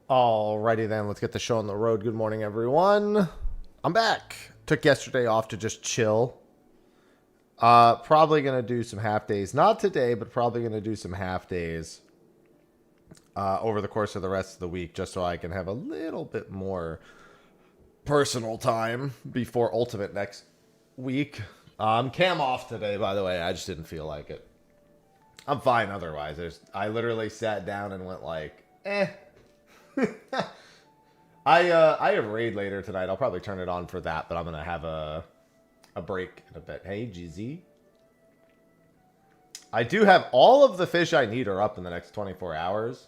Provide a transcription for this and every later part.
Alrighty then, let's get the show on the road. Good morning, everyone. I'm back. Took yesterday off to just chill. Probably gonna do some half days. Not today, but probably gonna do some half days over the course of the rest of the week, just so I can have a little bit more personal time before Ultimate next week. Cam off today, by the way. I just didn't feel like it. I'm fine otherwise. I literally sat down and went like, eh. I have raid later tonight. I'll probably turn it on for that, but I'm gonna have a break in a bit. Hey, GZ. I do have all of the fish I need are up in the next 24 hours.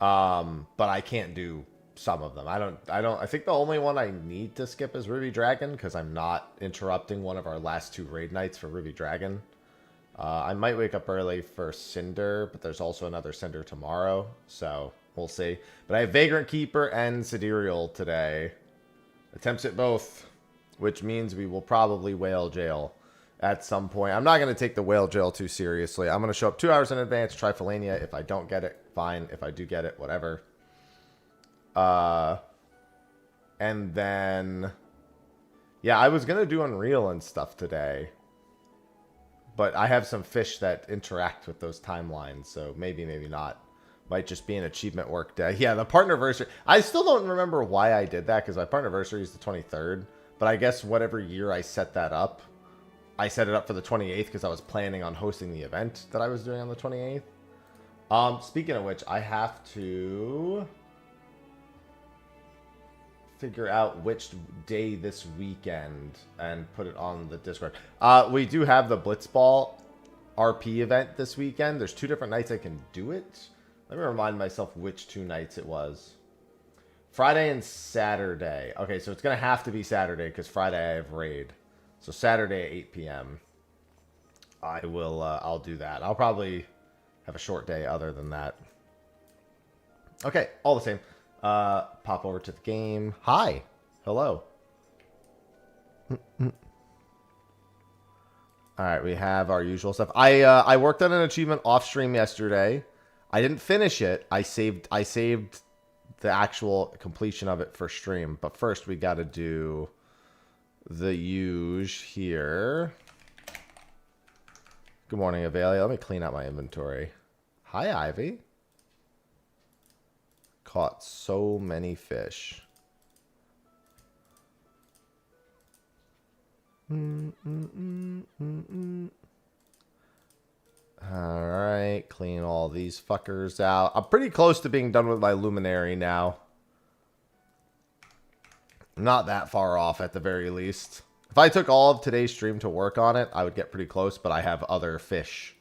But I can't do some of them. I think the only one I need to skip is Ruby Dragon because I'm not interrupting one of our last 2 raid nights for Ruby Dragon. I might wake up early for Cinder, but there's also another Cinder tomorrow, so we'll see. But I have Vagrant Keeper and Sidereal today. Attempts at both, which means we will probably whale jail at some point. I'm not going to take the whale jail too seriously. I'm going to show up 2 hours in advance, try Falenia. If I don't get it, fine. If I do get it, whatever. And then, yeah, I was going to do Unreal and stuff today. But I have some fish that interact with those timelines, so maybe, maybe not. Might just be an achievement work day. Yeah, the partnerversary. I still don't remember why I did that, because my partnerversary is the 23rd. But I guess whatever year I set that up, I set it up for the 28th because I was planning on hosting the event that I was doing on the 28th. Speaking of which, I have to figure out which day this weekend and put it on the Discord. We do have the Blitzball RP event this weekend. There's 2 different nights I can do it. Let me remind myself which 2 nights it was. Friday and Saturday. Okay, so it's going to have to be Saturday because Friday I have raid. So Saturday at 8 p.m. I'll do that. I'll probably have a short day other than that. Okay, all the same. Pop over to the game. Hi. Hello. Alright, we have our usual stuff. I worked on an achievement off stream yesterday. I didn't finish it. I saved the actual completion of it for stream. But first we gotta do the huge here. Good morning, Avelia. Let me clean out my inventory. Hi, Ivy. Caught so many fish. Alright, clean all these fuckers out. I'm pretty close to being done with my luminary now. Not that far off at the very least. If I took all of today's stream to work on it, I would get pretty close, but I have other fish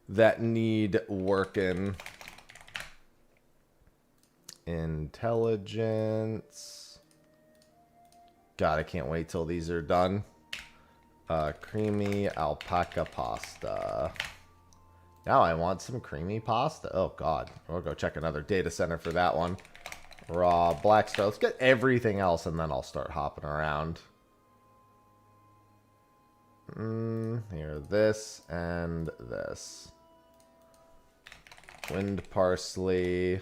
that need working. Intelligence. God, I can't wait till these are done. Creamy alpaca pasta. Now I want some creamy pasta. Oh, God. We'll go check another data center for that one. Raw black star. Let's get everything else, and then I'll start hopping around. Here, this and this. Wind parsley.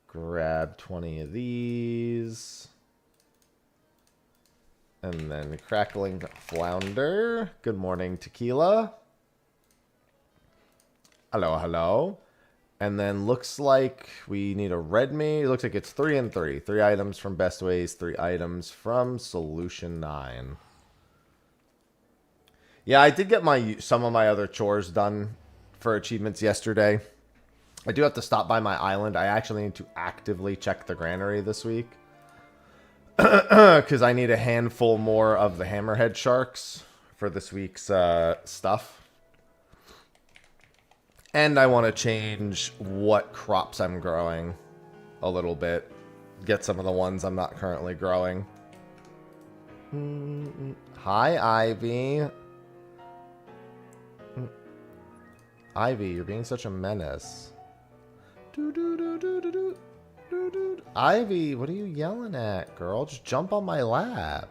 Grab 20 of these. And then crackling flounder. Good morning, tequila. Hello, hello. And then looks like we need a red meat. It looks like it's 3 and 3. 3 items from Best Ways, 3 items from Solution 9. Yeah, I did get some of my other chores done for achievements yesterday. I do have to stop by my island. I actually need to actively check the granary this week. Because I need a handful more of the hammerhead sharks for this week's stuff. And I want to change what crops I'm growing a little bit. Get some of the ones I'm not currently growing. Hi, Ivy. Ivy, you're being such a menace. Ivy, what are you yelling at, girl? Just jump on my lap.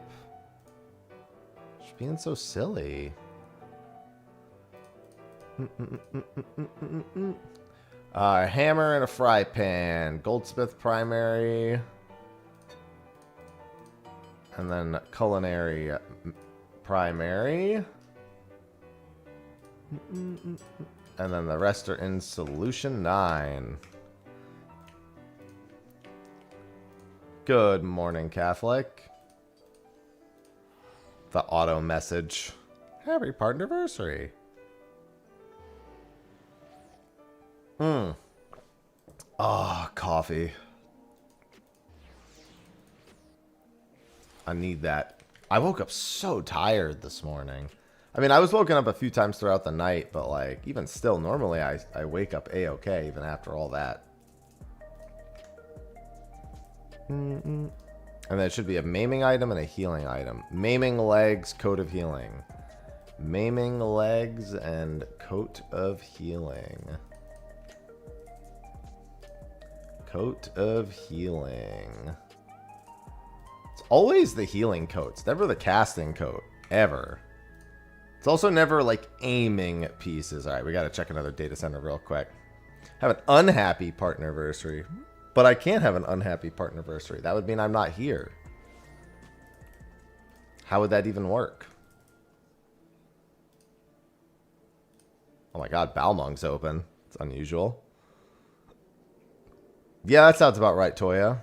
She's being so silly. Hammer and a fry pan. Goldsmith primary. And then culinary primary. And then the rest are in solution 9. Good morning, Catholic. The auto message. Happy partnerversary. Ah, coffee. I need that. I woke up so tired this morning. I mean, I was woken up a few times throughout the night, but like, even still, normally I wake up a-okay even after all that. And then it should be a maiming item and a healing item. Maiming legs, coat of healing. Maiming legs and coat of healing. Coat of healing. It's always the healing coat. It's never the casting coat. Ever. It's also never like aiming pieces. Alright, we gotta check another data center real quick. Have an unhappy partnerversary. But I can't have an unhappy partnerversary. That would mean I'm not here. How would that even work? Oh my god, Balmung's open. It's unusual. Yeah, that sounds about right, Toya.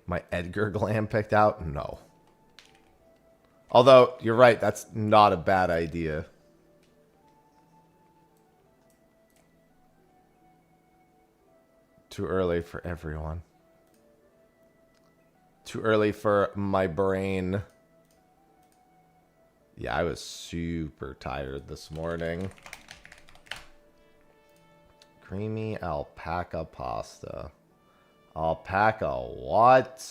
My Edgar glam picked out? No. Although, you're right, that's not a bad idea. Too early for everyone. Too early for my brain. Yeah, I was super tired this morning. Creamy alpaca pasta. Alpaca what?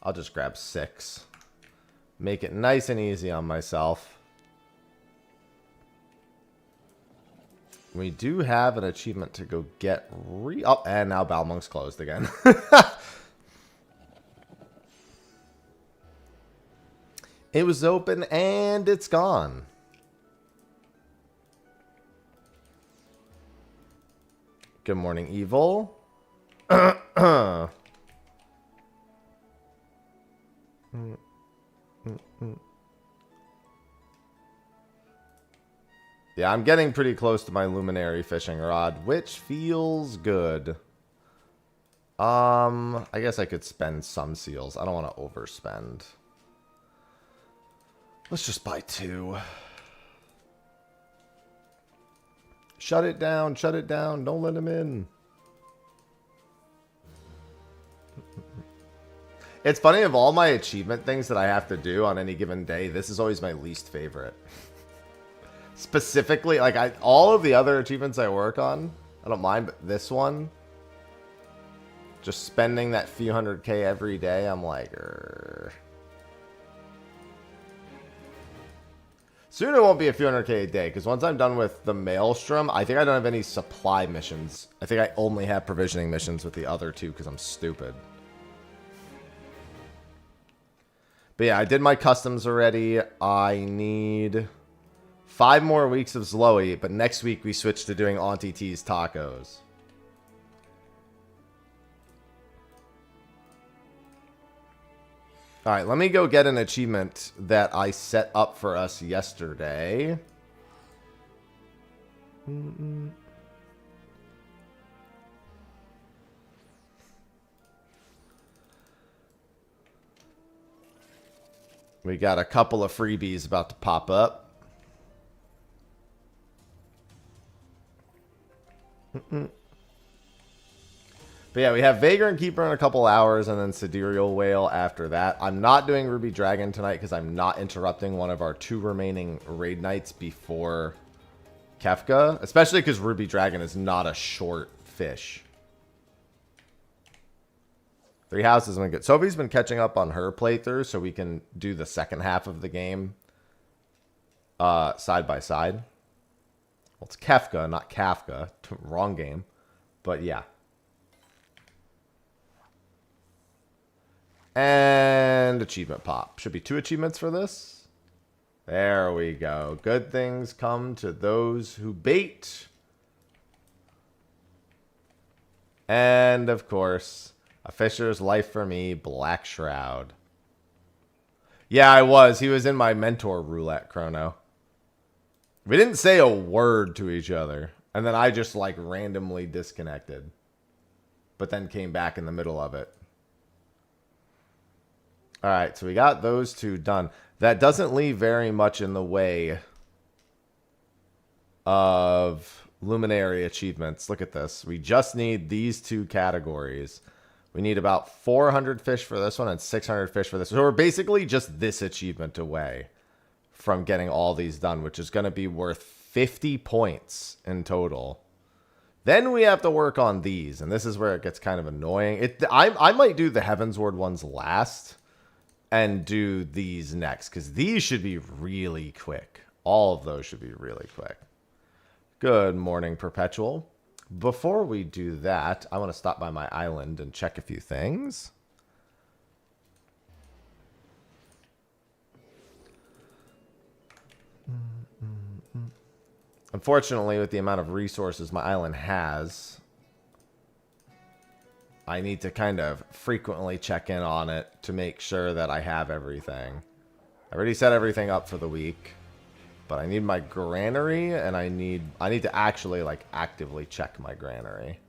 I'll just grab 6. Make it nice and easy on myself. We do have an achievement to go get oh, and now Balmung's closed again. It was open and it's gone. Good morning, Evil. Yeah, I'm getting pretty close to my luminary fishing rod, which feels good. I guess I could spend some seals. I don't want to overspend. Let's just buy 2. Shut it down, shut it down. Don't let him in. It's funny, of all my achievement things that I have to do on any given day, this is always my least favorite. Specifically, like all of the other achievements I work on, I don't mind, but this one, just spending that few 100K every day, I'm like, Soon it won't be a few 100K a day, because once I'm done with the Maelstrom, I think I don't have any supply missions. I think I only have provisioning missions with the other 2, because I'm stupid. But yeah, I did my customs already. I need 5 more weeks of Zloey, but next week we switch to doing Auntie T's tacos. Alright, let me go get an achievement that I set up for us yesterday. We got a couple of freebies about to pop up. But yeah, we have Vagrant Keeper in a couple hours, and then Sidereal Whale after that. I'm not doing Ruby Dragon tonight because I'm not interrupting one of our 2 remaining raid nights before Kefka. Especially because Ruby Dragon is not a short fish. 3 houses have been good. Sophie's been catching up on her playthrough, so we can do the second half of the game side by side. Well, it's Kefka, not Kafka. Wrong game. But yeah. And achievement pop. Should be 2 achievements for this. There we go. Good things come to those who bait. And, of course, a fisher's life for me, Black Shroud. Yeah, I was. He was in my mentor roulette chrono. We didn't say a word to each other. And then I just, like, randomly disconnected. But then came back in the middle of it. Alright, so we got those two done. That doesn't leave very much in the way of Luminary achievements. Look at this. We just need these two categories. We need about 400 fish for this one and 600 fish for this. So we're basically just this achievement away from getting all these done, which is going to be worth 50 points in total. Then we have to work on these, and this is where it gets kind of annoying. I might do the Heavensward ones last and do these next, because these should be really quick. All of those should be really quick. Good morning, Perpetual. Before we do that, I want to stop by my island and check a few things. Unfortunately, with the amount of resources my island has, I need to kind of frequently check in on it to make sure that I have everything. I already set everything up for the week, but I need my granary, and I need to actually, like, actively check my granary.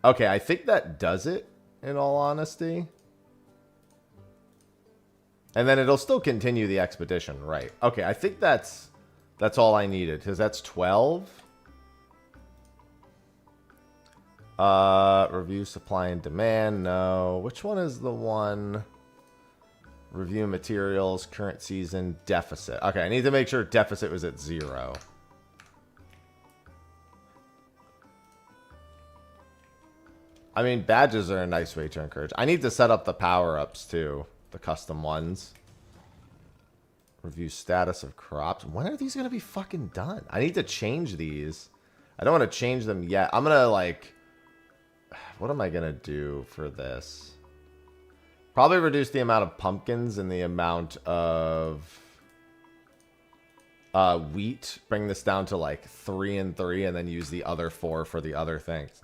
Okay, I think that does it, in all honesty. And then it'll still continue the expedition, right? Okay, I think that's all I needed, because that's 12. Review supply and demand, no. Which one is the one? Review materials, current season, deficit. Okay, I need to make sure deficit was at 0. I mean, badges are a nice way to encourage. I need to set up the power-ups, too. The custom ones. Review status of crops. When are these going to be fucking done? I need to change these. I don't want to change them yet. I'm going to, like... What am I going to do for this? Probably reduce the amount of pumpkins and the amount of wheat. Bring this down to, like, 3 and 3, and then use the other 4 for the other things.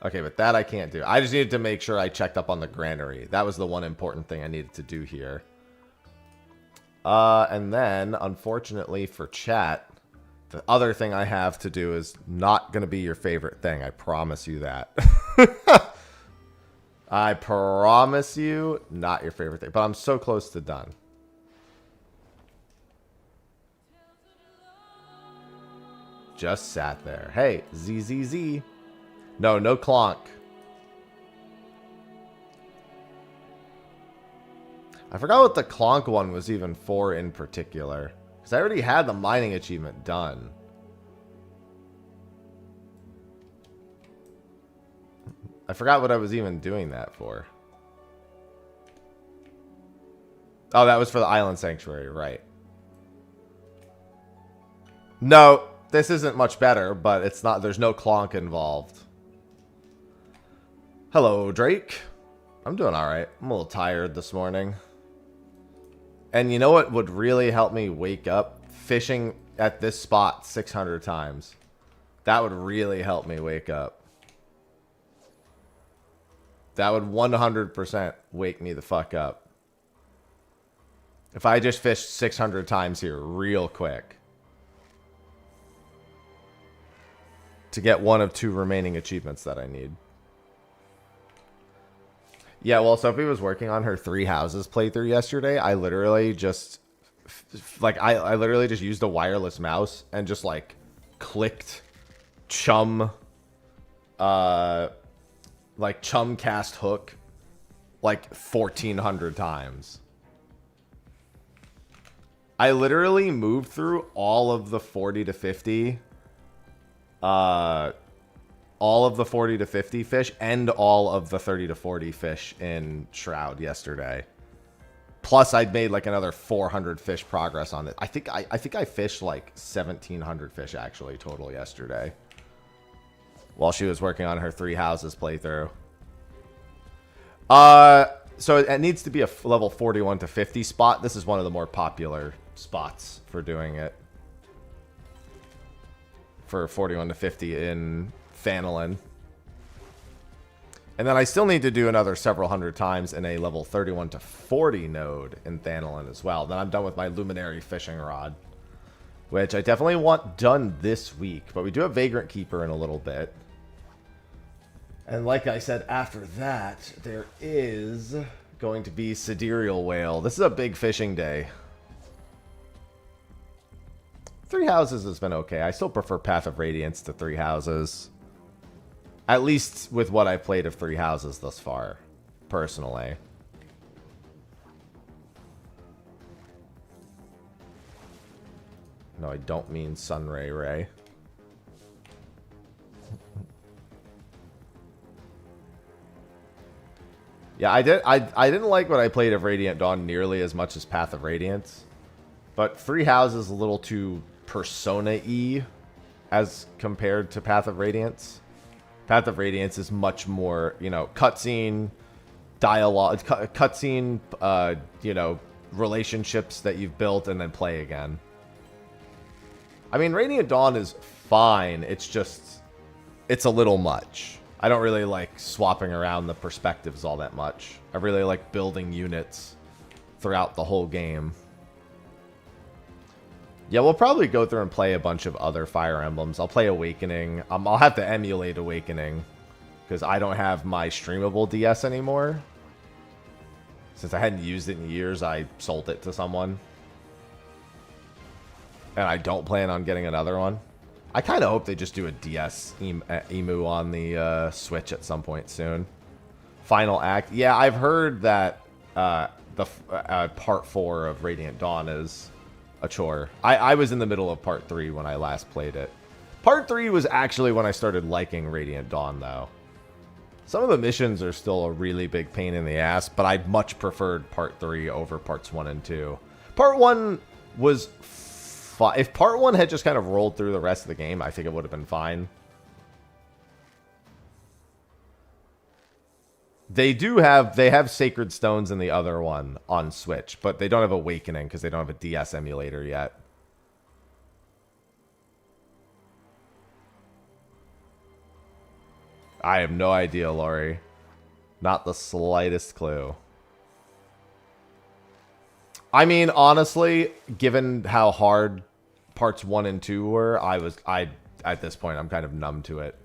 Okay, but that I can't do. I just needed to make sure I checked up on the granary. That was the one important thing I needed to do here. And then, unfortunately for chat, the other thing I have to do is not going to be your favorite thing. I promise you that. I promise you, not your favorite thing. But I'm so close to done. Just sat there. Hey, ZZZ. No, no clonk. I forgot what the clonk one was even for in particular. Because I already had the mining achievement done. I forgot what I was even doing that for. Oh, that was for the Island Sanctuary, right. No, this isn't much better, but it's not. There's no clonk involved. Hello, Drake. I'm doing alright. I'm a little tired this morning. And you know what would really help me wake up? Fishing at this spot 600 times. That would really help me wake up. That would 100% wake me the fuck up. If I just fished 600 times here real quick. To get one of 2 remaining achievements that I need. Yeah, well, Sophie was working on her 3 houses playthrough yesterday. I literally just... I literally just used a wireless mouse and just, like, clicked chum... chum cast hook, like, 1,400 times. I literally moved through all of the 40 to 50... all of the 40 to 50 fish and all of the 30 to 40 fish in Shroud yesterday. Plus, I'd made like another 400 fish progress on it. I think I fished like 1,700 fish actually total yesterday. While she was working on her 3 houses playthrough. So it needs to be a level 41 to 50 spot. This is one of the more popular spots for doing it. For 41 to 50 in Phanolin. And then I still need to do another several hundred times in a level 31 to 40 node in Phanolin as well. Then I'm done with my Luminary Fishing Rod, which I definitely want done this week. But we do have Vagrant Keeper in a little bit. And like I said, after that, there is going to be Sidereal Whale. This is a big fishing day. Three Houses has been okay. I still prefer Path of Radiance to Three Houses. At least with what I've played of Three Houses thus far, personally. No, I don't mean Sunray Ray. Yeah, I didn't like what I played of Radiant Dawn nearly as much as Path of Radiance. But Three Houses is a little too Persona-y as compared to Path of Radiance. Path of Radiance is much more, you know, cutscene, dialogue, cutscene, you know, relationships that you've built and then play again. I mean, Radiant Dawn is fine. It's just, it's a little much. I don't really like swapping around the perspectives all that much. I really like building units throughout the whole game. Yeah, we'll probably go through and play a bunch of other Fire Emblems. I'll play Awakening. I'll have to emulate Awakening because I don't have my streamable DS anymore. Since I hadn't used it in years, I sold it to someone. And I don't plan on getting another one. I kind of hope they just do a DS emu on the Switch at some point soon. Final Act. Yeah, I've heard that the Part 4 of Radiant Dawn is a chore. I was in the middle of Part 3 when I last played it. Part 3 was actually when I started liking Radiant Dawn, though. Some of the missions are still a really big pain in the ass, but I much preferred Part 3 over Parts 1 and 2. Part 1 was fine. If Part 1 had just kind of rolled through the rest of the game, I think it would have been fine. They have Sacred Stones in the other one on Switch, but they don't have Awakening because they don't have a DS emulator yet. I have no idea, Laurie. Not the slightest clue. I mean, honestly, given how hard parts 1 and 2 were, at this point, I'm kind of numb to it.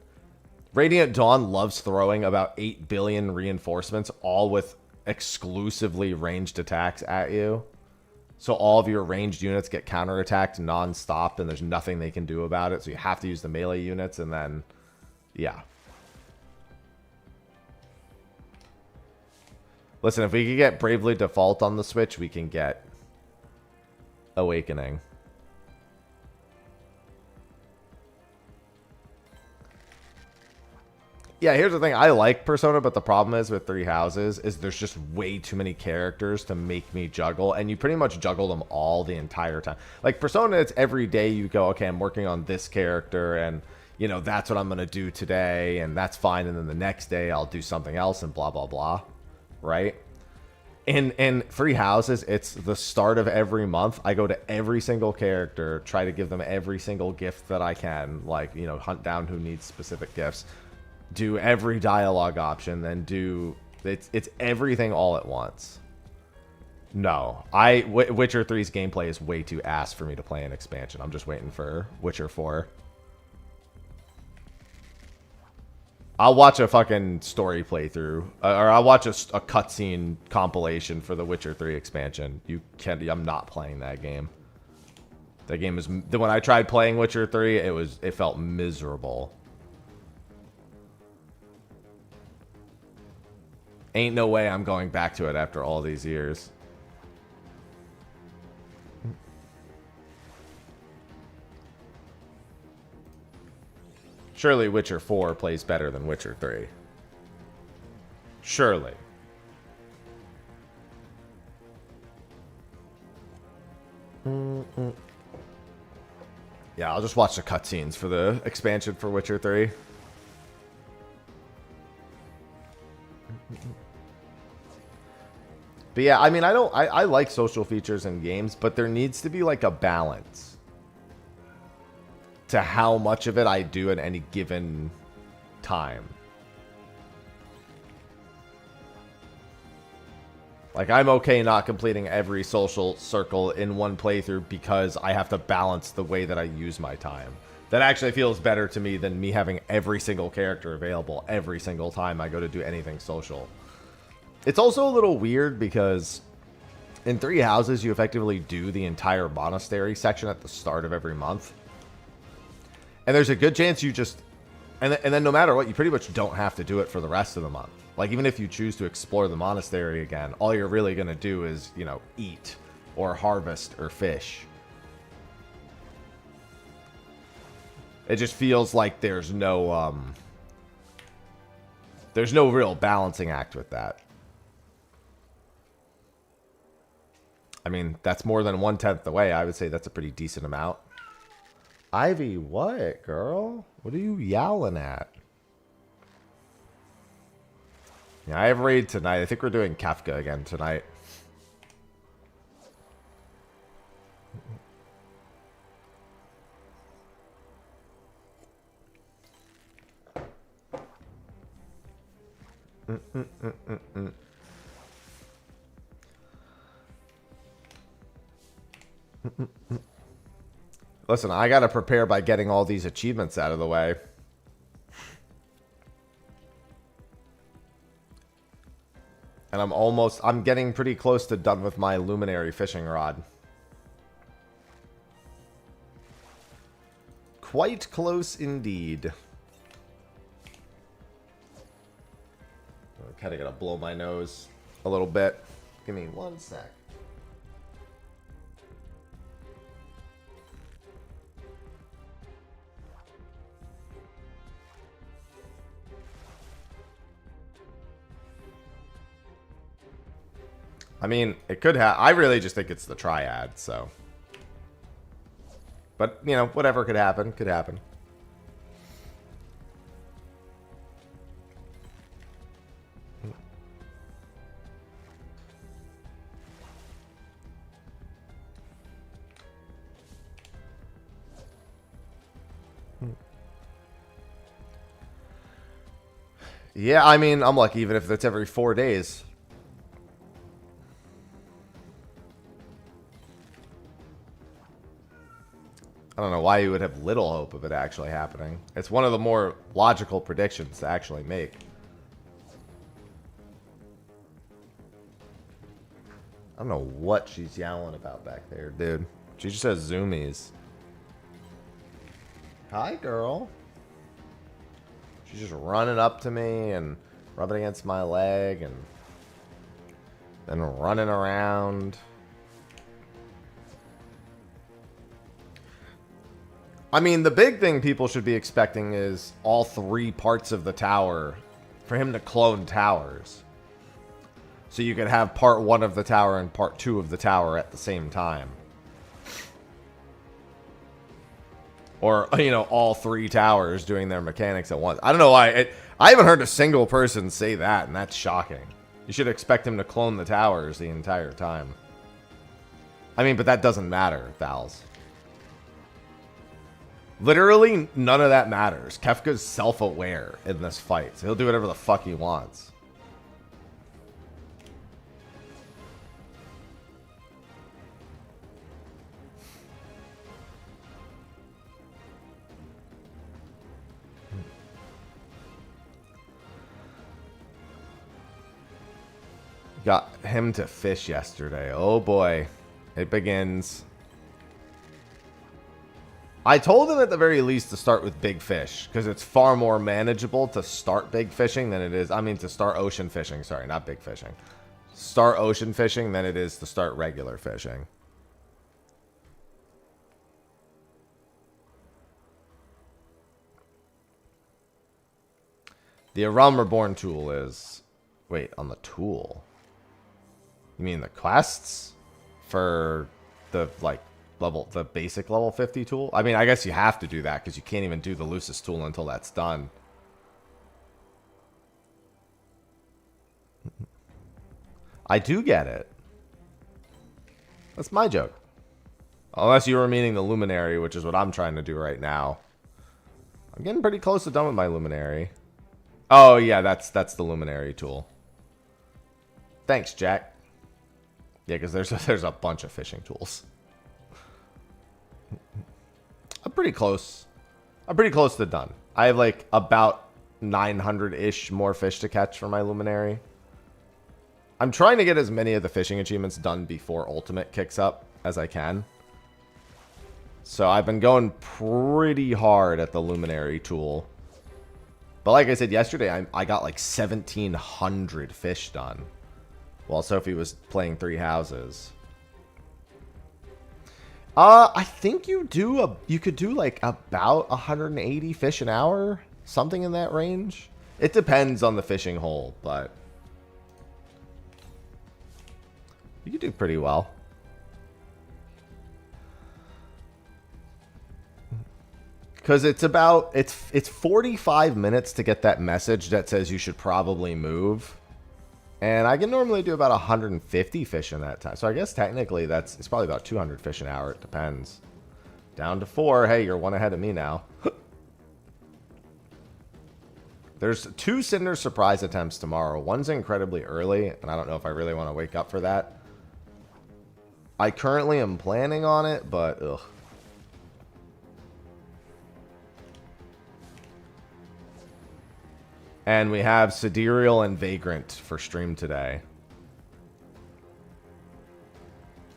Radiant Dawn loves throwing about 8 billion reinforcements, all with exclusively ranged attacks at you. So all of your ranged units get counterattacked non-stop, and there's nothing they can do about it. So you have to use the melee units, and then, yeah. Listen, if we could get Bravely Default on the Switch, we can get Awakening. Yeah, here's the thing. I like Persona, but the problem is with Three Houses is there's just way too many characters to make me juggle, and you pretty much juggle them all the entire time. Like Persona, it's every day you go, okay, I'm working on this character, and, you know, that's what I'm going to do today, and that's fine, and then the next day I'll do something else, and blah, blah, blah, right? In Three Houses, it's the start of every month. I go to every single character, try to give them every single gift that I can, like, you know, hunt down who needs specific gifts. Do every dialogue option, then do... It's everything all at once. No. Witcher 3's gameplay is way too ass for me to play an expansion. I'm just waiting for Witcher 4. I'll watch a fucking story playthrough. Or I'll watch a cutscene compilation for the Witcher 3 expansion. I'm not playing that game. That game is... When I tried playing Witcher 3, it felt miserable. Ain't no way I'm going back to it after all these years. Surely Witcher 4 plays better than Witcher 3. Surely. Yeah, I'll just watch the cutscenes for the expansion for Witcher 3. But yeah, I mean, I like social features in games, but there needs to be like a balance to how much of it I do at any given time. Like, I'm okay not completing every social circle in one playthrough because I have to balance the way that I use my time. That actually feels better to me than me having every single character available every single time I go to do anything social. It's also a little weird because in 3 Houses, you effectively do the entire monastery section at the start of every month. And there's a good chance you just... And then no matter what, you pretty much don't have to do it for the rest of the month. Like, even if you choose to explore the monastery again, all you're really going to do is, you know, eat or harvest or fish. It just feels like there's no real balancing act with that. I mean, that's more than 1/10 the way. I would say that's a pretty decent amount. Ivy, what, girl? What are you yowling at? Yeah, I have raid tonight. I think we're doing Kafka again tonight. Listen, I gotta prepare by getting all these achievements out of the way. And I'm getting pretty close to done with my luminary fishing rod. Quite close indeed. I'm kind of gonna blow my nose a little bit. Give me 1 sec. I mean, it could have... I really just think it's the triad, so... But, you know, whatever could happen, could happen. Yeah, I mean, I'm lucky even if it's every 4 days. I don't know why you would have little hope of it actually happening. It's one of the more logical predictions to actually make. I don't know what she's yowling about back there, dude. She just has zoomies. Hi, girl. She's just running up to me and rubbing against my leg and then running around. I mean, the big thing people should be expecting is all 3 parts of the tower for him to clone towers. So you could have part 1 of the tower and part 2 of the tower at the same time. Or, you know, all 3 towers doing their mechanics at once. I don't know why. I haven't heard a single person say that, and that's shocking. You should expect him to clone the towers the entire time. I mean, but that doesn't matter, Thals. Literally, none of that matters. Kefka's self-aware in this fight, so he'll do whatever the fuck he wants. Got him to fish yesterday. Oh boy. It begins. I told him at the very least to start with big fish, because it's far more manageable to start big fishing than it is... I mean, to start ocean fishing. Sorry, not big fishing. Start ocean fishing than it is to start regular fishing. The Realm Reborn tool is... Wait, on the tool? You mean the quests? For the, like... the basic level 50 tool? I mean, I guess you have to do that because you can't even do the Lucis tool until that's done. I do get it. That's my joke. Unless you were meaning the Luminary, which is what I'm trying to do right now. I'm getting pretty close to done with my Luminary. Oh, yeah, that's the Luminary tool. Thanks, Jack. Yeah, because there's a bunch of fishing tools. I'm pretty close. I'm pretty close to done. I have like about 900-ish more fish to catch for my Luminary. I'm trying to get as many of the fishing achievements done before Ultimate kicks up as I can. So I've been going pretty hard at the Luminary tool. But like I said yesterday, I got like 1,700 fish done while Sophie was playing Three Houses. I think you could do like about 180 fish an hour, something in that range. It depends on the fishing hole, but you could do pretty well. Because it's 45 minutes to get that message that says you should probably move. And I can normally do about 150 fish in that time. So I guess technically it's probably about 200 fish an hour. It depends. Down to 4. Hey, you're one ahead of me now. There's 2 Cinder surprise attempts tomorrow. One's incredibly early, and I don't know if I really want to wake up for that. I currently am planning on it, but ugh. And we have Sidereal and Vagrant for stream today.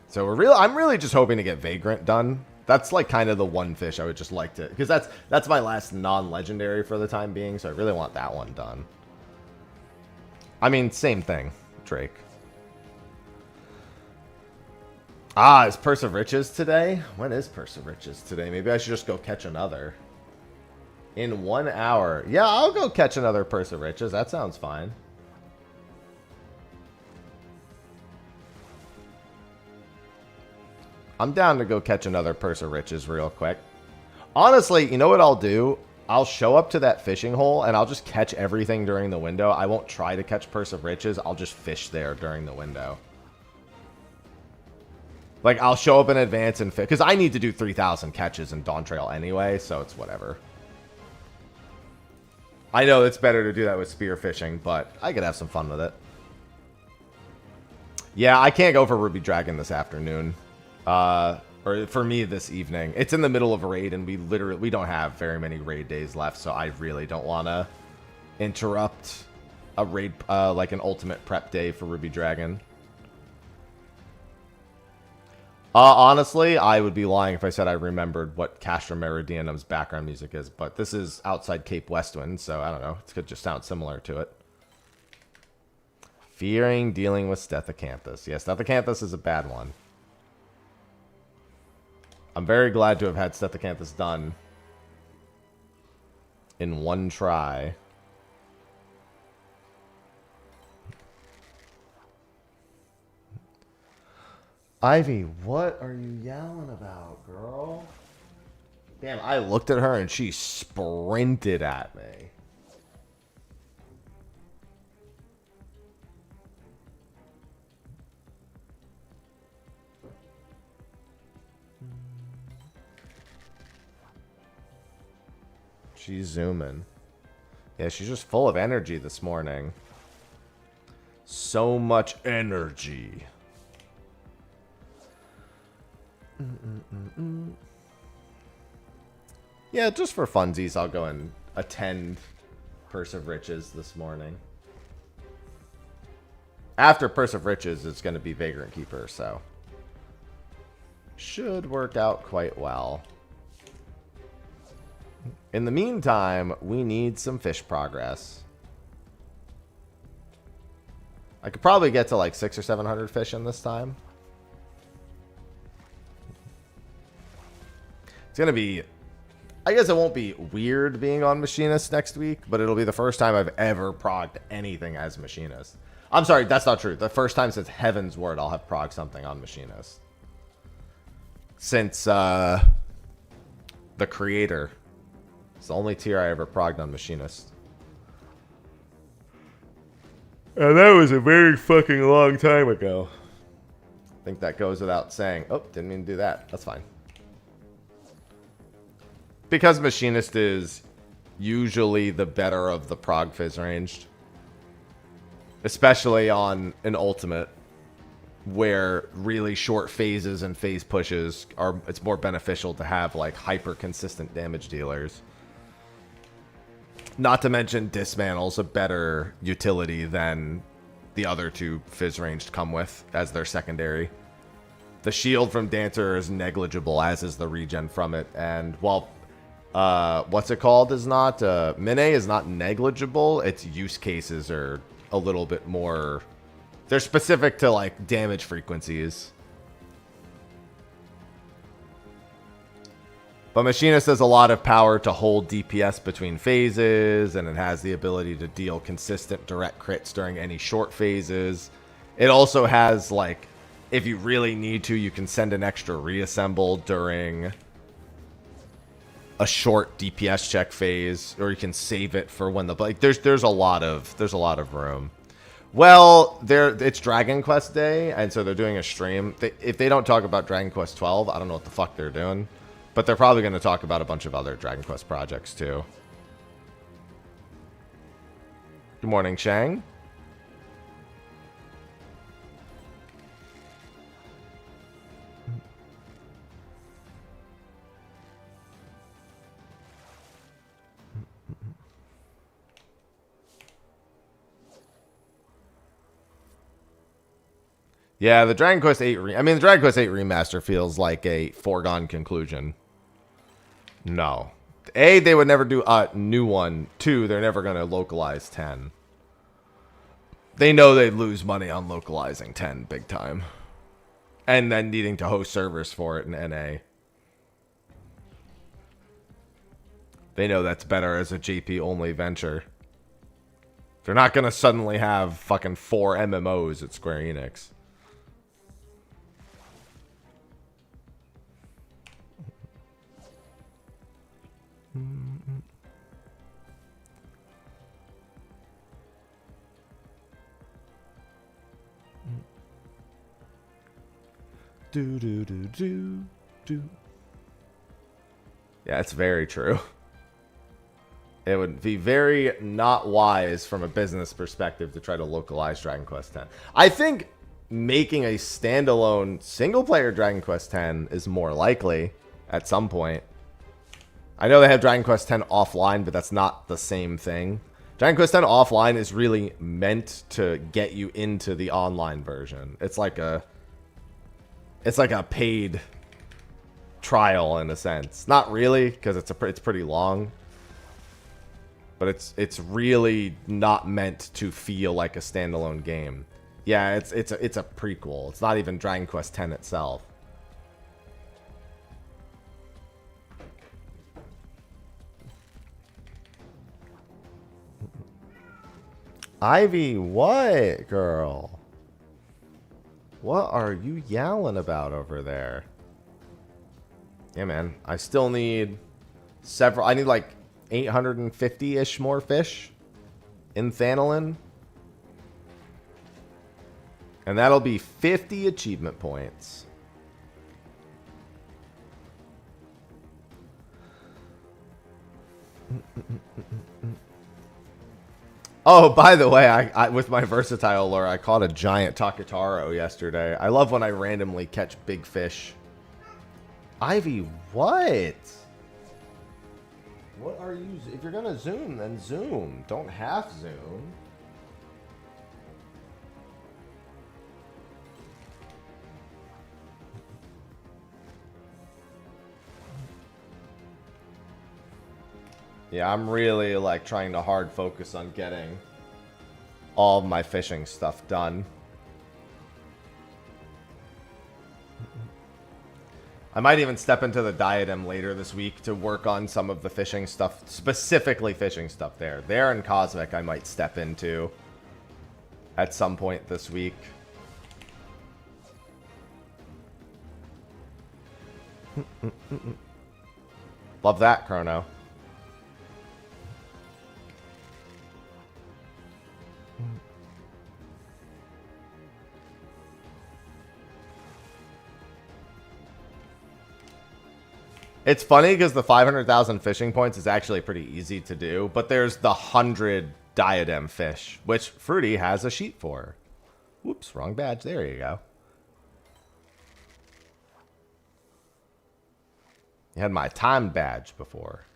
So I'm really just hoping to get Vagrant done. That's like kind of the one fish I would just like to, because that's my last non-legendary for the time being, so I really want that one done. I mean, same thing, Drake. Ah, is Purse of Riches today? When is Purse of Riches today? Maybe I should just go catch another. In 1 hour. Yeah, I'll go catch another Purse of Riches. That sounds fine. I'm down to go catch another Purse of Riches real quick. Honestly, you know what I'll do? I'll show up to that fishing hole and I'll just catch everything during the window. I won't try to catch Purse of Riches. I'll just fish there during the window. Like, I'll show up in advance and fish. Because I need to do 3,000 catches in Dawn Trail anyway, so it's whatever. I know it's better to do that with spear fishing, but I could have some fun with it. Yeah, I can't go for Ruby Dragon this afternoon. Or for me this evening. It's in the middle of a raid, and we don't have very many raid days left, so I really don't want to interrupt a raid, like an ultimate prep day for Ruby Dragon. Honestly, I would be lying if I said I remembered what Castra Meridianum's background music is, but this is outside Cape Westwind, so I don't know. It could just sound similar to it. Fearing dealing with Stethocanthus. Yeah, Stethocanthus is a bad one. I'm very glad to have had Stethocanthus done in one try. Ivy, what are you yelling about, girl? Damn, I looked at her and she sprinted at me. She's zooming. Yeah, she's just full of energy this morning. So much energy. Yeah, just for funsies, I'll go and attend Purse of Riches this morning. After Purse of Riches, it's going to be Vagrant Keeper, so should work out quite well. In the meantime, we need some fish progress. I could probably get to like 600 or 700 fish in this time. It's going to be... I guess it won't be weird being on Machinist next week, but it'll be the first time I've ever progged anything as Machinist. I'm sorry, that's not true. The first time since Heaven's Word I'll have progged something on Machinist. Since the Creator. It's the only tier I ever progged on Machinist. And that was a very fucking long time ago. I think that goes without saying. Oh, didn't mean to do that. That's fine. Because Machinist is usually the better of the prog phys ranged. Especially on an ultimate, where really short phases and phase pushes are, it's more beneficial to have like hyper consistent damage dealers. Not to mention Dismantle's a better utility than the other two phys ranged come with as their secondary. The shield from Dancer is negligible, as is the regen from it. And while what's it called is not Mine is not negligible, its use cases are a little bit more, they're specific to like damage frequencies. But Machinist has a lot of power to hold DPS between phases, and it has the ability to deal consistent direct crits during any short phases. It also has, like, if you really need to, you can send an extra reassemble during a short DPS check phase, or you can save it for when the, like, there's a lot of room. Well, it's Dragon Quest Day, and so they're doing a stream. If they don't talk about Dragon Quest 12, I don't know what the fuck they're doing. But they're probably going to talk about a bunch of other Dragon Quest projects, too. Good morning, Shang. Yeah, the Dragon Quest 8 the Dragon Quest 8 remaster feels like a foregone conclusion. No. A, they would never do a new one. 2, they're never going to localize 10. They know they'd lose money on localizing 10 big time. And then needing to host servers for it in NA. They know that's better as a JP-only venture. They're not going to suddenly have fucking 4 MMOs at Square Enix. Do. Yeah, it's very true. It would be very not wise from a business perspective to try to localize Dragon Quest X. I think making a standalone single-player Dragon Quest X is more likely at some point. I know they have Dragon Quest X offline, but that's not the same thing. Dragon Quest X offline is really meant to get you into the online version. It's like a paid trial in a sense. Not really, because it's pretty long. But it's really not meant to feel like a standalone game. Yeah, it's a prequel. It's not even Dragon Quest X itself. Ivy, what, girl? What are you yowling about over there? Yeah, man. I still need several. I need like 850-ish more fish in Thanolin. And that'll be 50 achievement points. Oh, by the way, I with my versatile lure, I caught a giant Takataro yesterday. I love when I randomly catch big fish. Ivy, what? What are you... If you're gonna zoom, then zoom. Don't half zoom. Yeah, I'm really like trying to hard focus on getting all of my fishing stuff done. I might even step into the Diadem later this week to work on some of the fishing stuff, specifically fishing stuff there. There and Cosmic I might step into at some point this week. Love that, Chrono. It's funny because the 500,000 fishing points is actually pretty easy to do, but there's the 100 diadem fish, which Fruity has a sheet for. Whoops, wrong badge. There you go. You had my time badge before.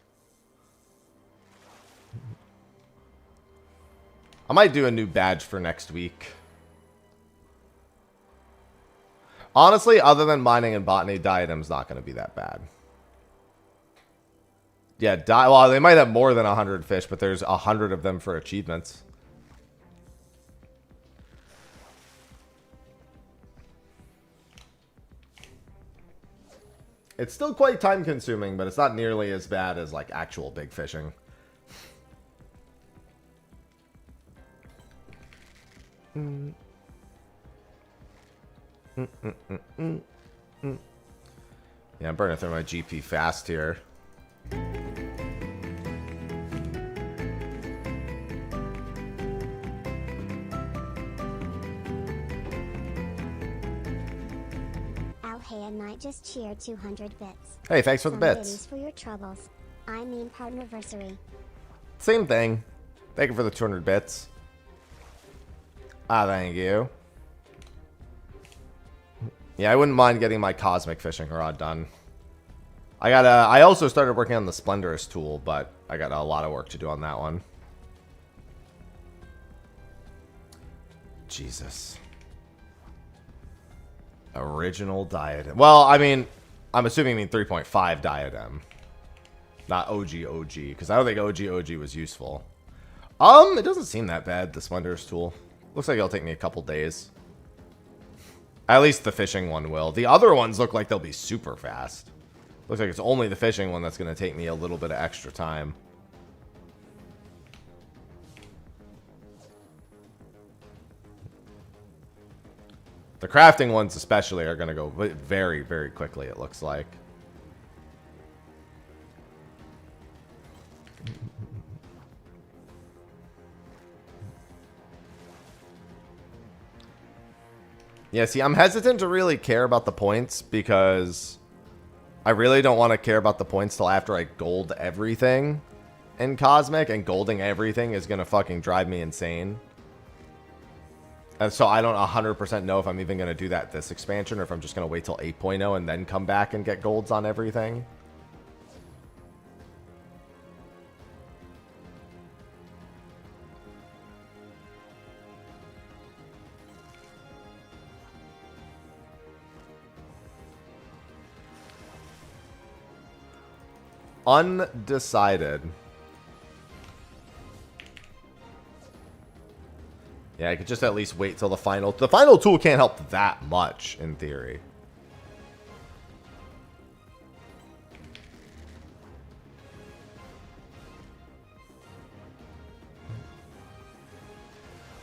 I might do a new badge for next week. Honestly, other than mining and botany, diadem's not going to be that bad. Yeah, well, they might have more than 100 fish, but there's 100 of them for achievements. It's still quite time consuming, but it's not nearly as bad as like actual big fishing. Yeah, I'm burning through my GP fast here. Hey, and Knight just cheered 200 bits. Hey, thanks for the bits. For your troubles. I mean partnerversary. Same thing. Thank you for the 200 bits. Ah, thank you. Yeah, I wouldn't mind getting my cosmic fishing rod done. I also started working on the Splendorous tool, but I got a lot of work to do on that one. Jesus. Original diadem. Well, I mean, I'm assuming you mean 3.5 diadem. Not OG, because I don't think OG was useful. It doesn't seem that bad, the Splendorous tool. Looks like it'll take me a couple days. At least the fishing one will. The other ones look like they'll be super fast. Looks like it's only the fishing one that's going to take me a little bit of extra time. The crafting ones especially are going to go very, very quickly, it looks like. Yeah, see, I'm hesitant to really care about the points because I really don't want to care about the points till after I gold everything in Cosmic, and golding everything is going to fucking drive me insane. And so I don't 100% know if I'm even going to do that this expansion or if I'm just going to wait till 8.0 and then come back and get golds on everything. Undecided. Yeah, I could just at least wait till the final. The final tool can't help that much, in theory.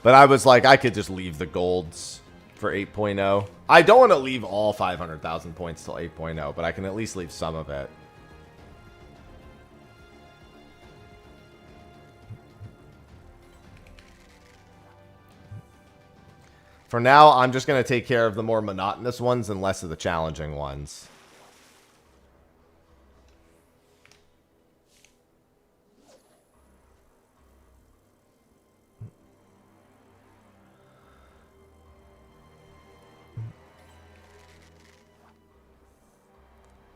But I was like, I could just leave the golds for 8.0. I don't want to leave all 500,000 points till 8.0, but I can at least leave some of it. For now, I'm just going to take care of the more monotonous ones and less of the challenging ones.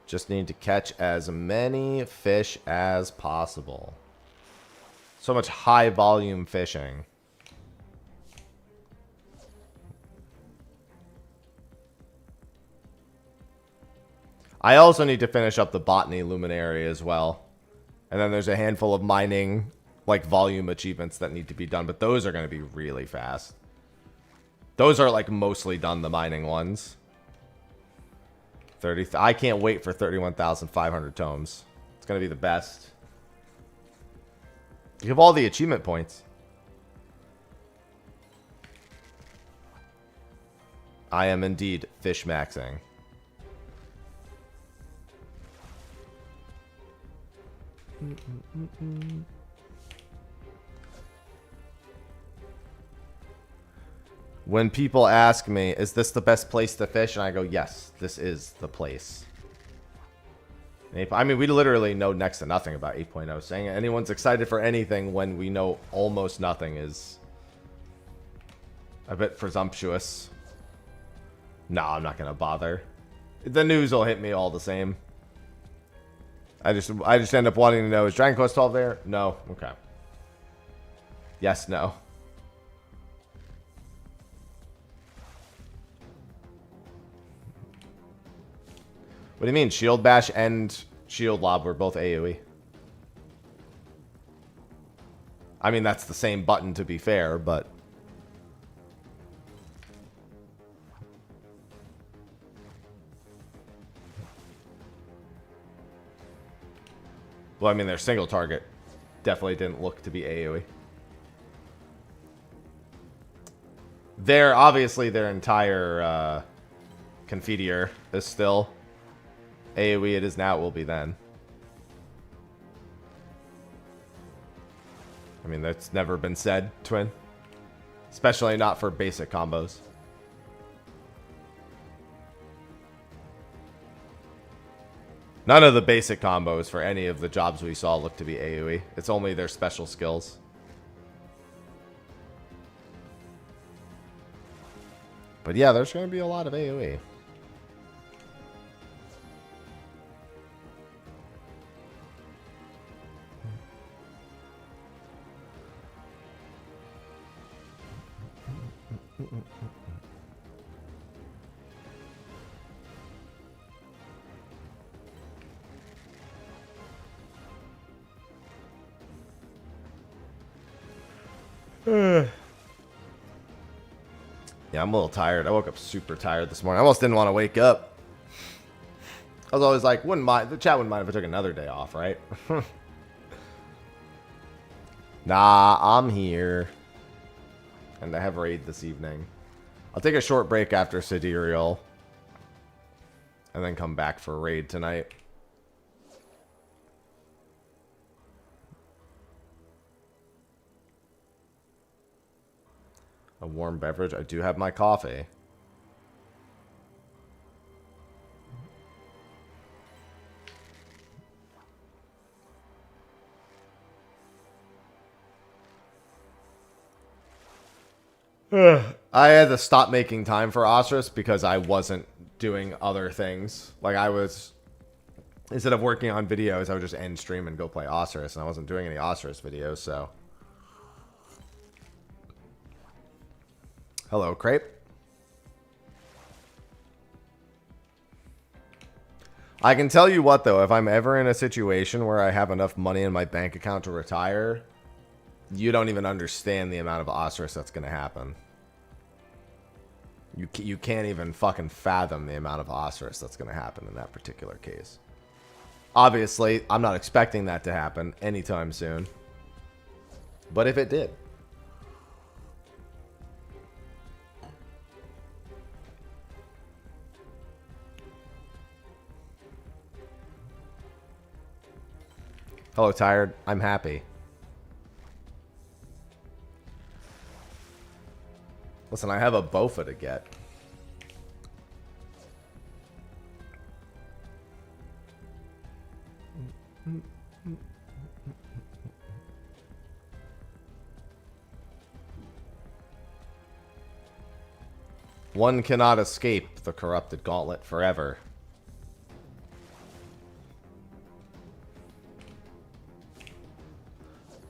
Just need to catch as many fish as possible. So much high volume fishing. I also need to finish up the botany luminary as well. And then there's a handful of mining, like, volume achievements that need to be done. But those are going to be really fast. Those are, like, mostly done, the mining ones. I can't wait for 31,500 tomes. It's going to be the best. You have all the achievement points. I am indeed fish maxing. When people ask me, is this the best place to fish? And I go, yes, this is the place. I mean, we literally know next to nothing about 8.0. Saying anyone's excited for anything when we know almost nothing is a bit presumptuous. No, I'm not going to bother. The news will hit me all the same. I just end up wanting to know, is Dragon Quest 12 there? No. Okay. Yes, no. What do you mean? Shield Bash and Shield Lob were both AoE. I mean, that's the same button to be fair, but... Well, I mean, their single target definitely didn't look to be AoE. Obviously, their entire Confiteor is still AoE. It is now, it will be then. I mean, that's never been said, Twin. Especially not for basic combos. None of the basic combos for any of the jobs we saw look to be AoE. It's only their special skills. But yeah, there's going to be a lot of AoE. Yeah, I'm a little tired. I woke up super tired this morning. I almost didn't want to wake up. I was always like, the chat wouldn't mind if I took another day off, right? Nah, I'm here. And I have raid this evening. I'll take a short break after Sidereal. And then come back for raid tonight. A warm beverage. I do have my coffee. I had to stop making time for Ostrus because I wasn't doing other things. Like I was, instead of working on videos, I would just end stream and go play Ostrus, and I wasn't doing any Ostrus videos, so. Hello, Crepe. I can tell you what, though, if I'm ever in a situation where I have enough money in my bank account to retire, you don't even understand the amount of Ostrus that's going to happen. You can't even fucking fathom the amount of Ostrus that's going to happen in that particular case. Obviously, I'm not expecting that to happen anytime soon. But if it did. Hello, tired. I'm happy. Listen, I have a Bofa to get. One cannot escape the corrupted gauntlet forever.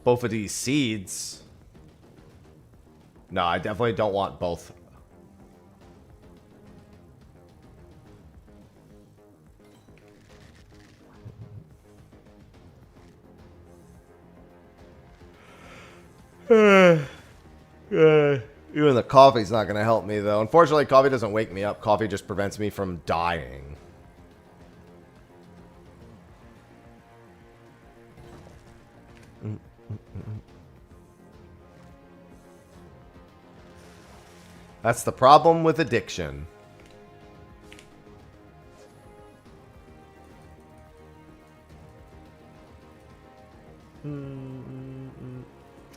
Both of these seeds. No, I definitely don't want both. Even the coffee's not going to help me, though. Unfortunately, coffee doesn't wake me up. Coffee just prevents me from dying. That's the problem with addiction.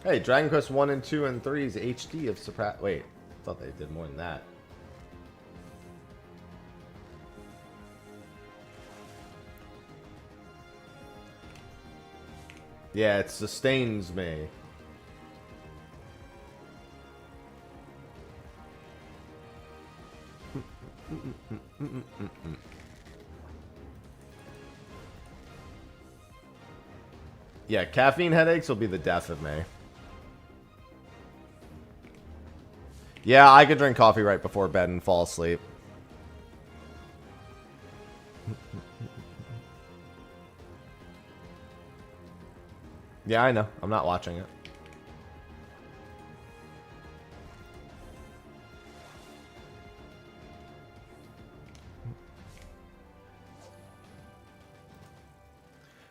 Hey, Dragon Quest 1 and 2 and 3's HD have surpassed... Wait, I thought they did more than that. Yeah, it sustains me. Yeah, caffeine headaches will be the death of me. Yeah, I could drink coffee right before bed and fall asleep. Yeah, I know. I'm not watching it.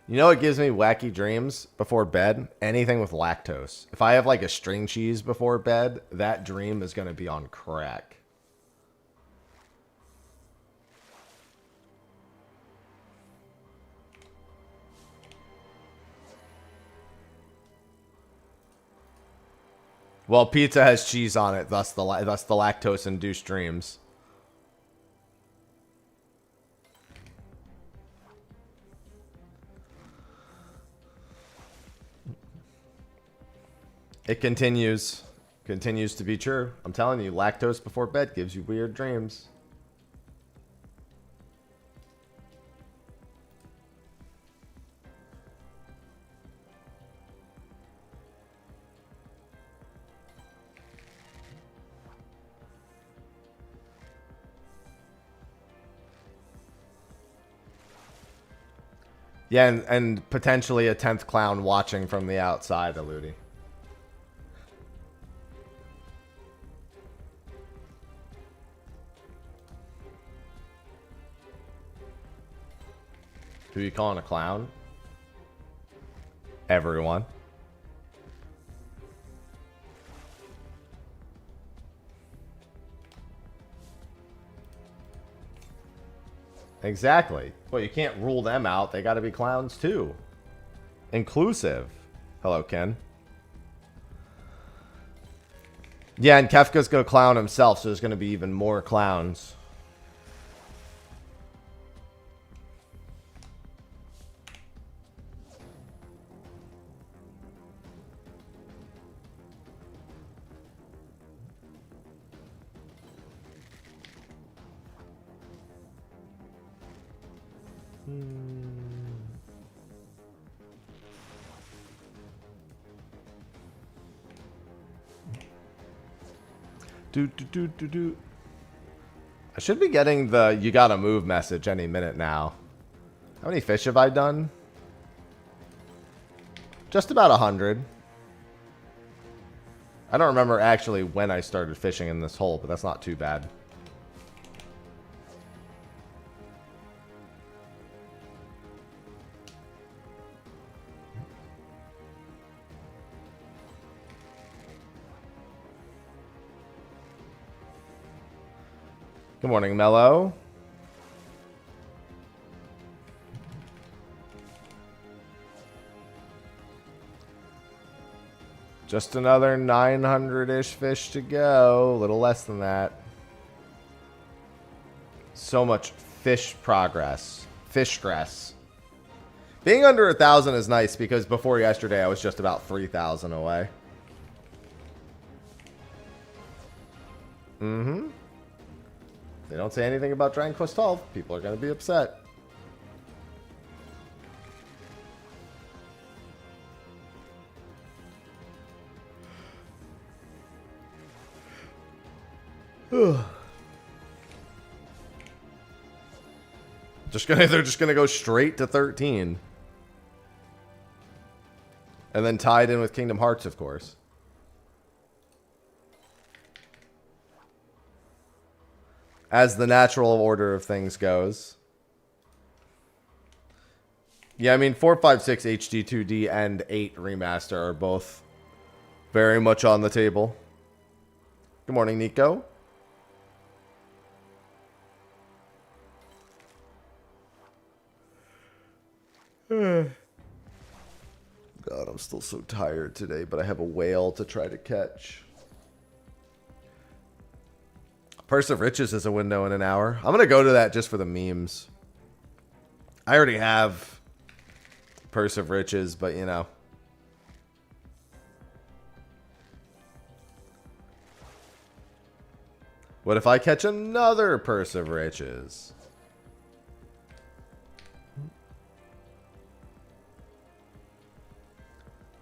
You know what gives me wacky dreams before bed? Anything with lactose. If I have like a string cheese before bed, that dream is going to be on crack. Well, pizza has cheese on it, thus the lactose-induced dreams. It continues to be true. I'm telling you, lactose before bed gives you weird dreams. Yeah, and potentially a 10th clown watching from the outside, Eludie. Who you calling a clown? Everyone. Exactly. Well, you can't rule them out. They got to be clowns too. Inclusive. Hello, Ken. Yeah, and Kefka's going to clown himself, so there's going to be even more clowns. I should be getting the "you gotta move" message any minute now. How many fish have I done? Just about 100. I don't remember actually when I started fishing in this hole, but that's not too bad. Good morning, Mello. Just another 900-ish fish to go. A little less than that. So much fish progress. Fish stress. Being under 1,000 is nice because before yesterday I was just about 3,000 away. Mm-hmm. They don't say anything about Dragon Quest 12. People are going to be upset. They're just gonna go straight to 13. And then tied in with Kingdom Hearts, of course. As the natural order of things goes. Yeah, I mean, 4, 5, 6 HD2D and 8 Remaster are both very much on the table. Good morning, Nico. God, I'm still so tired today, but I have a whale to try to catch. Purse of Riches is a window in an hour. I'm going to go to that just for the memes. I already have Purse of Riches, but you know, What if I catch another purse of riches?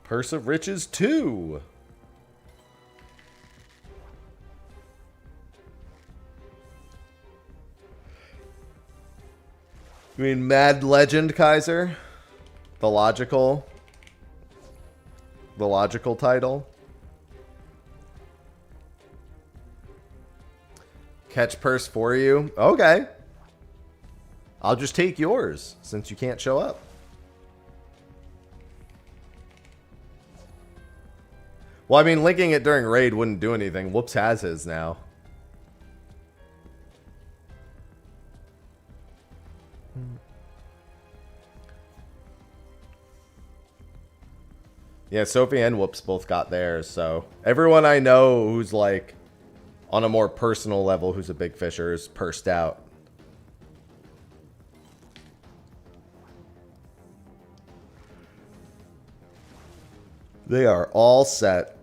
Purse of riches 2. You mean Mad Legend, Kaiser? The logical title? Catch purse for you? Okay. I'll just take yours since you can't show up. Well, I mean, linking it during raid wouldn't do anything. Whoops has his now. Yeah, Sophie and Whoops both got theirs, so everyone I know who's like on a more personal level who's a big fisher is pursed out. They are all set.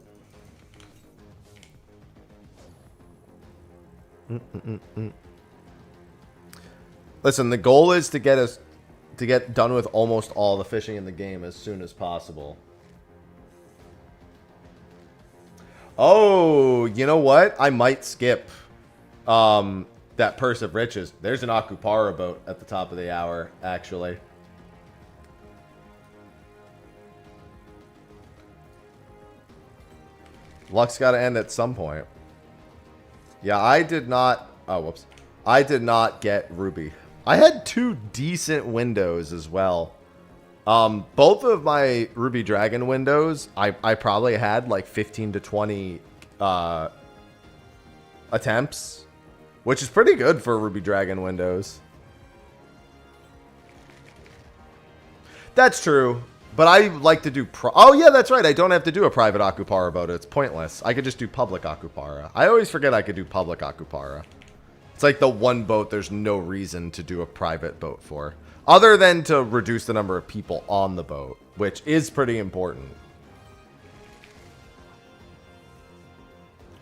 Listen, the goal is to get done with almost all the fishing in the game as soon as possible. Oh, you know what? I might skip that purse of riches. There's an Akupara boat at the top of the hour, actually. Luck's got to end at some point. Yeah, I did not... Oh, whoops. I did not get Ruby. I had 2 decent windows as well. Both of my Ruby Dragon windows, I probably had like 15 to 20 attempts, which is pretty good for Ruby Dragon windows. That's true, but I like to do oh yeah, that's right. I don't have to do a private Akupara boat. It's pointless. I could just do public Akupara. I always forget I could do public Akupara. It's like the one boat there's no reason to do a private boat for. Other than to reduce the number of people on the boat, which is pretty important.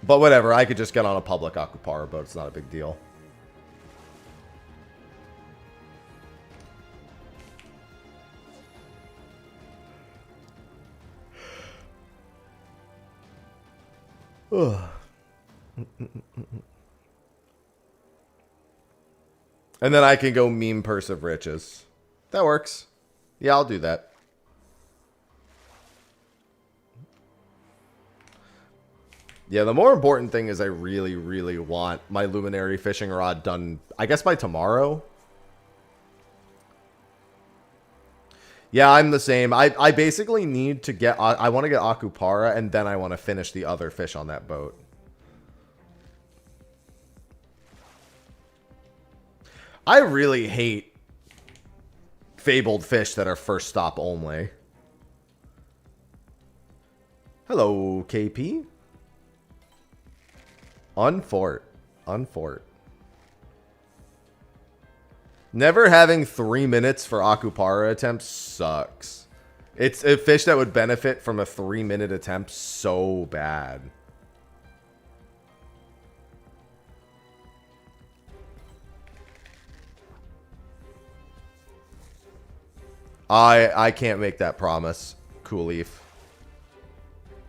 But whatever, I could just get on a public Akupara boat. It's not a big deal. And then I can go meme purse of riches. That works. Yeah, I'll do that. Yeah, the more important thing is I really, really want my Luminary fishing rod done, I guess, by tomorrow. Yeah, I'm the same. I basically need to get... I want to get Akupara, and then I want to finish the other fish on that boat. I really hate fabled fish that are first stop only. Hello, KP. Unfort. Unfort. Never having 3 minutes for Akupara attempts sucks. It's a fish that would benefit from a 3-minute attempt so bad. I can't make that promise, Cool Leaf.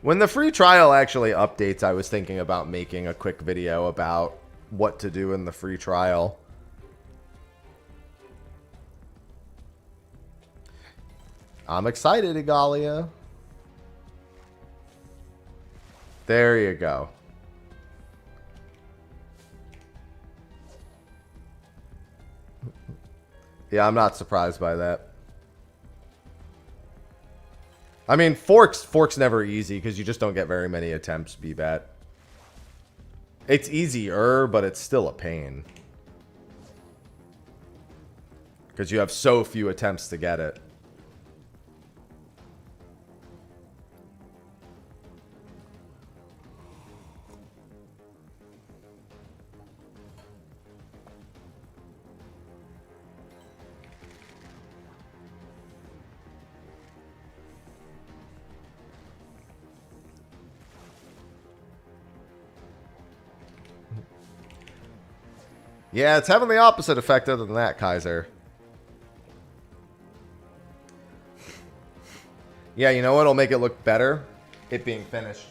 When the free trial actually updates, I was thinking about making a quick video about what to do in the free trial. I'm excited, Igalia. There you go. Yeah, I'm not surprised by that. I mean, Fork's never easy because you just don't get very many attempts, BBAT. It's easier, but it's still a pain. Because you have so few attempts to get it. Yeah, it's having the opposite effect other than that, Kaiser. Yeah, you know what'll make it look better? It being finished.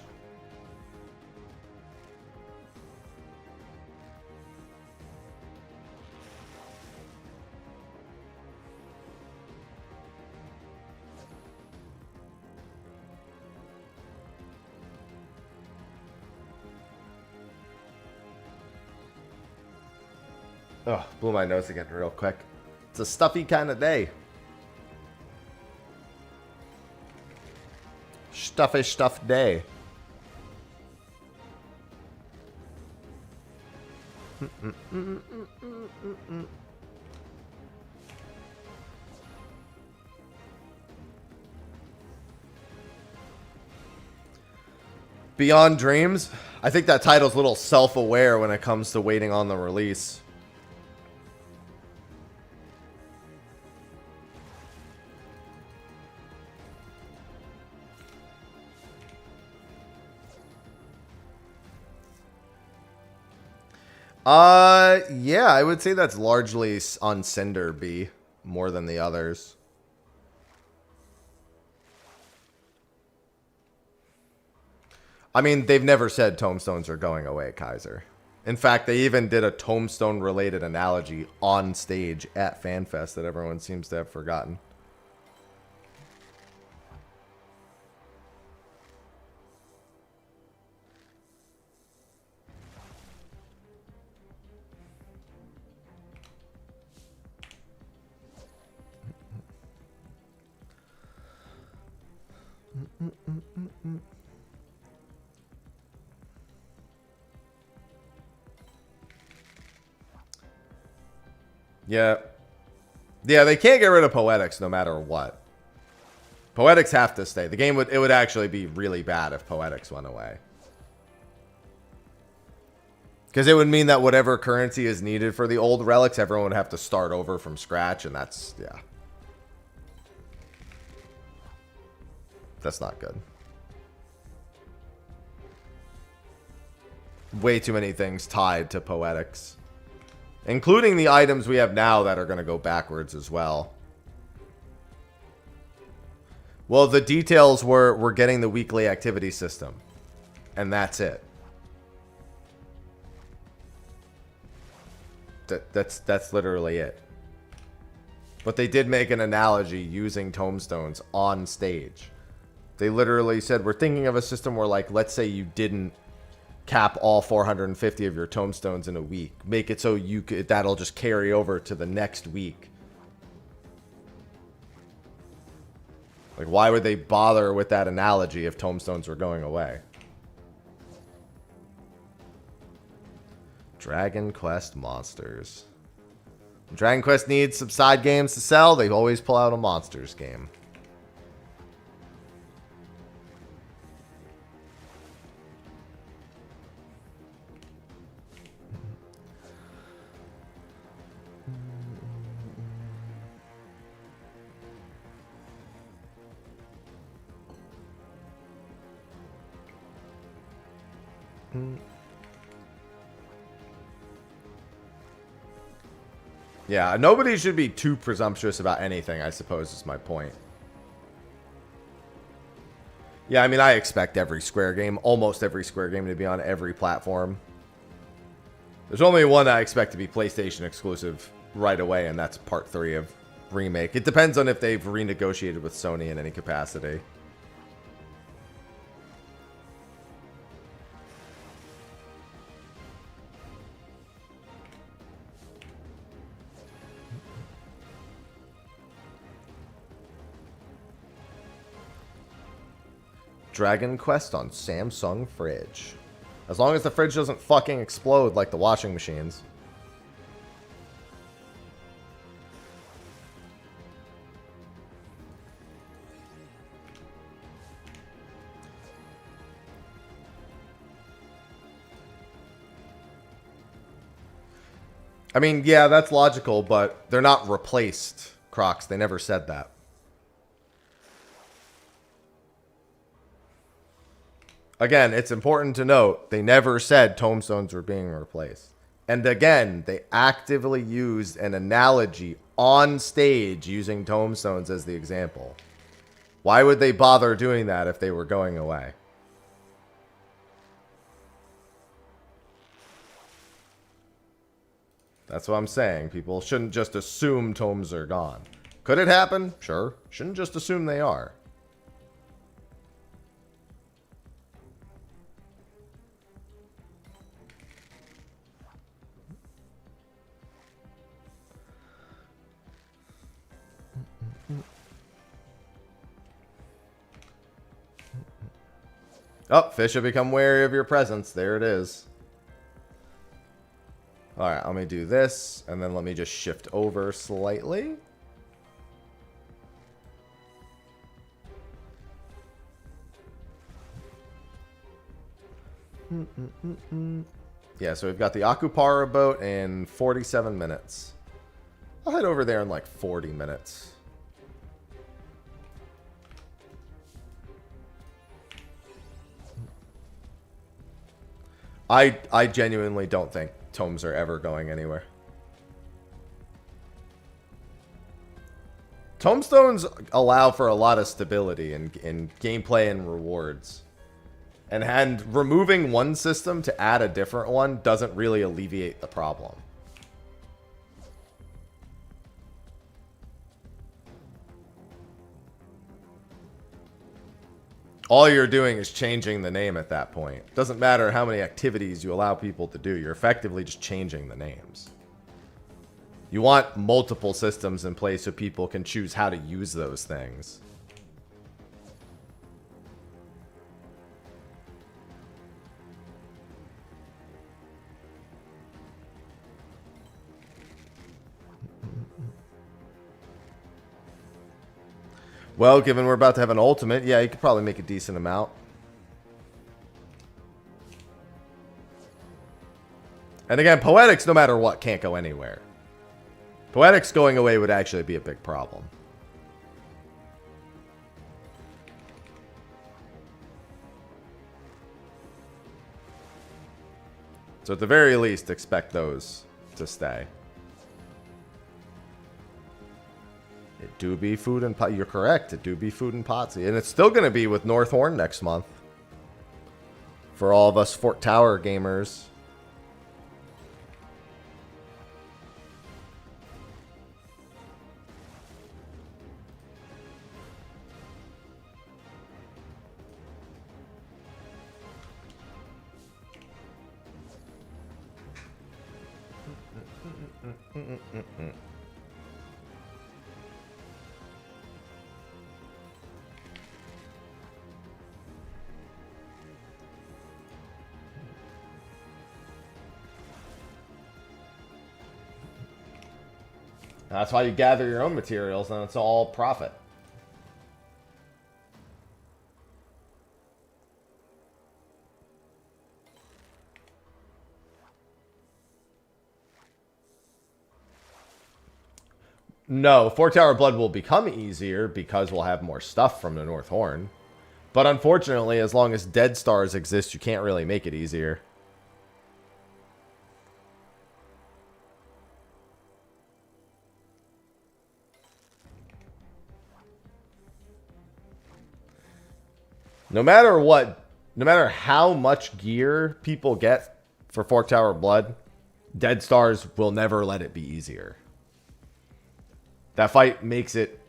Oh, blew my nose again real quick. It's a stuffy kind of day. Stuffy stuffed day. Beyond Dreams? I think that title's a little self-aware when it comes to waiting on the release. Yeah, I would say that's largely on Cinder B more than the others. I mean, they've never said tombstones are going away, Kaiser. In fact, they even did a tombstone-related analogy on stage at FanFest that everyone seems to have forgotten. Yeah. Yeah, they can't get rid of Poetics no matter what. Poetics have to stay. The game would actually be really bad if Poetics went away. Because it would mean that whatever currency is needed for the old relics, everyone would have to start over from scratch, and that's, yeah. That's not good. Way too many things tied to Poetics. Including the items we have now that are going to go backwards as well. Well, the details were we're getting the weekly activity system. And that's it. That's literally it. But they did make an analogy using tombstones on stage. They literally said, we're thinking of a system where, like, let's say you didn't cap all 450 of your tombstones in a week. Make it so you could, that'll just carry over to the next week. Like, why would they bother with that analogy if tombstones were going away? Dragon Quest Monsters. When Dragon Quest needs some side games to sell, they always pull out a Monsters game. Yeah, nobody should be too presumptuous about anything, I suppose, is my point. Yeah, I mean, I expect every Square game, almost every Square game, to be on every platform. There's only one I expect to be PlayStation exclusive right away, and that's Part 3 of Remake. It depends on if they've renegotiated with Sony in any capacity. Dragon Quest on Samsung fridge. As long as the fridge doesn't fucking explode like the washing machines. I mean, yeah, that's logical, but they're not replaced, Crocs. They never said that. Again, it's important to note, they never said tombstones were being replaced. And again, they actively used an analogy on stage using tombstones as the example. Why would they bother doing that if they were going away? That's what I'm saying. People shouldn't just assume tomes are gone. Could it happen? Sure. Shouldn't just assume they are. Oh, fish have become wary of your presence. There it is. Alright, let me do this, and then let me just shift over slightly. Yeah, so we've got the Akupara boat in 47 minutes. I'll head over there in like 40 minutes. I genuinely don't think tomes are ever going anywhere. Tomestones allow for a lot of stability in gameplay and rewards. And removing one system to add a different one doesn't really alleviate the problem. All you're doing is changing the name at that point. Doesn't matter how many activities you allow people to do. You're effectively just changing the names. You want multiple systems in place so people can choose how to use those things. Well, given we're about to have an ultimate, yeah, you could probably make a decent amount. And again, Poetics, no matter what, can't go anywhere. Poetics going away would actually be a big problem. So at the very least, expect those to stay. It do be food and pot. You're correct. It do be food and potsy. And it's still going to be with Northhorn next month. For all of us Fort Tower gamers. That's why you gather your own materials, and it's all profit. No, Fort Tower Blood will become easier because we'll have more stuff from the North Horn. But unfortunately, as long as Dead Stars exist, you can't really make it easier. No matter what, no matter how much gear people get for Fort Tower Blood, Dead Stars will never let it be easier. That fight makes it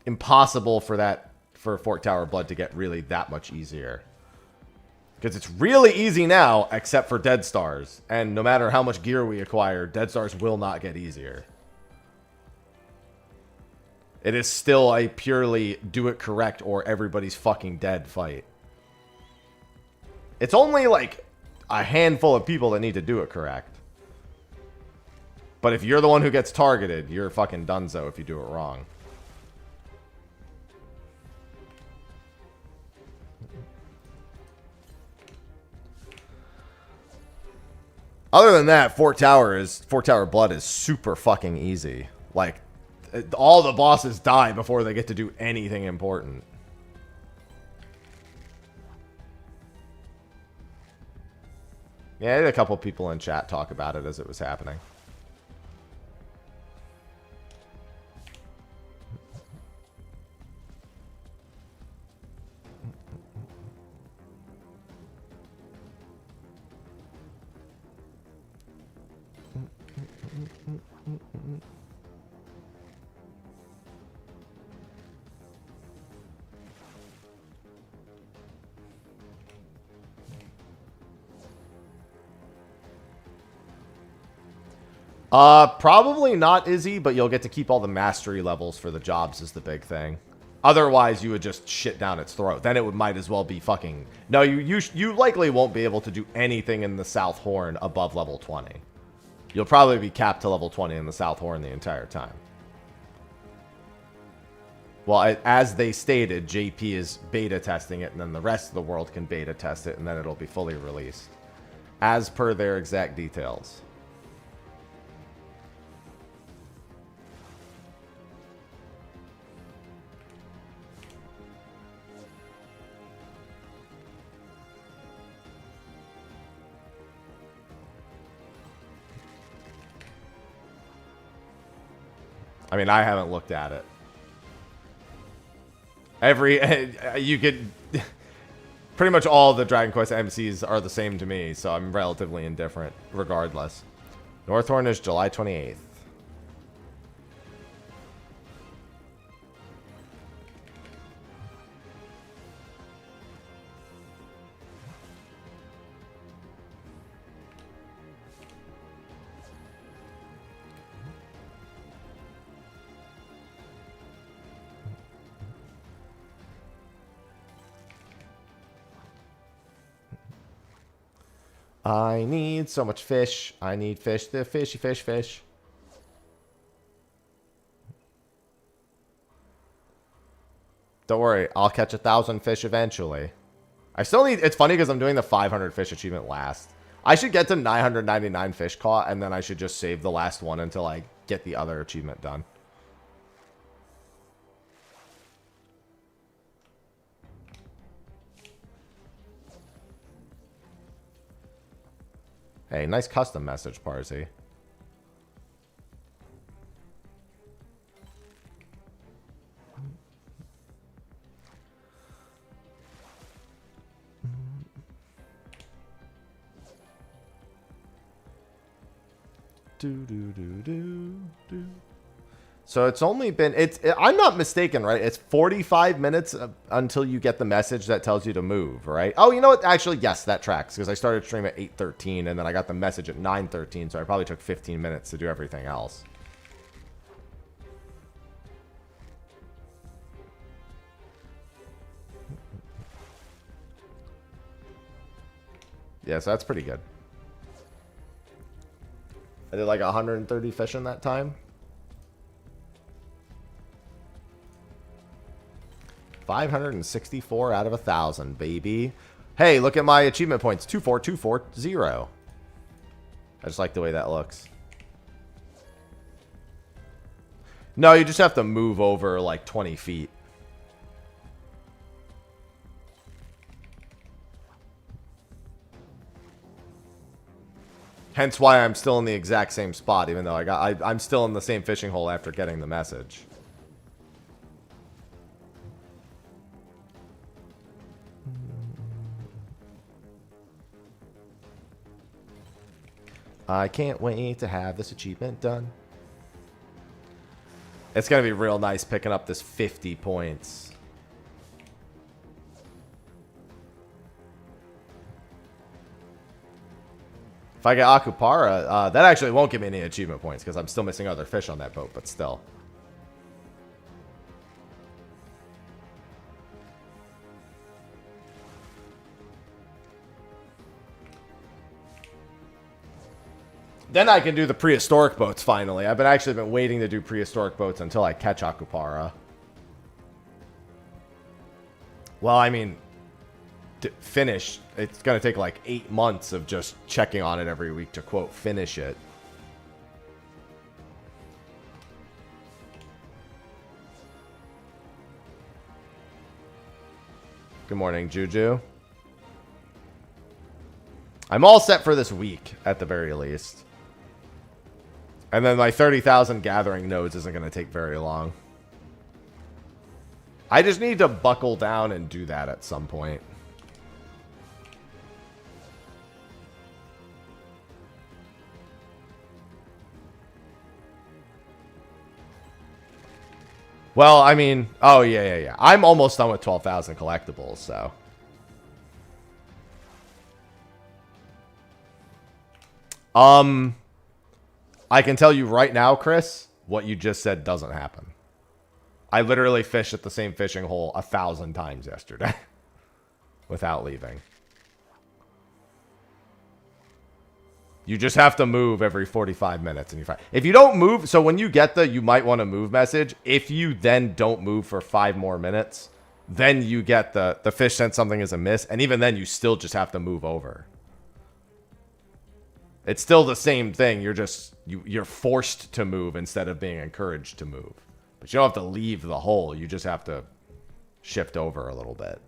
impossible for Fort Tower Blood to get really that much easier. Because it's really easy now, except for Dead Stars. And no matter how much gear we acquire, Dead Stars will not get easier. It is still a purely do it correct or everybody's fucking dead fight. It's only like a handful of people that need to do it correct. But if you're the one who gets targeted, you're fucking donezo if you do it wrong. Other than that, Fort Tower Blood is super fucking easy. Like, all the bosses die before they get to do anything important. Yeah, I had a couple people in chat talk about it as it was happening. Probably not Izzy, but you'll get to keep all the mastery levels for the jobs is the big thing. Otherwise, you would just shit down its throat. Then it might as well be fucking... No, you likely won't be able to do anything in the South Horn above level 20. You'll probably be capped to level 20 in the South Horn the entire time. Well, as they stated, JP is beta testing it, and then the rest of the world can beta test it, and then it'll be fully released. As per their exact details. I mean, I haven't looked at it. You could... Pretty much all the Dragon Quest MCs are the same to me, so I'm relatively indifferent, regardless. Northhorn is July 28th. I need so much fish. I need fish. The fishy fish. Don't worry. I'll catch 1,000 fish eventually. I still need... It's funny because I'm doing the 500 fish achievement last. I should get to 999 fish caught, and then I should just save the last one until I get the other achievement done. Hey, nice custom message, Parsi. So it's only been... I'm not mistaken, right? It's 45 minutes until you get the message that tells you to move, right? Oh, you know what? Actually, yes, that tracks. Because I started stream at 8:13, and then I got the message at 9:13, so I probably took 15 minutes to do everything else. Yeah, so that's pretty good. I did like 130 fish in that time. 564 out of 1,000, baby. Hey, look at my achievement points. 24240. I just like the way that looks. No, you just have to move over like 20 feet. Hence why I'm still in the exact same spot, even though I'm still in the same fishing hole after getting the message. I can't wait to have this achievement done. It's going to be real nice picking up this 50 points. If I get Akupara, that actually won't give me any achievement points because I'm still missing other fish on that boat, but still. Then I can do the prehistoric boats finally. I've actually been waiting to do prehistoric boats until I catch Akupara. Well, I mean, to finish, it's going to take like 8 months of just checking on it every week to, quote, finish it. Good morning, Juju. I'm all set for this week, at the very least. And then my 30,000 gathering nodes isn't going to take very long. I just need to buckle down and do that at some point. Well, I mean, oh, yeah. I'm almost done with 12,000 collectibles, so. I can tell you right now, Chris, what you just said doesn't happen. I literally fished at the same fishing hole 1,000 times yesterday without leaving. You just have to move every 45 minutes and you're fine. If you don't move, so when you get the you might want to move message, if you then don't move for 5 more minutes, then you get the fish sent something as a miss, and even then you still just have to move over. It's still the same thing. You're forced to move instead of being encouraged to move. But you don't have to leave the hole. You just have to shift over a little bit.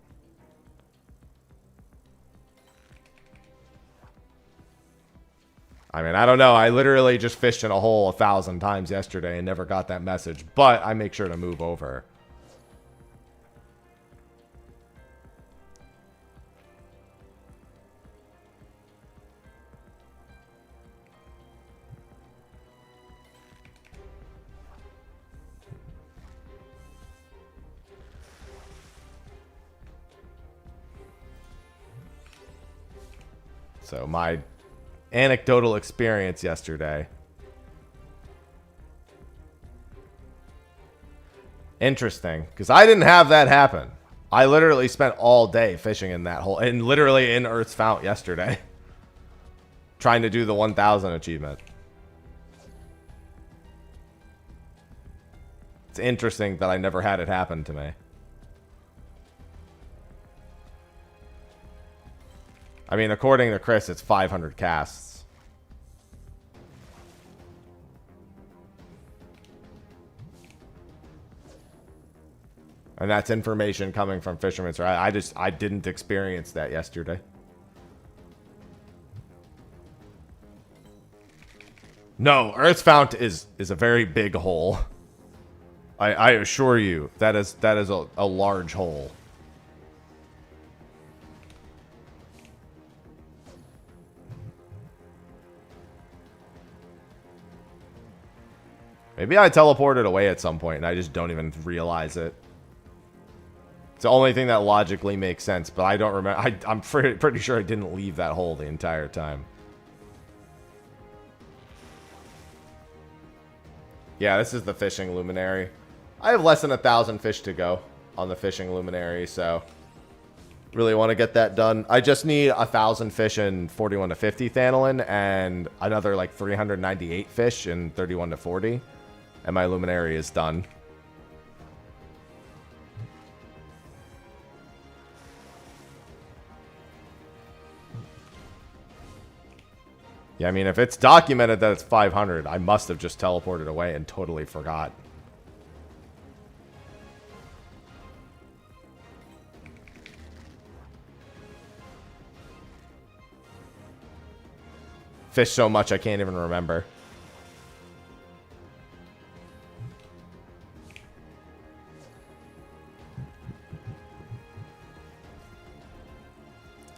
I mean, I don't know. I literally just fished in a hole 1,000 times yesterday and never got that message. But I make sure to move over. So my anecdotal experience yesterday. Interesting, because I didn't have that happen. I literally spent all day fishing in that hole, and literally in Earth's Fount yesterday. Trying to do the 1,000 achievement. It's interesting that I never had it happen to me. I mean, according to Chris, it's 500 casts. And that's information coming from Fisherman's Right. I didn't experience that yesterday. No, Earth's Fount is a very big hole. I assure you, that is a large hole. Maybe I teleported away at some point and I just don't even realize it. It's the only thing that logically makes sense, but I don't remember. I'm pretty sure I didn't leave that hole the entire time. Yeah, this is the fishing luminary. I have less than 1,000 fish to go on the fishing luminary, so really want to get that done. I just need 1,000 fish in 41 to 50 Thanolin and another like 398 fish in 31 to 40. And my luminary is done. Yeah, I mean, if it's documented that it's 500, I must have just teleported away and totally forgot. Fish so much I can't even remember.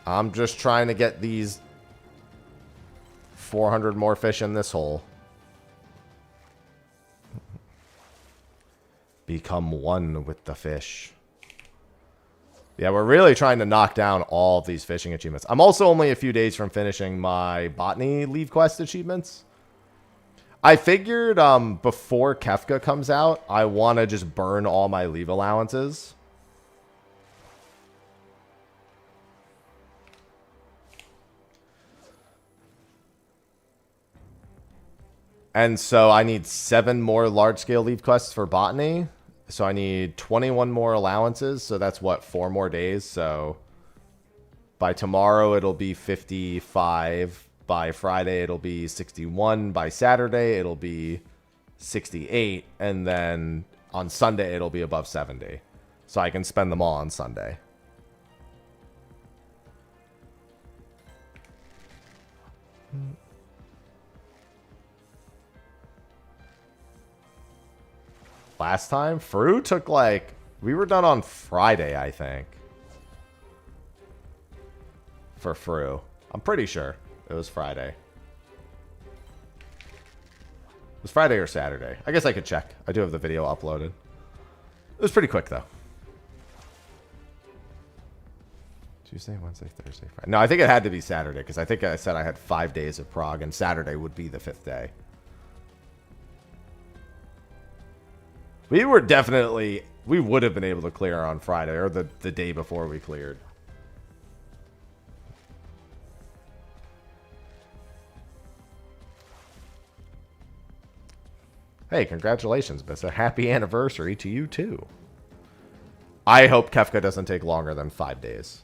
I'm just trying to get these 400 more fish in this hole. Become one with the fish. Yeah, we're really trying to knock down all of these fishing achievements. I'm also only a few days from finishing my botany leave quest achievements. I figured before Kefka comes out, I want to just burn all my leave allowances. And so I need 7 more large-scale leave quests for botany. So I need 21 more allowances. So that's what, 4 more days. So by tomorrow, it'll be 55. By Friday, it'll be 61. By Saturday, it'll be 68. And then on Sunday, it'll be above 70. So I can spend them all on Sunday. Last time, Fru took like... We were done on Friday, I think. For Fru. I'm pretty sure it was Friday. It was Friday or Saturday. I guess I could check. I do have the video uploaded. It was pretty quick, though. Tuesday, Wednesday, Thursday, Friday. No, I think it had to be Saturday, because I think I said I had 5 days of Prague, and Saturday would be the 5th day. We were definitely... We would have been able to clear on Friday, or the day before we cleared. Hey, congratulations, Bissa. Happy anniversary to you, too. I hope Kefka doesn't take longer than 5 days.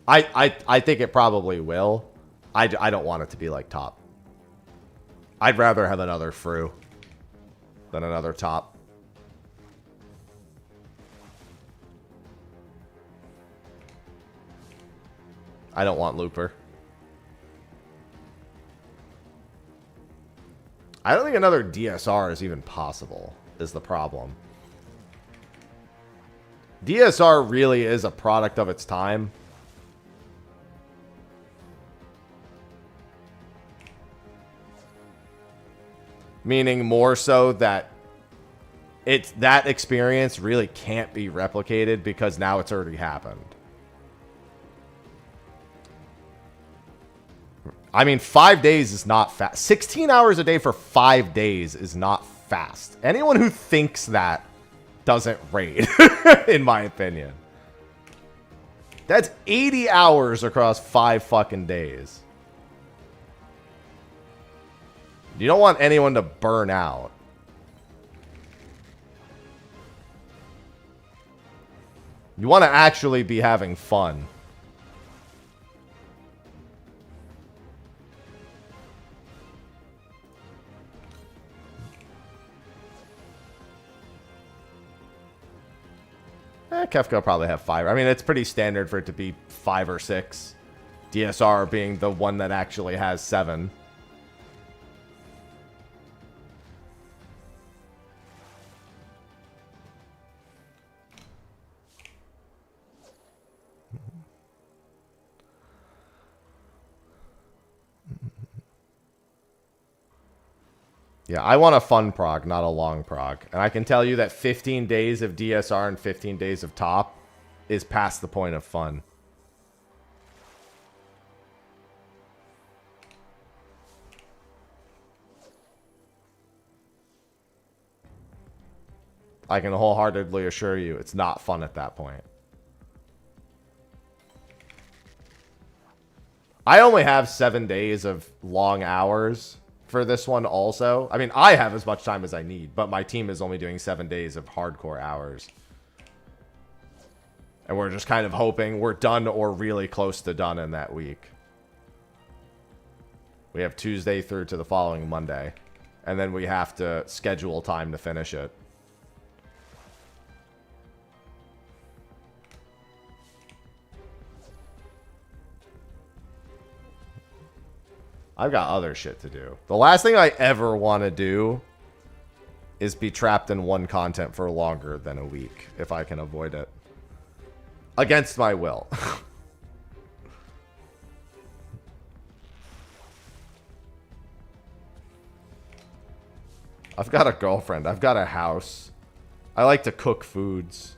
I think it probably will. I don't want it to be like top. I'd rather have another Fru than another top. I don't want Looper. I don't think another DSR is even possible, is the problem. DSR really is a product of its time. Meaning more so that that experience really can't be replicated because now it's already happened. I mean, 5 days is not fast. 16 hours a day for 5 days is not fast. Anyone who thinks that doesn't raid, in my opinion. That's 80 hours across 5 fucking days. You don't want anyone to burn out. You want to actually be having fun. Kefka will probably have 5. I mean, it's pretty standard for it to be 5 or 6. DSR being the one that actually has 7. Yeah, I want a fun prog, not a long prog. And I can tell you that 15 days of DSR and 15 days of top is past the point of fun. I can wholeheartedly assure you it's not fun at that point. I only have 7 days of long hours for this one also. I mean, I have as much time as I need, but my team is only doing 7 days of hardcore hours. And we're just kind of hoping we're done or really close to done in that week. We have Tuesday through to the following Monday. And then we have to schedule time to finish it. I've got other shit to do. The last thing I ever want to do is be trapped in one content for longer than a week, if I can avoid it. Against my will. I've got a girlfriend. I've got a house. I like to cook foods.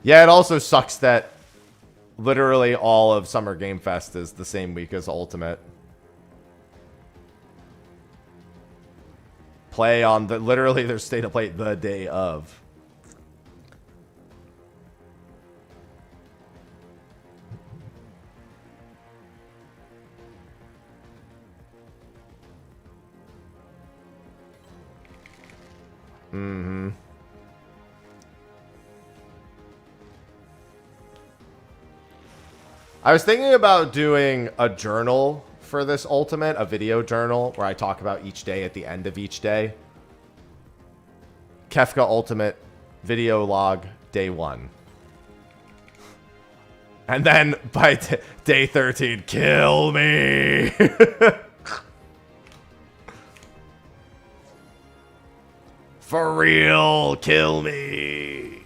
Yeah, it also sucks that literally all of Summer Game Fest is the same week as Ultimate. Play on the literally their state of play the day of. Mm-hmm. I was thinking about doing a journal for this ultimate, a video journal where I talk about each day at the end of each day. Kefka Ultimate video log day 1. And then by day 13, kill me. For real, kill me.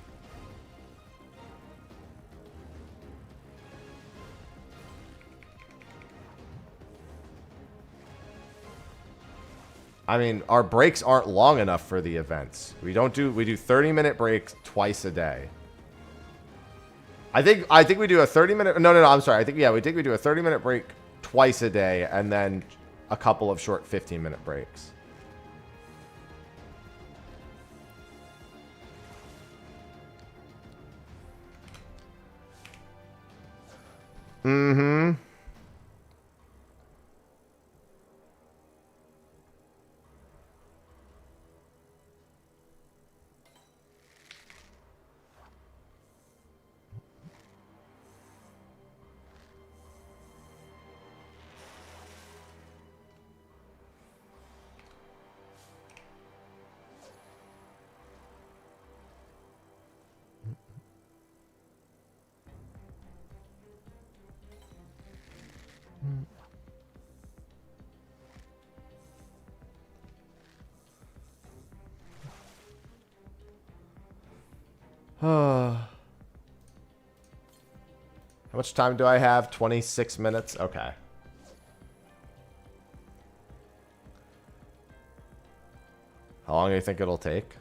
I mean, our breaks aren't long enough for the events. We do 30-minute breaks twice a day. I think we do a 30-minute. No, I'm sorry. We do a 30-minute break twice a day, and then a couple of short 15-minute breaks. Mm-hmm. How much time do I have? 26 minutes? Okay. How long do you think it'll take?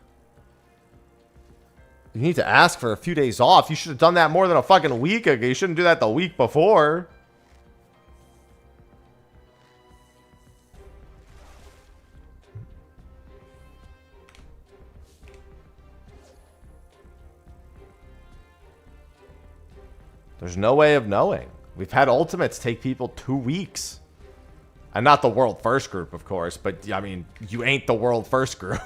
You need to ask for a few days off. You should have done that more than a fucking week ago. You shouldn't do that the week before. There's no way of knowing. We've had ultimates take people 2 weeks. And not the world first group, of course, but I mean, you ain't the world first group.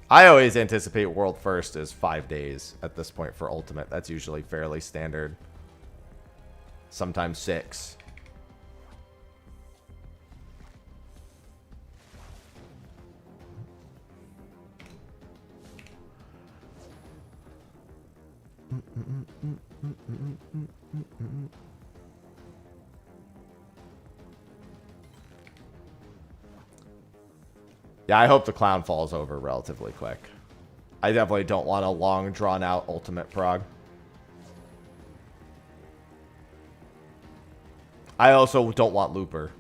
I always anticipate world first is 5 days at this point for ultimate. That's usually fairly standard. Sometimes 6. Yeah, I hope the clown falls over relatively quick. I definitely don't want a long, drawn-out ultimate prog. I also don't want Looper.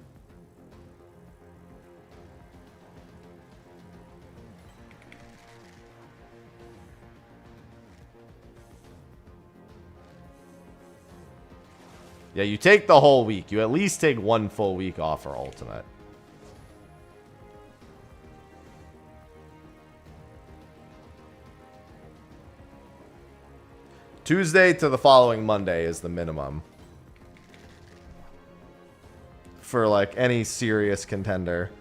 Yeah, you take the whole week. You at least take 1 full week off for ultimate. Tuesday to the following Monday is the minimum. For, like, any serious contender.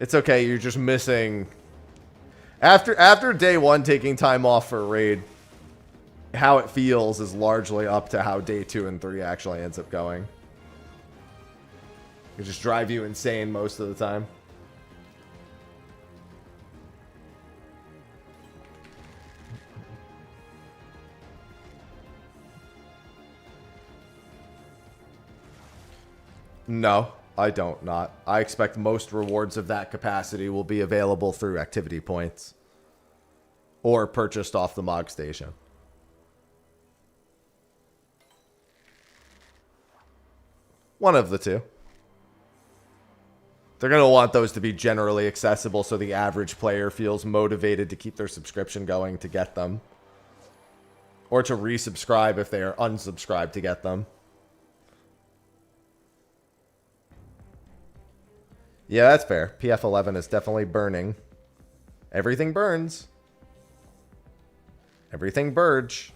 It's okay, you're just missing... After day 1 taking time off for raid, how it feels is largely up to how day 2 and 3 actually ends up going. It just drive you insane most of the time. No, I don't not. I expect most rewards of that capacity will be available through activity points. Or purchased off the Mog Station. One of the two. They're going to want those to be generally accessible so the average player feels motivated to keep their subscription going to get them. Or to resubscribe if they are unsubscribed to get them. Yeah, that's fair. PF11 is definitely burning. Everything burns. Everything burge.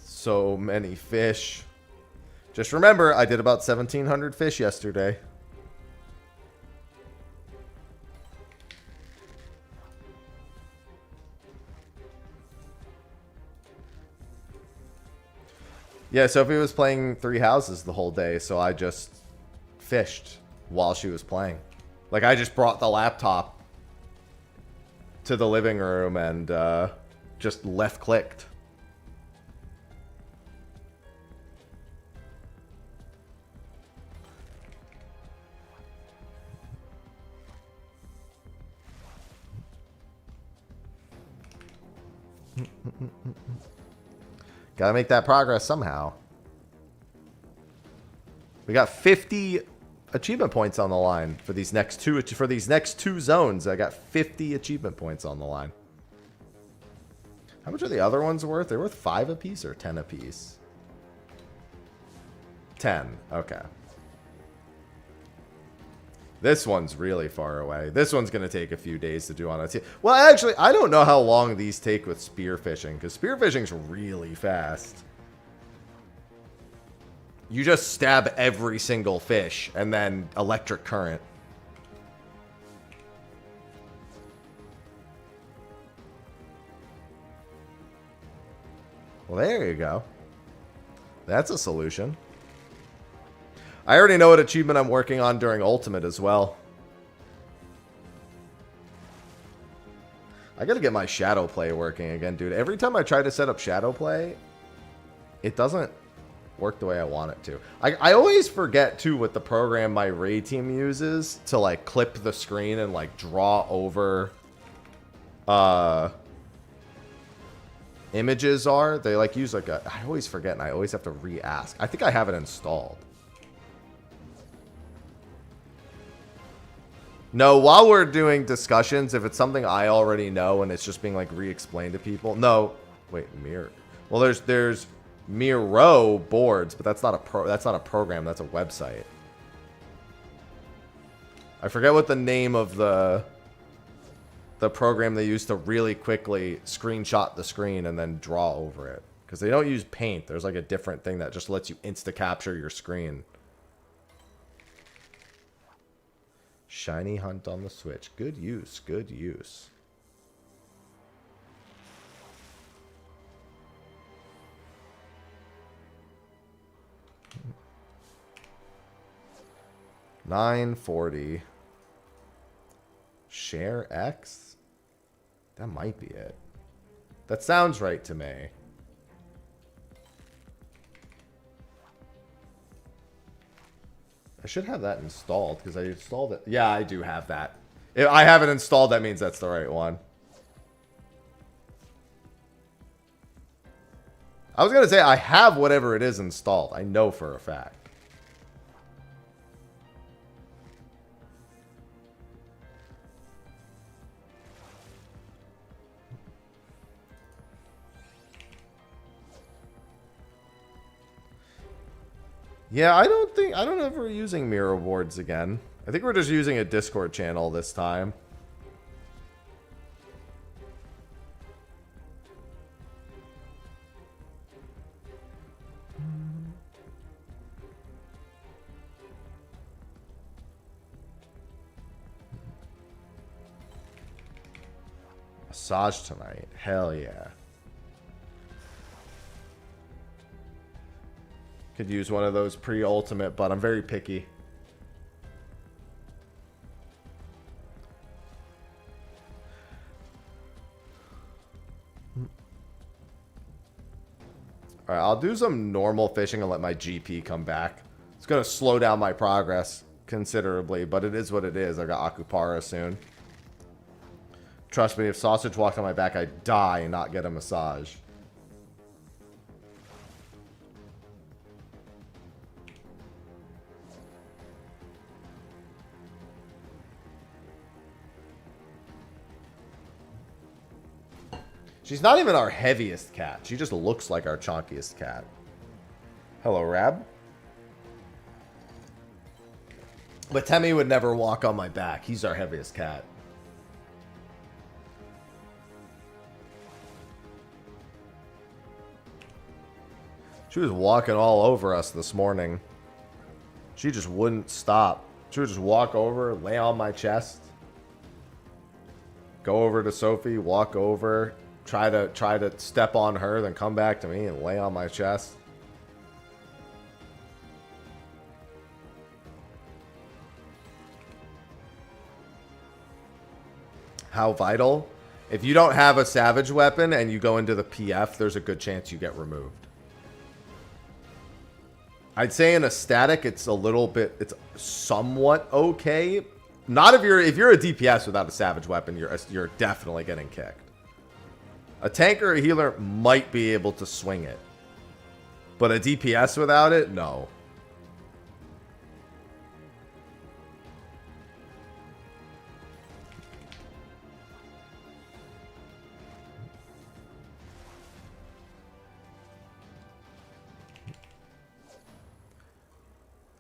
So many fish. Just remember, I did about 1,700 fish yesterday. Yeah, Sophie was playing Three Houses the whole day, so I just fished while she was playing. Like, I just brought the laptop to the living room and just left-clicked. Gotta make that progress somehow. We got 50 achievement points on the line for these next two zones. I got 50 achievement points on the line. How much are the other ones worth? They're worth 5 apiece or 10 apiece? 10. Okay. This one's really far away. This one's going to take a few days to do on it. Well, actually, I don't know how long these take with spearfishing, because spearfishing's really fast. You just stab every single fish, and then electric current. Well, there you go. That's a solution. I already know what achievement I'm working on during Ultimate as well. I gotta get my shadow play working again, dude. Every time I try to set up shadow play, it doesn't work the way I want it to. I always forget, too, what the program my raid team uses to, like, clip the screen and, like, draw over images are. They, like, use, like, I always forget, and I always have to re-ask. I think I have it installed. No, while we're doing discussions, if it's something I already know and it's just being, like, re-explained to people. No. Wait, mirror. Well, there's Miro boards, but that's not a program, that's a website. I forget what the name of the program they use to really quickly screenshot the screen and then draw over it. Because they don't use Paint. There's, like, a different thing that just lets you insta-capture your screen. Shiny Hunt on the Switch. Good use. Good use. $9.40. Share X? That might be it. That sounds right to me. I should have that installed because I installed it. Yeah, I do have that. If I have it installed, that means that's the right one. I was going to say I have whatever it is installed. I know for a fact. Yeah, I don't know if we're using mirror boards again. I think we're just using a Discord channel this time. Massage tonight. Hell yeah. Could use one of those pre-ultimate, but I'm very picky. Alright, I'll do some normal fishing and let my GP come back. It's going to slow down my progress considerably, but it is what it is. I got Akupara soon. Trust me, if Sausage walked on my back, I'd die and not get a massage. She's not even our heaviest cat. She just looks like our chonkiest cat. Hello, Rab. But Temmie would never walk on my back. He's our heaviest cat. She was walking all over us this morning. She just wouldn't stop. She would just walk over, lay on my chest, go over to Sophie, walk over, try to step on her, then come back to me and lay on my chest. How vital? If you don't have a savage weapon and you go into the PF, there's a good chance you get removed. I'd say in a static, it's a little bit, it's somewhat okay. Not if you're a DPS without a savage weapon, you're definitely getting kicked. A tank or a healer might be able to swing it, but a DPS without it, no.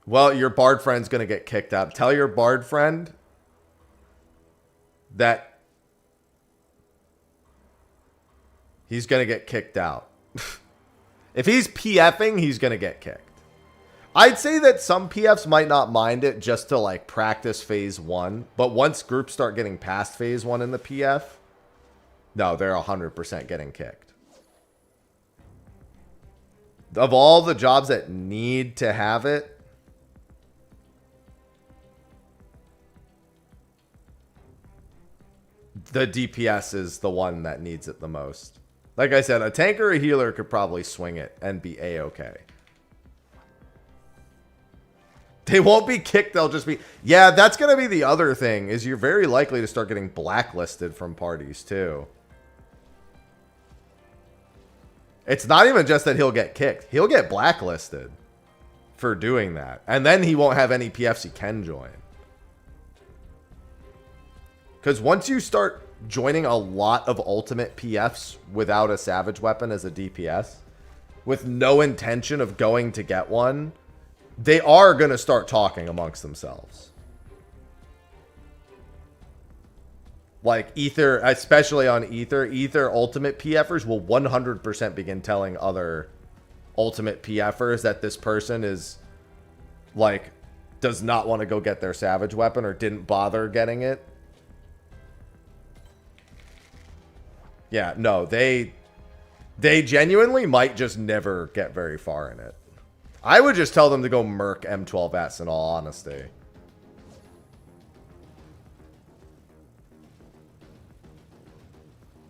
Well, your bard friend's going to get kicked out. Tell your bard friend that he's going to get kicked out. If he's PFing, he's going to get kicked. I'd say that some PFs might not mind it just to like practice phase 1. But once groups start getting past phase 1 in the PF, no, they're 100% getting kicked. Of all the jobs that need to have it, the DPS is the one that needs it the most. Like I said, a tank or a healer could probably swing it and be A-okay. They won't be kicked, they'll just be... Yeah, that's going to be the other thing, is you're very likely to start getting blacklisted from parties, too. It's not even just that he'll get kicked. He'll get blacklisted for doing that. And then he won't have any PFs he can join. Because once you start joining a lot of ultimate PFs without a savage weapon as a DPS, with no intention of going to get one, they are going to start talking amongst themselves. Like Ether, especially on Ether ultimate PFers will 100% begin telling other ultimate PFers that this person is, like, does not want to go get their savage weapon or didn't bother getting it. Yeah, no, they genuinely might just never get very far in it. I would just tell them to go murk M12S in all honesty.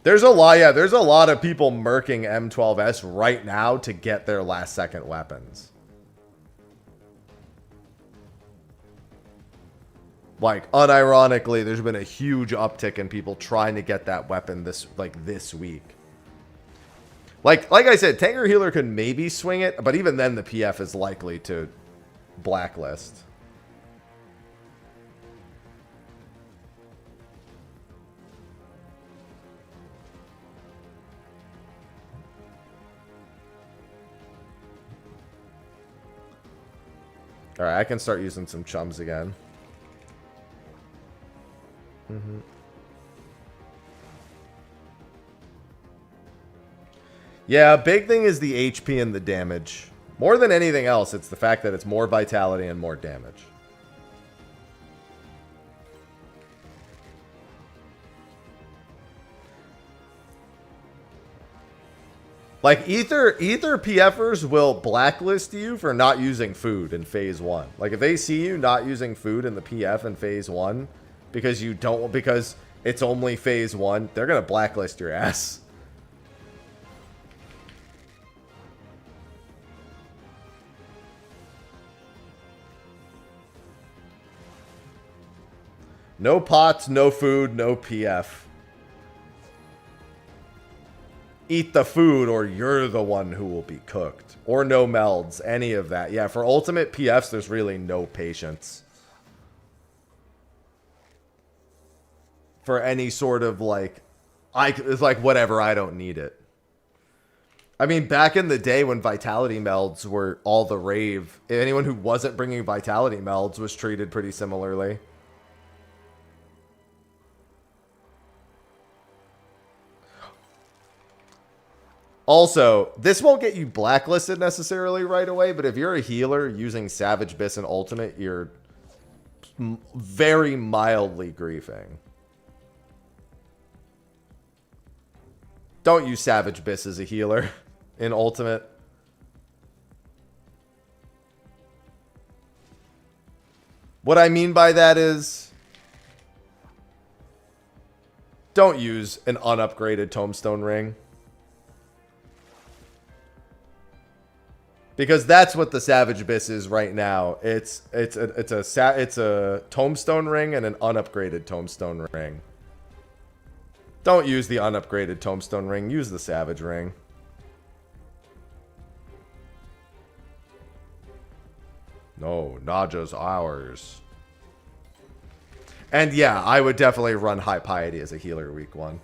There's a lot, yeah, there's a lot of people murking M12S right now to get their last second weapons. Like, unironically, there's been a huge uptick in people trying to get that weapon this week. Like I said, tank or healer could maybe swing it, but even then the PF is likely to blacklist. Alright, I can start using some chums again. Yeah, big thing is the HP and the damage. More than anything else, it's the fact that it's more vitality and more damage. Like, Ether PFers will blacklist you for not using food in phase 1. Like, if they see you not using food in the PF in phase 1, because it's only phase 1, they're going to blacklist your ass. No pots, no food, no PF. Eat the food or you're the one who will be cooked. Or no melds, any of that. Yeah, for ultimate PFs, there's really no patience. For any sort of like, it's like whatever, I don't need it. I mean, back in the day when vitality melds were all the rave, anyone who wasn't bringing vitality melds was treated pretty similarly. Also, this won't get you blacklisted necessarily right away, but if you're a healer using Savage Biss and Ultimate, you're very mildly griefing. Don't use Savage Biss as a healer in Ultimate. What I mean by that is, don't use an unupgraded Tombstone Ring. Because that's what the Savage Biss is right now. It's a Tombstone Ring and an unupgraded Tombstone Ring. Don't use the unupgraded Tombstone Ring. Use the Savage Ring. No, Naja's ours. And yeah, I would definitely run High Piety as a healer week 1.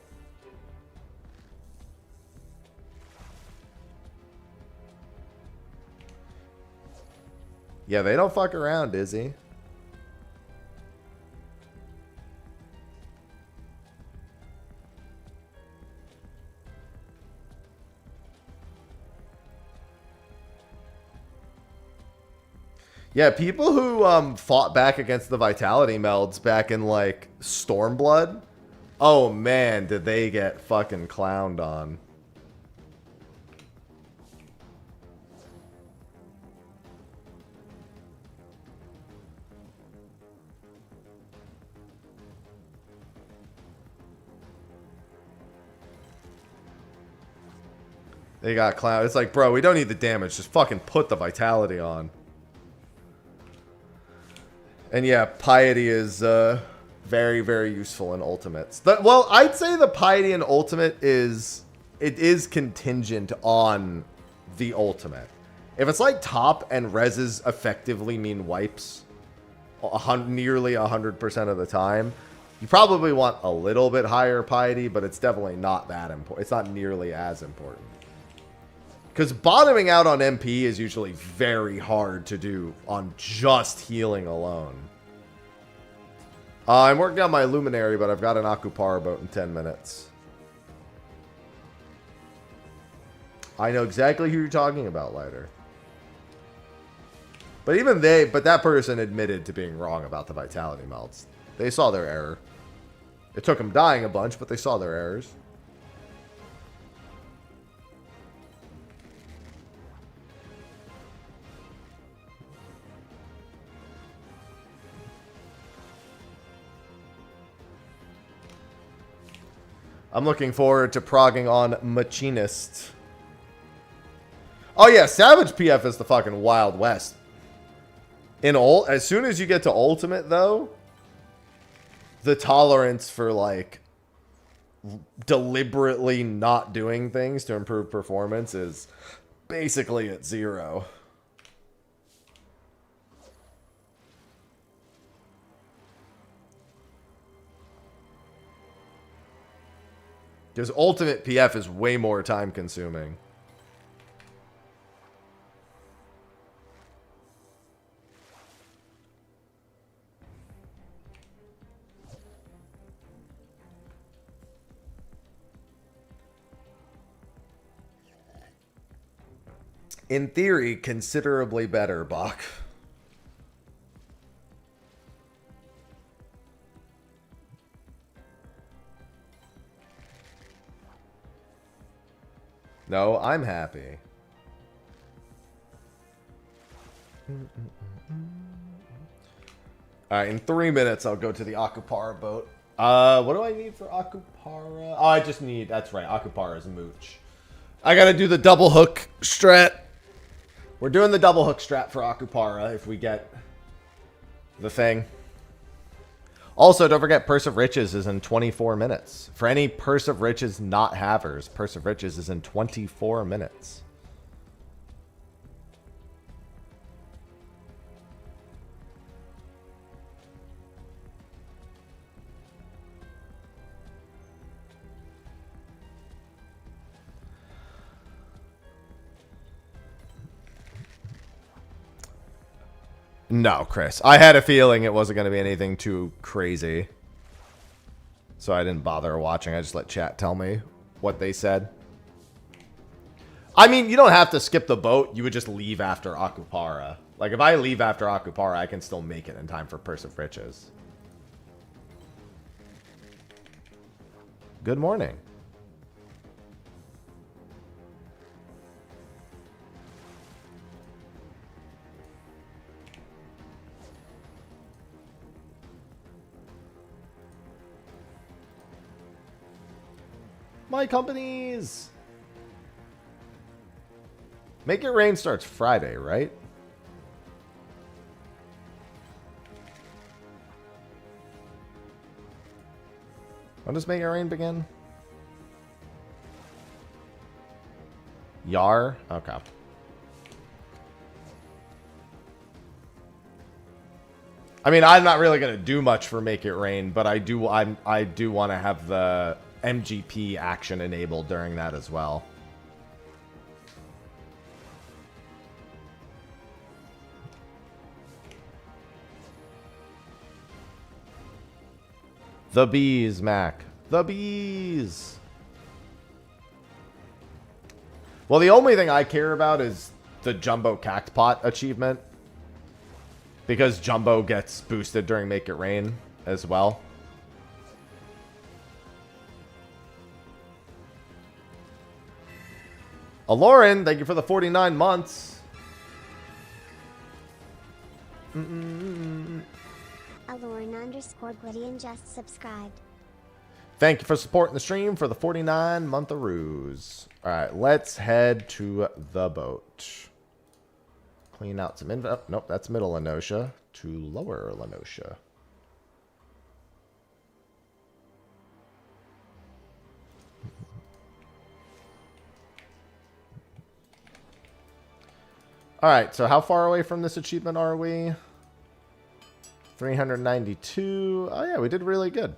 Yeah, they don't fuck around, Izzy. Yeah, people who fought back against the Vitality melds back in, like, Stormblood. Oh, man, did they get fucking clowned on. They got clowned. It's like, bro, we don't need the damage. Just fucking put the Vitality on. And yeah, Piety is very, very useful in Ultimates. Well, I'd say the Piety in Ultimate is contingent on the Ultimate. If it's like top and reses effectively mean wipes nearly 100% of the time, you probably want a little bit higher Piety, but it's definitely not that important. It's not nearly as important. Because bottoming out on MP is usually very hard to do on just healing alone. I'm working on my Luminary, but I've got an Akupara boat in 10 minutes. I know exactly who you're talking about, Lighter. But but that person admitted to being wrong about the Vitality melts. They saw their error. It took them dying a bunch, but they saw their errors. I'm looking forward to progging on Machinist. Oh yeah, Savage PF is the fucking Wild West. As soon as you get to Ultimate, though, the tolerance for, like, deliberately not doing things to improve performance is basically at 0. Because Ultimate PF is way more time consuming. In theory, considerably better, Bach. No, I'm happy. Alright, in 3 minutes, I'll go to the Akupara boat. What do I need for Akupara? Oh, I just need... That's right, Akupara's mooch. I gotta do the double hook strat. We're doing the double hook strat for Akupara if we get the thing. Also, don't forget Purse of Riches is in 24 minutes. For any Purse of Riches not havers, Purse of Riches is in 24 minutes. No, Chris. I had a feeling it wasn't going to be anything too crazy. So I didn't bother watching. I just let chat tell me what they said. I mean, you don't have to skip the boat. You would just leave after Akupara. Like, if I leave after Akupara, I can still make it in time for Purse of Riches. Good morning. My companies. Make It Rain starts Friday, right? When does Make It Rain begin? Yar? Okay. I mean, I'm not really going to do much for Make It Rain, but I do want to have the MGP action enabled during that as well. The bees, Mac. The bees. Well, the only thing I care about is the Jumbo Cactpot achievement. Because Jumbo gets boosted during Make It Rain as well. Aloran, thank you for the 49 months. Aloran_Gwydion just subscribed. Thank you for supporting the stream for the 49 month-aroos. Alright, let's head to the boat. Clean out some info. Nope, that's Middle Lenosha to Lower Lenosha. Alright, so how far away from this achievement are we? 392. Oh yeah, we did really good.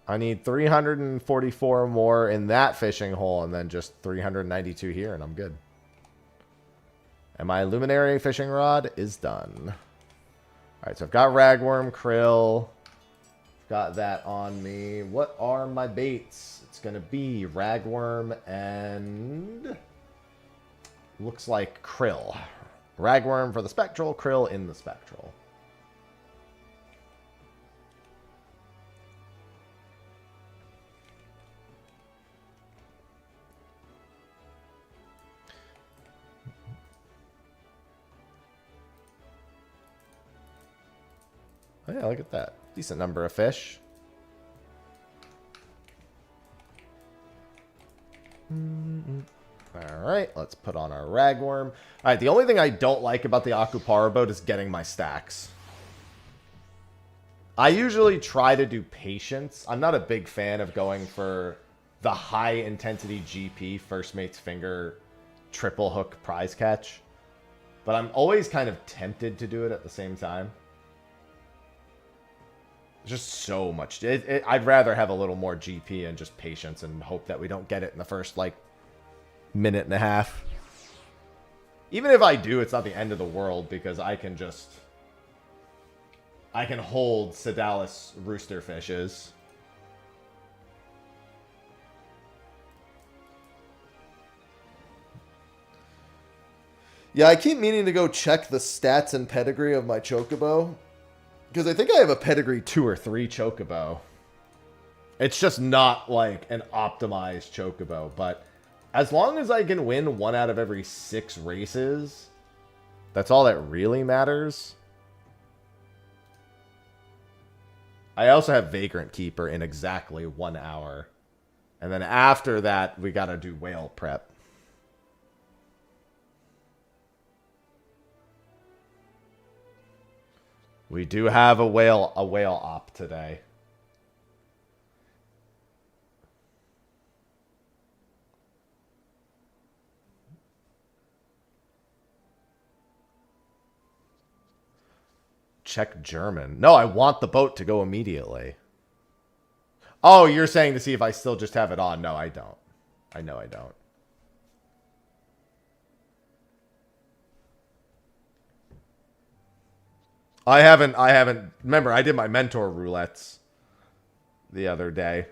I need 344 more in that fishing hole and then just 392 here and I'm good. And my Luminary fishing rod is done. Alright, so I've got Ragworm, Krill. Got that on me. What are my baits? It's going to be Ragworm and... looks like Krill. Ragworm for the Spectral, Krill in the Spectral. Oh yeah, look at that. Decent number of fish. Alright, let's put on our Ragworm. Alright, the only thing I don't like about the Akupara boat is getting my stacks. I usually try to do patience. I'm not a big fan of going for the high intensity GP First Mate's Finger triple hook prize catch. But I'm always kind of tempted to do it at the same time. Just so much. I'd rather have a little more GP and just patience and hope that we don't get it in the first, like, minute and a half. Even if I do, it's not the end of the world because I can just... I can hold Sedalis roosterfishes. Yeah, I keep meaning to go check the stats and pedigree of my Chocobo. Because I think I have a pedigree 2 or 3 Chocobo. It's just not like an optimized Chocobo. But as long as I can win 1 out of every 6 races, that's all that really matters. I also have Vagrant Keeper in exactly 1 hour. And then after that, we gotta do whale prep. We do have a whale op today. Check German. No, I want the boat to go immediately. Oh, you're saying to see if I still just have it on. No, I don't. I know I don't. I haven't. Remember, I did my mentor roulettes the other day.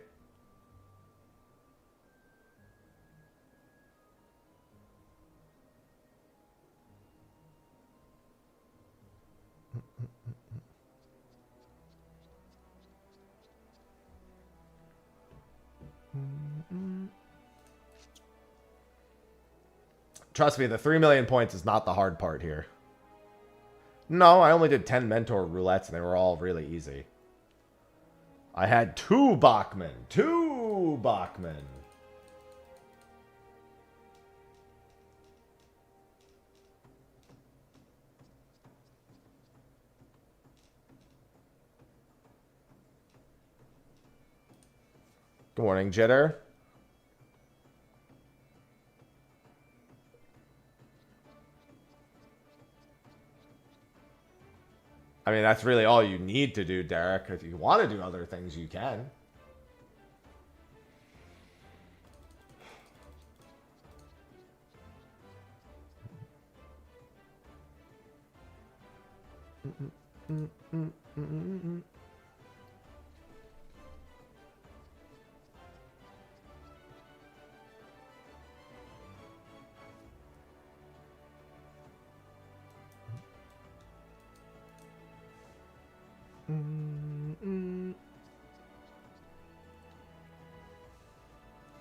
Trust me, the 3 million points is not the hard part here. No, I only did 10 mentor roulettes and they were all really easy. I had 2 Bachman. 2 Bachman. Good morning, Jitter. I mean, that's really all you need to do, Derek. If you want to do other things, you can.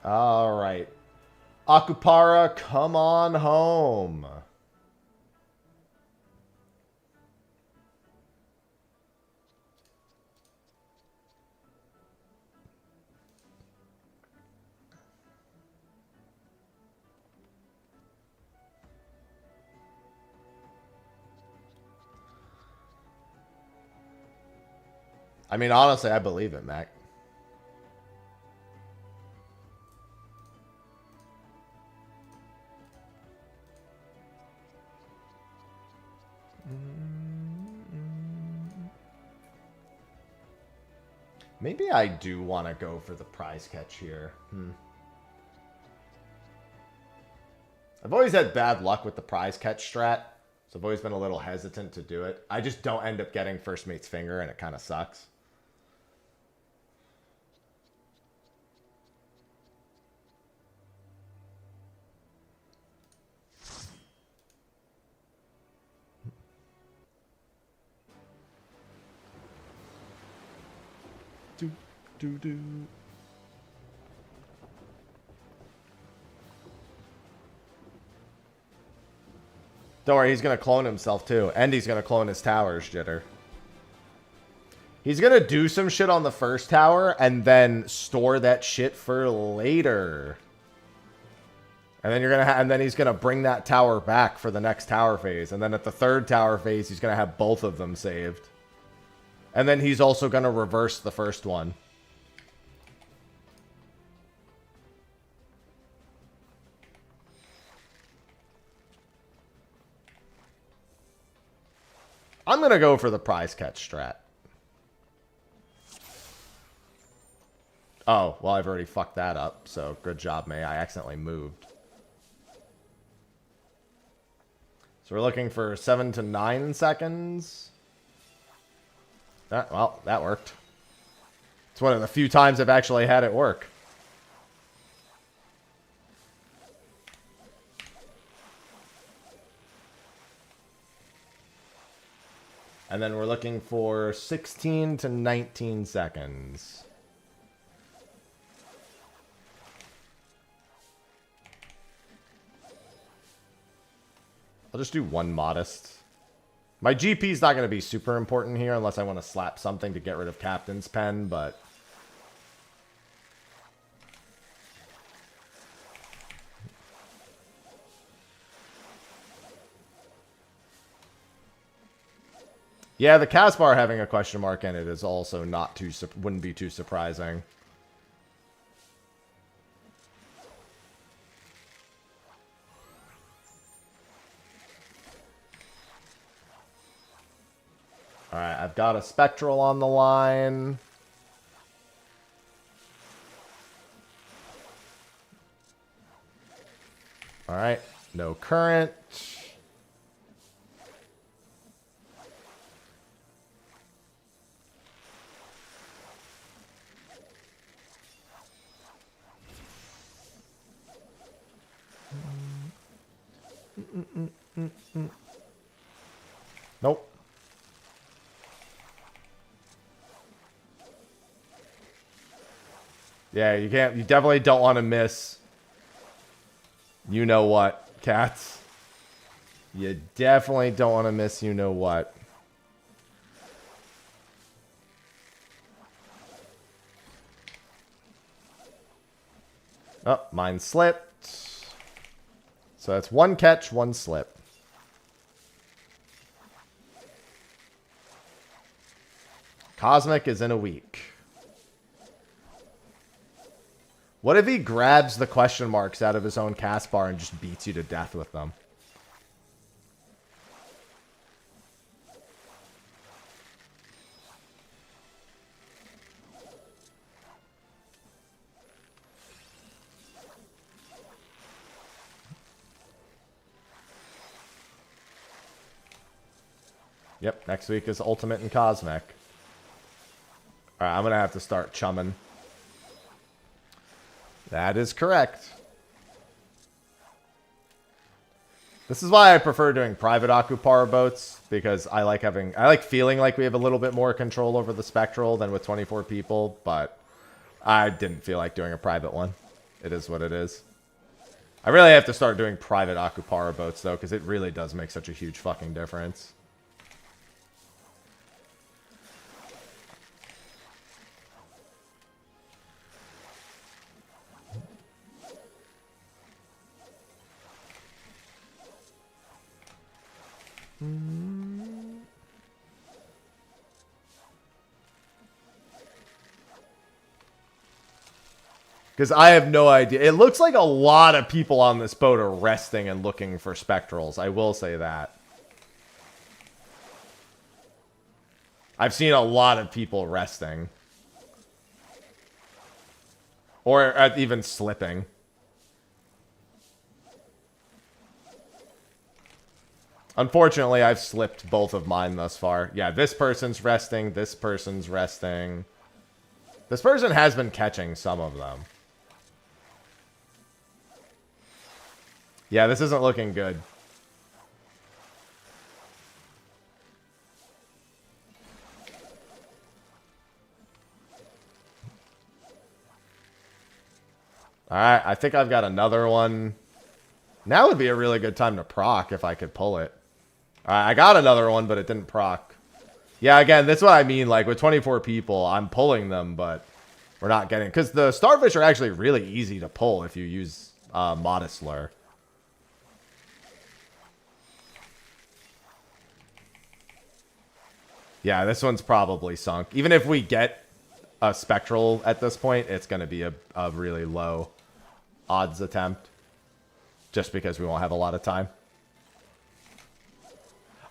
All right. Akupara, come on home. I mean, honestly, I believe it, Mac. Maybe I do want to go for the prize catch here. I've always had bad luck with the prize catch strat, so I've always been a little hesitant to do it. I just don't end up getting first mate's finger, and it kind of sucks. Do. Don't worry, he's going to clone himself too. And he's going to clone his towers, Jitter. He's going to do some shit on the first tower and then store that shit for later. And then you're going to and then he's going to bring that tower back for the next tower phase. And then at the third tower phase, he's going to have both of them saved. And then he's also going to reverse the first one. I'm going to go for the prize catch strat. Oh, well, I've already fucked that up, so good job, May. I accidentally moved. So we're looking for 7 to 9 seconds. Well, that worked. It's one of the few times I've actually had it work. And then we're looking for 16 to 19 seconds. I'll just do one modest. My GP is not going to be super important here unless I want to slap something to get rid of Captain's Pen, but... Yeah, the Caspar having a question mark in it is also not too... wouldn't be too surprising. Alright, I've got a Spectral on the line. Alright, no current. Nope. Yeah, you can't. You definitely don't want to miss. You know what, cats. You definitely don't want to miss. You know what. Oh, mine slipped. So that's one catch, one slip. Cosmic is in a week. What if he grabs the question marks out of his own Caspar and just beats you to death with them? Yep, next week is Ultimate and Cosmic. Alright, I'm going to have to start chumming. That is correct. This is why I prefer doing private Akupara boats, because I like feeling like we have a little bit more control over the Spectral than with 24 people, but I didn't feel like doing a private one. It is what it is. I really have to start doing private Akupara boats, though, because it really does make such a huge fucking difference. Because I have no idea. It looks like a lot of people on this boat are resting and looking for Spectrals. I will say that. I've seen a lot of people resting. Or even slipping. Unfortunately, I've slipped both of mine thus far. Yeah, this person's resting. This person's resting. This person has been catching some of them. Yeah, this isn't looking good. Alright, I think I've got another one. Now would be a really good time to proc if I could pull it. Alright, I got another one, but it didn't proc. Yeah, again, that's what I mean. Like, with 24 people, I'm pulling them, but we're not getting... Because the starfish are actually really easy to pull if you use Modest Lure. Yeah, this one's probably sunk. Even if we get a Spectral at this point, it's going to be a really low odds attempt. Just because we won't have a lot of time.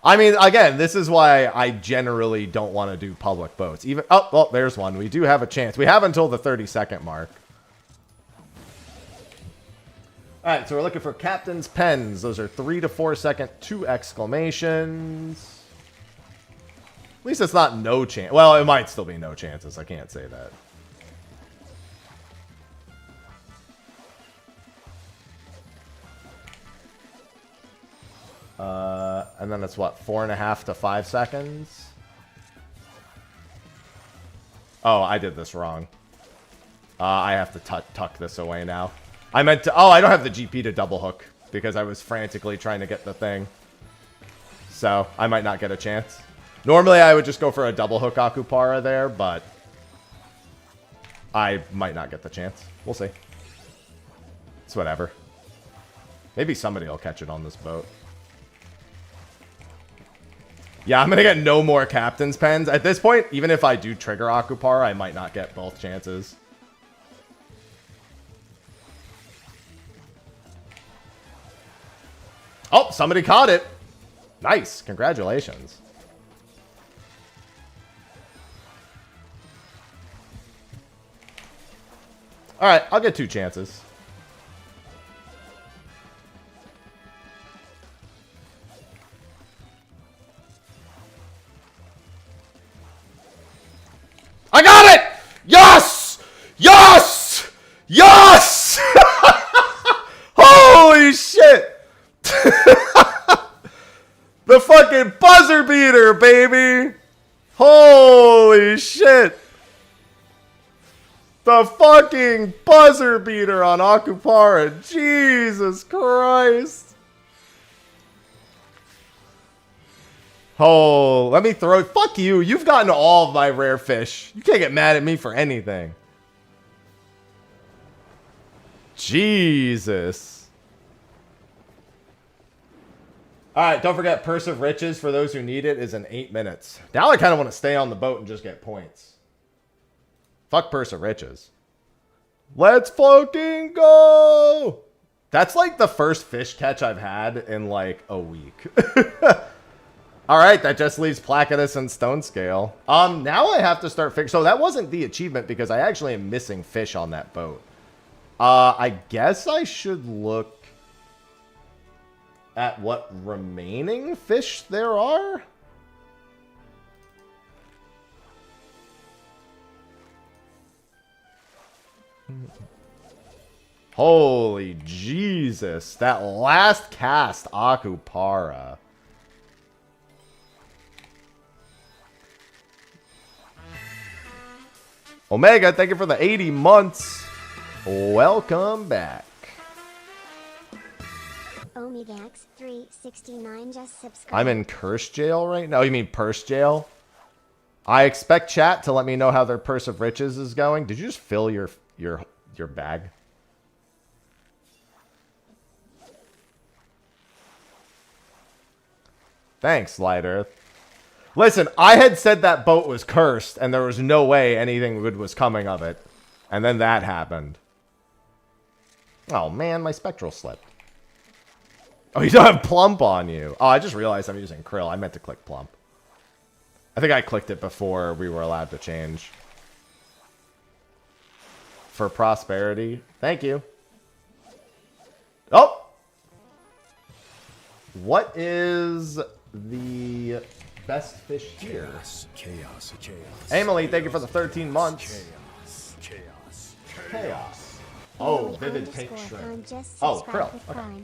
I mean, again, this is why I generally don't want to do public boats. Even oh, well, there's one. We do have a chance. We have until the 30-second mark. All right, so we're looking for Captain's Pens. Those are 3 to 4 second, 2 exclamations. At least it's not no chance. Well, it might still be no chances. I can't say that. And then it's what, 4.5 to 5 seconds? Oh, I did this wrong. I have to tuck this away now. I meant to... Oh, I don't have the GP to double hook because I was frantically trying to get the thing. So, I might not get a chance. Normally, I would just go for a double hook Akupara there, but I might not get the chance. We'll see. It's whatever. Maybe somebody will catch it on this boat. Yeah, I'm gonna get no more captain's pens. At this point, even if I do trigger Akupara, I might not get both chances. Oh, somebody caught it. Nice. Congratulations. All right, I'll get 2 chances. I got it! Yes! Yes! Yes! Holy shit! The fucking buzzer beater, baby! Holy shit! The fucking buzzer beater on Akupara. Jesus Christ. Oh, let me throw... Fuck you. You've gotten all of my rare fish. You can't get mad at me for anything. Jesus. Alright, don't forget Purse of Riches, for those who need it, is in 8 minutes. Now I kind of want to stay on the boat and just get points. Fuck Purse of Riches. Let's fucking go! That's like the first fish catch I've had in like a week. Alright, that just leaves Placidus and Stone Scale. Now I have to start fixing... So that wasn't the achievement because I actually am missing fish on that boat. I guess I should look at what remaining fish there are. Holy Jesus. That last cast, Akupara. Omega, thank you for the 80 months. Welcome back. Omegax369 just subscribed. I'm in curse jail right now. Oh, you mean purse jail? I expect chat to let me know how their Purse of Riches is going. Did you just fill your bag? Thanks, Light Earth. Listen, I had said that boat was cursed, and there was no way anything good was coming of it. And then that happened. Oh, man, my spectral slipped. Oh, you don't have Plump on you. Oh, I just realized I'm using Krill. I meant to click Plump. I think I clicked it before we were allowed to change. For prosperity. Thank you. Oh! What is the best fish here? Chaos. Emily, thank you for the 13 months. Chaos. Oh, vivid pink shrimp. Oh, krill. Okay.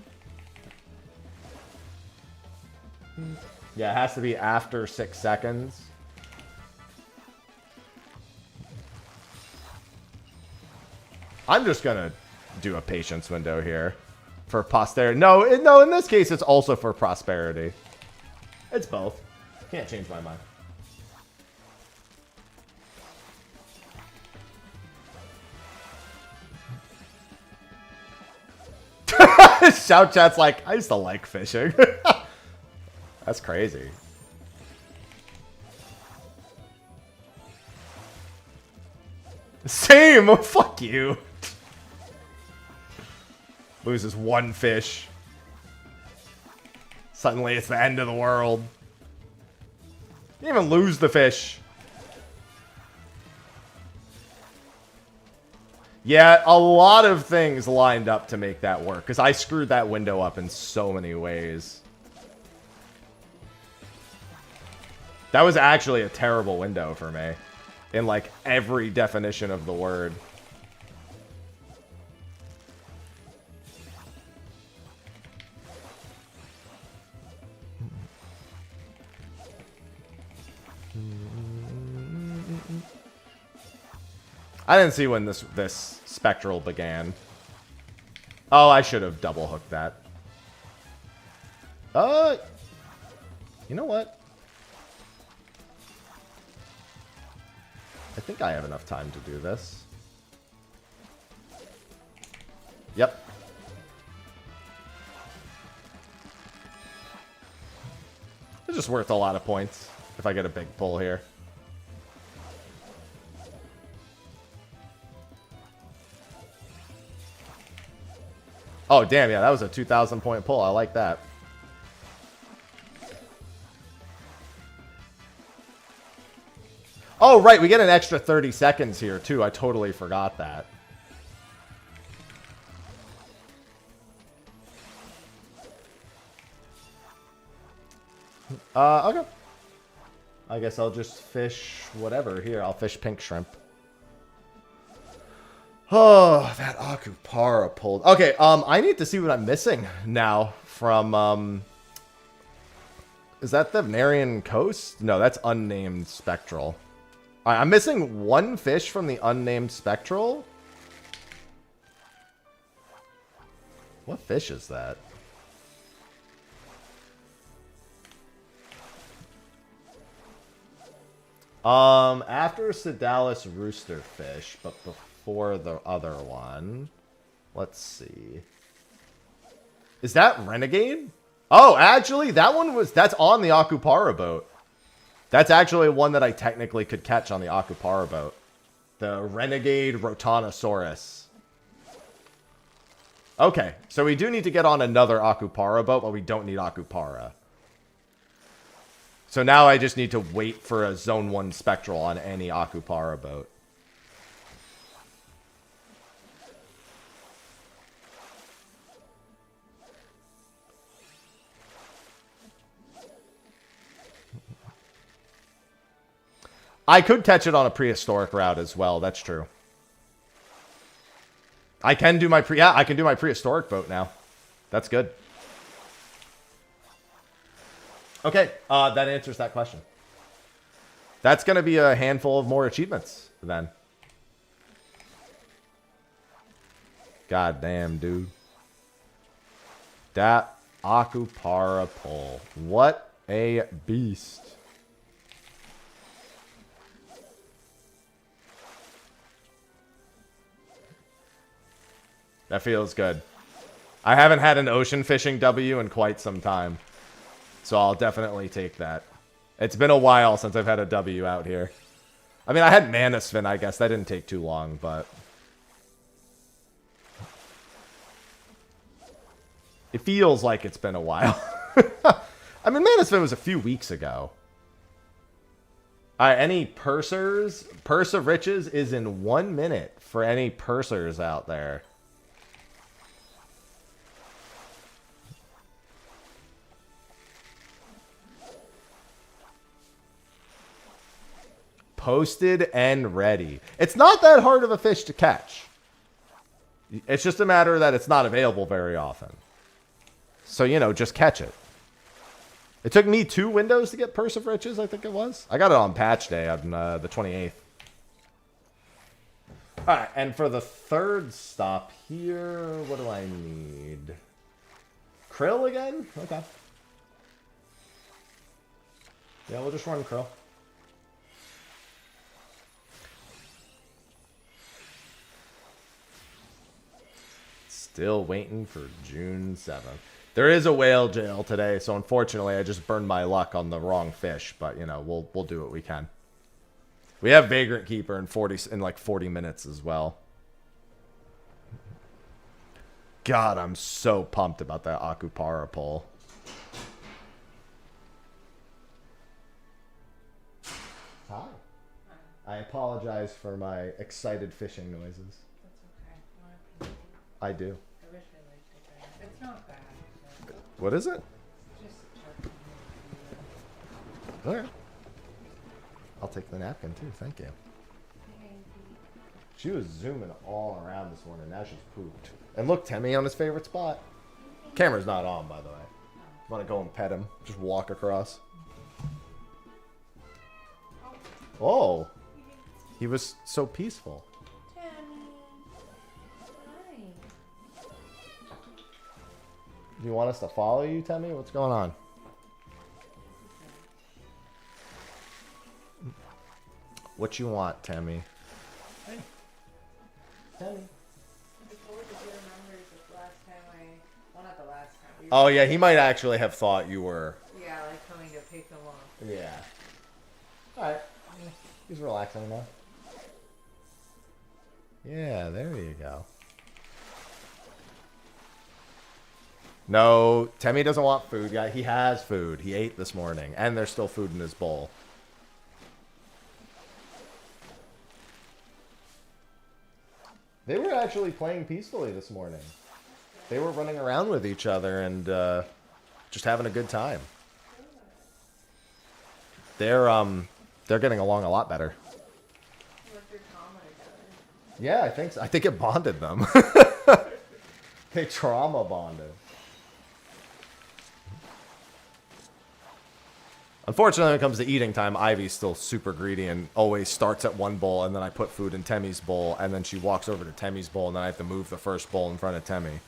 Yeah, it has to be after 6 seconds. I'm just gonna do a patience window here for posterity. No, in this case, it's also for prosperity. It's both. Can't change my mind. Shout chat's like, I used to like fishing. That's crazy. Same! Fuck you. Loses 1 fish. Suddenly it's the end of the world. You didn't even lose the fish. Yeah, a lot of things lined up to make that work, because I screwed that window up in so many ways. That was actually a terrible window for me. In, like, every definition of the word. I didn't see when this spectral began. Oh, I should have double hooked that. You know what? I think I have enough time to do this. Yep. It's just worth a lot of points if I get a big pull here. Oh, damn, yeah, that was a 2,000 point pull. I like that. Oh, right, we get an extra 30 seconds here, too. I totally forgot that. Okay. I guess I'll just fish whatever. Here, I'll fish pink shrimp. Oh, that Akupara pulled. Okay, I need to see what I'm missing now from, is that the Venerian Coast? No, that's unnamed spectral. All right, I'm missing one fish from the unnamed spectral. What fish is that? After Sedalis Roosterfish, but before the other one. Let's see. Is that Renegade? Oh, actually, that one that's on the Akupara boat. That's actually one that I technically could catch on the Akupara boat. The Renegade Rotanosaurus. Okay, so we do need to get on another Akupara boat, but we don't need Akupara. So now I just need to wait for a Zone 1 Spectral on any Akupara boat. I could catch it on a prehistoric route as well. That's true. I can do my I can do my prehistoric boat now. That's good. Okay, that answers that question. That's going to be a handful of more achievements then. God damn, dude. That Akupara pull. What a beast. That feels good. I haven't had an ocean fishing W in quite some time. So I'll definitely take that. It's been a while since I've had a W out here. I mean, I had Manasvin, I guess. That didn't take too long, but... it feels like it's been a while. I mean, Manasvin was a few weeks ago. Any pursers? Purse of Riches is in 1 minute for any pursers out there. Posted and ready. It's not that hard of a fish to catch. It's just a matter that it's not available very often. So, you know, just catch it. It took me 2 windows to get Purse of Riches, I think it was. I got it on patch day on the 28th. Alright, and for the third stop here, what do I need? Krill again? Okay. Yeah, we'll just run Krill. Still waiting for June 7th. There is a whale jail today, so unfortunately I just burned my luck on the wrong fish, but you know, we'll do what we can. We have Vagrant Keeper in like 40 minutes as well. God, I'm so pumped about that Akupara pull. Hi. I apologize for my excited fishing noises. That's okay. I do. I wish I liked it better. It's not bad. So What is it? just checking. Okay. I'll take the napkin too. Thank you. She was zooming all around this morning. Now she's pooped. And look, Temmie on his favorite spot. Camera's not on, by the way. Want to go and pet him? Just walk across. Oh. He was so peaceful. Do you want us to follow you, Temmie? What's going on? What you want, Temmie? Hey. Temmie. Well, not the last time. Oh, yeah, he might actually have thought you were... Yeah, like coming to take them off. Yeah. Alright. He's relaxing now. Yeah, there you go. No, Temmie doesn't want food, guy. He has food. He ate this morning, and there's still food in his bowl. They were actually playing peacefully this morning. They were running around with each other and just having a good time. They're getting along a lot better. What's your trauma together? Yeah, I think so. I think it bonded them. They trauma bonded. Unfortunately, when it comes to eating time, Ivy's still super greedy and always starts at one bowl, and then I put food in Temmie's bowl, and then she walks over to Temmie's bowl, and then I have to move the first bowl in front of Temmie.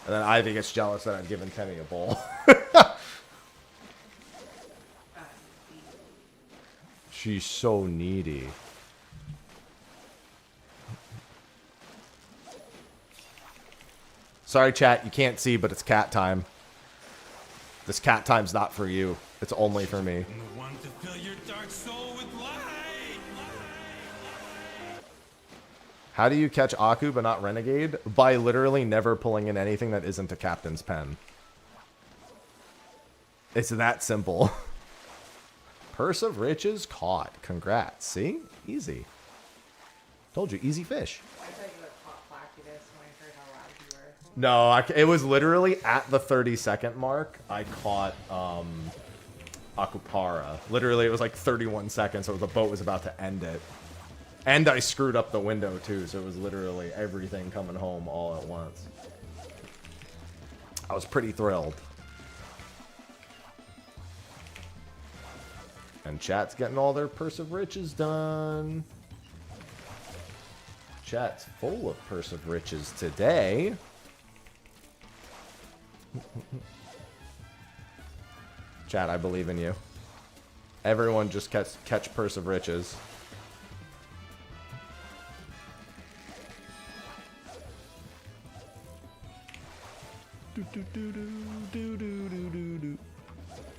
And then Ivy gets jealous that I've given Temmie a bowl. She's so needy. Sorry, chat, you can't see, but it's cat time. This cat time's not for you. It's only for me. The one to fill your dark soul with light. How do you catch Aku but not Renegade? By literally never pulling in anything that isn't a captain's pen. It's that simple. Purse of Riches caught. Congrats. See? Easy. Told you, easy fish. I thought you would caught Flaccidus when I heard how loud you were. No, it was literally at the 30-second mark. I caught Akupara. Literally, it was like 31 seconds, so the boat was about to end it. And I screwed up the window, too, so it was literally everything coming home all at once. I was pretty thrilled. And chat's getting all their Purse of Riches done. Chat's full of Purse of Riches today. Chat, I believe in you. Everyone just catch Purse of Riches.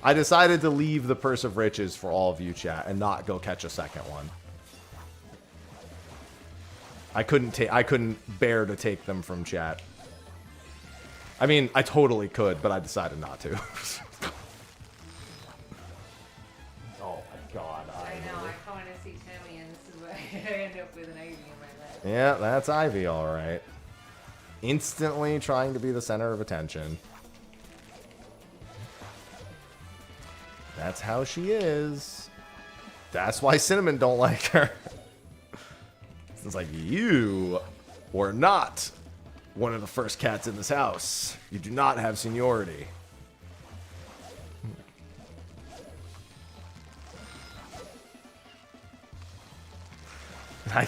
I decided to leave the Purse of Riches for all of you, chat, and not go catch a second one. I couldn't bear to take them from chat. I mean, I totally could, but I decided not to. Oh my god. I know, I want to see Temmie, and this is what I end up with an Ivy in my leg. Yeah, that's Ivy, alright. Instantly trying to be the center of attention. That's how she is. That's why Cinnamon don't like her. It's like, you were not one of the first cats in this house. You do not have seniority.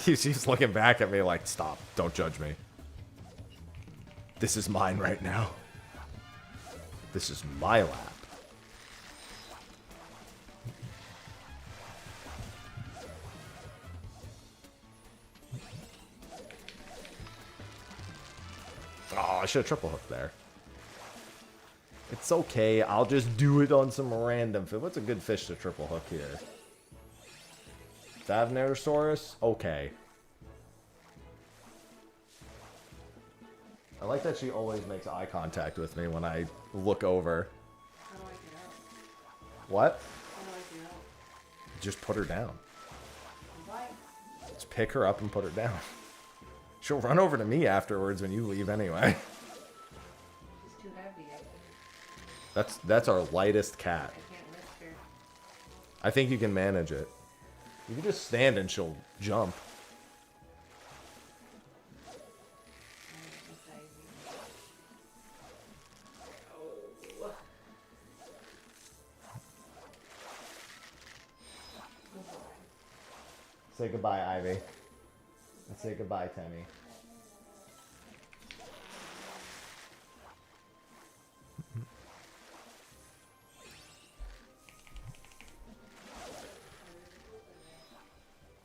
She's looking back at me like, stop, don't judge me. This is mine right now. This is my lap. Oh, I should have triple hooked there. It's okay. I'll just do it on some random fish. What's a good fish to triple hook here? Thavnerosaurus? Okay. I like that she always makes eye contact with me when I look over. How do I get out? What? How do I get out? Just put her down. Why? Just pick her up and put her down. She'll run over to me afterwards when you leave anyway. She's too heavy. I That's our lightest cat. can't lift her. I think you can manage it. You can just stand and she'll jump. It's Ivy. Say goodbye, Ivy. And say goodbye, Temmie.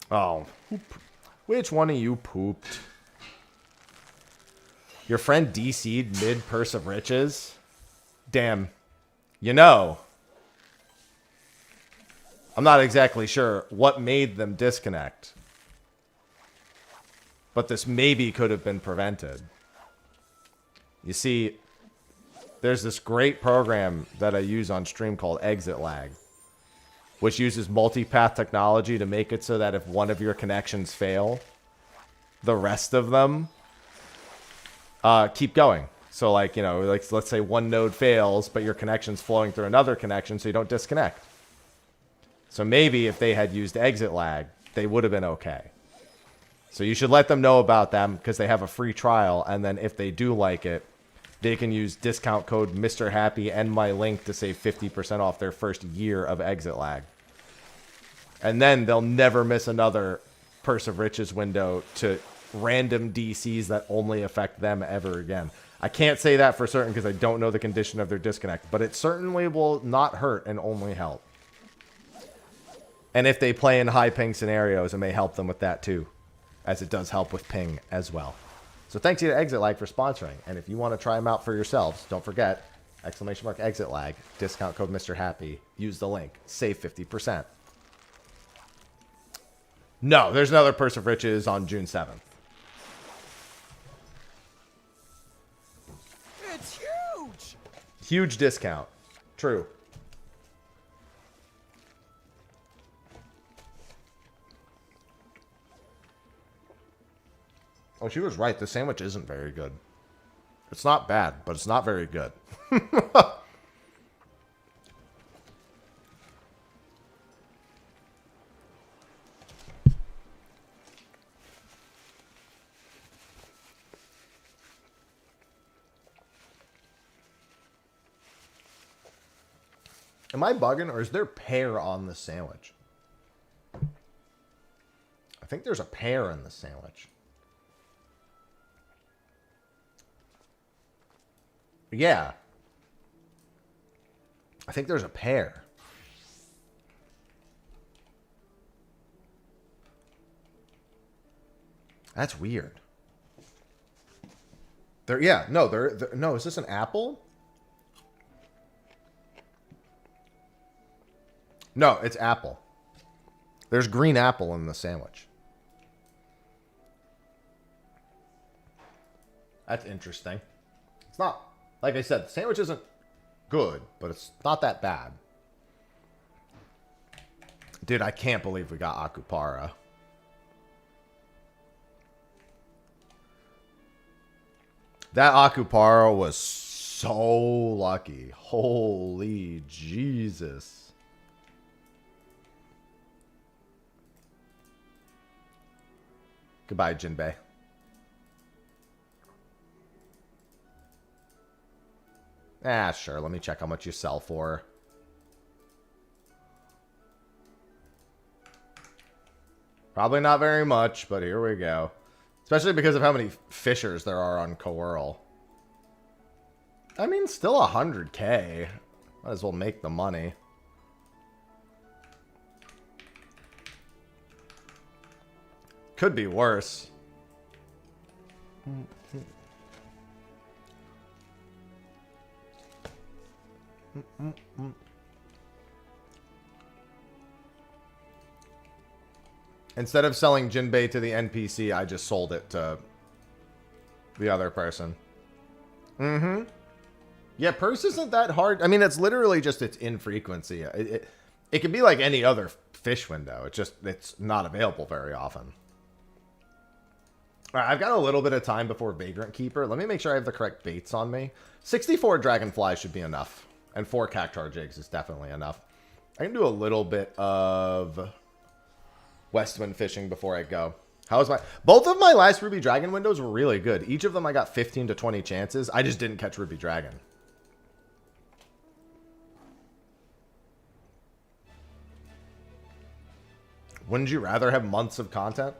Oh. Which one of you pooped? Your friend DC'd mid Purse of Riches? Damn. You know. I'm not exactly sure what made them disconnect. But this maybe could have been prevented. You see, there's this great program that I use on stream called exitlag, which uses multipath technology to make it so that if one of your connections fail, the rest of them keep going. So like, you know, like let's say one node fails, but your connection's flowing through another connection, so you don't disconnect. So maybe if they had used exitlag, they would have been okay. So you should let them know about them because they have a free trial, and then if they do like it, they can use discount code Mr. Happy and my link to save 50% off their first year of exitlag. And then they'll never miss another Purse of Riches window to random DCs that only affect them ever again. I can't say that for certain because I don't know the condition of their disconnect, but it certainly will not hurt and only help. And if they play in high ping scenarios, it may help them with that too, as it does help with ping as well. So thanks to exitlag for sponsoring. And if you want to try them out for yourselves, don't forget, !exitlag, discount code Mr. Happy, use the link, save 50%. No, there's another Purse of Riches on June 7th. It's huge! Huge discount. True. Oh, she was right. The sandwich isn't very good. It's not bad, but it's not very good. Am I bugging, or is there pear on the sandwich? I think there's a pear in the sandwich. Yeah. I think there's a pear. That's weird. No, is this an apple? No, it's apple. There's green apple in the sandwich. That's interesting. It's not, like I said, the sandwich isn't good, but it's not that bad. Dude, I can't believe we got Akupara. That Akupara was so lucky. Holy Jesus. Goodbye, Jinbei. Ah, sure. Let me check how much you sell for. Probably not very much, but here we go. Especially because of how many fishers there are on Coeurl. I mean, still 100K. Might as well make the money. Could be worse. Instead of selling Jinbei to the NPC, I just sold it to the other person. Mm-hmm. Yeah, purse isn't that hard. I mean, it's literally just its infrequency. It can be like any other fish window. It's not available very often. All right, I've got a little bit of time before Vagrant Keeper. Let me make sure I have the correct baits on me. 64 Dragonfly should be enough. And 4 Cactar Jigs is definitely enough. I can do a little bit of Westwind fishing before I go. Both of my last Ruby Dragon windows were really good. Each of them I got 15 to 20 chances. I just didn't catch Ruby Dragon. Wouldn't you rather have months of content?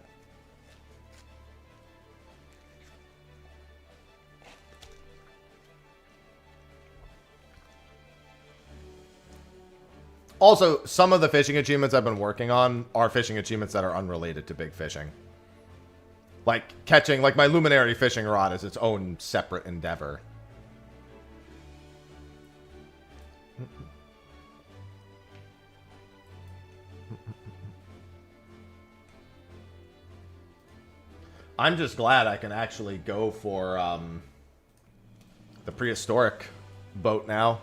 Also, some of the fishing achievements I've been working on are fishing achievements that are unrelated to big fishing. Like catching, like my Luminary fishing rod is its own separate endeavor. I'm just glad I can actually go for the prehistoric boat now.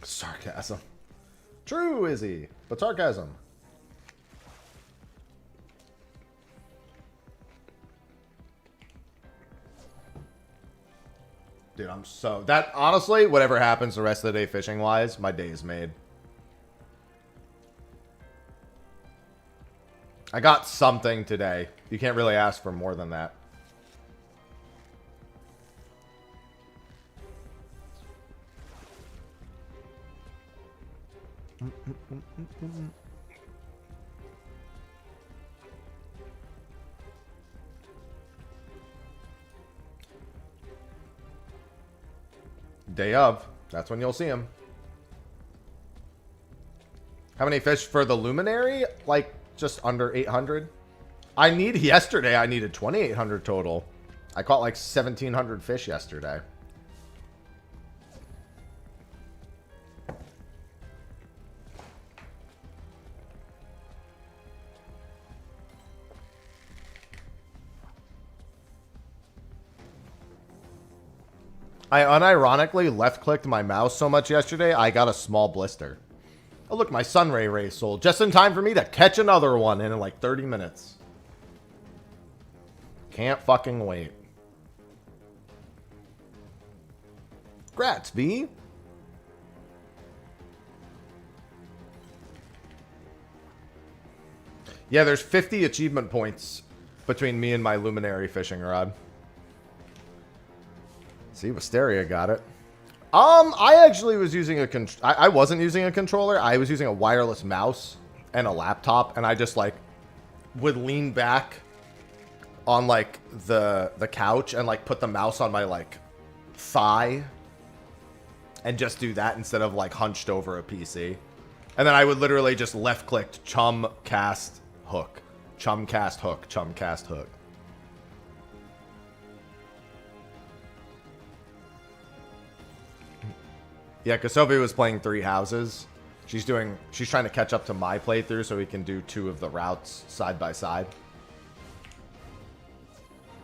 Sarcasm. True, Izzy, but sarcasm. Dude, I'm so... That, honestly, whatever happens the rest of the day fishing-wise, my day is made. I got something today. You can't really ask for more than that. Day of. That's when you'll see him. How many fish for the Luminary? Like, just under 800. Yesterday, I needed 2,800 total. I caught like 1,700 fish yesterday. I unironically left-clicked my mouse so much yesterday, I got a small blister. Oh, look, my Sunray Ray sold. Just in time for me to catch another one in like 30 minutes. Can't fucking wait. Grats, B. Yeah, there's 50 achievement points between me and my Luminary fishing rod. See, Wisteria got it. I actually was using a I wasn't using a controller. I was using a wireless mouse and a laptop, and I just like would lean back on like the couch and like put the mouse on my like thigh and just do that instead of like hunched over a PC. And then I would literally just left click chum cast hook, chum cast hook, chum cast hook. Yeah, because Sophie was playing 3 houses. She's trying to catch up to my playthrough so we can do 2 of the routes side by side.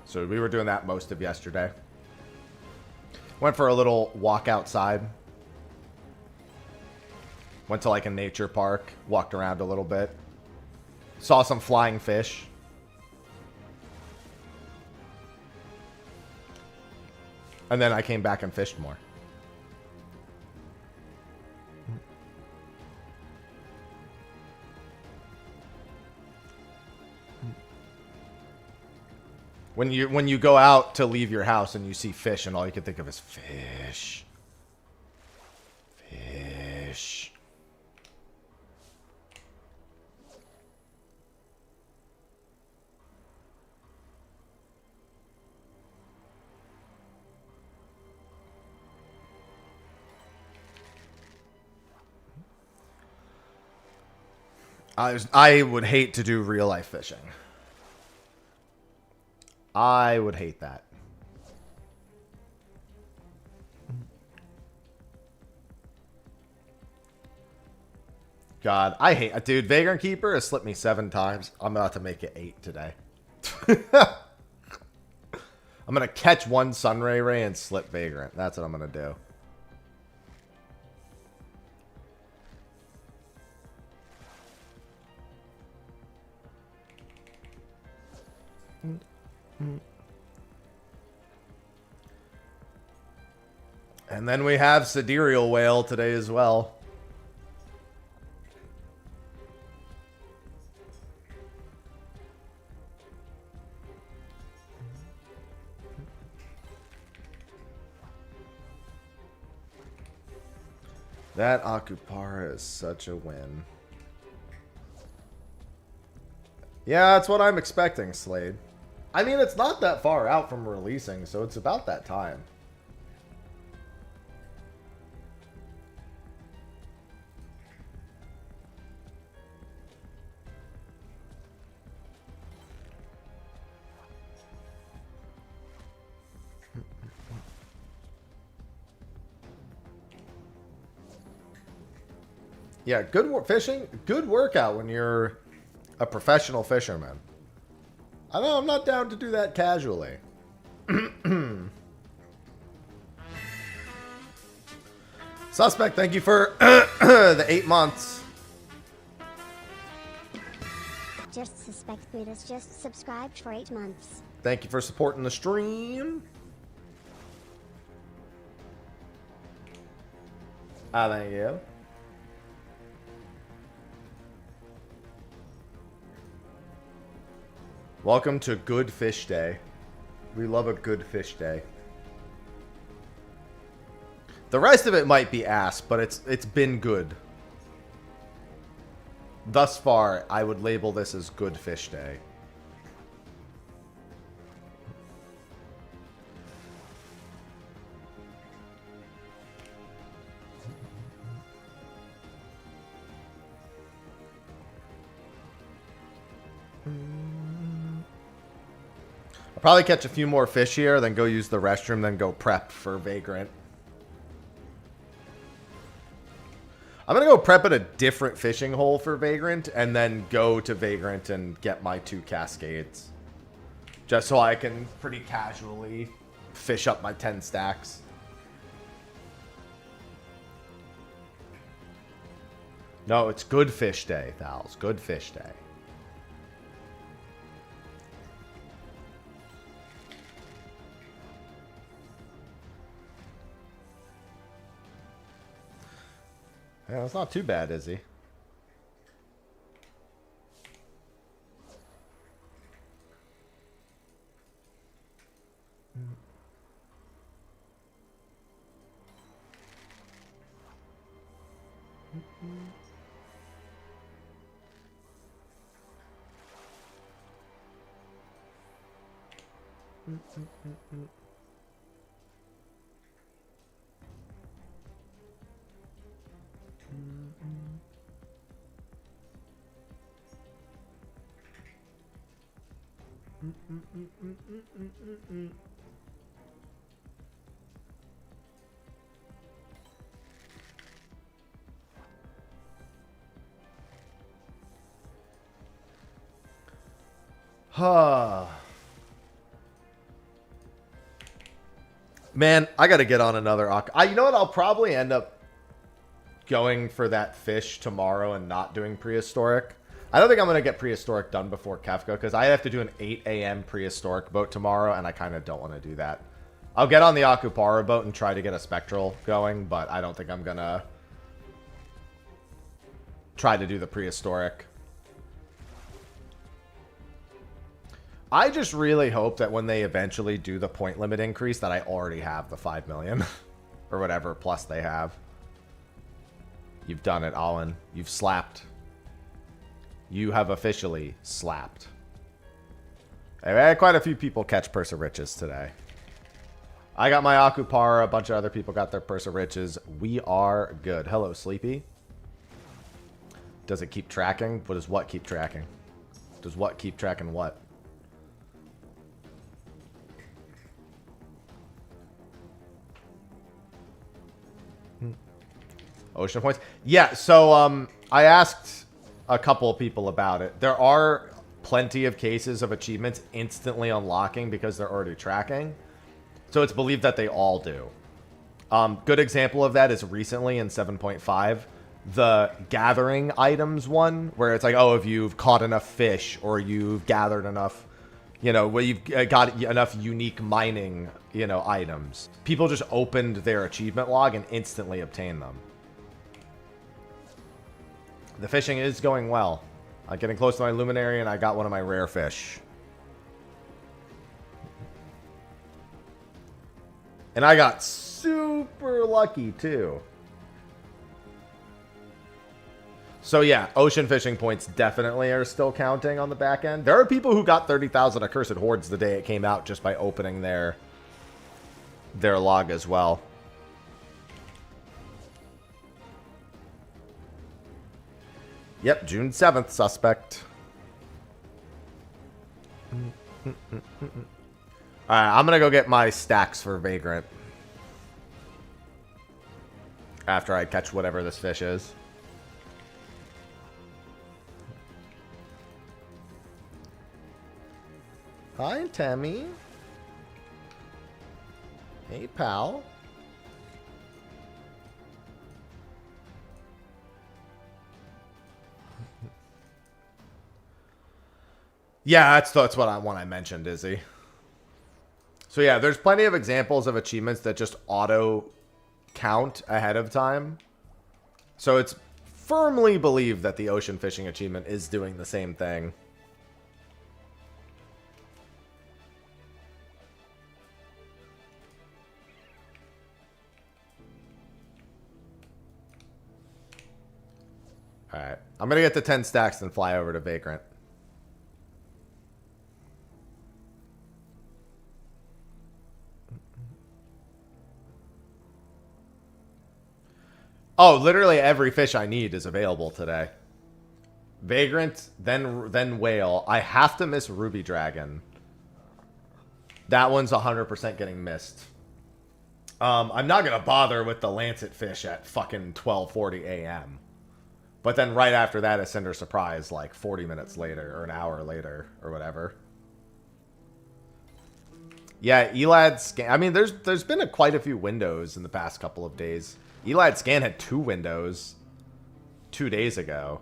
So we were doing that most of yesterday. Went for a little walk outside. Went to like a nature park, walked around a little bit. Saw some flying fish. And then I came back and fished more. When you go out to leave your house and you see fish and all you can think of is fish. Fish. I would hate to do real life fishing. I would hate that. God, I hate... Dude, Vagrant Keeper has slipped me 7 times. I'm about to make it 8 today. I'm going to catch one Sunray Ray and slip Vagrant. That's what I'm going to do. And then we have Sidereal Whale today as well. That Akupara is such a win. Yeah, that's what I'm expecting, Slade. I mean, it's not that far out from releasing, so it's about that time. Yeah, fishing, good workout when you're a professional fisherman. I know I'm not down to do that casually. Suspect, thank you for the 8 months. Just Suspect Buddha's just subscribed for 8 months. Thank you for supporting the stream. Thank you. Welcome to Good Fish Day. We love a good fish day. The rest of it might be ass, but it's been good. Thus far, I would label this as Good Fish Day. I'll probably catch a few more fish here, then go use the restroom, then go prep for Vagrant. I'm going to go prep at a different fishing hole for Vagrant, and then go to Vagrant and get my 2 Cascades. Just so I can pretty casually fish up my 10 stacks. No, it's Good Fish Day, Thals. Good Fish Day. Yeah, it's not too bad, is he? Man, I gotta get on another you know what? I'll probably end up going for that fish tomorrow and not doing prehistoric. I don't think I'm gonna get prehistoric done before Kefka because I have to do an 8 a.m. prehistoric boat tomorrow, and I kind of don't want to do that. I'll get on the Akupara boat and try to get a spectral going, but I don't think I'm gonna try to do the prehistoric. I just really hope that when they eventually do the point limit increase that I already have the 5 million or whatever plus they have. You've done it, Allen. You've slapped. You have officially slapped. Hey, we had quite a few people catch Purse of Riches today. I got my Akupara. A bunch of other people got their Purse of Riches. We are good. Hello, Sleepy. Does it keep tracking? What does what keep tracking? Does what keep tracking what? Ocean points? Yeah, so I asked a couple of people about it. There are plenty of cases of achievements instantly unlocking because they're already tracking. So it's believed that they all do. Good example of that is recently in 7.5, the gathering items one, where it's like, oh, if you've caught enough fish or you've gathered enough, you know, where you've got enough unique mining, you know, items. People just opened their achievement log and instantly obtained them. The fishing is going well. I'm getting close to my luminary, and I got one of my rare fish. And I got super lucky, too. So yeah, ocean fishing points definitely are still counting on the back end. There are people who got 30,000 accursed hordes the day it came out just by opening their log as well. Yep, June 7th, suspect. Alright, I'm gonna go get my stacks for Vagrant. After I catch whatever this fish is. Hi, Tammy. Hey, pal. Yeah, that's what I mentioned, Izzy. So yeah, there's plenty of examples of achievements that just auto count ahead of time. So it's firmly believed that the ocean fishing achievement is doing the same thing. Alright. I'm going to get the 10 stacks and fly over to Vagrant. Oh, literally every fish I need is available today. Vagrant, then whale. I have to miss Ruby Dragon. That one's 100% getting missed. I'm not going to bother with the Lancet fish at fucking 12:40 a.m. But then right after that is Cinder Surprise, like 40 minutes later, or an hour later, or whatever. Yeah, Elad Scan. I mean, there's been quite a few windows in the past couple of days. Elad Scan had 2 windows 2 days ago.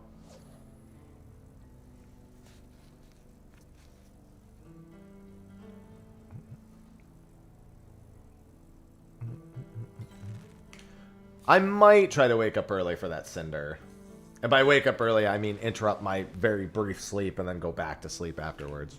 I might try to wake up early for that Cinder. And by wake up early, I mean interrupt my very brief sleep and then go back to sleep afterwards.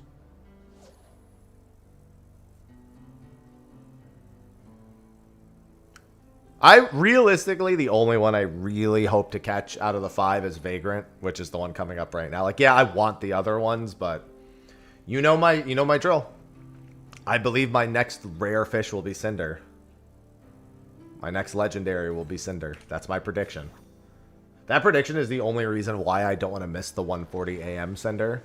Realistically, the only one I really hope to catch out of the 5 is Vagrant, which is the one coming up right now. Like, yeah, I want the other ones, but you know my drill. I believe my next rare fish will be Cinder. My next legendary will be Cinder. That's my prediction. That prediction is the only reason why I don't want to miss the 1:40 a.m. Cinder.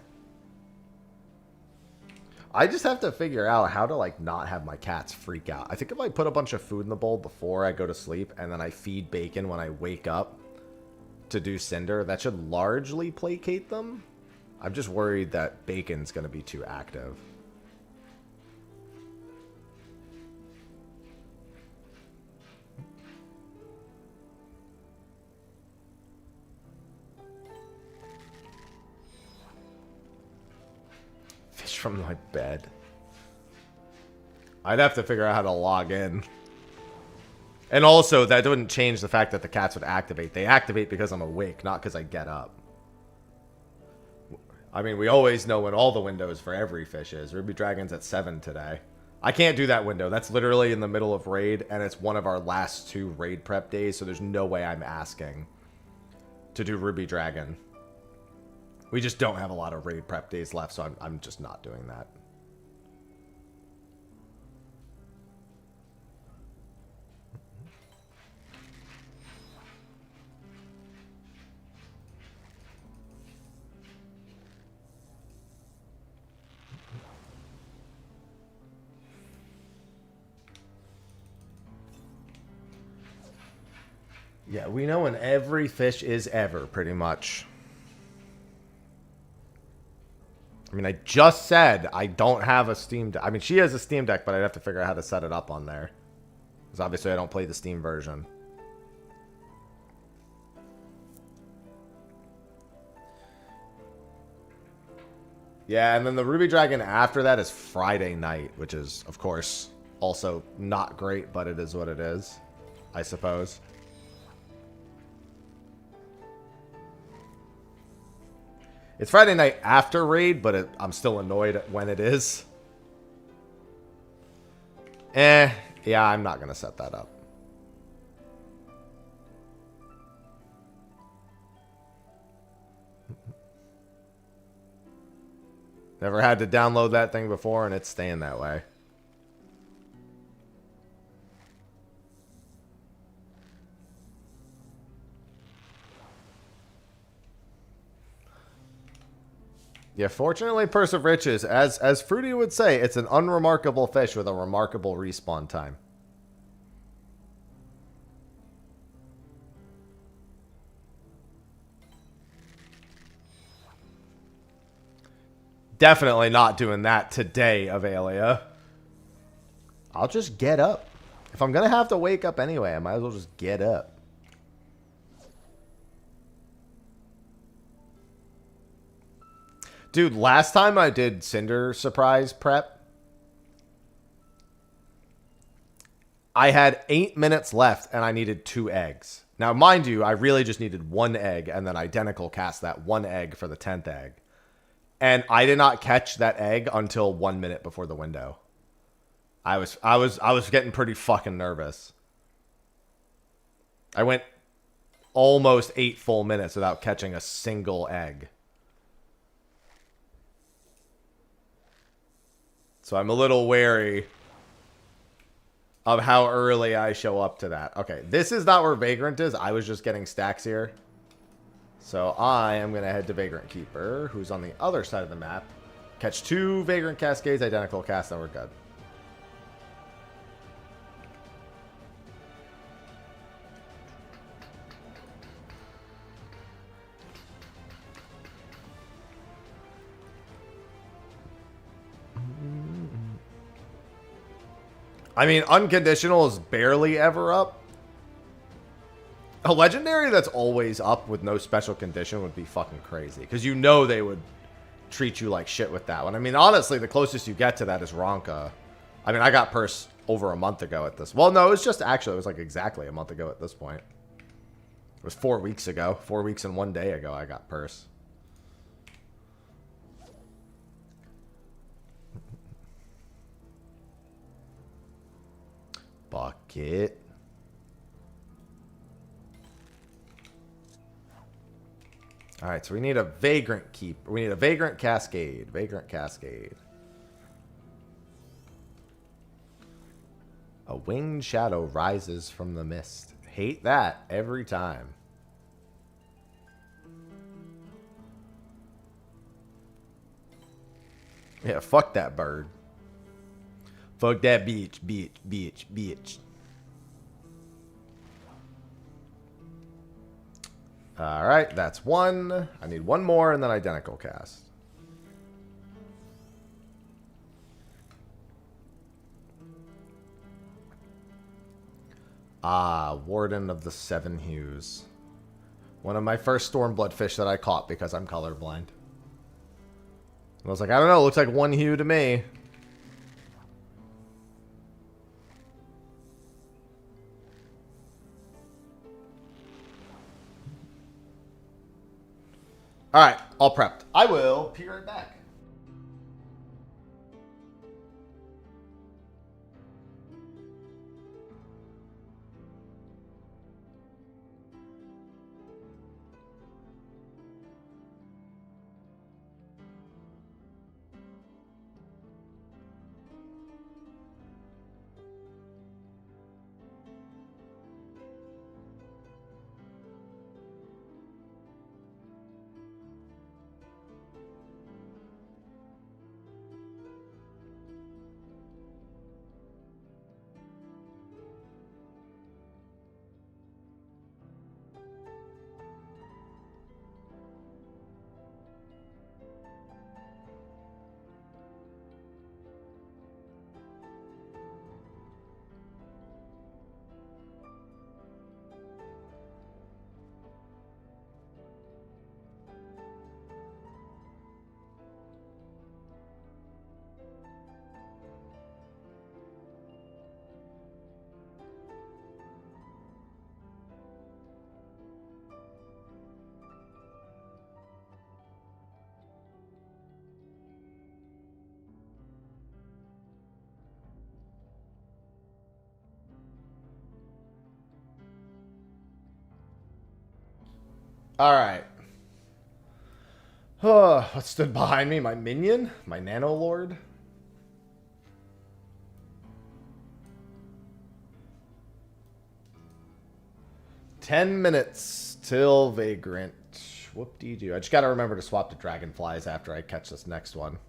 I just have to figure out how to, like, not have my cats freak out. I think if I put a bunch of food in the bowl before I go to sleep, and then I feed Bacon when I wake up to do Cinder, that should largely placate them. I'm just worried that Bacon's going to be too active. Fish from my bed. I'd have to figure out how to log in. And also, that wouldn't change the fact that the cats would activate. They activate because I'm awake, not because I get up. I mean, we always know when all the windows for every fish is. Ruby Dragon's at 7 today. I can't do that window. That's literally in the middle of raid, and it's one of our last 2 raid prep days, so there's no way I'm asking to do Ruby Dragon. We just don't have a lot of raid prep days left, so I'm just not doing that. Yeah, we know when every fish is ever, pretty much. I mean, I just said I don't have a Steam Deck. I mean, she has a Steam Deck, but I'd have to figure out how to set it up on there. Because obviously I don't play the Steam version. Yeah, and then the Ruby Dragon after that is Friday night, which is, of course, also not great, but it is what it is, I suppose. It's Friday night after raid, but I'm still annoyed when it is. Yeah, I'm not going to set that up. Never had to download that thing before, and it's staying that way. Yeah, fortunately, Purse of Riches, as Fruity would say, it's an unremarkable fish with a remarkable respawn time. Definitely not doing that today, Avelia. I'll just get up. If I'm going to have to wake up anyway, I might as well just get up. Dude, last time I did Cinder surprise prep, I had 8 minutes left and I needed 2 eggs. Now, mind you, I really just needed 1 egg and then identical cast that 1 egg for the 10th egg. And I did not catch that egg until 1 minute before the window. I was getting pretty fucking nervous. I went almost 8 full minutes without catching a single egg. So I'm a little wary of how early I show up to that. Okay, this is not where Vagrant is. I was just getting stacks here. So I am going to head to Vagrant Keeper, who's on the other side of the map. Catch 2 Vagrant Cascades, identical cast, and we're good. I mean, unconditional is barely ever up. A legendary that's always up with no special condition would be fucking crazy. Because you know they would treat you like shit with that one. I mean, honestly, the closest you get to that is Ronka. I mean, I got Purse over a month ago at this. Well, no, it was just actually, it was like exactly a month ago at this point. It was 4 weeks ago. 4 weeks and 1 day ago, I got Purse. Bucket. All right, so we need a Vagrant Keep. We need a Vagrant Cascade. Vagrant Cascade. A winged shadow rises from the mist. Hate that every time. Yeah, fuck that bird. Fuck that beach, beach, beach, beach. Alright, that's 1. I need 1 more and then identical cast. Ah, Warden of the Seven Hues. One of my first Stormblood fish that I caught because I'm colorblind. I was like, I don't know, it looks like 1 hue to me. Alright, all prepped. I will be right back. All right. What stood behind me? My minion? My nano lord? "10 minutes till Vagrant." Whoop-dee-doo. I just gotta remember to swap to Dragonflies after I catch this next one.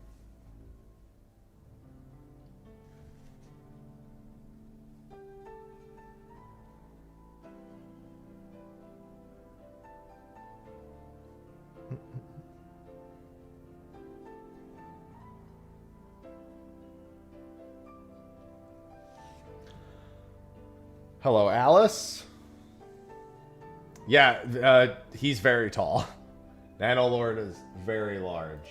Hello, Alice. Yeah, he's very tall. Nano Lord is very large.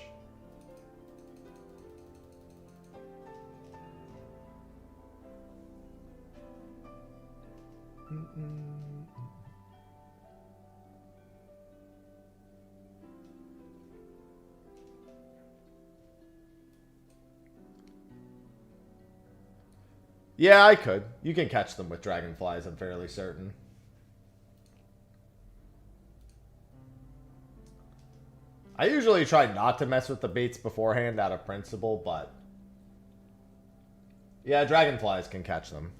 Yeah, I could. You can catch them with Dragonflies, I'm fairly certain. I usually try not to mess with the baits beforehand out of principle, but... yeah, Dragonflies can catch them.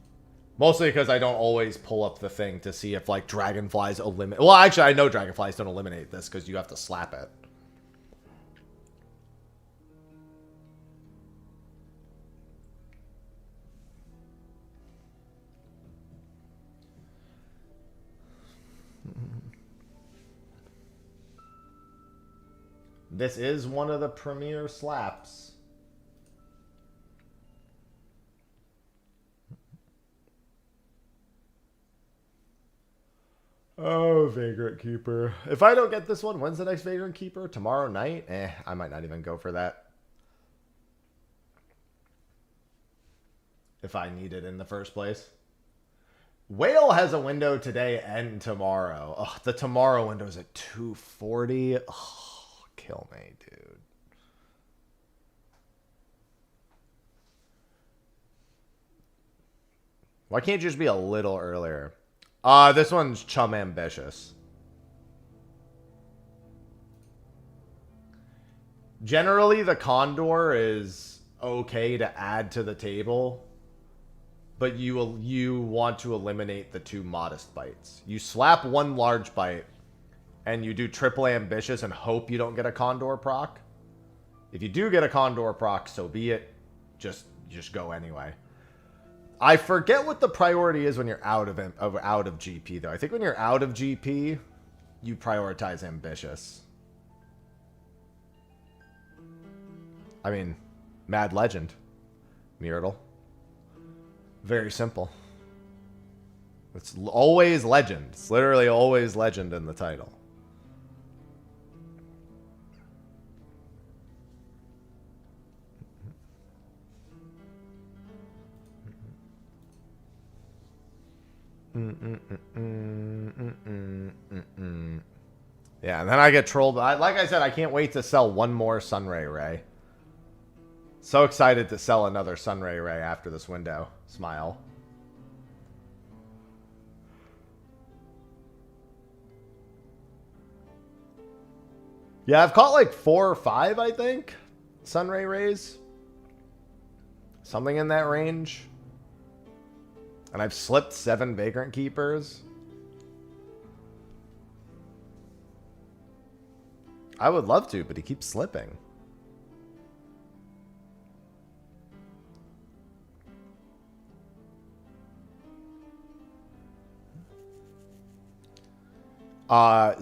Mostly because I don't always pull up the thing to see if, like, Dragonflies eliminate... well, actually, I know Dragonflies don't eliminate this because you have to slap it. This is one of the premier slaps. Oh, Vagrant Keeper. If I don't get this one, when's the next Vagrant Keeper? Tomorrow night? I might not even go for that. If I need it in the first place. Whale has a window today and tomorrow. Ugh, the tomorrow window's at 2:40. Kill me, dude. Why can't you just be a little earlier? This one's Chum Ambitious. Generally, the Condor is okay to add to the table, but you want to eliminate the 2 modest bites. You slap 1 large bite, and you do triple Ambitious and hope you don't get a Condor proc. If you do get a Condor proc, so be it. Just go anyway. I forget what the priority is when you're out of GP, though. I think when you're out of GP, you prioritize Ambitious. I mean, Mad Legend. Myrtle. Very simple. It's always Legend. It's literally always Legend in the title. Yeah, and then I get trolled. Like I said, I can't wait to sell 1 more Sunray Ray. So excited to sell another Sunray Ray after this window. Smile. Yeah, I've caught like 4 or 5, I think. Sunray Rays. Something in that range. And I've slipped 7 Vagrant Keepers. I would love to, but he keeps slipping.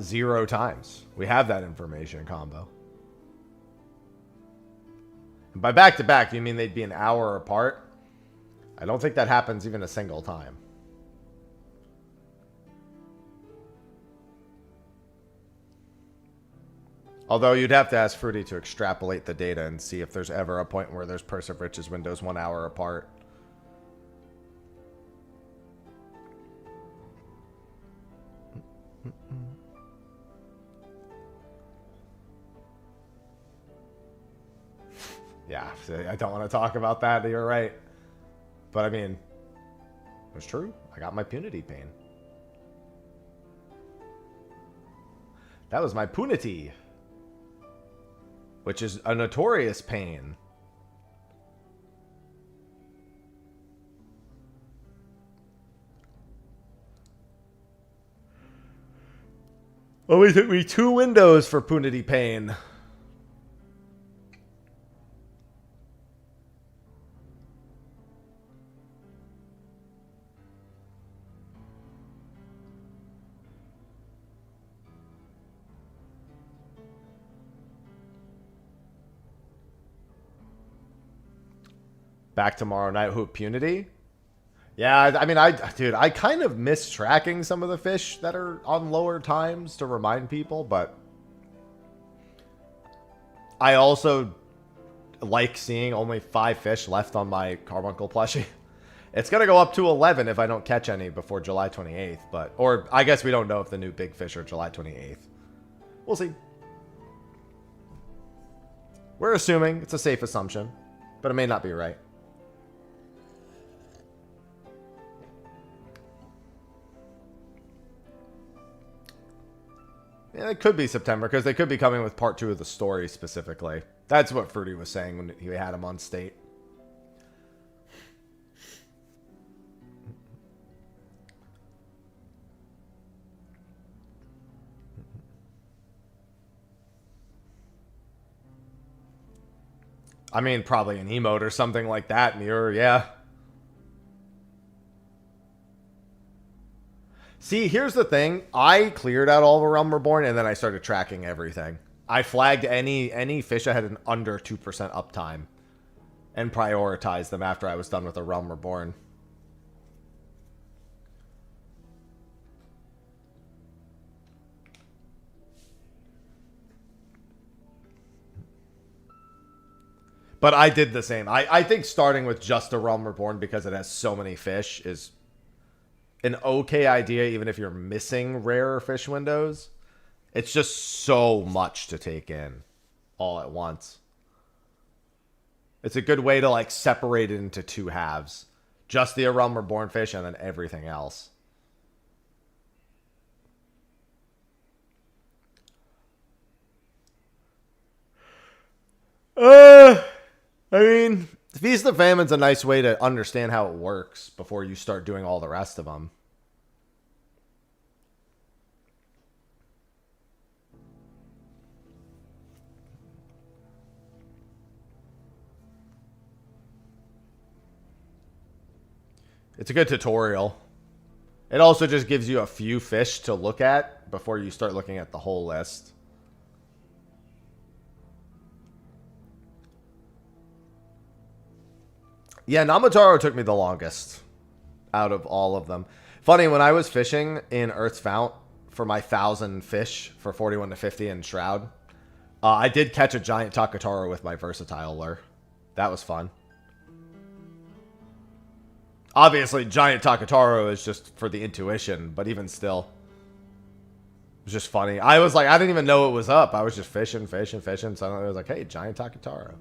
Zero times. We have that information combo. And by back-to-back, do you mean they'd be an hour apart? I don't think that happens even a single time. Although you'd have to ask Fruity to extrapolate the data and see if there's ever a point where there's Purse of Riches windows 1 hour apart. Yeah, I don't want to talk about that. You're right. But I mean, it's true. I got my punity pain. That was my punity. which is a notorious pain. Only took me 2 windows for Punity Pain. Back tomorrow night. Who, Punity? Yeah, I mean, dude, I kind of miss tracking some of the fish that are on lower times to remind people, but I also like seeing only 5 fish left on my carbuncle plushie. It's going to go up to 11 if I don't catch any before July 28th, but, or I guess we don't know if the new big fish are July 28th. We'll see. We're assuming. It's a safe assumption, but it may not be right. Yeah, it could be September, because they could be coming with part 2 of the story specifically. That's what Fruity was saying when he had him on state. I mean, probably an emote or something like that, Mirror, yeah. See, here's the thing. I cleared out all of Realm Reborn, and then I started tracking everything. I flagged any fish that had an under 2% uptime and prioritized them after I was done with the Realm Reborn. But I did the same. I think starting with just a Realm Reborn because it has so many fish is an okay idea, even if you're missing rarer fish windows. It's just so much to take in all at once. It's a good way to like separate it into 2 halves. Just the Realm Reborn fish and then everything else. I mean, Feast of Famine's a nice way to understand how it works before you start doing all the rest of them. It's a good tutorial. It also just gives you a few fish to look at before you start looking at the whole list. Yeah, Namataro took me the longest out of all of them. Funny, when I was fishing in Earth's Fount for my 1,000 fish for 41 to 50 in Shroud, I did catch a giant Takataro with my versatile lure. That was fun. Obviously, giant Takataro is just for the intuition, but even still, it was just funny. I was like, I didn't even know it was up. I was just fishing. Suddenly I was like, hey, giant Takataro.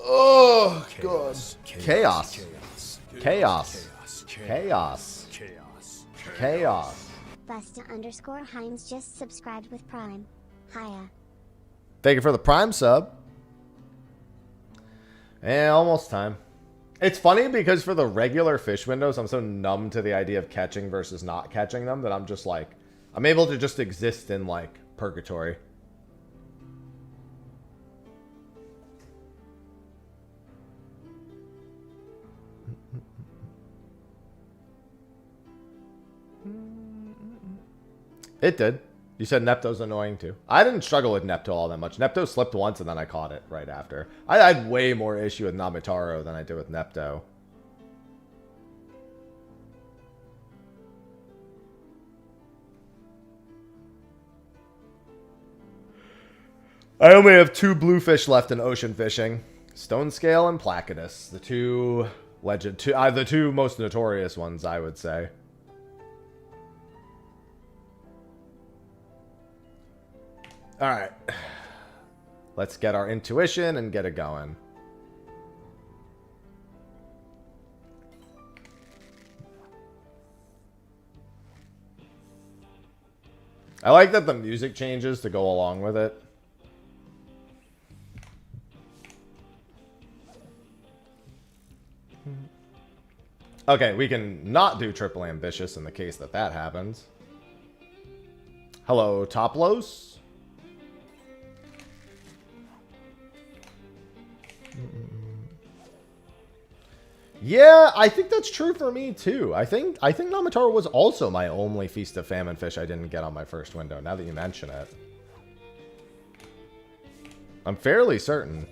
Oh, God. Chaos. Busta_Hines just subscribed with Prime. Hiya. Thank you for the Prime sub. And almost time. It's funny because for the regular fish windows, I'm so numb to the idea of catching versus not catching them that I'm just like, I'm able to just exist in like purgatory. It did. You said Nepto's annoying too. I didn't struggle with Nepto all that much. Nepto slipped once and then I caught it right after. I had way more issue with Namitaro than I did with Nepto. I only have 2 bluefish left in ocean fishing. Stone Scale and Placidus. The 2 the 2 most notorious ones, I would say. All right, let's get our intuition and get it going. I like that the music changes to go along with it. Okay, we can not do triple ambitious in the case that that happens. Hello, Toplos. Yeah, I think that's true for me too. I think Namatoro was also my only Feast of Famine fish I didn't get on my first window, now that you mention it. I'm fairly certain.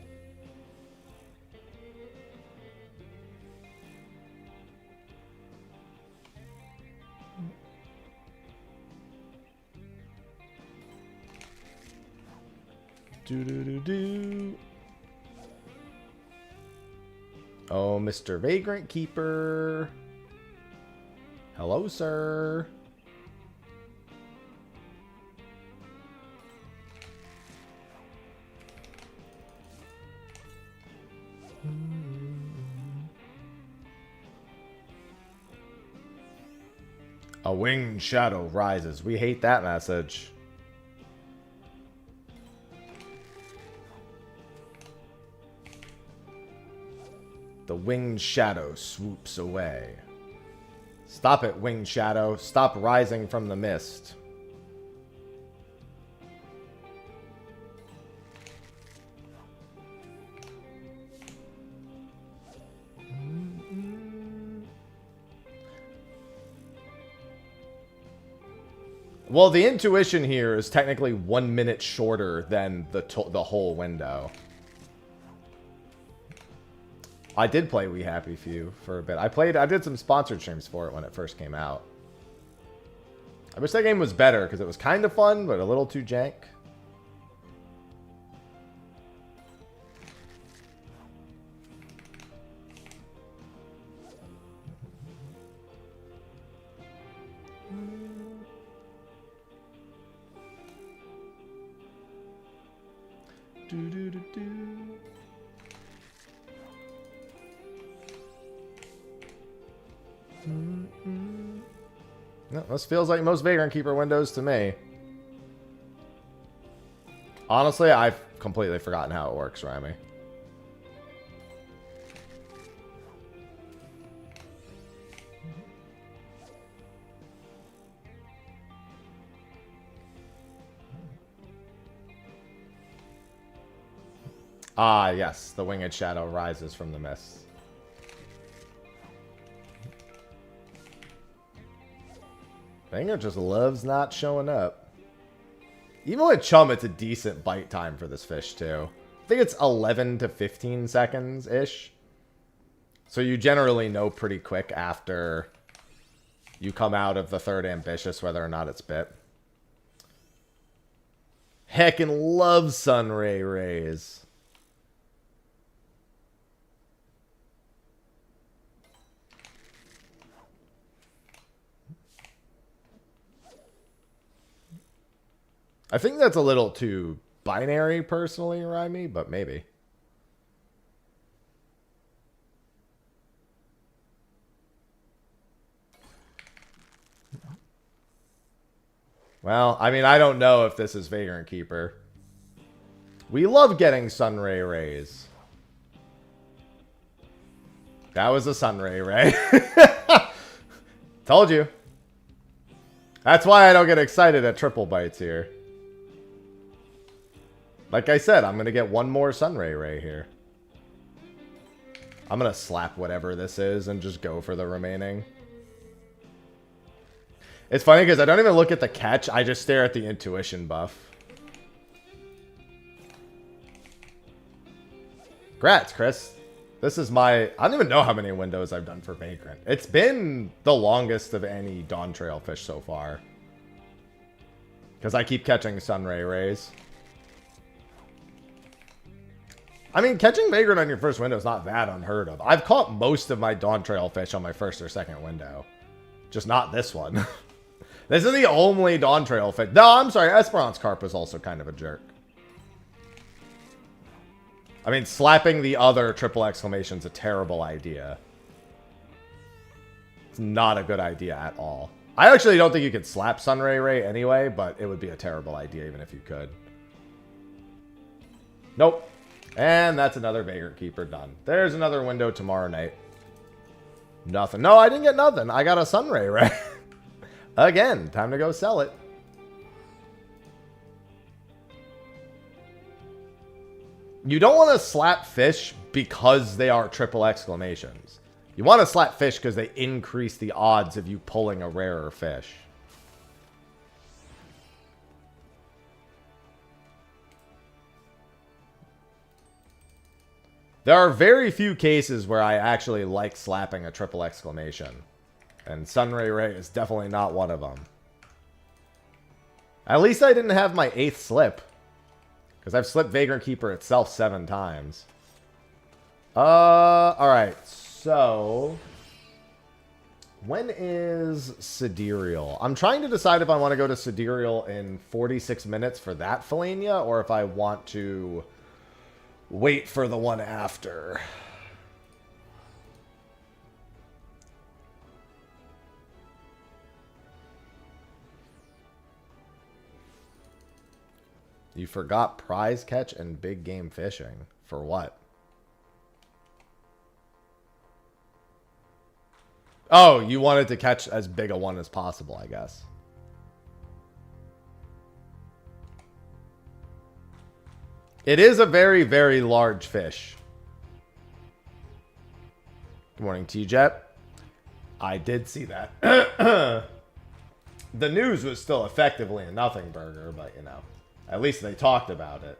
Do. Oh, Mr. Vagrant Keeper. Hello, sir. A winged shadow rises. We hate that message. The winged shadow swoops away. Stop it, winged shadow. Stop rising from the mist. Well, the intuition here is technically 1 minute shorter than the whole window. I did play We Happy Few for a bit. I did some sponsored streams for it when it first came out. I wish that game was better because it was kind of fun, but a little too jank. No, this feels like most Vagrant Keeper windows to me. Honestly, I've completely forgotten how it works, Rami. Ah, yes. The winged shadow rises from the mist. Banger just loves not showing up. Even with Chum, it's a decent bite time for this fish, too. I think it's 11 to 15 seconds-ish. So you generally know pretty quick after you come out of the third ambitious whether or not it's bit. Heckin' loves Sunray Rays. I think that's a little too binary, personally, Rhyme, but maybe. Well, I mean, I don't know if this is Vagrant Keeper. We love getting Sunray Rays. That was a Sunray Ray. Told you. That's why I don't get excited at triple bites here. Like I said, I'm going to get one more Sunray Ray here. I'm going to slap whatever this is and just go for the remaining. It's funny because I don't even look at the catch. I just stare at the intuition buff. Congrats, Chris. This is my... I don't even know how many windows I've done for Vagrant. It's been the longest of any Dawn Trail fish so far. Because I keep catching Sunray Rays. I mean, catching Vagrant on your first window is not that unheard of. I've caught most of my Dawn Trail fish on my first or second window. Just not this one. This is the only Dawn Trail fish. No, I'm sorry. Esperance Carp is also kind of a jerk. I mean, slapping the other triple exclamation is a terrible idea. It's not a good idea at all. I actually don't think you could slap Sunray Ray anyway, but it would be a terrible idea even if you could. Nope. And that's another Vagrant Keeper done. There's another window tomorrow night. Nothing. No, I didn't get nothing. I got a Sunray Ray. Again, time to go sell it. You don't want to slap fish because they are triple exclamations. You want to slap fish because they increase the odds of you pulling a rarer fish. There are very few cases where I actually like slapping a triple exclamation. And Sunray Ray is definitely not one of them. At least I didn't have my 8th slip. Because I've slipped Vagrant Keeper itself 7 times. Alright. So, when is Sidereal? I'm trying to decide if I want to go to Sidereal in 46 minutes for that Felania, or if I want to wait for the one after. You forgot prize catch and big game fishing. For what? Oh, you wanted to catch as big a one as possible, I guess. It is a very, very large fish. Good morning, T-Jet. I did see that. The news was still effectively a nothing burger, but, you know, at least they talked about it.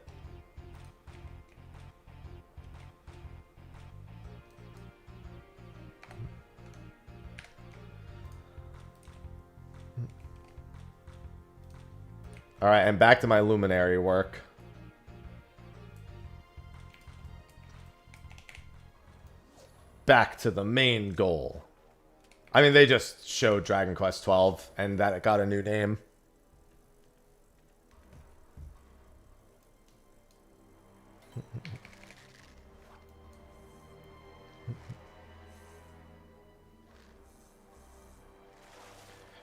All right, and back to my luminary work. Back to the main goal. I mean, they just showed Dragon Quest 12 and that it got a new name.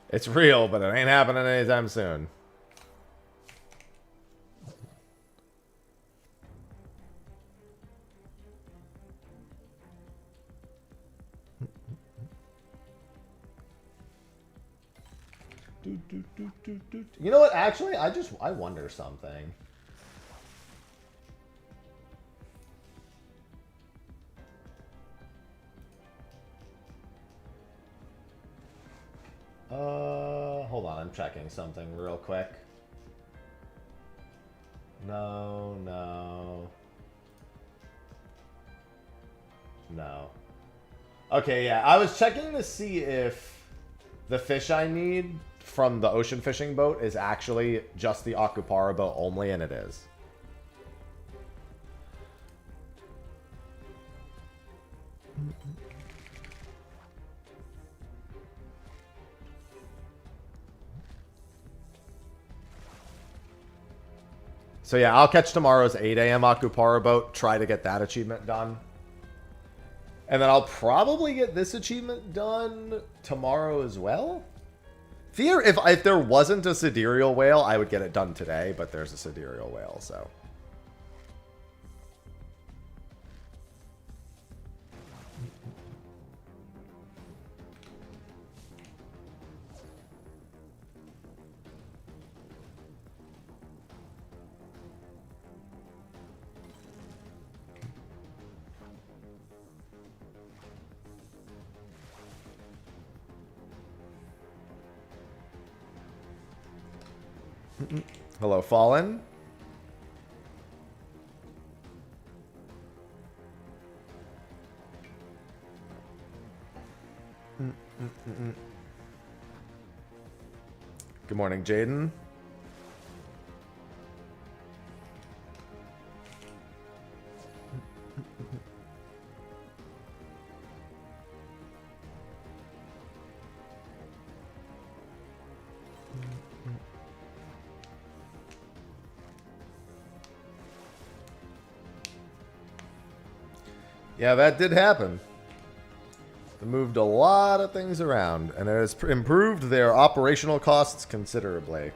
It's real, but it ain't happening anytime soon. You know what? Actually, I wonder something. Hold on, I'm checking something real quick. No. Okay, yeah, I was checking to see if the fish I need from the ocean fishing boat is actually just the Akupara boat only, and it is. So yeah, I'll catch tomorrow's 8 a.m. Akupara boat, try to get that achievement done. And then I'll probably get this achievement done tomorrow as well. If there wasn't a sidereal whale, I would get it done today, but there's a sidereal whale, so. Hello, Fallen. Good morning, Jaden. Yeah, that did happen. They moved a lot of things around, and it has improved their operational costs considerably.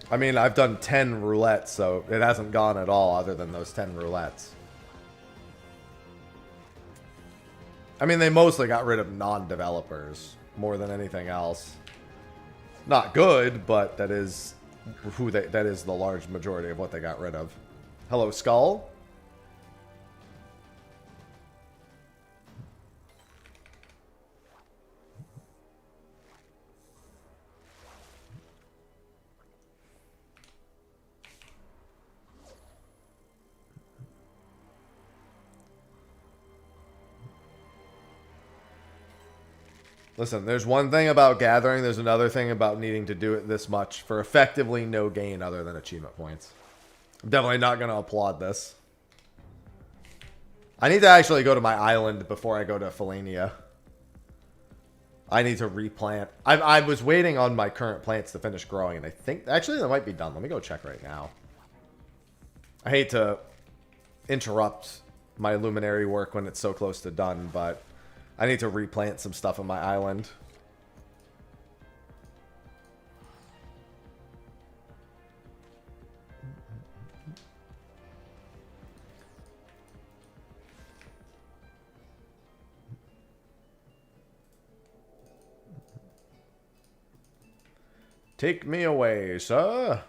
I mean, I've done 10 roulettes, so it hasn't gone at all other than those 10 roulettes. I mean, they mostly got rid of non-developers more than anything else. Not good, but that is that is the large majority of what they got rid of. Hello, Skull? Listen, there's one thing about gathering, there's another thing about needing to do it this much for effectively no gain other than achievement points. I'm definitely not going to applaud this. I need to actually go to my island before I go to Felania. I need to replant. I was waiting on my current plants to finish growing, and I think... Actually, they might be done. Let me go check right now. I hate to interrupt my luminary work when it's so close to done, but... I need to replant some stuff on my island. Take me away, sir.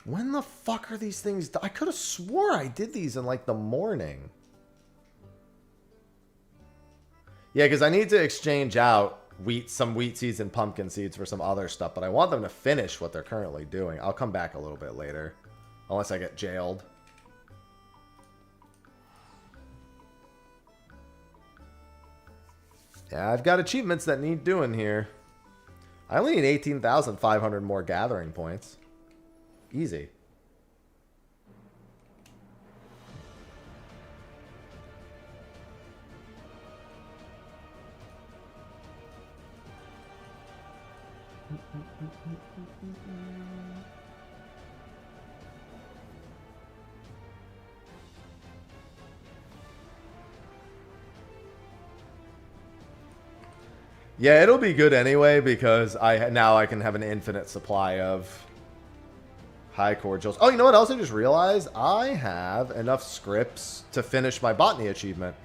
When the fuck are these things? I could have swore I did these in like the morning. Yeah, because I need to exchange out some wheat seeds and pumpkin seeds for some other stuff, but I want them to finish what they're currently doing. I'll come back a little bit later, unless I get jailed. Yeah, I've got achievements that need doing here. I only need 18,500 more gathering points. Easy. Yeah, it'll be good anyway because now I can have an infinite supply of high cordials. Oh, you know what else I just realized? I have enough scripts to finish my botany achievement.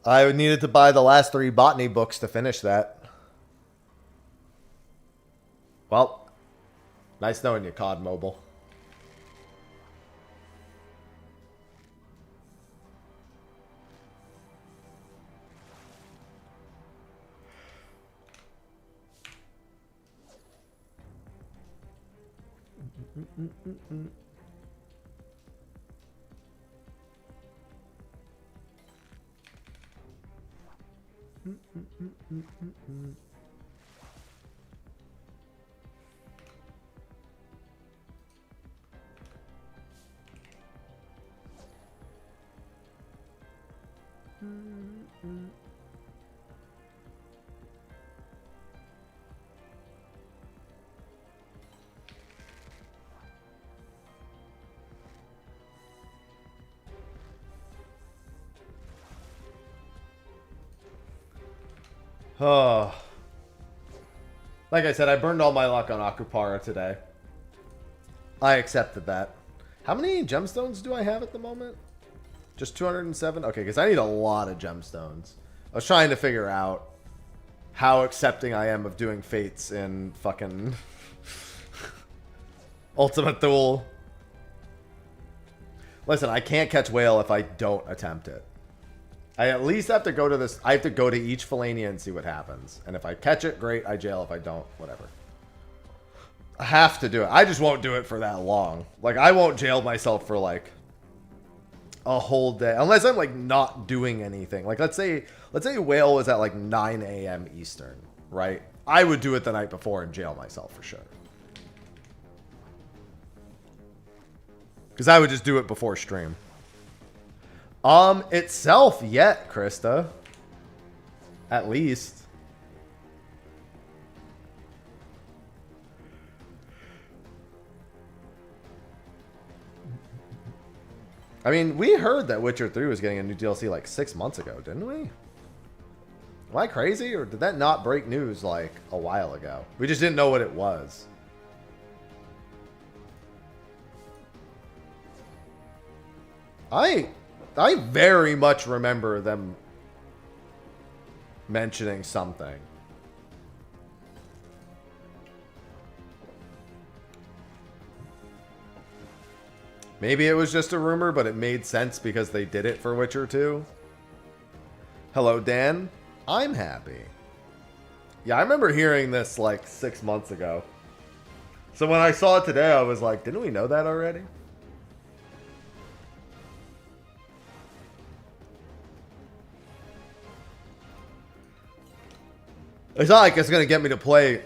I needed to buy the last 3 botany books to finish that. Well, nice knowing you, COD Mobile. Oh. Like I said, I burned all my luck on Akupara today. I accepted that. How many gemstones do I have at the moment? Just 207? Okay, because I need a lot of gemstones. I was trying to figure out how accepting I am of doing fates in fucking Ultimate Duel. Listen, I can't catch whale if I don't attempt it. I at least have to go to this. I have to go to each Felania and see what happens. And if I catch it, great. I jail. If I don't, whatever. I have to do it. I just won't do it for that long. Like, I won't jail myself for, like, a whole day. Unless I'm, like, not doing anything. Like, let's say whale was at, like, 9 a.m. Eastern, right? I would do it the night before and jail myself for sure. Because I would just do it before stream. Itself yet, Krista. At least. I mean, we heard that Witcher 3 was getting a new DLC like 6 months ago, didn't we? Am I crazy? Or did that not break news like a while ago? We just didn't know what it was. I very much remember them mentioning something. Maybe it was just a rumor, but it made sense because they did it for Witcher 2. Hello, Dan. I'm happy. Yeah, I remember hearing this like 6 months ago. So when I saw it today, I was like, didn't we know that already? It's not like it's going to get me to play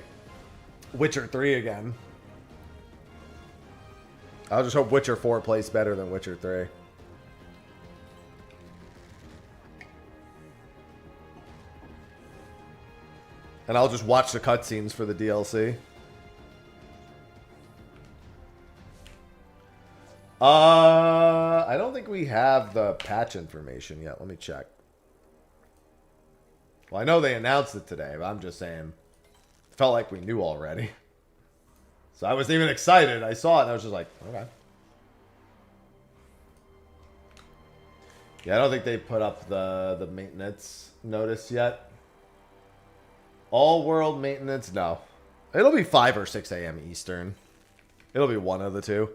Witcher 3 again. I'll just hope Witcher 4 plays better than Witcher 3. And I'll just watch the cutscenes for the DLC. I don't think we have the patch information yet. Let me check. Well, I know they announced it today, but I'm just saying. It felt like we knew already. So I wasn't even excited. I saw it and I was just like, okay. Yeah, I don't think they put up the maintenance notice yet. All world maintenance, no. It'll be 5 or 6 a.m. Eastern. It'll be one of the two.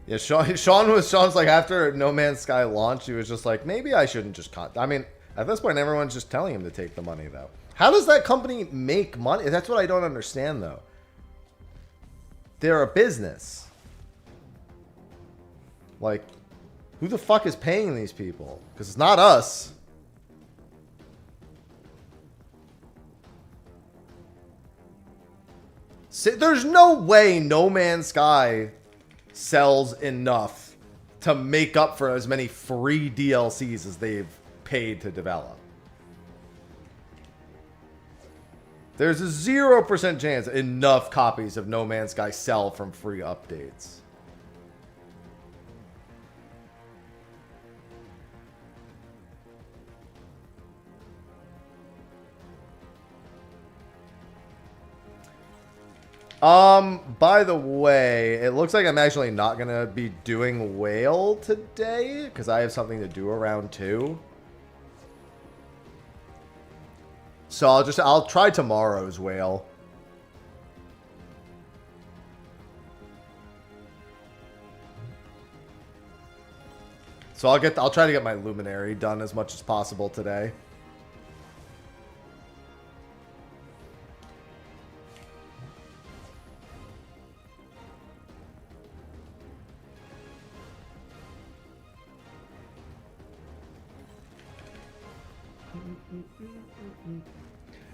Yeah, Sean's like, after No Man's Sky launched, he was just like, maybe I shouldn't just I mean, at this point, everyone's just telling him to take the money, though. How does that company make money? That's what I don't understand, though. They're a business. Like, who the fuck is paying these people? Because it's not us. There's no way No Man's Sky sells enough to make up for as many free DLCs as they've paid to develop. There's a 0% chance enough copies of No Man's Sky sell from free updates. By the way, it looks like I'm actually not gonna be doing whale today because I have something to do around 2. So I'll try tomorrow's whale. So I'll try to get my luminary done as much as possible today.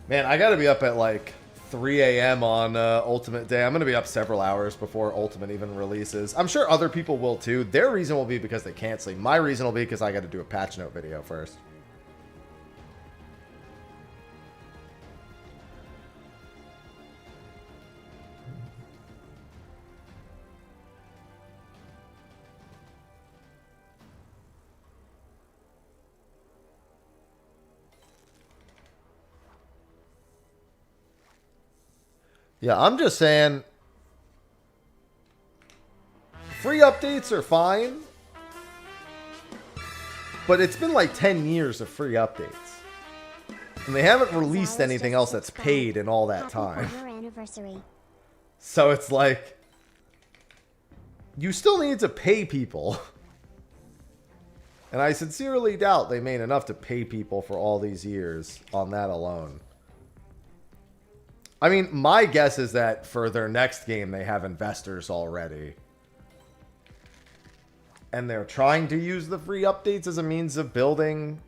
Man, I gotta be up at like 3 a.m. on Ultimate Day. I'm gonna be up several hours before Ultimate even releases. I'm sure other people will too. Their reason will be because they can't sleep. My reason will be because I gotta do a patch note video first. Yeah, I'm just saying, free updates are fine, but it's been like 10 years of free updates. And they haven't released anything else that's paid in all that time. So it's like, you still need to pay people. And I sincerely doubt they made enough to pay people for all these years on that alone. I mean, my guess is that for their next game, they have investors already. And they're trying to use the free updates as a means of building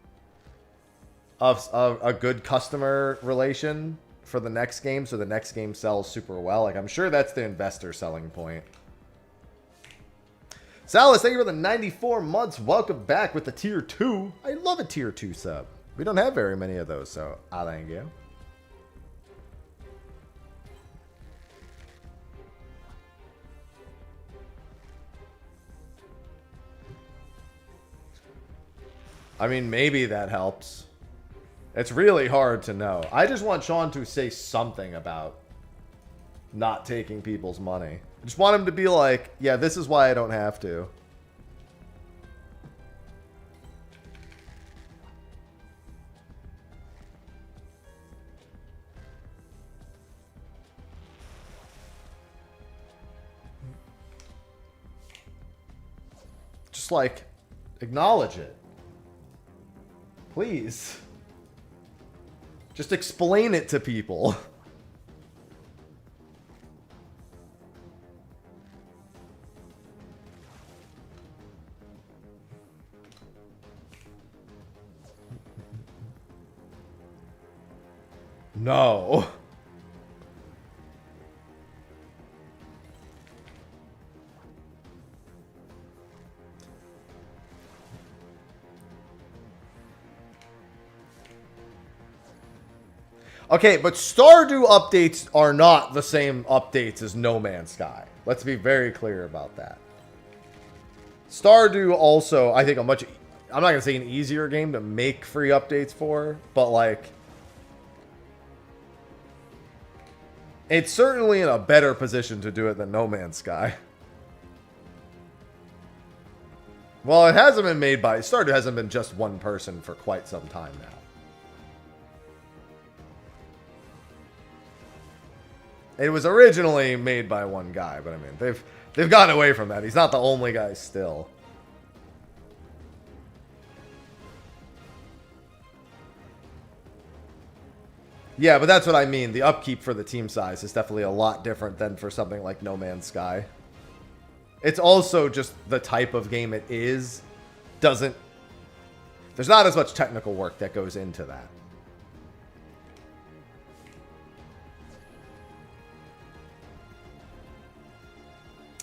a good customer relation for the next game, so the next game sells super well. Like, I'm sure that's the investor selling point. Salas, thank you for the 94 months. Welcome back with the tier 2. I love a tier 2 sub. We don't have very many of those, so I thank you. I mean, maybe that helps. It's really hard to know. I just want Sean to say something about not taking people's money. I just want him to be like, yeah, this is why I don't have to. Just like, acknowledge it. Please. Just explain it to people. No. Okay, but Stardew updates are not the same updates as No Man's Sky. Let's be very clear about that. Stardew also, I think, I'm not going to say an easier game to make free updates for, but like, it's certainly in a better position to do it than No Man's Sky. Well, it hasn't been made by, Stardew hasn't been just one person for quite some time now. It was originally made by one guy, but I mean, they've gotten away from that. He's not the only guy still. Yeah, but that's what I mean. The upkeep for the team size is definitely a lot different than for something like No Man's Sky. It's also just the type of game it is. There's not as much technical work that goes into that.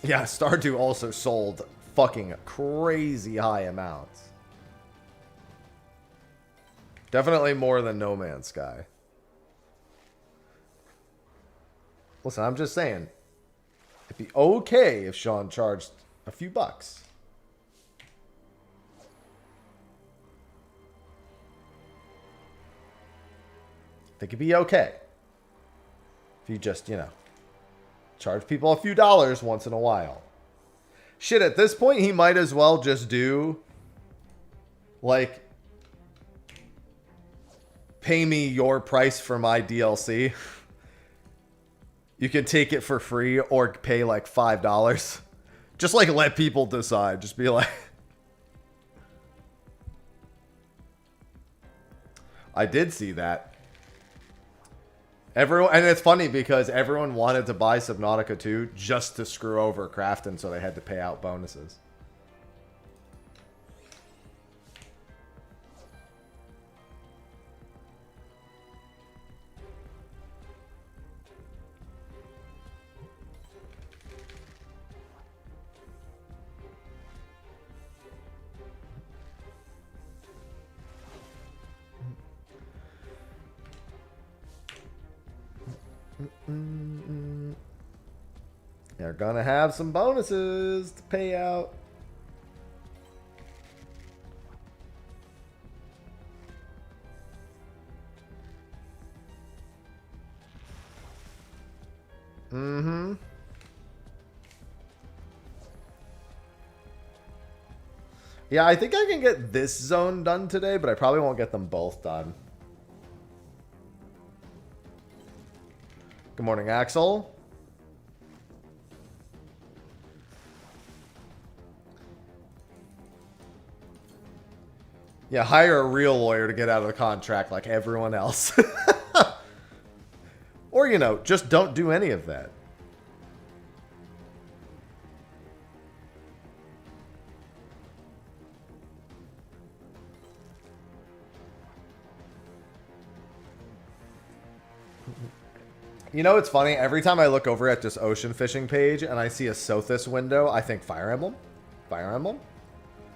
Yeah, Stardew also sold fucking crazy high amounts. Definitely more than No Man's Sky. Listen, I'm just saying, it'd be okay if Sean charged a few bucks. I think it'd be okay. If you just, you know, charge people a few dollars once in a while. Shit, at this point, he might as well just do, like, pay me your price for my DLC. You can take it for free or pay like $5. Just like let people decide. Just be like, I did see that. Everyone, and it's funny because everyone wanted to buy Subnautica 2 just to screw over Crafton, so they had to pay out bonuses. They're gonna have some bonuses to pay out. Mm-hmm. Yeah, I think I can get this zone done today, but I probably won't get them both done. Good morning, Axel. Yeah, hire a real lawyer to get out of the contract like everyone else. Or, you know, just don't do any of that. You know, it's funny. Every time I look over at this ocean fishing page and I see a Sothis window, I think Fire Emblem. Fire Emblem?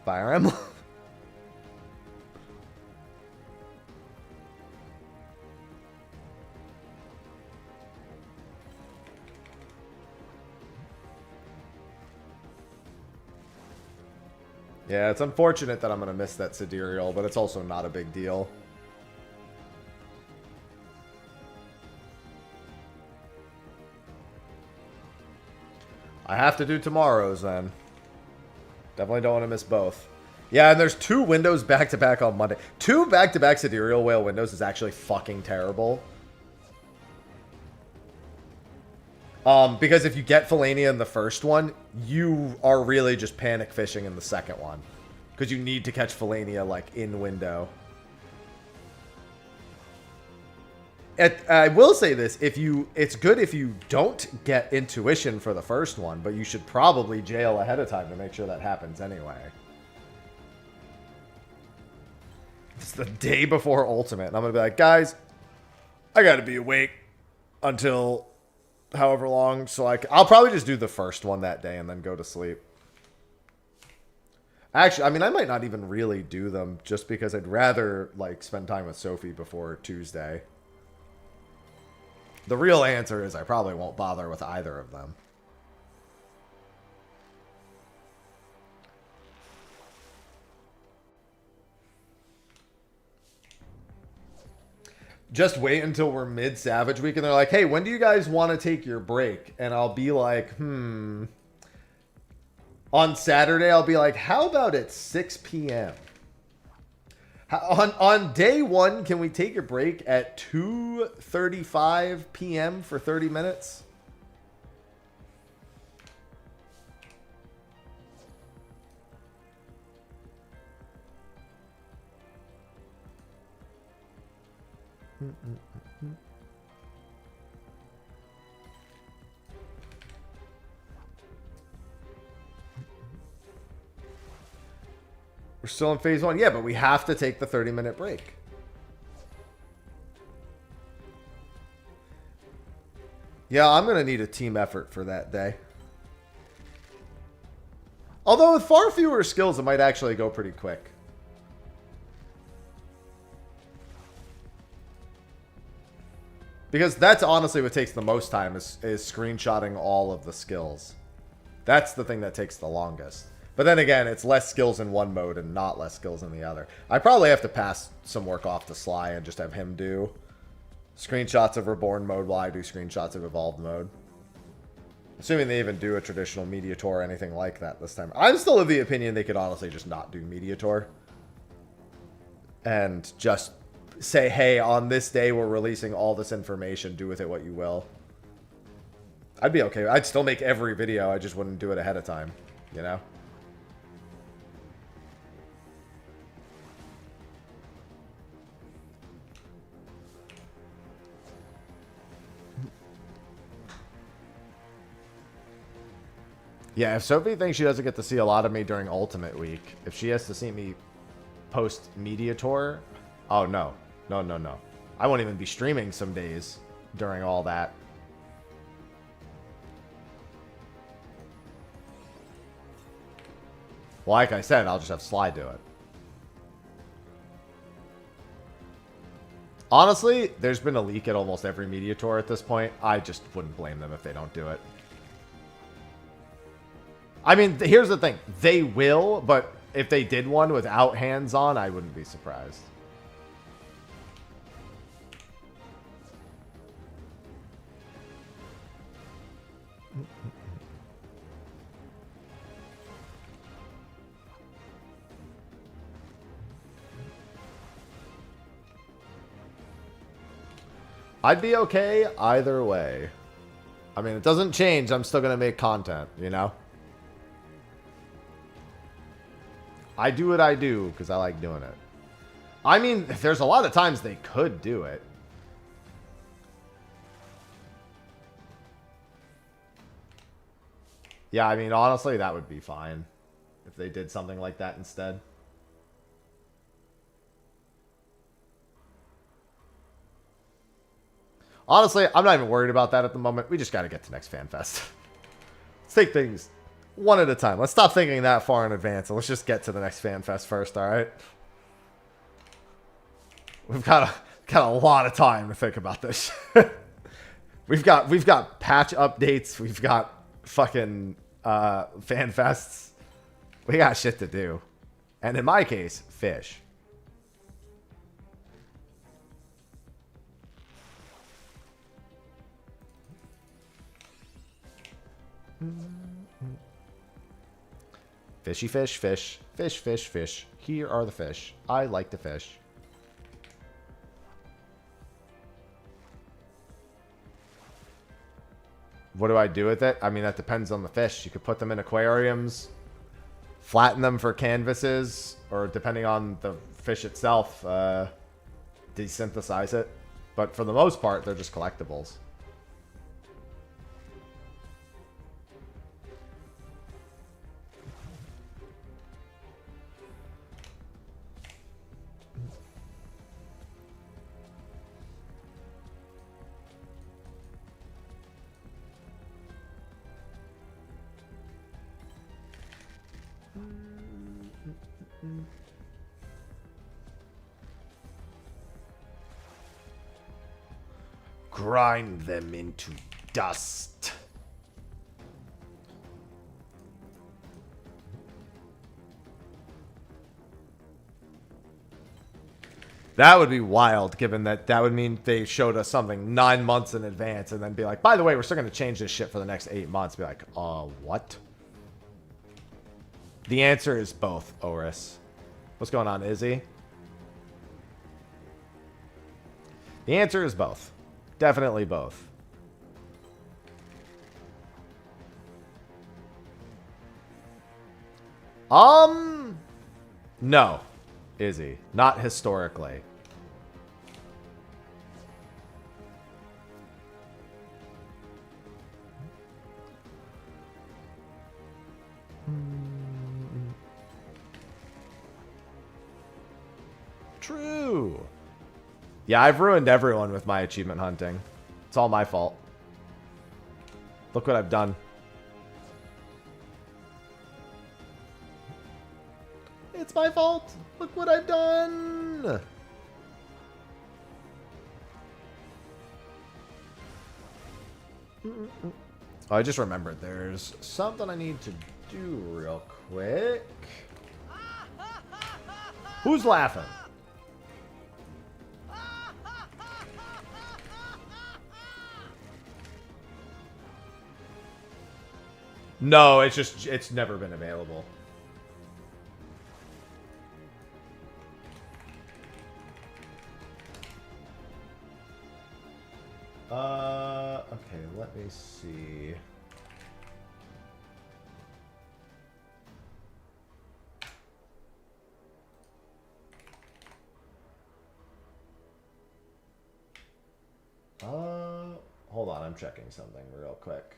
Fire Emblem? Yeah, it's unfortunate that I'm going to miss that Sidereal, but it's also not a big deal. I have to do tomorrow's then. Definitely don't want to miss both. Yeah, and there's 2 windows back-to-back on Monday. 2 back-to-back Sidereal Whale windows is actually fucking terrible. Because if you get Felania in the first one, you are really just panic fishing in the second one. Because you need to catch Felania, like, in window. I will say this, it's good if you don't get intuition for the first one, but you should probably jail ahead of time to make sure that happens anyway. It's the day before Ultimate, and I'm going to be like, guys, I got to be awake until however long, so I'll probably just do the first one that day and then go to sleep. Actually, I mean, I might not even really do them just because I'd rather, like, spend time with Sophie before Tuesday. The real answer is I probably won't bother with either of them. Just wait until we're mid-Savage Week and they're like, hey, when do you guys want to take your break? And I'll be like, On Saturday, I'll be like, how about at 6 p.m.? On day 1, can we take a break at 2:35 p.m. for 30 minutes? We're still in phase 1. Yeah, but we have to take the 30-minute break. Yeah, I'm going to need a team effort for that day. Although with far fewer skills, it might actually go pretty quick. Because that's honestly what takes the most time is screenshotting all of the skills. That's the thing that takes the longest. But then again, it's less skills in one mode and not less skills in the other. I probably have to pass some work off to Sly and just have him do screenshots of Reborn mode while I do screenshots of Evolved mode. Assuming they even do a traditional Media Tour or anything like that this time. I'm still of the opinion they could honestly just not do Media Tour. And just say, hey, on this day we're releasing all this information. Do with it what you will. I'd be okay. I'd still make every video. I just wouldn't do it ahead of time. You know? Yeah, if Sophie thinks she doesn't get to see a lot of me during Ultimate Week, if she has to see me post Media Tour, oh no. No, no, no. I won't even be streaming some days during all that. Well, like I said, I'll just have Sly do it. Honestly, there's been a leak at almost every media tour at this point. I just wouldn't blame them if they don't do it. I mean, here's the thing. They will, but if they did one without hands-on, I wouldn't be surprised. I'd be okay either way. I mean, it doesn't change. I'm still going to make content, you know? I do what I do because I like doing it. I mean, there's a lot of times they could do it. Yeah, I mean, honestly, that would be fine if they did something like that instead. Honestly, I'm not even worried about that at the moment. We just got to get to next FanFest. Let's take things one at a time. Let's stop thinking that far in advance and let's just get to the next FanFest first, all right? We've got a lot of time to think about this. we've got patch updates. We've got fucking FanFests. We got shit to do. And in my case, fish. Fishy fish, fish, fish, fish, fish. Here are the fish. I like to fish. What do I do with it? I mean, that depends on the fish. You could put them in aquariums, flatten them for canvases, or depending on the fish itself, desynthesize it. But for the most part, they're just collectibles. Grind them into dust. That would be wild, given that that would mean they showed us something 9 months in advance and then be like, by the way, we're still going to change this shit for the next 8 months. Be like, what? The answer is both, Oris. What's going on, Izzy? The answer is both. Definitely both. No, Izzy. Not historically. True. Yeah, I've ruined everyone with my achievement hunting. It's all my fault. Look what I've done. It's my fault. Look what I've done. Oh, I just remembered there's something I need to do real quick. Who's laughing? No, it's never been available. Okay, let me see. Hold on, I'm checking something real quick.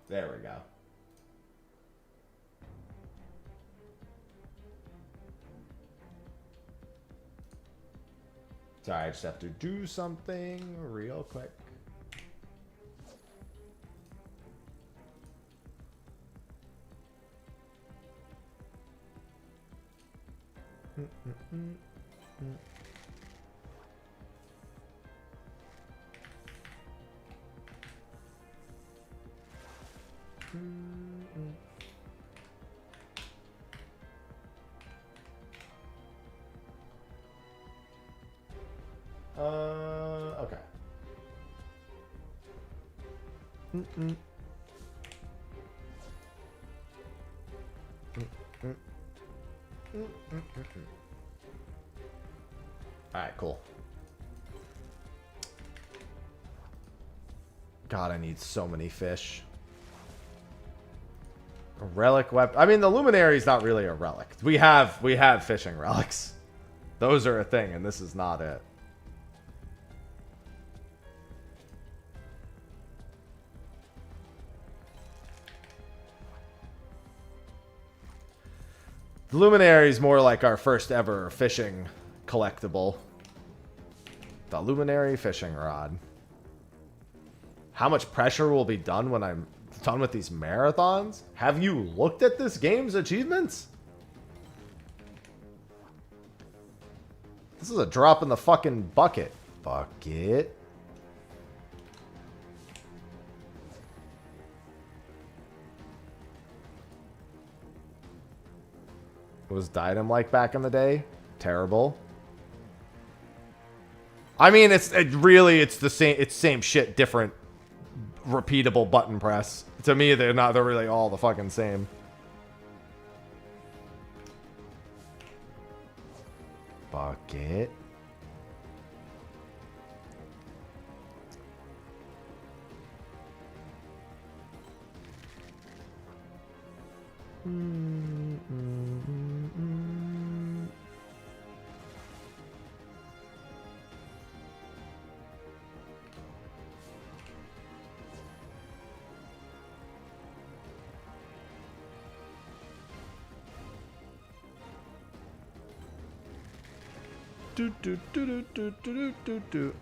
There we go. Sorry, I just have to do something real quick. Okay. Alright, cool. God, I need so many fish. A relic weapon. I mean, the Luminary's not really a relic. We have fishing relics. Those are a thing, and this is not it. The Luminary is more like our first ever fishing collectible. The Luminary fishing rod. How much pressure will be done when I'm done with these marathons? Have you looked at this game's achievements? This is a drop in the fucking bucket. Bucket. What was Diadem like back in the day? Terrible. I mean, it's the same shit, different repeatable button press. To me, they're really all the fucking same. Bucket. Do, do, do, do, do, do, do, do.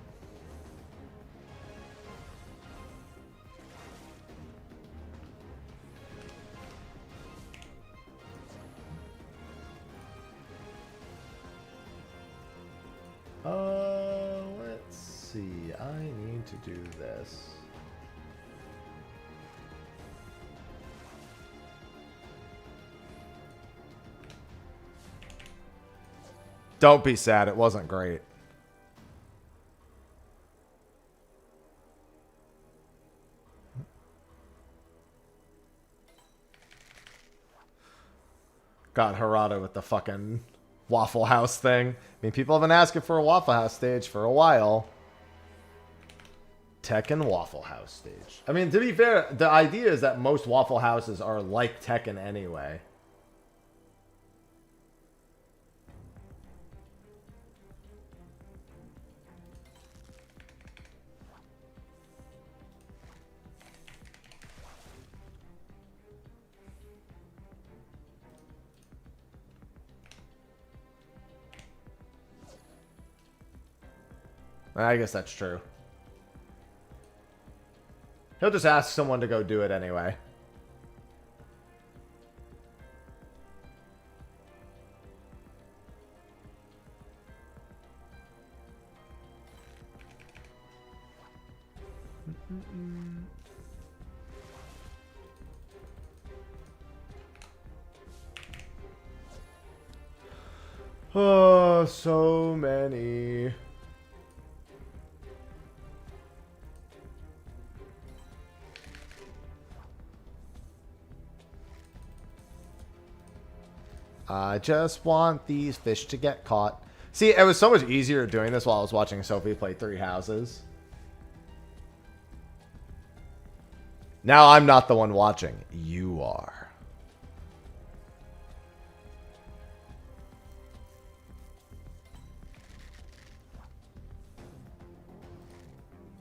Let's see. I need to do this. Don't be sad. It wasn't great. Got Harada with the fucking Waffle House thing. I mean, people have been asking for a Waffle House stage for a while. Tekken Waffle House stage. I mean, to be fair, the idea is that most Waffle Houses are like Tekken anyway. I guess that's true. He'll just ask someone to go do it anyway. Oh, so many. I just want these fish to get caught. See, it was so much easier doing this while I was watching Sophie play Three Houses. Now I'm not the one watching. You are.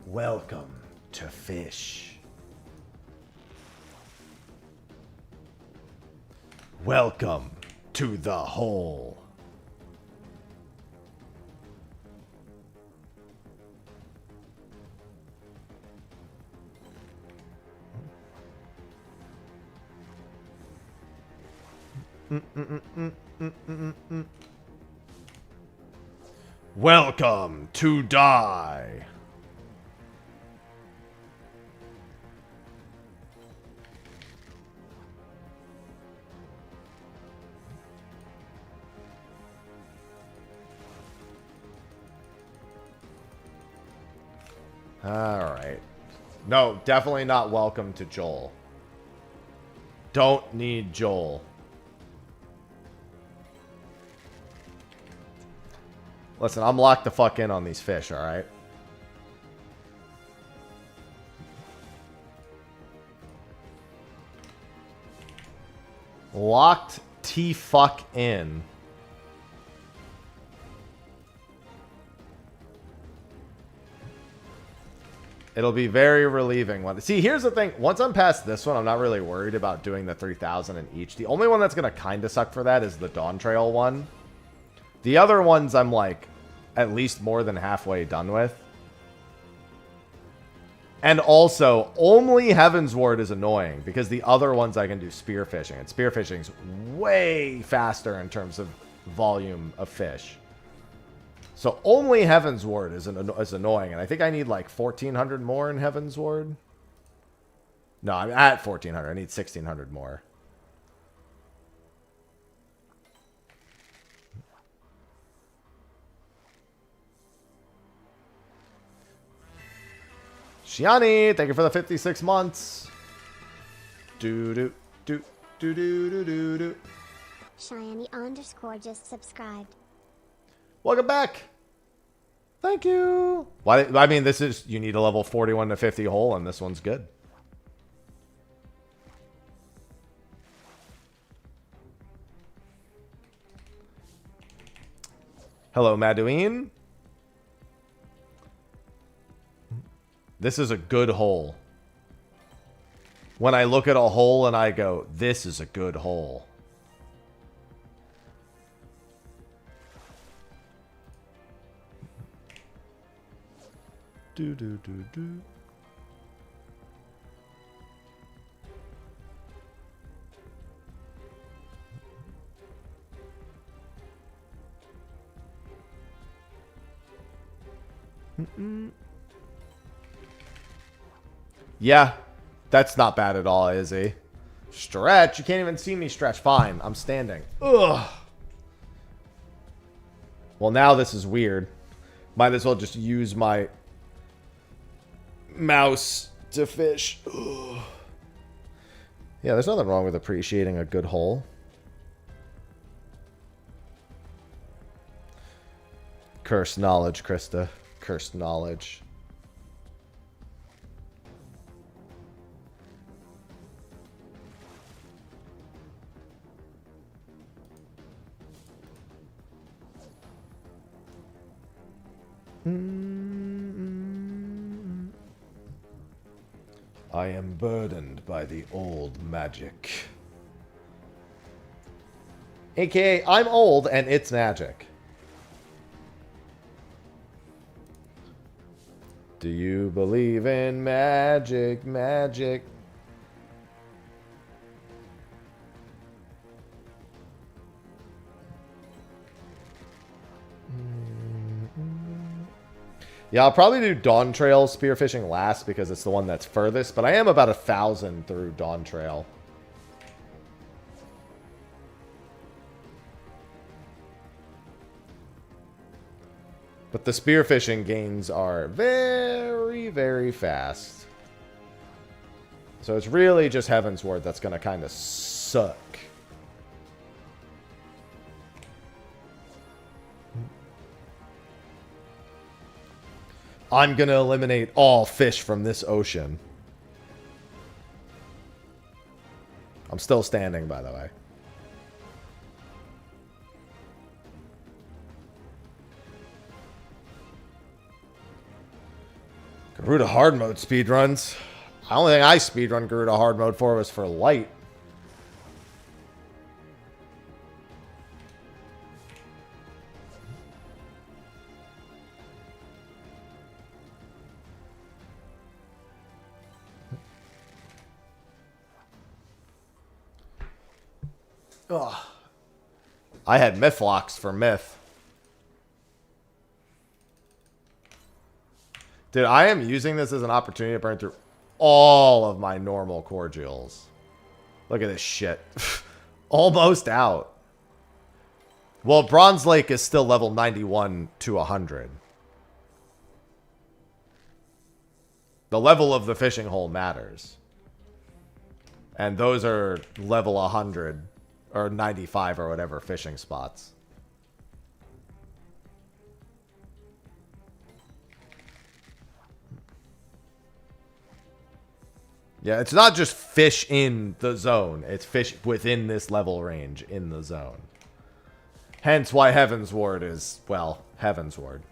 Welcome to fish. Welcome to the hole. Welcome to die. Alright. No, definitely not welcome to Joel. Don't need Joel. Listen, I'm locked the fuck in on these fish, alright? Locked T-fuck in. It'll be very relieving. See, here's the thing. Once I'm past this one, I'm not really worried about doing the 3,000 in each. The only one that's going to kind of suck for that is the Dawn Trail one. The other ones I'm like at least more than halfway done with. And also, only Heaven's Ward is annoying because the other ones I can do spearfishing. And spearfishing's way faster in terms of volume of fish. So only Heaven's Ward is annoying. And I think I need like 1,400 more in Heaven's Ward. No, I'm at 1,400. I need 1,600 more. Shiani, thank you for the 56 months. Do. Shiani_ just subscribed. Welcome back. Thank you. Why? I mean, this is, you need a level 41 to 50 hole, and this one's good. Hello, Madouine. This is a good hole. When I look at a hole and I go, this is a good hole. Do. Yeah, that's not bad at all, is he? Stretch. You can't even see me stretch. Fine, I'm standing. Ugh. Well, now this is weird. Might as well just use my mouse to fish. Ugh. Yeah, there's nothing wrong with appreciating a good hole. Cursed knowledge, Krista. Cursed knowledge. I am burdened by the old magic. AKA, I'm old and it's magic. Do you believe in magic, magic? Yeah, I'll probably do Dawn Trail spearfishing last because it's the one that's furthest, but I am about 1,000 through Dawn Trail. But the spearfishing gains are very, very fast. So it's really just Heaven's Ward that's going to kind of suck. I'm going to eliminate all fish from this ocean. I'm still standing, by the way. Garuda hard mode speedruns. The only thing I speedrun Garuda hard mode for was for light. Ugh. I had myth locks for myth. Dude, I am using this as an opportunity to burn through all of my normal cordials. Look at this shit. Almost out. Well, Bronze Lake is still level 91 to 100. The level of the fishing hole matters. And those are level 100 or 95 or whatever fishing spots. Yeah, it's not just fish in the zone. It's fish within this level range in the zone. Hence why Heaven's Ward is, well, Heaven's Ward.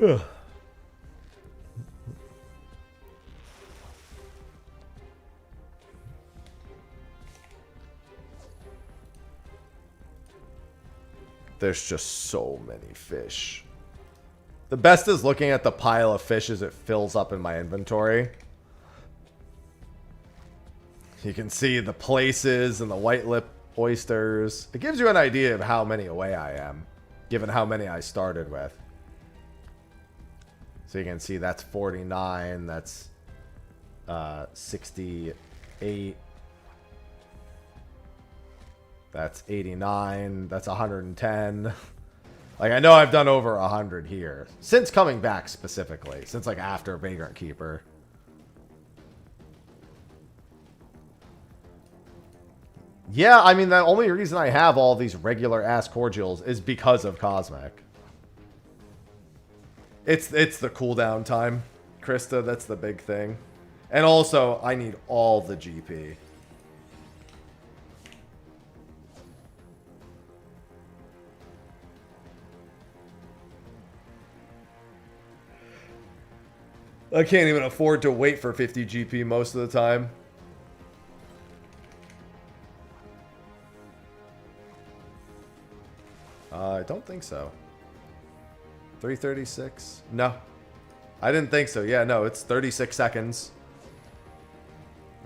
Ugh. There's just so many fish. The best is looking at the pile of fish as it fills up in my inventory. You can see the places and the white lip oysters. It gives you an idea of how many away I am, given how many I started with. So you can see that's 49, that's 68, that's 89, that's 110. Like, I know I've done over 100 here. Since coming back specifically. Since, like, after Vagrant Keeper. Yeah, I mean, the only reason I have all these regular-ass cordials is because of Cosmic. It's the cooldown time, Krista. That's the big thing. And also, I need all the GP. I can't even afford to wait for 50 GP most of the time. I don't think so. 336? No. I didn't think so. Yeah, no, it's 36 seconds.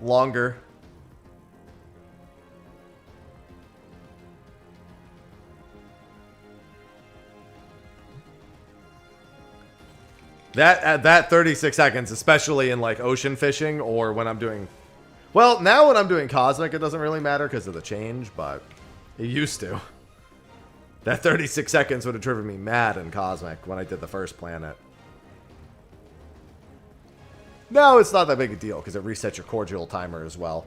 Longer. That 36 seconds, especially in like ocean fishing or when I'm doing... Well, now when I'm doing Cosmic, it doesn't really matter because of the change, but it used to. That 36 seconds would have driven me mad in Cosmic when I did the first planet. No, it's not that big a deal because it resets your cordial timer as well.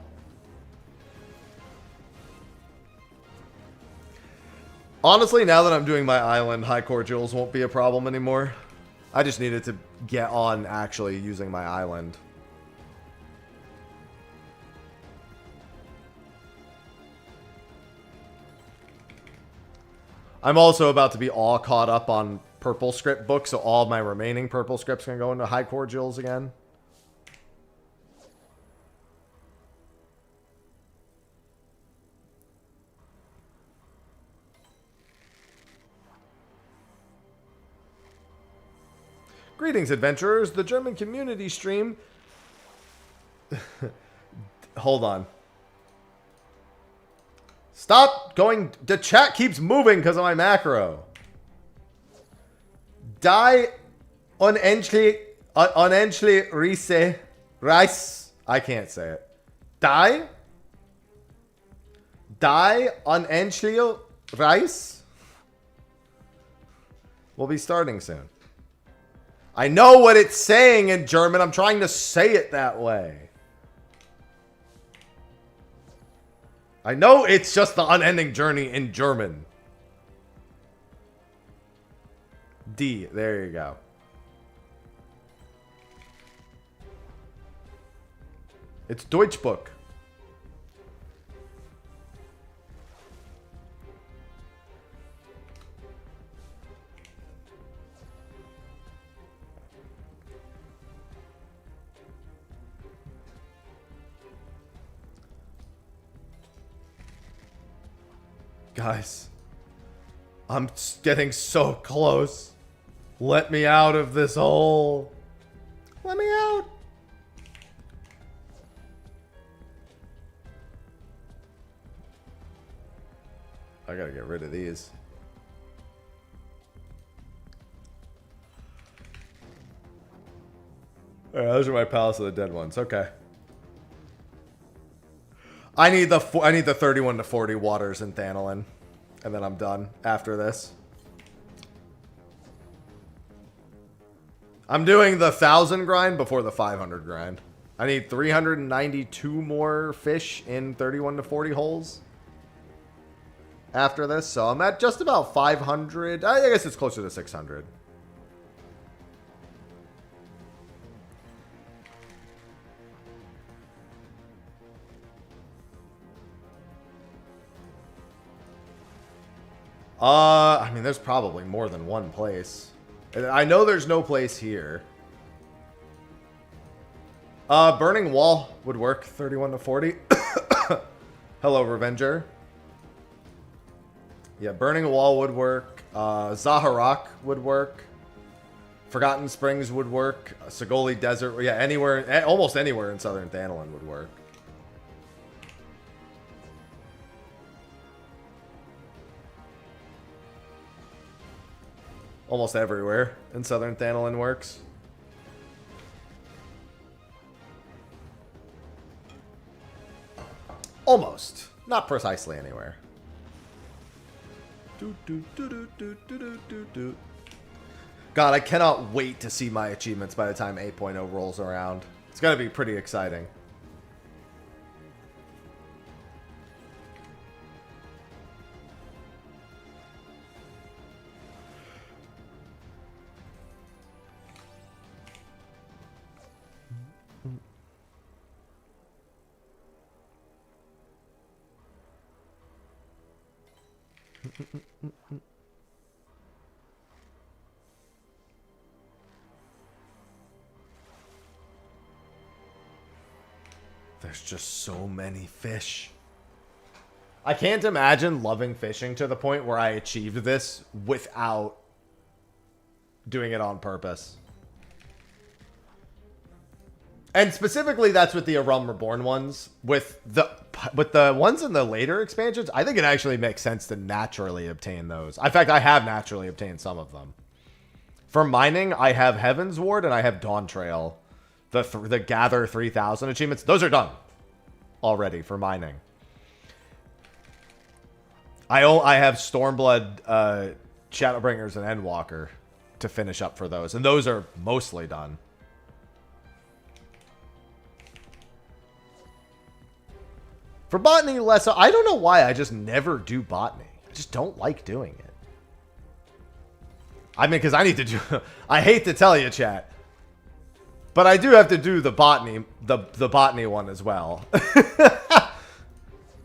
Honestly, now that I'm doing my island, high cordials won't be a problem anymore. I just needed to get on actually using my island. I'm also about to be all caught up on purple script books, so all my remaining purple scripts can go into high cordials again. Greetings, adventurers. The German community stream... Hold on. Stop going... The chat keeps moving because of my macro. Die unendlich Reise. I can't say it. Die unendlich Reise. We'll be starting soon. I know what it's saying in German. I'm trying to say it that way. I know it's just the unending journey in German. D. There you go. It's Deutsch book. Guys, I'm getting so close. Let me out of this hole. Let me out. I gotta get rid of these. Alright, those are my Palace of the Dead ones. Okay. I need the 31 to 40 waters in Thanalin. And then I'm done after this. I'm doing the 1,000 grind before the 500 grind. I need 392 more fish in 31 to 40 holes after this. So I'm at just about 500. I guess it's closer to 600. I mean, there's probably more than one place. I know there's no place here. Burning Wall would work, 31 to 40. Hello, Revenger. Yeah, Burning Wall would work. Zaharak would work. Forgotten Springs would work. Sagoli Desert. Yeah, anywhere, almost anywhere in Southern Thanalin would work. Almost everywhere in Southern Thanalin works. Almost. Not precisely anywhere. God, I cannot wait to see my achievements by the time 8.0 rolls around. It's going to be pretty exciting. There's just so many fish. I can't imagine loving fishing to the point where I achieved this without doing it on purpose. And specifically, that's with the Arum Reborn ones. With the ones in the later expansions, I think it actually makes sense to naturally obtain those. In fact, I have naturally obtained some of them. For mining, I have Heaven's Ward and I have Dawn Trail. The Gather 3000 achievements, those are done already for mining. I have Stormblood, Shadowbringers, and Endwalker to finish up for those. And those are mostly done. For botany, less. I don't know why I just never do botany. I just don't like doing it. I mean, because I need to do... I hate to tell you, chat. But I do have to do the botany, the botany one as well.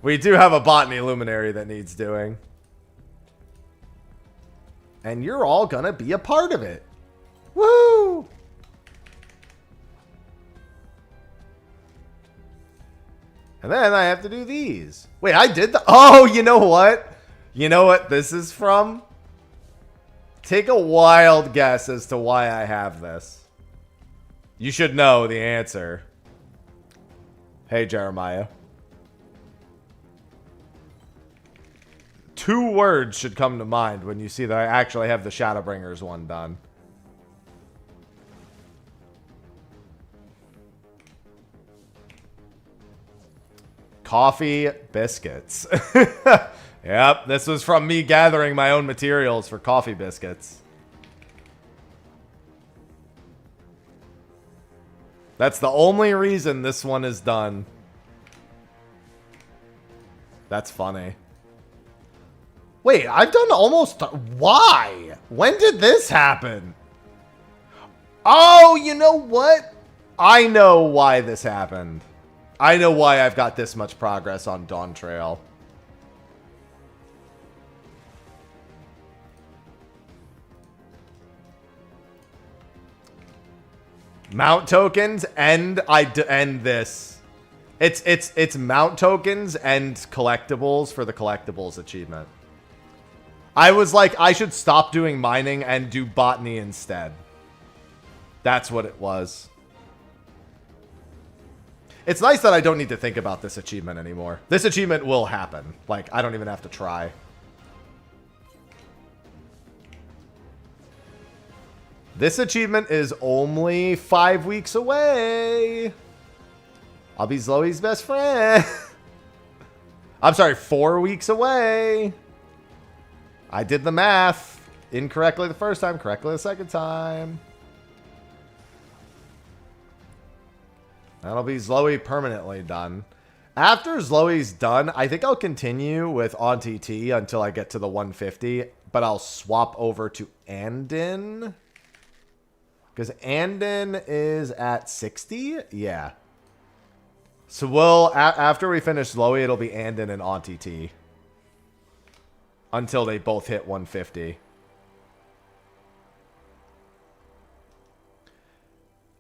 We do have a botany luminary that needs doing. And you're all gonna be a part of it. Woo! And then I have to do these. Wait, I did the... Oh, you know what? You know what this is from? Take a wild guess as to why I have this. You should know the answer. Hey, Jeremiah. 2 words should come to mind when you see that I actually have the Shadowbringers one done. Coffee biscuits. Yep, this was from me gathering my own materials for coffee biscuits. That's the only reason this one is done. That's funny. Wait, I've done almost... Why? When did this happen? Oh, you know what? I know why this happened. I know why I've got this much progress on Dawn Trail. Mount tokens and end this. It's mount tokens and collectibles for the collectibles achievement. I was like, I should stop doing mining and do botany instead. That's what it was. It's nice that I don't need to think about this achievement anymore. This achievement will happen. Like, I don't even have to try. This achievement is only 5 weeks away. I'll be Zoe's best friend. I'm sorry, 4 weeks away. I did the math incorrectly the first time, correctly the second time. That'll be Zoe permanently done. After Zoe's done, I think I'll continue with on TT until I get to the 150, but I'll swap over to Andin. Because Andin is at 60? Yeah. So we'll, after we finish Zoe, it'll be Andin and on TT. Until they both hit 150.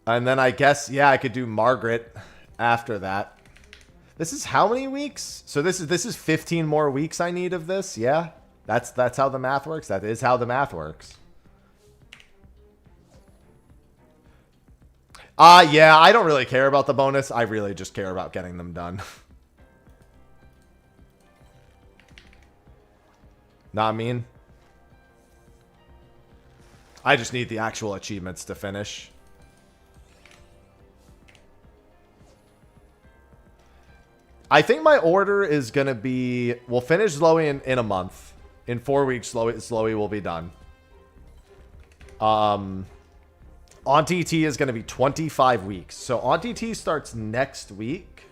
And then I guess, yeah, I could do Margaret after that. This is how many weeks? So this is 15 more weeks I need of this, yeah? That's how the math works. That is how the math works. Yeah, I don't really care about the bonus. I really just care about getting them done. Not mean. I just need the actual achievements to finish. I think my order is going to be... We'll finish Zoe in a month. In 4 weeks, Zoe will be done. On TT is going to be 25 weeks. So on TT starts next week.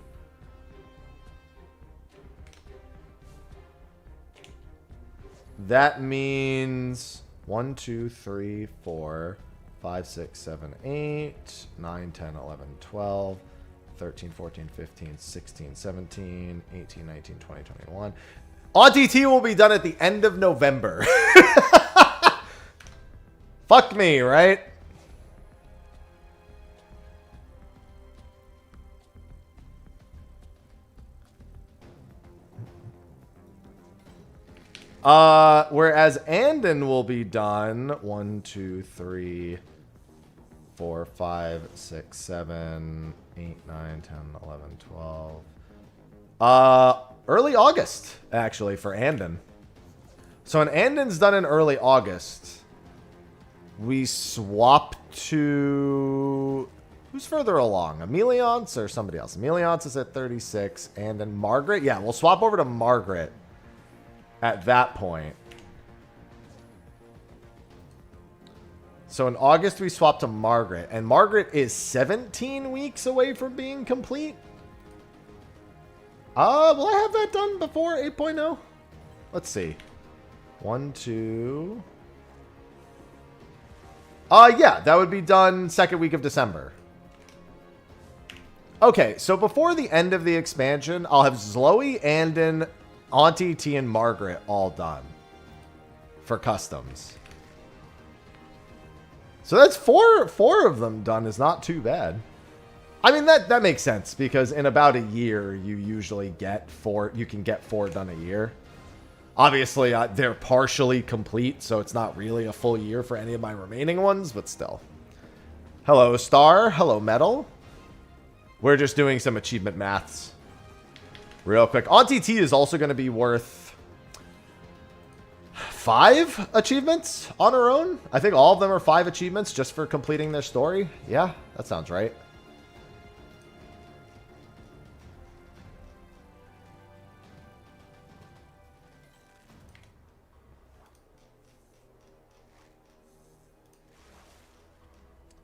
That means 1, 2, 3, 4, 5, 6, 7, 8, 9, 10, 11, 12, 13, 14, 15, 16, 17, 18, 19, 20, 21. On TT will be done at the end of November. Fuck me, right? Whereas Andin will be done 1, 2, 3, 4, 5, 6, 7, 8, 9, 10, 11, 12. Early August, actually, for Andin. So when Andin's done in early August, we swap to... Who's further along? Emeliance or somebody else? Emeliance is at 36. And then Margaret? Yeah, we'll swap over to Margaret at that point. So in August, we swap to Margaret. And Margaret is 17 weeks away from being complete. Will I have that done before 8.0? Let's see. 1, 2... yeah, that would be done second week of December. Okay, so before the end of the expansion, I'll have Zoe, Andin, Auntie T, and Margaret all done for customs. So that's four of them done is not too bad. I mean, that makes sense because in about a year, you usually get 4. You can get 4 done a year. Obviously, they're partially complete, so it's not really a full year for any of my remaining ones, but still. Hello, Star. Hello, Metal. We're just doing some achievement maths. Real quick. Auntie T is also going to be worth 5 achievements on her own. I think all of them are 5 achievements just for completing their story. Yeah, that sounds right.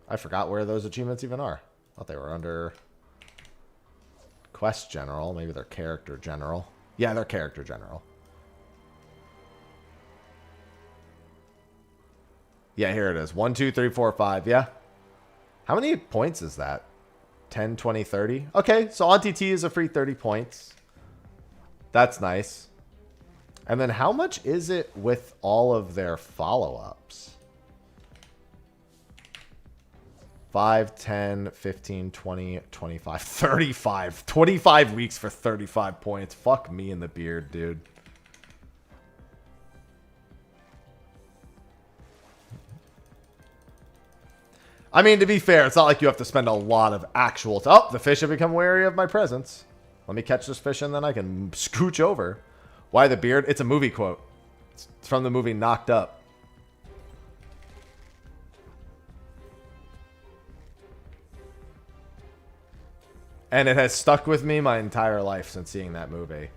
I forgot where those achievements even are. I thought they were under Quest General. Maybe they're Character General. Yeah, they're Character General. Yeah, here it is. 1, 2, 3, 4, 5. Yeah. How many points is that? 10, 20, 30? Okay, so Auntie T is a free 30 points. That's nice. And then how much is it with all of their follow-ups? 5, 10, 15, 20, 25, 35. 25 weeks for 35 points. Fuck me in the beard, dude. I mean, to be fair, it's not like you have to spend a lot of actual... Oh, the fish have become wary of my presence. Let me catch this fish and then I can scooch over. Why the beard? It's a movie quote. It's from the movie Knocked Up. And it has stuck with me my entire life since seeing that movie.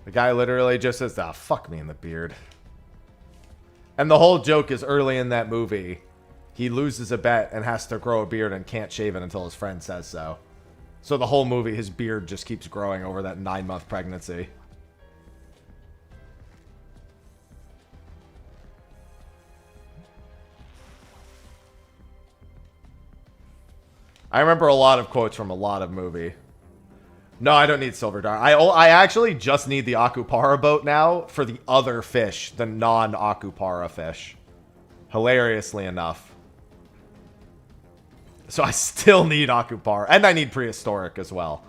The guy literally just says, "Ah, fuck me in the beard." And the whole joke is early in that movie, he loses a bet and has to grow a beard and can't shave it until his friend says so. So the whole movie, his beard just keeps growing over that 9-month pregnancy. I remember a lot of quotes from a lot of movie. No, I don't need Silver Dart. I actually just need the Akupara boat now for the other fish, the non-Akupara fish. Hilariously enough. So I still need Akupara. And I need Prehistoric as well.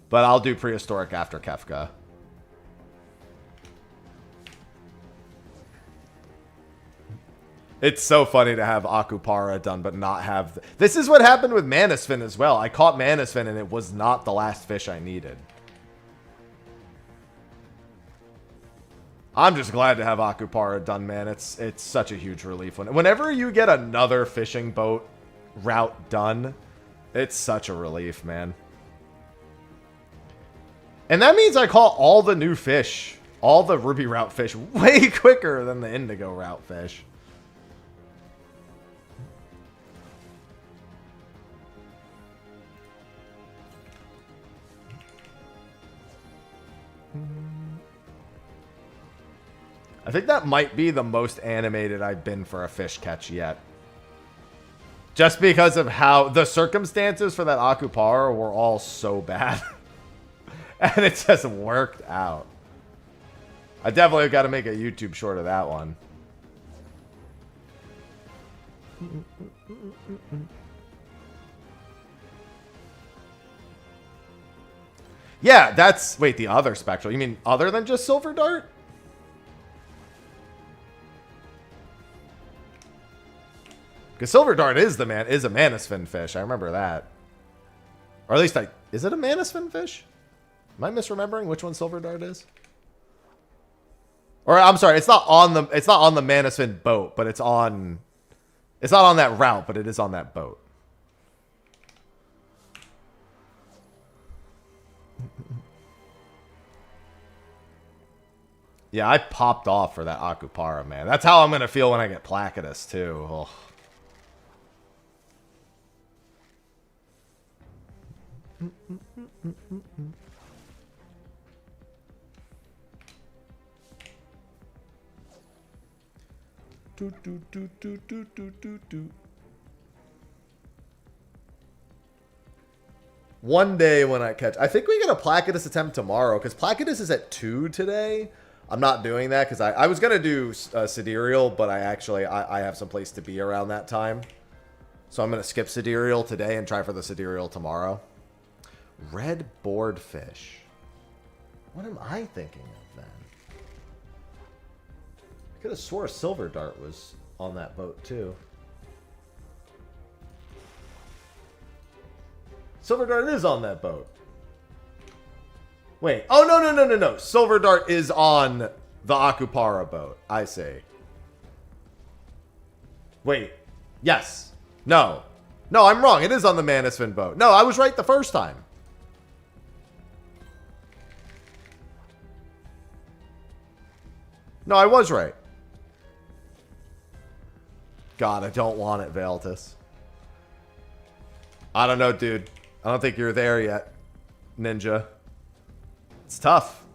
But I'll do Prehistoric after Kefka. It's so funny to have Akupara done, but not have... This is what happened with Manasfin as well. I caught Manasfin, and it was not the last fish I needed. I'm just glad to have Akupara done, man. It's such a huge relief. Whenever you get another fishing boat route done, it's such a relief, man. And that means I caught all the new fish, all the Ruby route fish, way quicker than the Indigo route fish. I think that might be the most animated I've been for a fish catch yet. Just because of how the circumstances for that Akupara were all so bad. And it just worked out. I definitely got to make a YouTube short of that one. Yeah, that's... Wait, the other spectral. You mean other than just Silver Dart? Because Silver Dart is a Manasfin fish. I remember that. Or at least is it a Manasfin fish? Am I misremembering which one Silver Dart is? Or I'm sorry, it's not on the Manasfin boat, but it's not on that route, but it is on that boat. Yeah, I popped off for that Akupara, man. That's how I'm going to feel when I get Placidus, too. Ugh. One day when I catch... I think we get a Placidus attempt tomorrow, because Placidus is at 2 today. I'm not doing that, because I was going to do Sidereal, but I have some place to be around that time. So I'm going to skip Sidereal today and try for the Sidereal tomorrow. Red boardfish. What am I thinking of then? I could have swore a Silver Dart was on that boat too. Silver Dart is on that boat. Wait. Oh, no. Silver Dart is on the Akupara boat. I see. Wait. Yes. No. No, I'm wrong. It is on the Manasfin boat. No, I was right the first time. No, I was right. God, I don't want it, Valtus. I don't know, dude. I don't think you're there yet, Ninja. It's tough.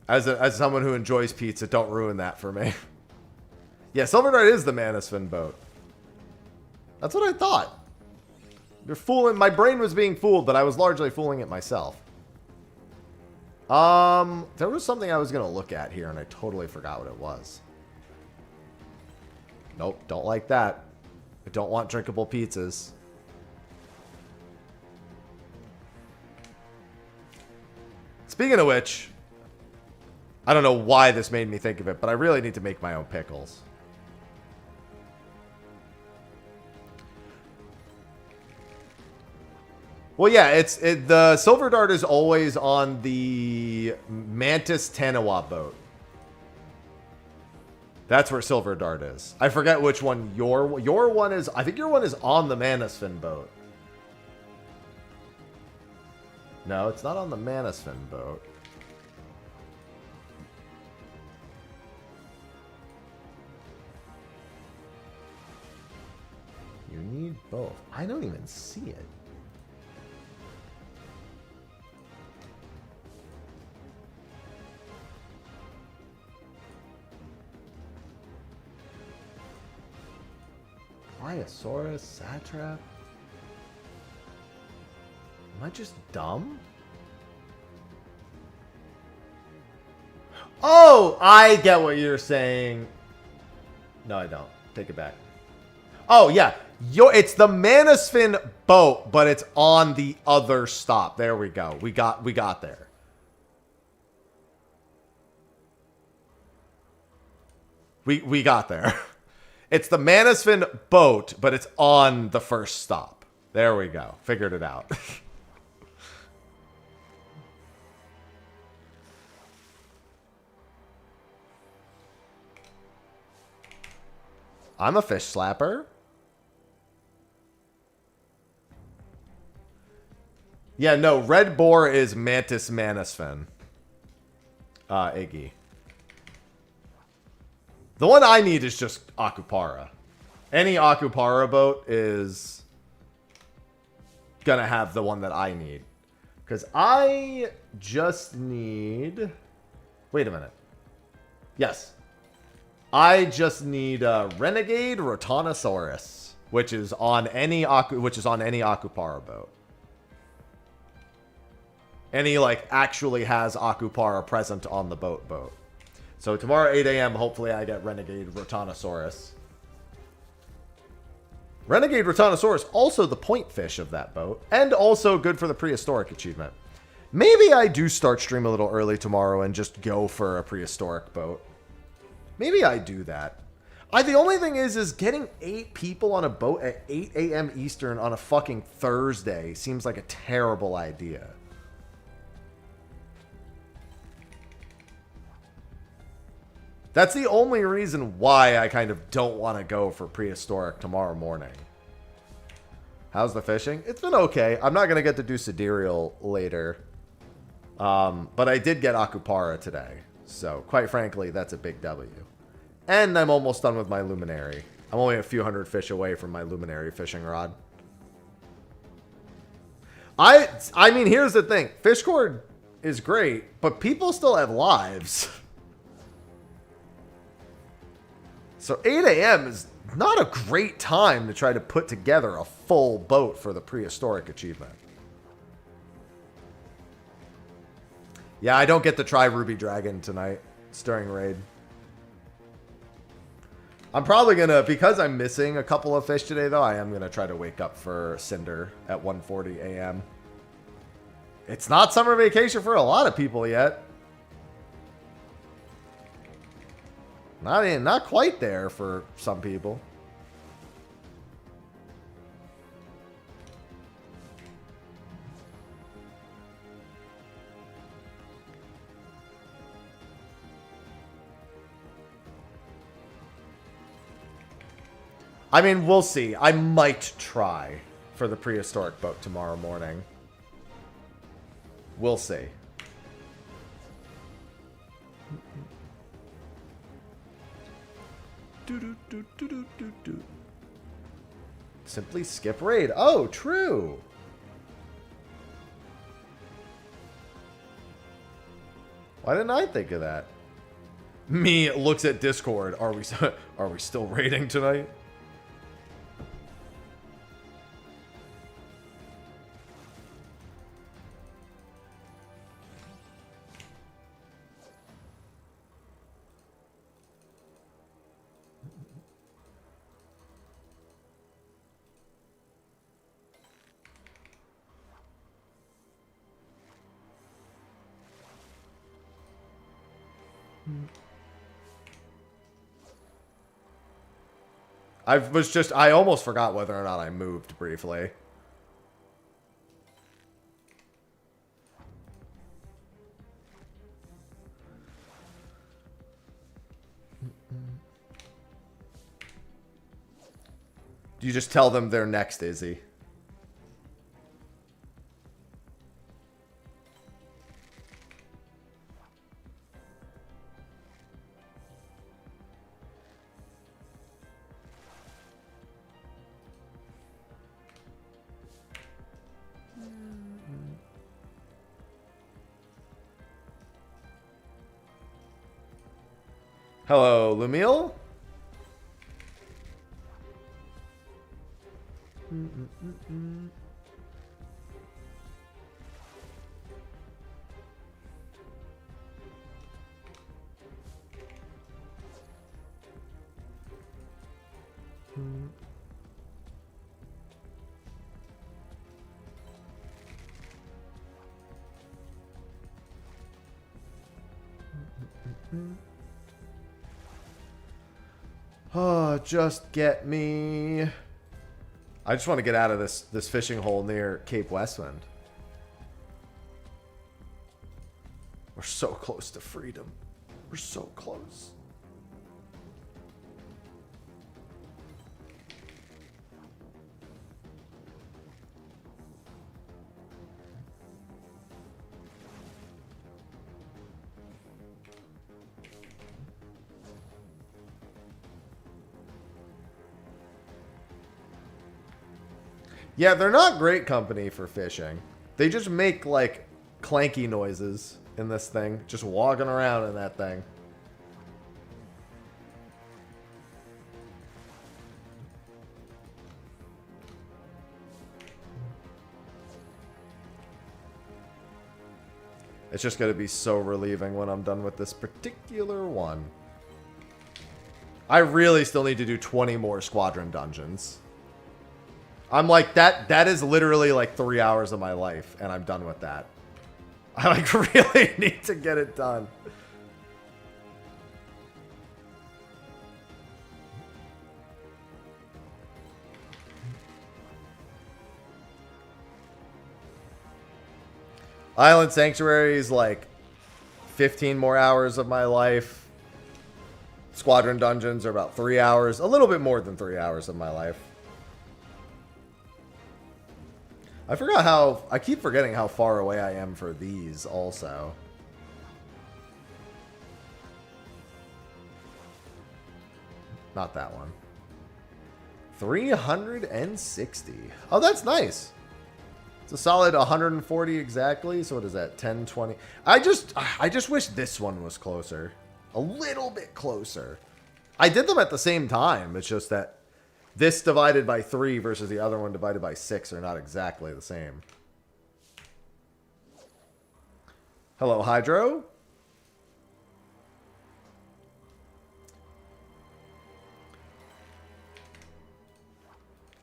As someone who enjoys pizza, don't ruin that for me. Yeah, Silver Dart is the Manasfin boat. That's what I thought. You're fooling. My brain was being fooled, but I was largely fooling it myself. There was something I was going to look at here, and I totally forgot what it was. Nope, don't like that. I don't want drinkable pizzas. Speaking of which, I don't know why this made me think of it, but I really need to make my own pickles. Well, yeah, the silver dart is always on the Mantis Tanawa boat. That's where silver dart is. I forget which one your one is. I think your one is on the Manasfin boat. No, it's not on the Manasfin boat. You need both. I don't even see it. Bryosaurus, Satrap? Am I just dumb? Oh, I get what you're saying. No, I don't. Take it back. Oh, yeah. It's the Manasfin boat, but it's on the other stop. There we go. We got there. We got there. It's the Manasfin boat, but it's on the first stop. There we go. Figured it out. I'm a fish slapper. Yeah, no, Red Boar is Mantis Manasfin. Iggy. The one I need is just Akupara. Any Akupara boat is gonna have the one that I need. Because I just need... Wait a minute. Yes. I just need Renegade Rotanosaurus, which is on any Akupara boat. Any like actually has Akupara present on the boat. So tomorrow 8 a.m. hopefully I get Renegade Rotanosaurus. Renegade Rotanosaurus also the point fish of that boat, and also good for the prehistoric achievement. Maybe I do start stream a little early tomorrow and just go for a prehistoric boat. Maybe I do that. The only thing is getting 8 people on a boat at 8 a.m. Eastern on a fucking Thursday seems like a terrible idea. That's the only reason why I kind of don't want to go for prehistoric tomorrow morning. How's the fishing? It's been okay. I'm not going to get to do Sidereal later. But I did get Akupara today. So, quite frankly, that's a big W. And I'm almost done with my Luminary. I'm only a few hundred fish away from my Luminary fishing rod. I mean, here's the thing. Fishcord is great, but people still have lives. So 8 a.m. is not a great time to try to put together a full boat for the prehistoric achievement. Yeah, I don't get to try Ruby Dragon tonight. It's during raid. I'm probably going to, because I'm missing a couple of fish today, though, I am going to try to wake up for Cinder at 1:40 a.m. It's not summer vacation for a lot of people yet. Not quite there for some people. I mean, we'll see. I might try for the prehistoric boat tomorrow morning. We'll see. Simply skip raid. Oh, true. Why didn't I think of that? Me looks at Discord. Are we still raiding tonight? I almost forgot whether or not I moved briefly. You just tell them they're next, Izzy. Hello, Lumiel? Oh, just get me. I just want to get out of this fishing hole near Cape Westwind. We're so close to freedom. We're so close. Yeah, they're not great company for fishing. They just make, like, clanky noises in this thing. Just walking around in that thing. It's just going to be so relieving when I'm done with this particular one. I really still need to do 20 more squadron dungeons. I'm like, that is literally like 3 hours of my life, and I'm done with that. I like really need to get it done. Island Sanctuary is like 15 more hours of my life. Squadron Dungeons are about 3 hours. A little bit more than 3 hours of my life. I forgot how... I keep forgetting how far away I am for these also. Not that one. 360. Oh, that's nice. It's a solid 140 exactly. So what is that? 10, 20. I just wish this one was closer. A little bit closer. I did them at the same time. It's just that this divided by 3 versus the other one divided by 6 are not exactly the same. Hello, Hydro.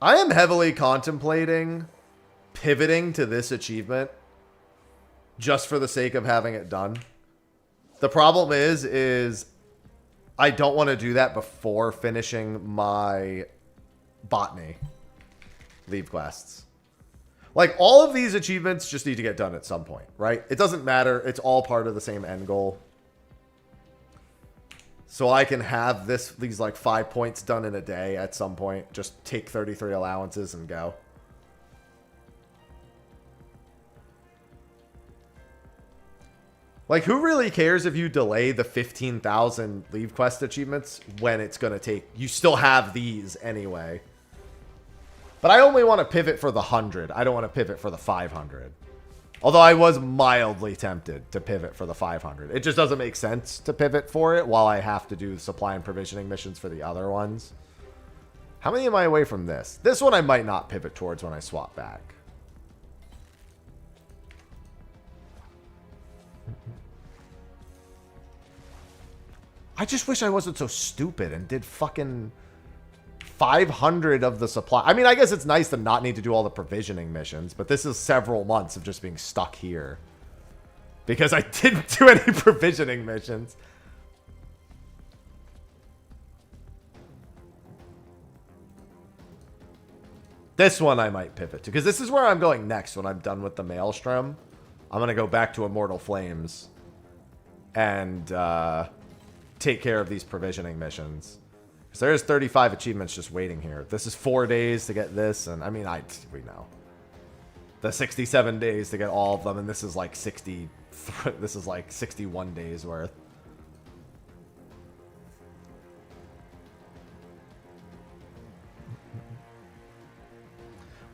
I am heavily contemplating pivoting to this achievement just for the sake of having it done. The problem is I don't want to do that before finishing my botany leave quests. Like, all of these achievements just need to get done at some point, right? It doesn't matter. It's all part of the same end goal. So I can have these like 5 points done in a day at some point. Just take 33 allowances and go. Like, who really cares if you delay the 15,000 leave quest achievements when it's going to take... You still have these anyway. But I only want to pivot for the 100. I don't want to pivot for the 500. Although I was mildly tempted to pivot for the 500. It just doesn't make sense to pivot for it while I have to do the supply and provisioning missions for the other ones. How many am I away from this? This one I might not pivot towards when I swap back. I just wish I wasn't so stupid and did fucking 500 of the supply. I mean, I guess it's nice to not need to do all the provisioning missions, but this is several months of just being stuck here. Because I didn't do any provisioning missions. This one I might pivot to, because this is where I'm going next when I'm done with the Maelstrom. I'm going to go back to Immortal Flames and take care of these provisioning missions. Because there's 35 achievements just waiting here. This is 4 days to get this, and I mean, we know. The 67 days to get all of them, and this is like 60. This is like 61 days worth.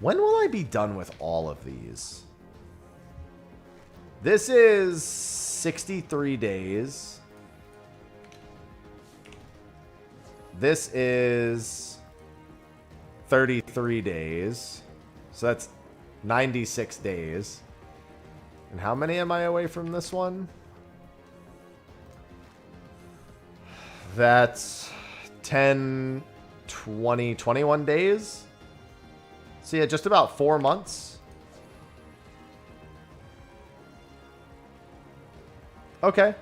When will I be done with all of these? This is 63 days. This is 33 days. So that's 96 days. And how many am I away from this one? That's 10, 20, 21 days. So yeah, just about 4 months. Okay.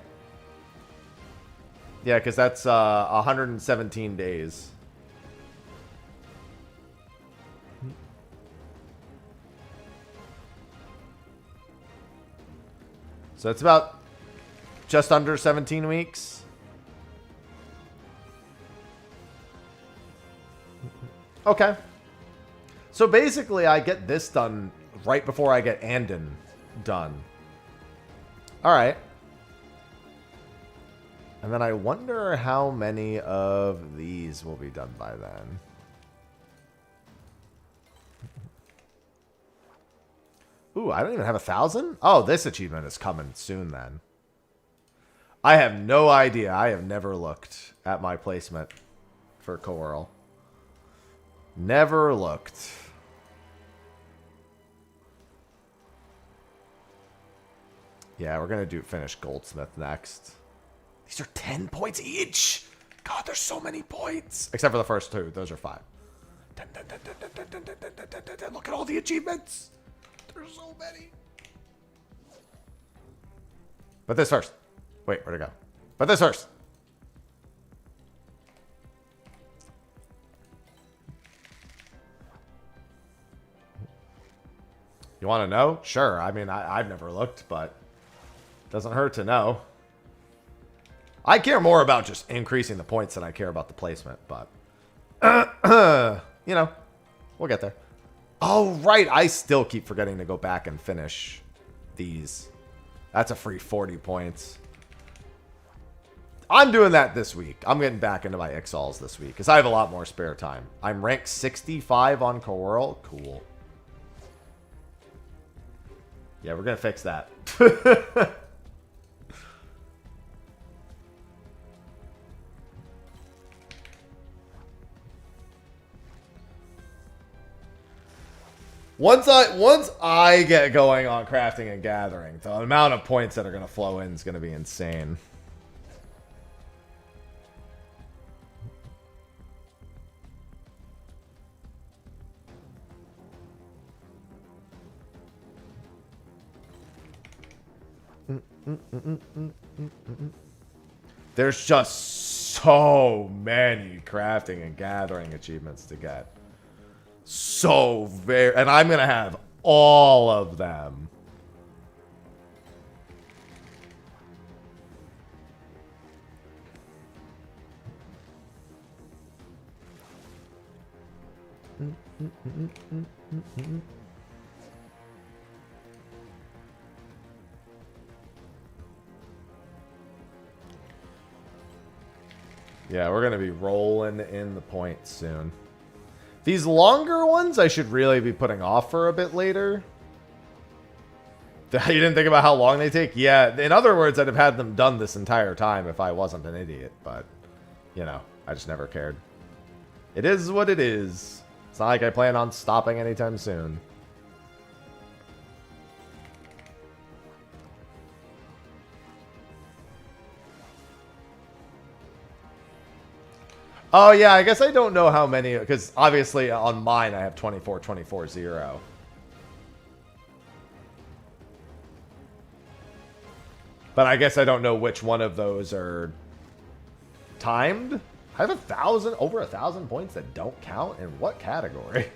Yeah, because that's 117 days. So it's about just under 17 weeks. Okay. So basically, I get this done right before I get Andon done. All right. And then I wonder how many of these will be done by then. Ooh, I don't even have 1,000? Oh, this achievement is coming soon then. I have no idea. I have never looked at my placement for Coral. Never looked. Yeah, we're going to finish Goldsmith next. These are 10 points each. God, there's so many points. Except for the first two. Those are 5. Look at all the achievements. There's so many. But this first. Wait, where'd it go? But this first. You want to know? Sure. I mean, I've never looked, but doesn't hurt to know. I care more about just increasing the points than I care about the placement, but you know, we'll get there. Oh, right. I still keep forgetting to go back and finish these. That's a free 40 points. I'm doing that this week. I'm getting back into my Ixals this week because I have a lot more spare time. I'm ranked 65 on Coral. Cool. Yeah, we're going to fix that. Once I get going on crafting and gathering, the amount of points that are going to flow in is going to be insane. There's just so many crafting and gathering achievements to get. So very, and I'm gonna have all of them. Yeah, we're gonna be rolling in the points soon. These longer ones I should really be putting off for a bit later. You didn't think about how long they take? Yeah, in other words, I'd have had them done this entire time if I wasn't an idiot. But, you know, I just never cared. It is what it is. It's not like I plan on stopping anytime soon. Oh, yeah, I guess I don't know how many, because obviously on mine I have 24, 24, 0. But I guess I don't know which one of those are timed. I have over 1,000 points that don't count. In what category?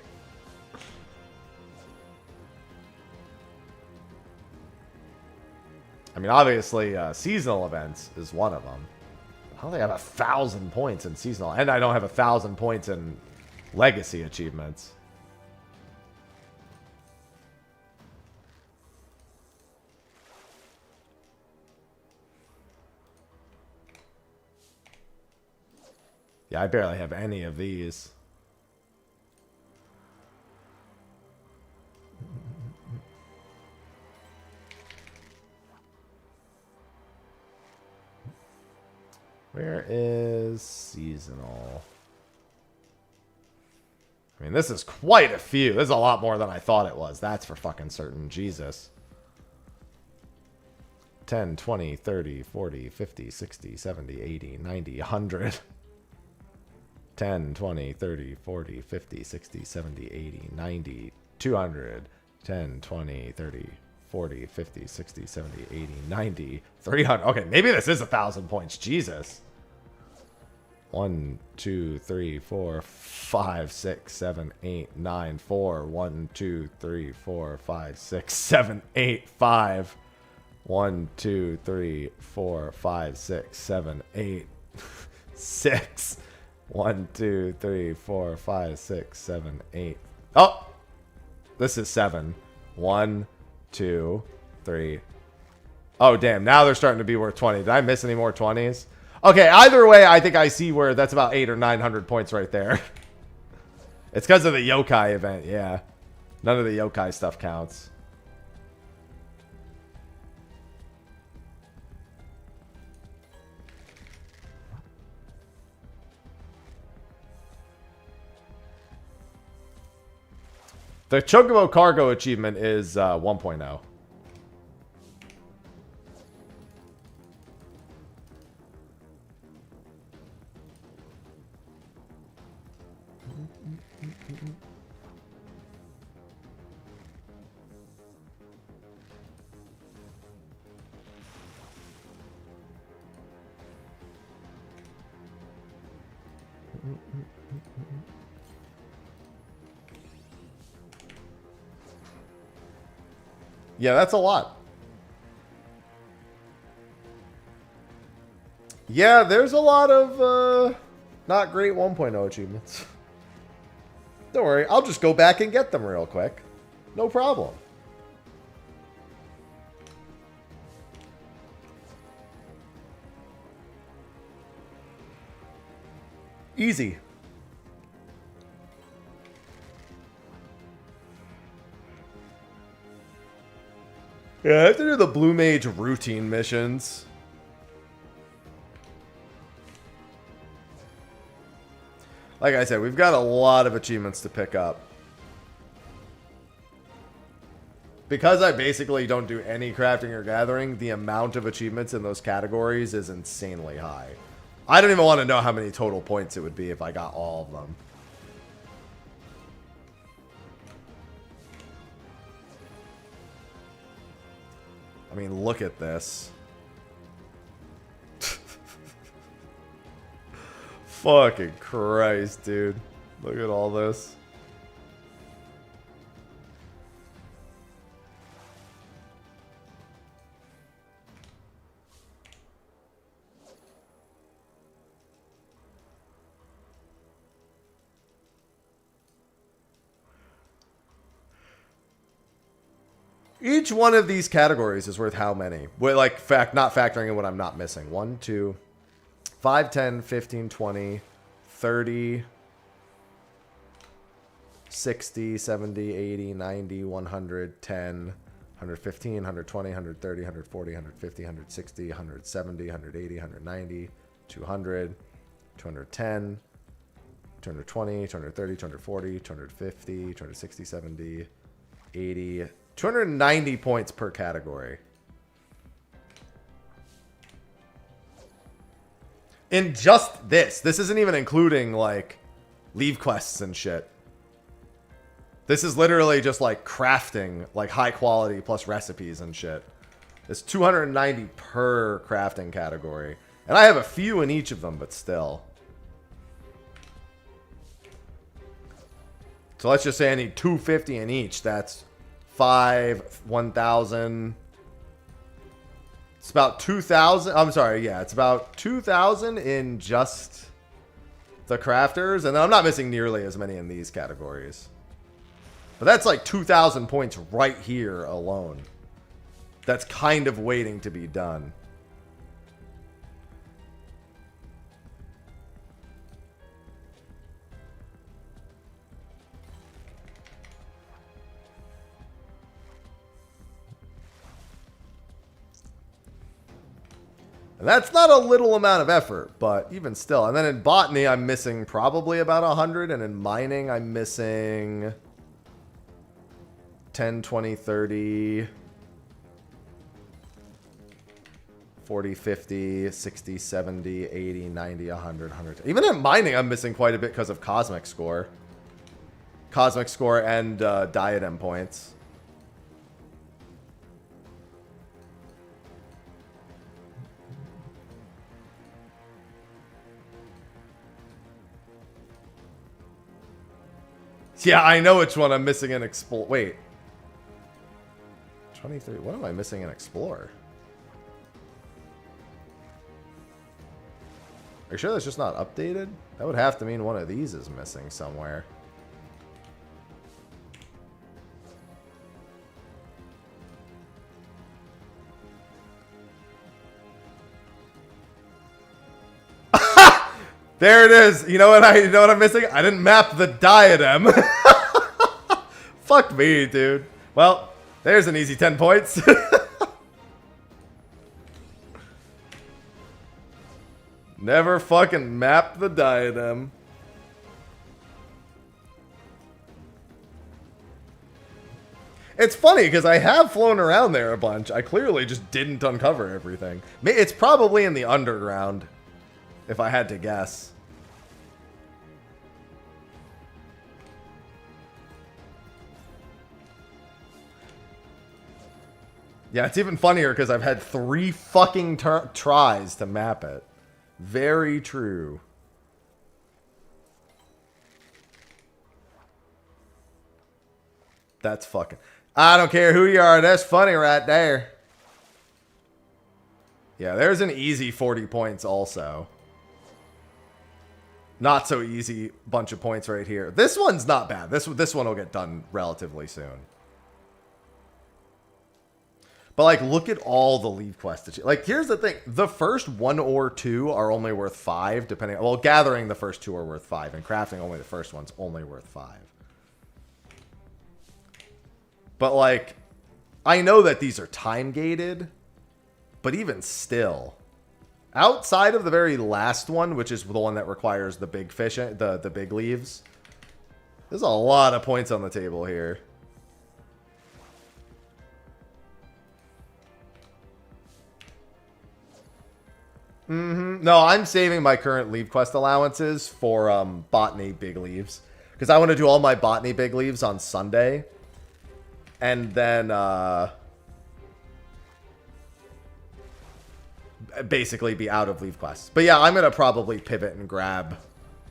I mean, obviously, seasonal events is one of them. I don't think I have 1,000 points in seasonal, and I don't have 1,000 points in legacy achievements. Yeah, I barely have any of these. Where is seasonal? I mean, this is quite a few. This is a lot more than I thought it was. That's for fucking certain. Jesus. 10, 20, 30, 40, 50, 60, 70, 80, 90, 100. 10, 20, 30, 40, 50, 60, 70, 80, 90, 200. 10, 20, 30, 40, 50, 60, 70, 80, 90, 300. Okay, maybe this is 1,000 points. Jesus. 1, 2, 3, 4, 5, 6, 7, 8, 9, 4. 1, 2, 3, 4, 5, 6, 7, 8, 5. 1, 2, 3, 4, 5, 6, 7, 8, 6. 1, 2, 3, 4, 5, 6, 7, 8. Oh! This is 7. 1, 2, 3. Oh, damn. Now they're starting to be worth 20. Did I miss any more 20s? Okay, either way, I think I see where that's about 800 or 900 points right there. It's because of the yokai event, yeah. None of the yokai stuff counts. The Chocobo Cargo achievement is 1.0. Yeah, that's a lot. Yeah, there's a lot of not great 1.0 achievements. Don't worry, I'll just go back and get them real quick. No problem. Easy. Yeah, I have to do the Blue Mage routine missions. Like I said, we've got a lot of achievements to pick up. Because I basically don't do any crafting or gathering, the amount of achievements in those categories is insanely high. I don't even want to know how many total points it would be if I got all of them. I mean, look at this. Fucking Christ, dude. Look at all this. Each one of these categories is worth how many? Well, like, not factoring in what I'm not missing. 1, 2, 5, 10, 15, 20, 30, 60, 70, 80, 90, 100, 10, 115, 120, 130, 140, 150, 160, 170, 180, 190, 200, 210, 220, 230, 240, 250, 260, 70, 80... 290 points per category. In just this. This isn't even including, like, leave quests and shit. This is literally just, like, crafting, like, high quality plus recipes and shit. It's 290 per crafting category. And I have a few in each of them, but still. So let's just say I need 250 in each. That's 5, 1,000. It's about 2,000. I'm sorry, yeah, it's about 2,000 in just the crafters, and then I'm not missing nearly as many in these categories. But that's like 2,000 points right here alone. That's kind of waiting to be done. And that's not a little amount of effort, but even still. And then in botany, I'm missing probably about 100. And in mining, I'm missing 10, 20, 30, 40, 50, 60, 70, 80, 90, 100, 100. Even in mining, I'm missing quite a bit because of cosmic score. Cosmic score and diadem points. Yeah, I know which one I'm missing in Explore. Wait. 23. What am I missing in Explore? Are you sure that's just not updated? That would have to mean one of these is missing somewhere. There it is. You know what I'm missing? I didn't map the diadem. Fuck me, dude. Well, there's an easy 10 points. Never fucking map the diadem. It's funny because I have flown around there a bunch. I clearly just didn't uncover everything. It's probably in the underground, if I had to guess. Yeah, it's even funnier because I've had 3 fucking tries to map it. Very true. That's fucking... I don't care who you are. That's funny right there. Yeah, there's an easy 40 points also. Not so easy bunch of points right here. This one's not bad. This one will get done relatively soon. But, like, look at all the leave quests. Like, here's the thing. The first 1 or 2 are only worth 5, depending... Well, gathering the first 2 are worth 5, and crafting only the first one's only worth 5. But, like, I know that these are time-gated, but even still... Outside of the very last one, which is the one that requires the big fish, the big leaves, there's a lot of points on the table here. No, I'm saving my current leave quest allowances for botany big leaves. Because I want to do all my botany big leaves on Sunday. And then basically be out of leave quests. But yeah, I'm going to probably pivot and grab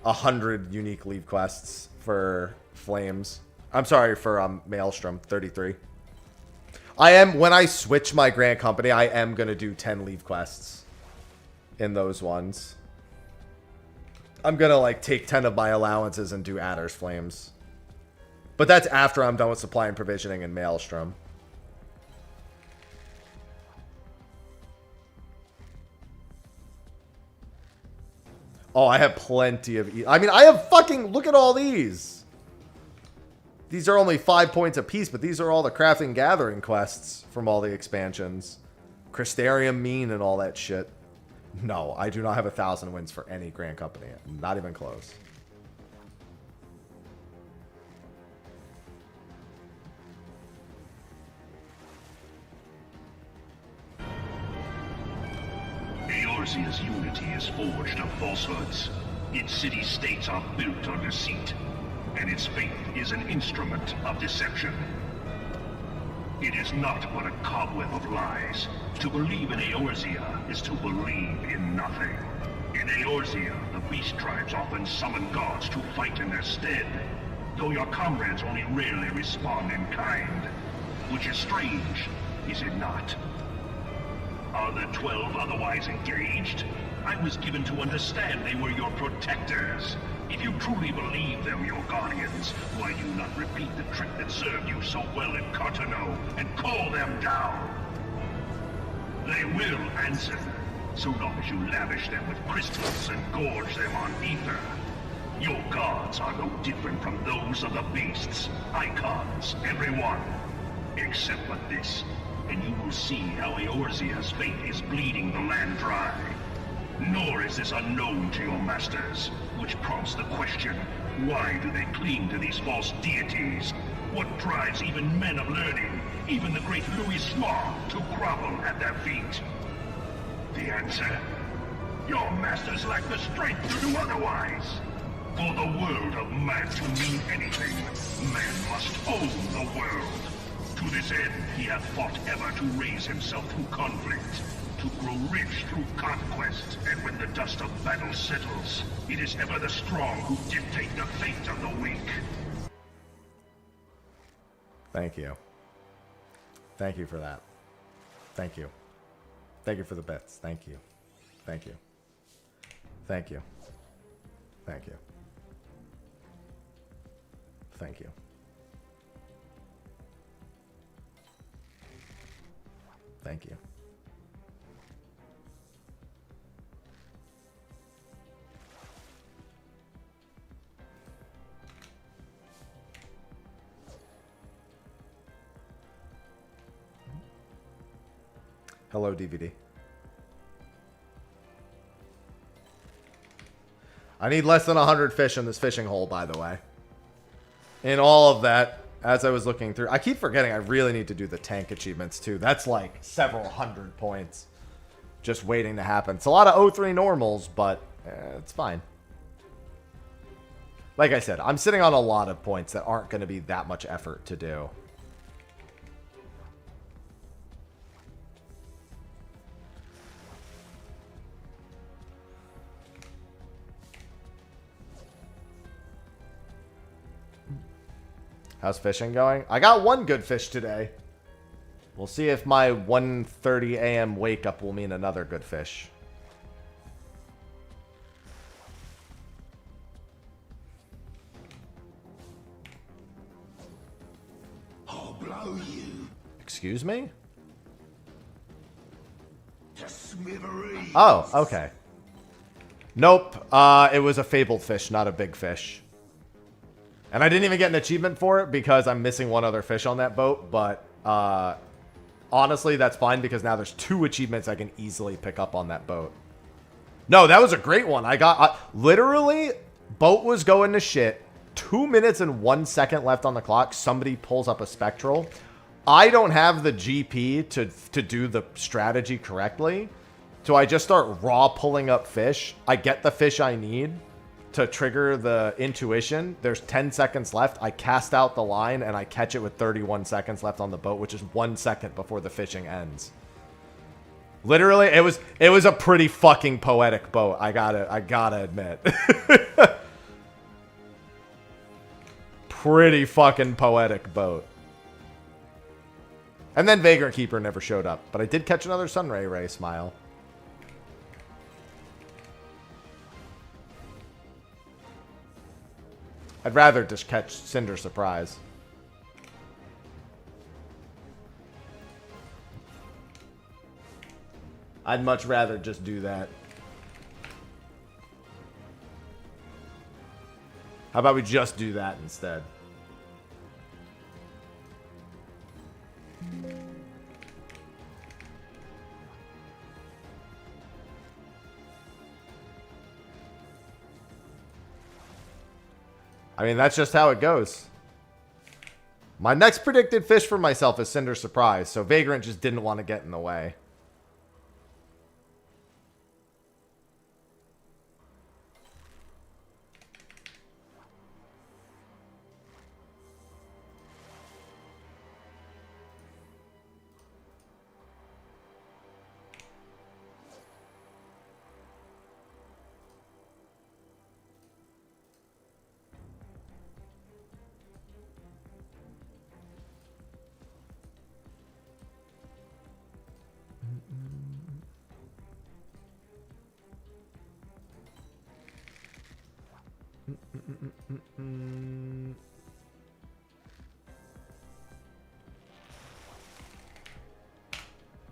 100 unique leave quests for Flames. I'm sorry, for Maelstrom 33. When I switch my Grant Company, I am going to do 10 leave quests in those ones. I'm gonna like take 10 of my allowances and do Adder's Flames. But that's after I'm done with supply and provisioning in Maelstrom. Oh, I have plenty of... I mean, I have fucking... Look at all these. These are only 5 points apiece, but these are all the crafting gathering quests from all the expansions. Crystarium Mean and all that shit. No, I do not have 1,000 wins for any Grand Company. Not even close. Eorzea's unity is forged of falsehoods. Its city-states are built on deceit, and its faith is an instrument of deception. It is not but a cobweb of lies. To believe in Eorzea is to believe in nothing. In Eorzea, the beast tribes often summon gods to fight in their stead, though your comrades only rarely respond in kind. Which is strange, is it not? Are the 12 otherwise engaged? I was given to understand they were your protectors. If you truly believe them your guardians, why do you not repeat the trick that served you so well in Cartoneau and call them down? They will answer, so long as you lavish them with crystals and gorge them on ether. Your gods are no different from those of the beasts. Icons, every one. Except but this, and you will see how Eorzea's fate is bleeding the land dry. Nor is this unknown to your masters, which prompts the question, why do they cling to these false deities? What drives even men of learning, even the great Louis Smog, to grovel at their feet? The answer? Your masters lack the strength to do otherwise. For the world of man to mean anything, man must own the world. To this end, he hath fought ever to raise himself through conflict, to grow rich through conquest, and when the dust of battle settles, it is ever the strong who dictate the fate of the weak. Thank you. Thank you for that. Thank you. Thank you for the bits. Thank you. Thank you. Thank you. Thank you. Thank you. Thank you. Hello, DVD. I need less than 100 fish in this fishing hole, by the way. In all of that, as I was looking through, I keep forgetting I really need to do the tank achievements too. That's like several hundred points just waiting to happen. It's a lot of O3 normals, but it's fine. Like I said, I'm sitting on a lot of points that aren't going to be that much effort to do. How's fishing going? I got one good fish today. We'll see if my 1:30 a.m. wake up will mean another good fish. I'll blow you Excuse me? to smithereens. Oh, okay. Nope. It was a fabled fish, not a big fish. And I didn't even get an achievement for it because I'm missing one other fish on that boat. But honestly, that's fine because now there's 2 achievements I can easily pick up on that boat. No, that was a great one. I got literally boat was going to shit. 2 minutes and 1 second left on the clock. Somebody pulls up a spectral. I don't have the GP to do the strategy correctly. So I just start raw pulling up fish. I get the fish I need to trigger the intuition. There's 10 seconds left. I cast out the line and I catch it with 31 seconds left on the boat, which is 1 second before the fishing ends. Literally, it was a pretty fucking poetic boat. I gotta admit. Pretty fucking poetic boat. And then Vagrant Keeper never showed up, but I did catch another Sunray Ray smile. I'd rather just catch Cinder Surprise. I'd much rather just do that. How about we just do that instead? I mean, that's just how it goes. My next predicted fish for myself is Cinder Surprise, so Vagrant just didn't want to get in the way.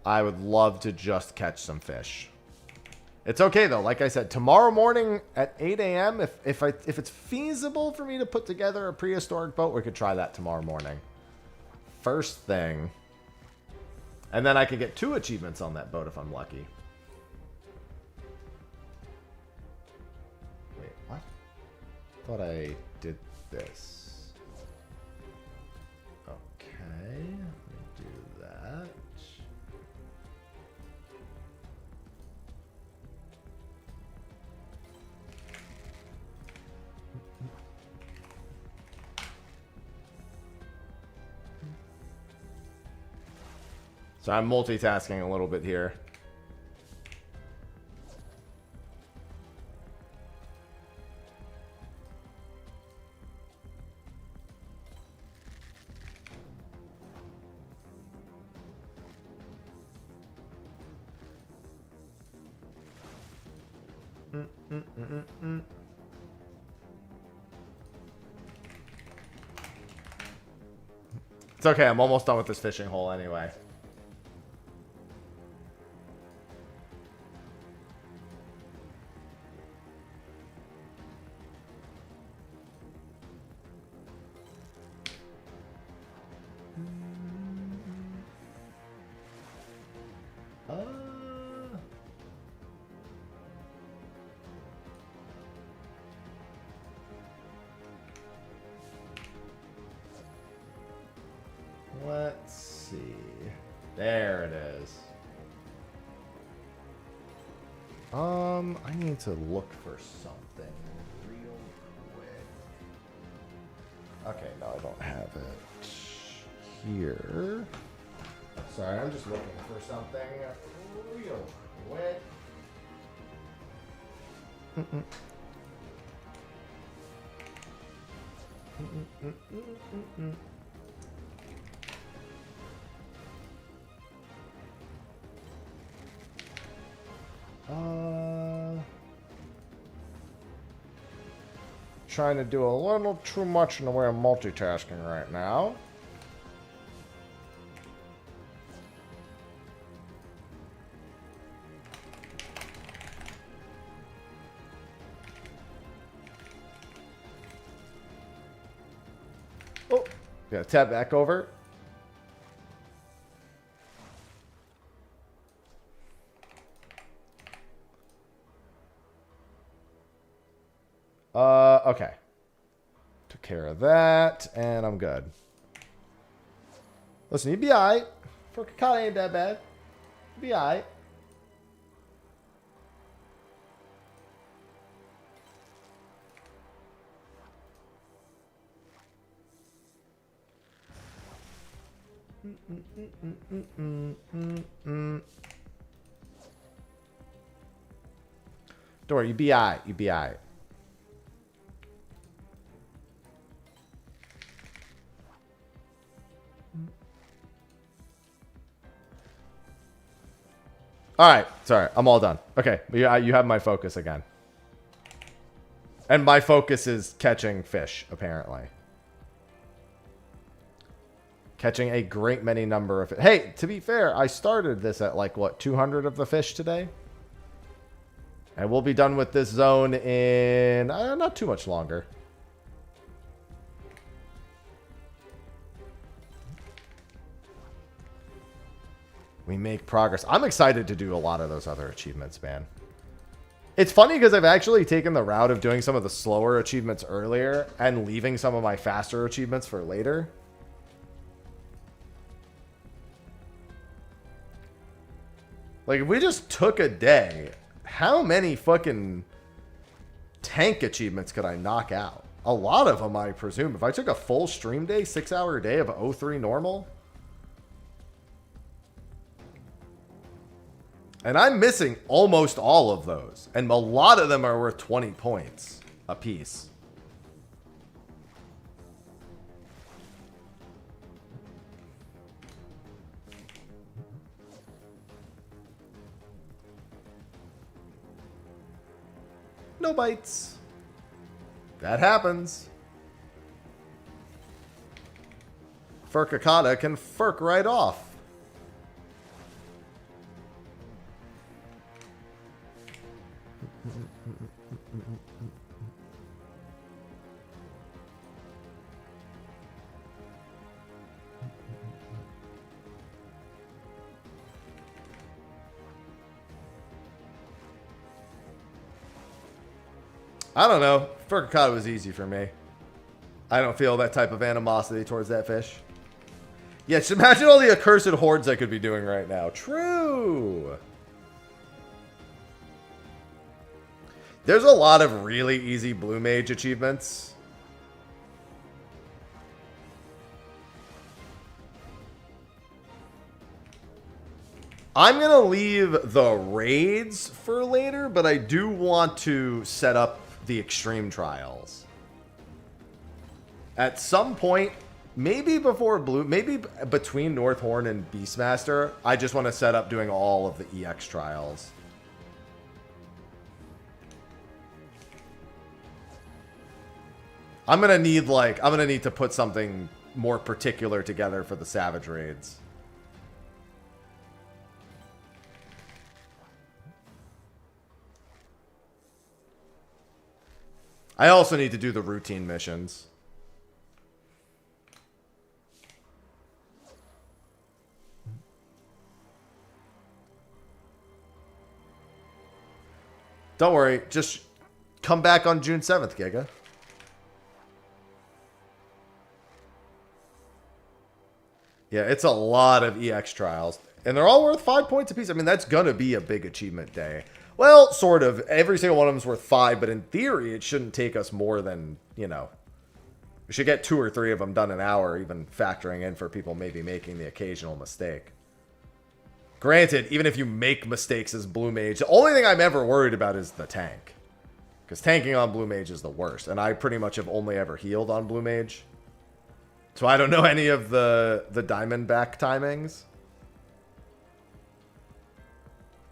I would love to just catch some fish. It's okay though. Like I said, tomorrow morning at 8 a.m. If it's feasible for me to put together a prehistoric boat, we could try that tomorrow morning. First thing. And then I could get 2 achievements on that boat if I'm lucky. Wait, what? I thought I did this. Okay, let me do that. So I'm multitasking a little bit here. It's okay, I'm almost done with this fishing hole anyway. Let's see. There it is. I need to look for something real quick. Okay, no, I don't have it here. Sorry, I'm just looking for something real quick. Trying to do a little too much in the way of multitasking right now. Oh, gotta tab back over. Okay. Took care of that, and I'm good. Listen, you'd be alright. For Kakata ain't that bad. You'd be alright. Don't worry, you'd be alright. You'd be alright. Alright, sorry, I'm all done. Okay, you have my focus again. And my focus is catching fish, apparently. Catching a great many number of... Hey, to be fair, I started this at like, what, 200 of the fish today? And we'll be done with this zone in not too much longer. We make progress. I'm excited to do a lot of those other achievements, man. It's funny because I've actually taken the route of doing some of the slower achievements earlier and leaving some of my faster achievements for later. Like, if we just took a day, how many fucking tank achievements could I knock out? A lot of them, I presume. If I took a full stream day, 6-hour day of 03 normal... And I'm missing almost all of those. And a lot of them are worth 20 points a piece. No bites. That happens. Furkakata can furk right off. I don't know. Furkakata was easy for me. I don't feel that type of animosity towards that fish. Yeah, just imagine all the accursed hordes I could be doing right now. True. There's a lot of really easy Blue Mage achievements. I'm going to leave the raids for later, but I do want to set up the extreme trials. At some point, maybe before maybe between Northhorn and Beastmaster, I just want to set up doing all of the EX trials. I'm gonna need to put something more particular together for the Savage raids. I also need to do the routine missions. Don't worry, just come back on June 7th, Giga. Yeah, it's a lot of EX trials. And they're all worth 5 points apiece. I mean, that's going to be a big achievement day. Well, sort of. Every single one of them is worth 5, but in theory, it shouldn't take us more than, you know... We should get 2 or 3 of them done an hour, even factoring in for people maybe making the occasional mistake. Granted, even if you make mistakes as Blue Mage, the only thing I'm ever worried about is the tank. Because tanking on Blue Mage is the worst. And I pretty much have only ever healed on Blue Mage. So I don't know any of the Diamondback timings.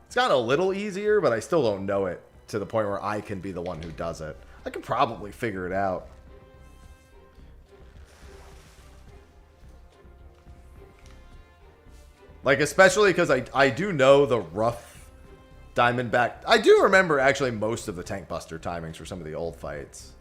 It's gotten a little easier, but I still don't know it to the point where I can be the one who does it. I can probably figure it out. Like, especially because I do know the rough Diamondback. I do remember actually most of the Tank Buster timings for some of the old fights.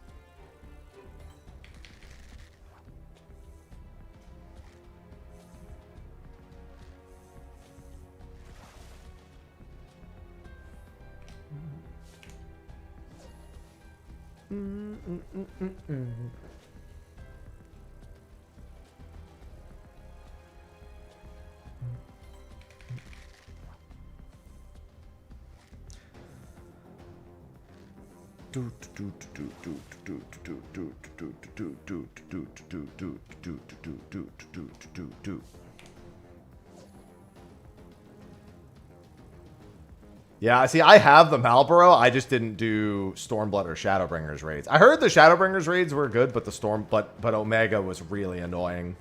Yeah, see, I have the Malboro. I just didn't do Stormblood or Shadowbringers raids. I heard the Shadowbringers raids were good, but the but Omega was really annoying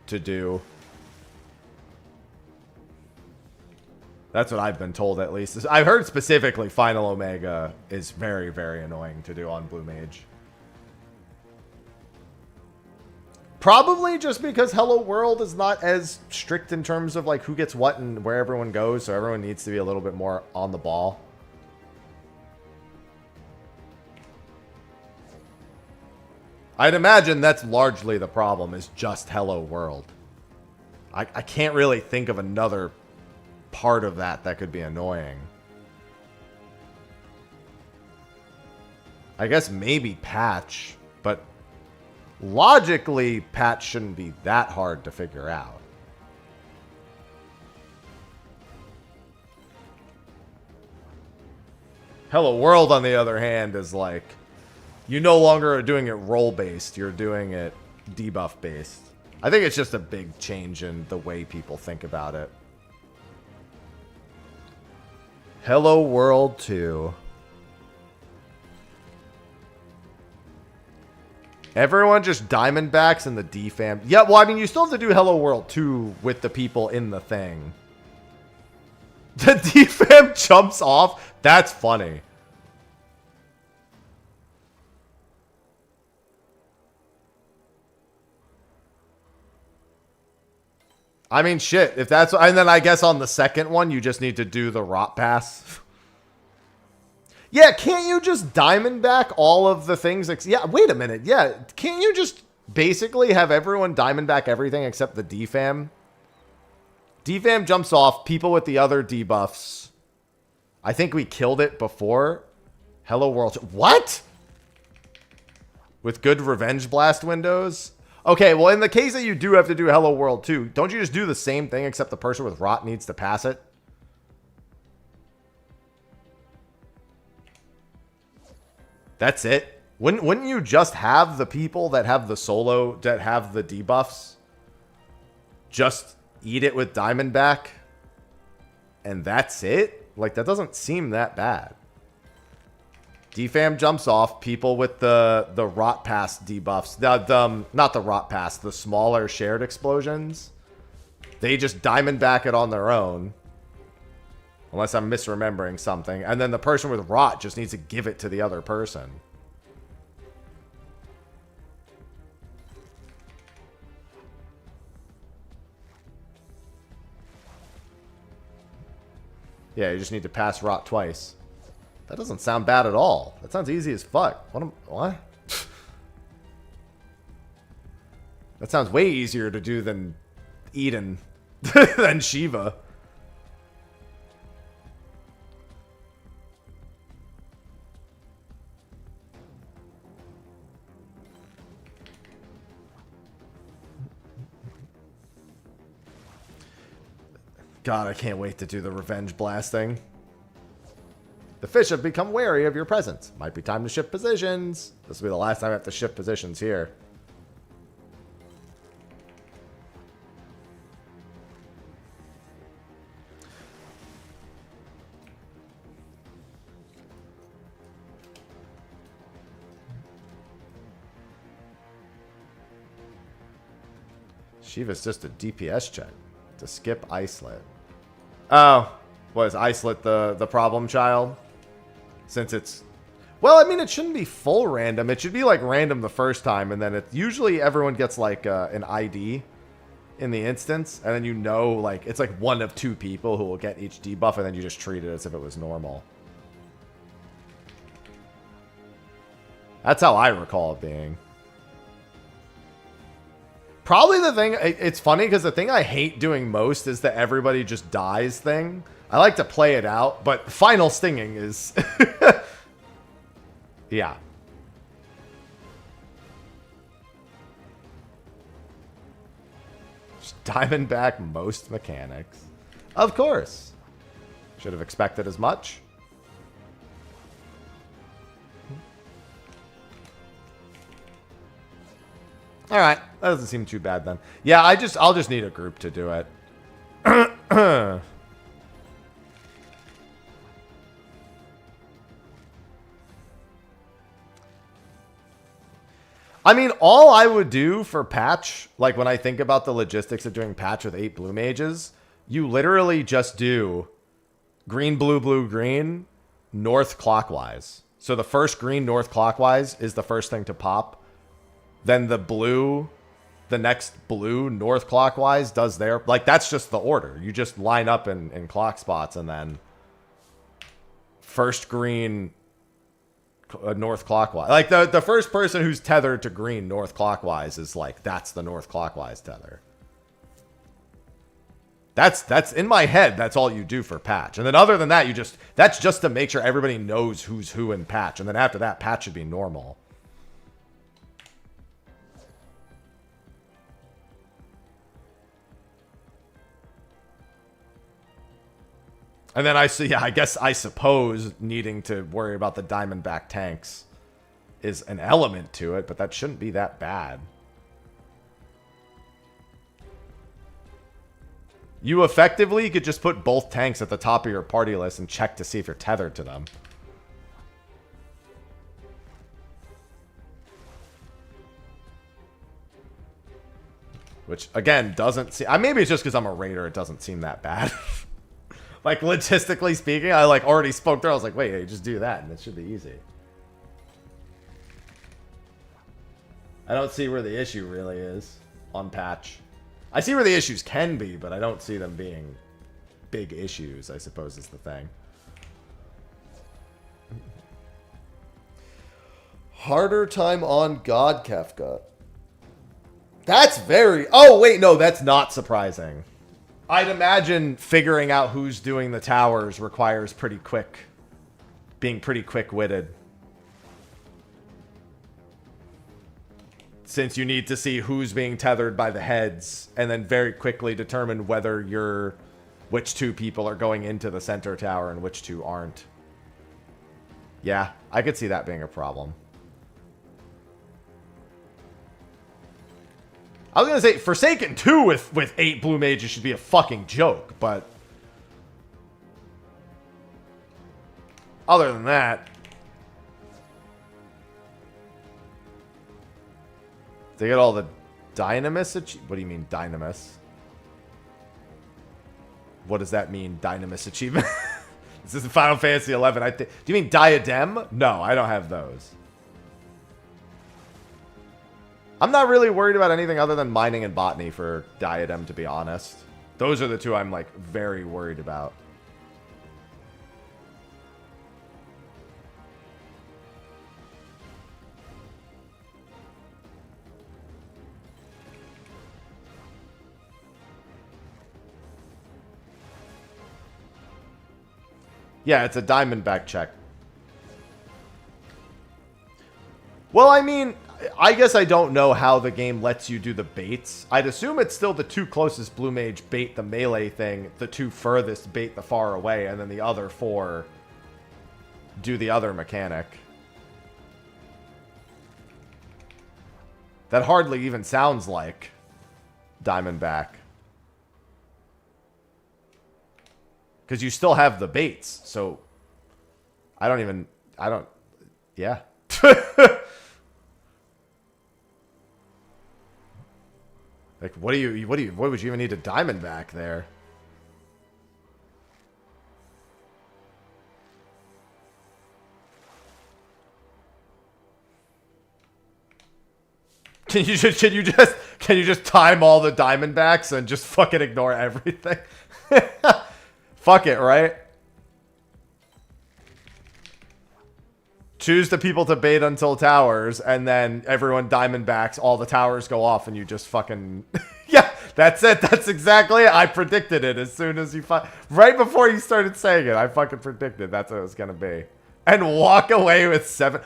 to do. That's what I've been told, at least. I've heard specifically Final Omega is very, very annoying to do on Blue Mage. Probably just because Hello World is not as strict in terms of like who gets what and where everyone goes, so everyone needs to be a little bit more on the ball. I'd imagine that's largely the problem, is just Hello World. I can't really think of another part of that could be annoying. I guess maybe patch, but logically, patch shouldn't be that hard to figure out. Hello World, on the other hand, is like, you no longer are doing it role-based, you're doing it debuff-based. I think it's just a big change in the way people think about it. Hello World 2. Everyone just Diamondbacks in the D-fam. Yeah, well, I mean, you still have to do Hello World 2 with the people in the thing. The D-fam jumps off? That's funny. I mean, shit. If that's... And then I guess on the second one, you just need to do the rot pass. Yeah, can't you just Diamondback all of the things? Yeah, wait a minute. Yeah, can't you just basically have everyone Diamondback everything except the defam? Defam jumps off. People with the other debuffs. I think we killed it before. Hello World. What? With good Revenge Blast windows? Okay, well, in the case that you do have to do Hello World 2, don't you just do the same thing except the person with rot needs to pass it? That's it. Wouldn't you just have the people that have the solo, that have the debuffs, just eat it with Diamondback? And that's it? Like, that doesn't seem that bad. Defam jumps off. People with the rot pass debuffs. Not the rot pass, the smaller shared explosions. They just Diamondback it on their own. Unless I'm misremembering something. And then the person with rot just needs to give it to the other person. Yeah, you just need to pass rot twice. That doesn't sound bad at all. That sounds easy as fuck. What? That sounds way easier to do than Eden. Than Shiva. God, I can't wait to do the revenge blasting. The fish have become wary of your presence. Might be time to shift positions. This will be the last time I have to shift positions here. Shiva's just a DPS check. To skip Icelet. Oh, was Icelet the problem child? Since it's... Well, I mean, it shouldn't be full random. It should be, like, random the first time, and then it usually everyone gets, like, an ID in the instance, and then you know, like, it's, like, one of two people who will get each debuff, and then you just treat it as if it was normal. That's how I recall it being. Probably the thing, it's funny because the thing I hate doing most is the everybody just dies thing. I like to play it out, but final stinging is... yeah. Just Diamondback most mechanics. Of course. Should have expected as much. All right, that doesn't seem too bad then. Yeah, I'll just need a group to do it. I mean, all I would do for patch, like when I think about the logistics of doing patch with 8 blue mages, you literally just do green, blue, blue, green, north clockwise. So the first green north clockwise is the first thing to pop. Then the blue, the next blue north clockwise does their... Like, that's just the order. You just line up in clock spots and then first green north clockwise. Like, the first person who's tethered to green north clockwise is like, that's the north clockwise tether. That's in my head, that's all you do for patch. And then other than that, that's just to make sure everybody knows who's who in patch. And then after that, patch should be normal. And then I suppose needing to worry about the Diamondback tanks is an element to it, but that shouldn't be that bad. You effectively could just put both tanks at the top of your party list and check to see if you're tethered to them. Which, again, doesn't seem... Maybe it's just because I'm a raider, it doesn't seem that bad. Like, logistically speaking, I, like, already spoke through. I was like, wait, hey, just do that, and it should be easy. I don't see where the issue really is on patch. I see where the issues can be, but I don't see them being big issues, I suppose is the thing. Harder time on God, Kefka. That's very... Oh, wait, no, that's not surprising. I'd imagine figuring out who's doing the towers requires pretty quick... being pretty quick-witted. Since you need to see who's being tethered by the heads, and then very quickly determine whether you're... which two people are going into the center tower and which two aren't. Yeah, I could see that being a problem. I was going to say, Forsaken 2 with 8 blue mages should be a fucking joke, but... other than that... they get all the Dynamis... What do you mean, Dynamis? What does that mean, Dynamis achievement? This is Final Fantasy 11. Do you mean Diadem? No, I don't have those. I'm not really worried about anything other than mining and botany for Diadem, to be honest. Those are the two I'm, like, very worried about. Yeah, it's a Diamondback check. Well, I mean, I guess I don't know how the game lets you do the baits. I'd assume it's still the two closest blue mage bait the melee thing, the two furthest bait the far away, and then the other 4 do the other mechanic. That hardly even sounds like Diamondback. Because you still have the baits, so yeah. Like, what would you even need a Diamondback there? Can you just time all the Diamondbacks and just fucking ignore everything? Fuck it, right? Choose the people to bait until towers, and then everyone Diamondbacks, all the towers go off, and you just fucking... Yeah, that's it. That's exactly it. I predicted it as soon as you... Right before you started saying it, I fucking predicted that's what it was going to be. And walk away with 7...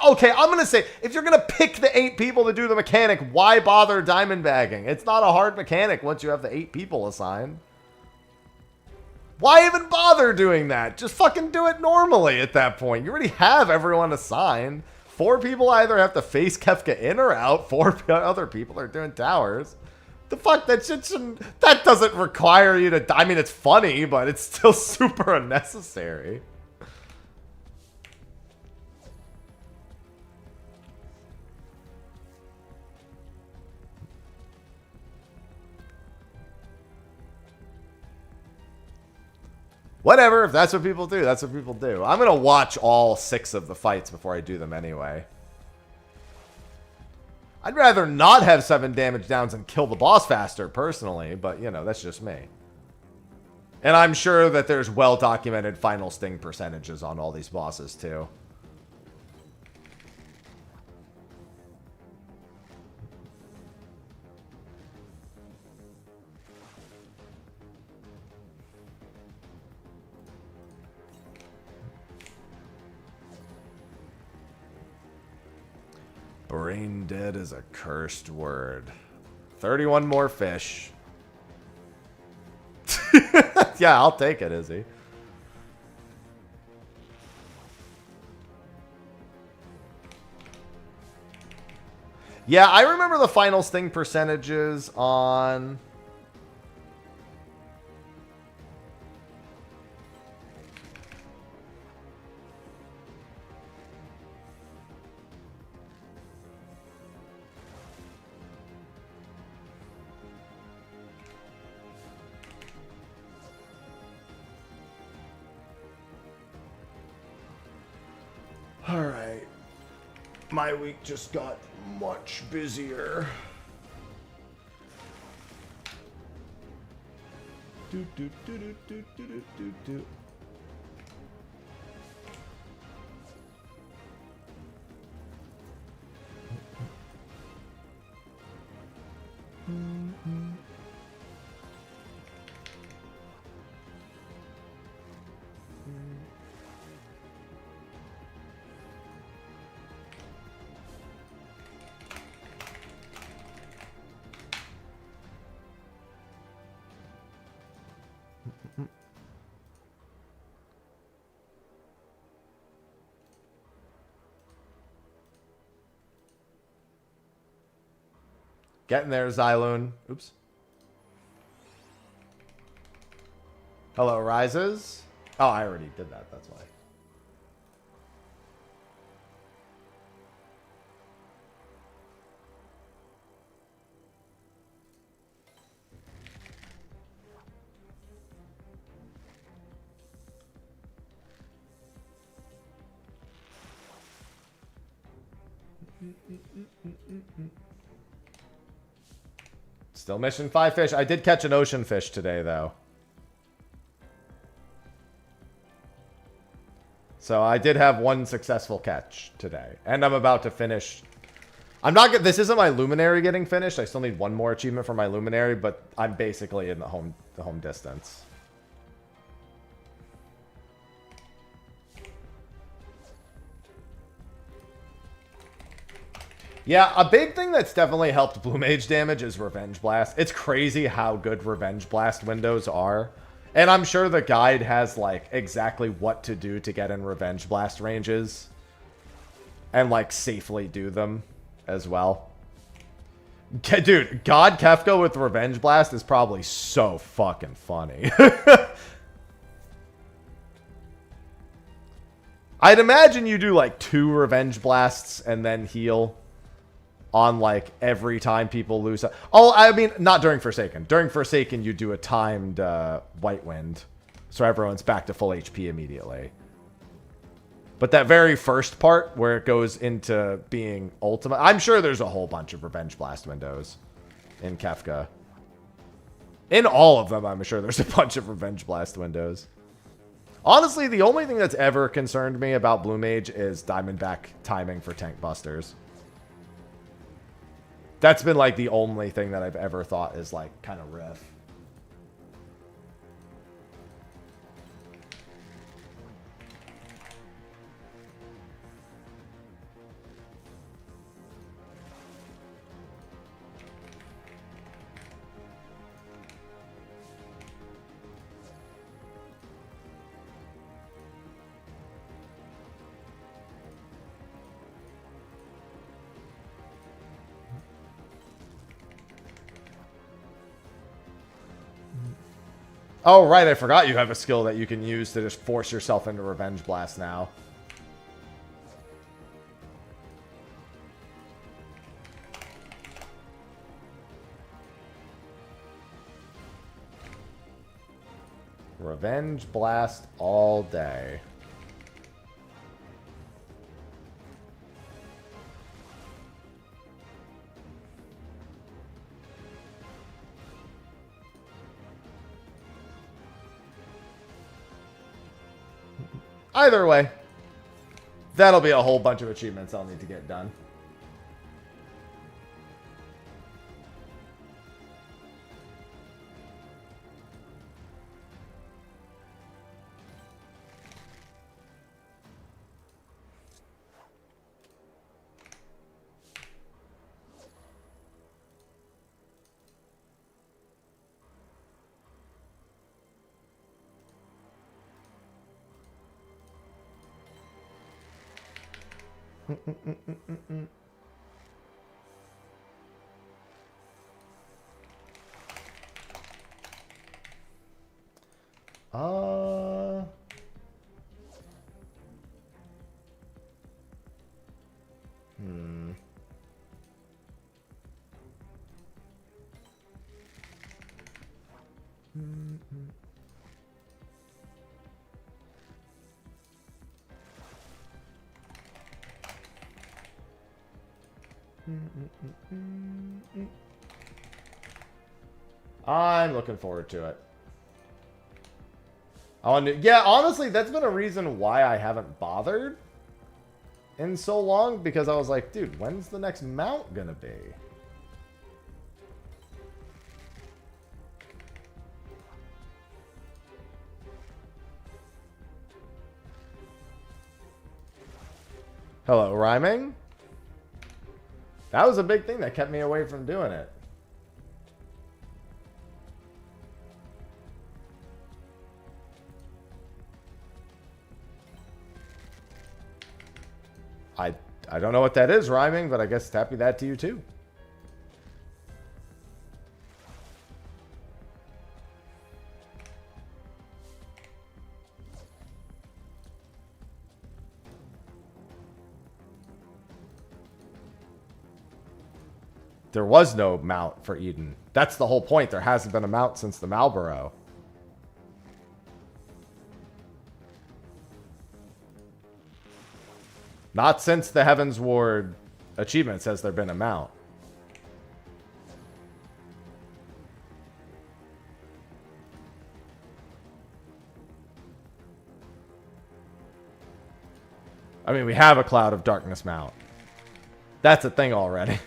Okay, I'm going to say, if you're going to pick the 8 people to do the mechanic, why bother Diamondbagging? It's not a hard mechanic once you have the 8 people assigned. Why even bother doing that? Just fucking do it normally at that point. You already have everyone assigned. 4 people either have to face Kefka in or out. 4 other people are doing towers. The fuck? That shit shouldn't... That doesn't require you to... I mean, it's funny, but it's still super unnecessary. Whatever, if that's what people do, that's what people do. I'm going to watch all 6 of the fights before I do them anyway. I'd rather not have 7 damage downs and kill the boss faster, personally, but, you know, that's just me. And I'm sure that there's well-documented final sting percentages on all these bosses, too. Brain dead is a cursed word. 31 more fish. Yeah, I'll take it, Izzy. Yeah, I remember the final sting percentages on... Alright. My week just got much busier. Do, do, do, do, do, do, do, do, do. Getting there, Xyloon. Oops. Hello, Rises. Oh, I already did that. That's why. Still mission 5 fish. I did catch an ocean fish today, though. So I did have one successful catch today. And I'm about to finish. I'm not good. This isn't my luminary getting finished. I still need one more achievement for my luminary, but I'm basically in the home distance. Yeah, a big thing that's definitely helped Blue Mage damage is Revenge Blast. It's crazy how good Revenge Blast windows are. And I'm sure the guide has, like, exactly what to do to get in Revenge Blast ranges. And, like, safely do them as well. Dude, God Kefka with Revenge Blast is probably so fucking funny. I'd imagine you do, like, 2 Revenge Blasts and then heal on, like, every time people lose. Oh, I mean, not during Forsaken. During Forsaken, you do a timed White Wind. So everyone's back to full HP immediately. But that very first part, where it goes into being ultimate... I'm sure there's a whole bunch of Revenge Blast windows in Kefka. In all of them, I'm sure there's a bunch of Revenge Blast windows. Honestly, the only thing that's ever concerned me about Blue Mage is Diamondback timing for tank busters. That's been, like, the only thing that I've ever thought is, like, kind of riff. Oh, right, I forgot you have a skill that you can use to just force yourself into Revenge Blast now. Revenge Blast all day. Either way, that'll be a whole bunch of achievements I'll need to get done. Uh... Hmm. I'm looking forward to it. Yeah, honestly, that's been a reason why I haven't bothered in so long, because I was like, dude, when's the next mount gonna be? Hello, rhyming? That was a big thing that kept me away from doing it. I don't know what that is, rhyming, but I guess happy that to you too. There was no mount for Eden. That's the whole point. There hasn't been a mount since the Malboro. Not since the Heavens Ward achievements has there been a mount. I mean, we have a Cloud of Darkness mount. That's a thing already.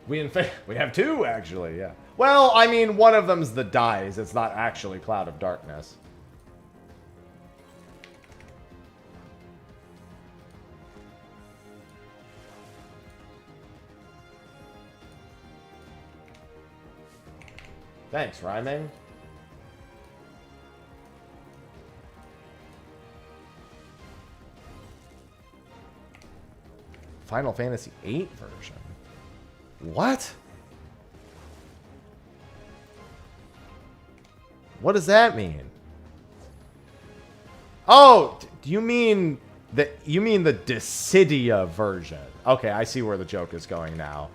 We have two, actually, yeah. Well, I mean, one of them's the dies. It's not actually Cloud of Darkness. Thanks, rhyming. Final Fantasy VIII version. What? What does that mean? Oh, do you mean the Dissidia version? Okay, I see where the joke is going now.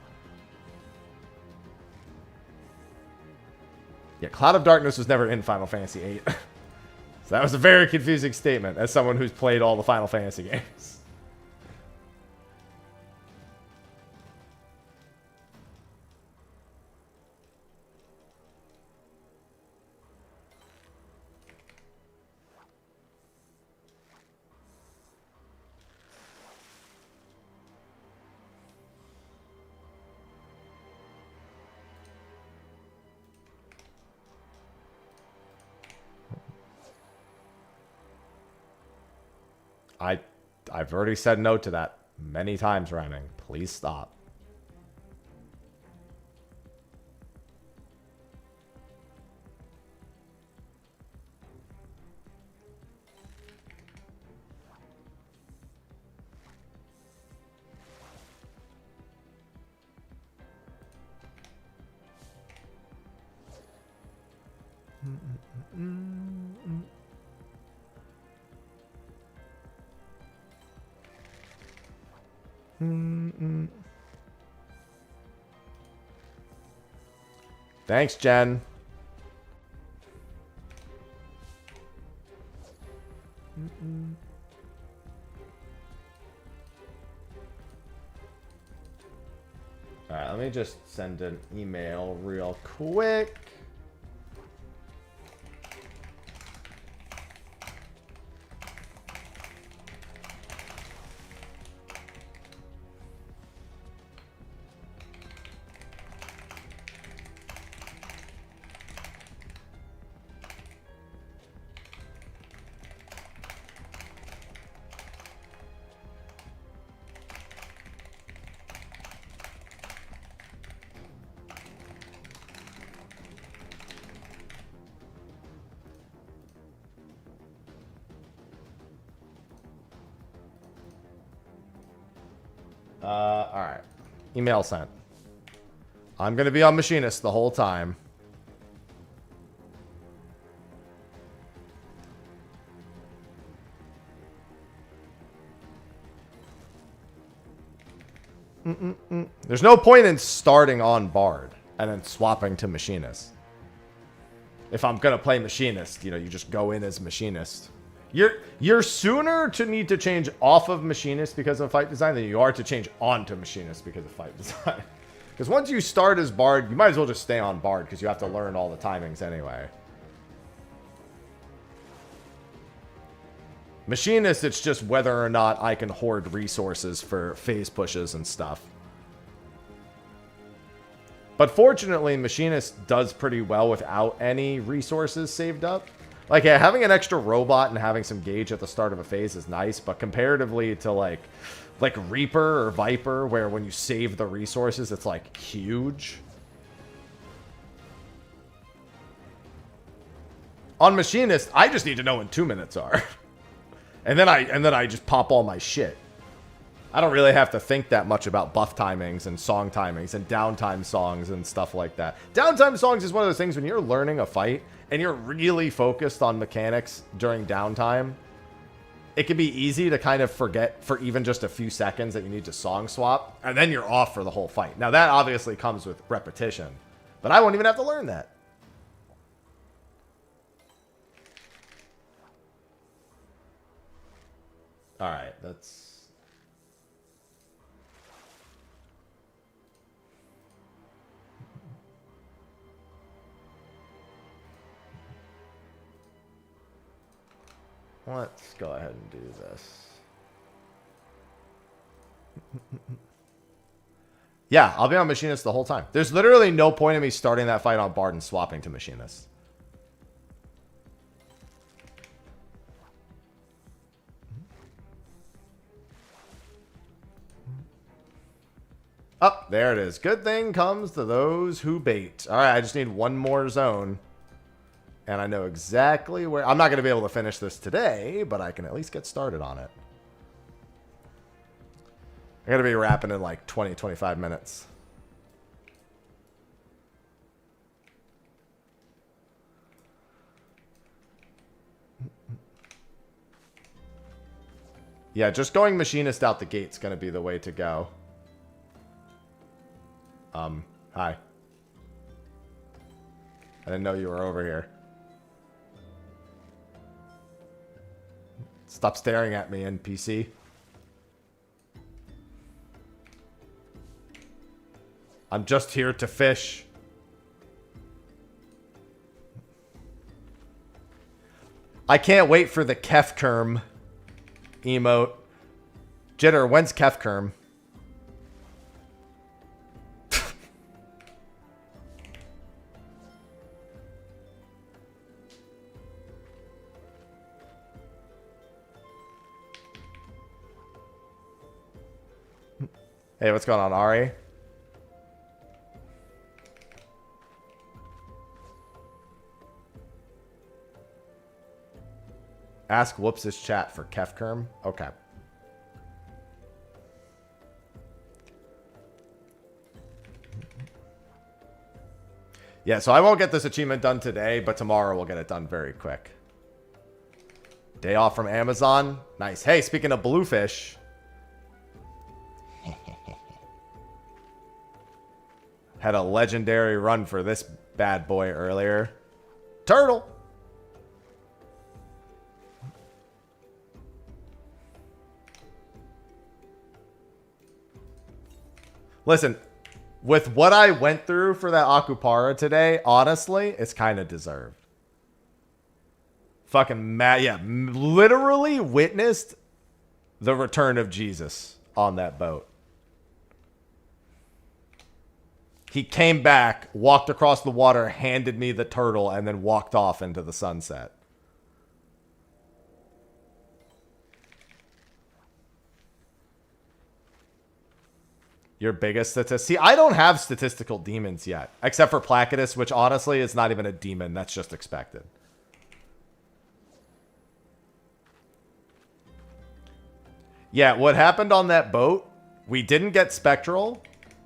Yeah, Cloud of Darkness was never in Final Fantasy VIII. So that was a very confusing statement as someone who's played all the Final Fantasy games. I've already said no to that many times, rhyming. Please stop. Thanks, Jen. Alright, let me just send an email real quick. Alright. Email sent. I'm going to be on Machinist the whole time. There's no point in starting on Bard and then swapping to Machinist. If I'm going to play Machinist, you know, you just go in as Machinist. You're sooner to need to change off of Machinist because of fight design than you are to change onto Machinist because of fight design. Because once you start as Bard, you might as well just stay on Bard because you have to learn all the timings anyway. Machinist, it's just whether or not I can hoard resources for phase pushes and stuff. But fortunately, Machinist does pretty well without any resources saved up. Like, yeah, having an extra robot and having some gauge at the start of a phase is nice, but comparatively to, like Reaper or Viper, where when you save the resources, it's, like, huge. On Machinist, I just need to know when 2 minutes are. and then I just pop all my shit. I don't really have to think that much about buff timings and song timings and downtime songs and stuff like that. Downtime songs is one of those things when you're learning a fight and you're really focused on mechanics during downtime, it can be easy to kind of forget for even just a few seconds that you need to song swap, and then you're off for the whole fight. Now, that obviously comes with repetition, but I won't even have to learn that. All right, that's... Let's go ahead and do this. Yeah, I'll be on Machinist the whole time. There's literally no point in me starting that fight on Bard and swapping to Machinist. Oh, there it is. Good thing comes to those who bait. All right, I just need one more zone. And I know exactly where... I'm not going to be able to finish this today, but I can at least get started on it. I'm going to be wrapping in like 20, 25 minutes. Yeah, just going Machinist out the gate's going to be the way to go. Hi. I didn't know you were over here. Stop staring at me, NPC. I'm just here to fish. I can't wait for the Kefkerm emote. Jitter, when's Kefkerm? Hey, what's going on, Ari? Ask Whoops' chat for Kefkerm. Okay. Yeah, so I won't get this achievement done today, but tomorrow we'll get it done very quick. Day off from Amazon. Nice. Hey, speaking of bluefish... Had a legendary run for this bad boy earlier. Turtle! Listen, with what I went through for that Akupara today, honestly, it's kind of deserved. Fucking mad. Yeah, literally witnessed the return of Jesus on that boat. He came back, walked across the water, handed me the turtle, and then walked off into the sunset. Your biggest statistic? See, I don't have statistical demons yet, except for Placidus, which honestly is not even a demon. That's just expected. Yeah, what happened on that boat, we didn't get Spectral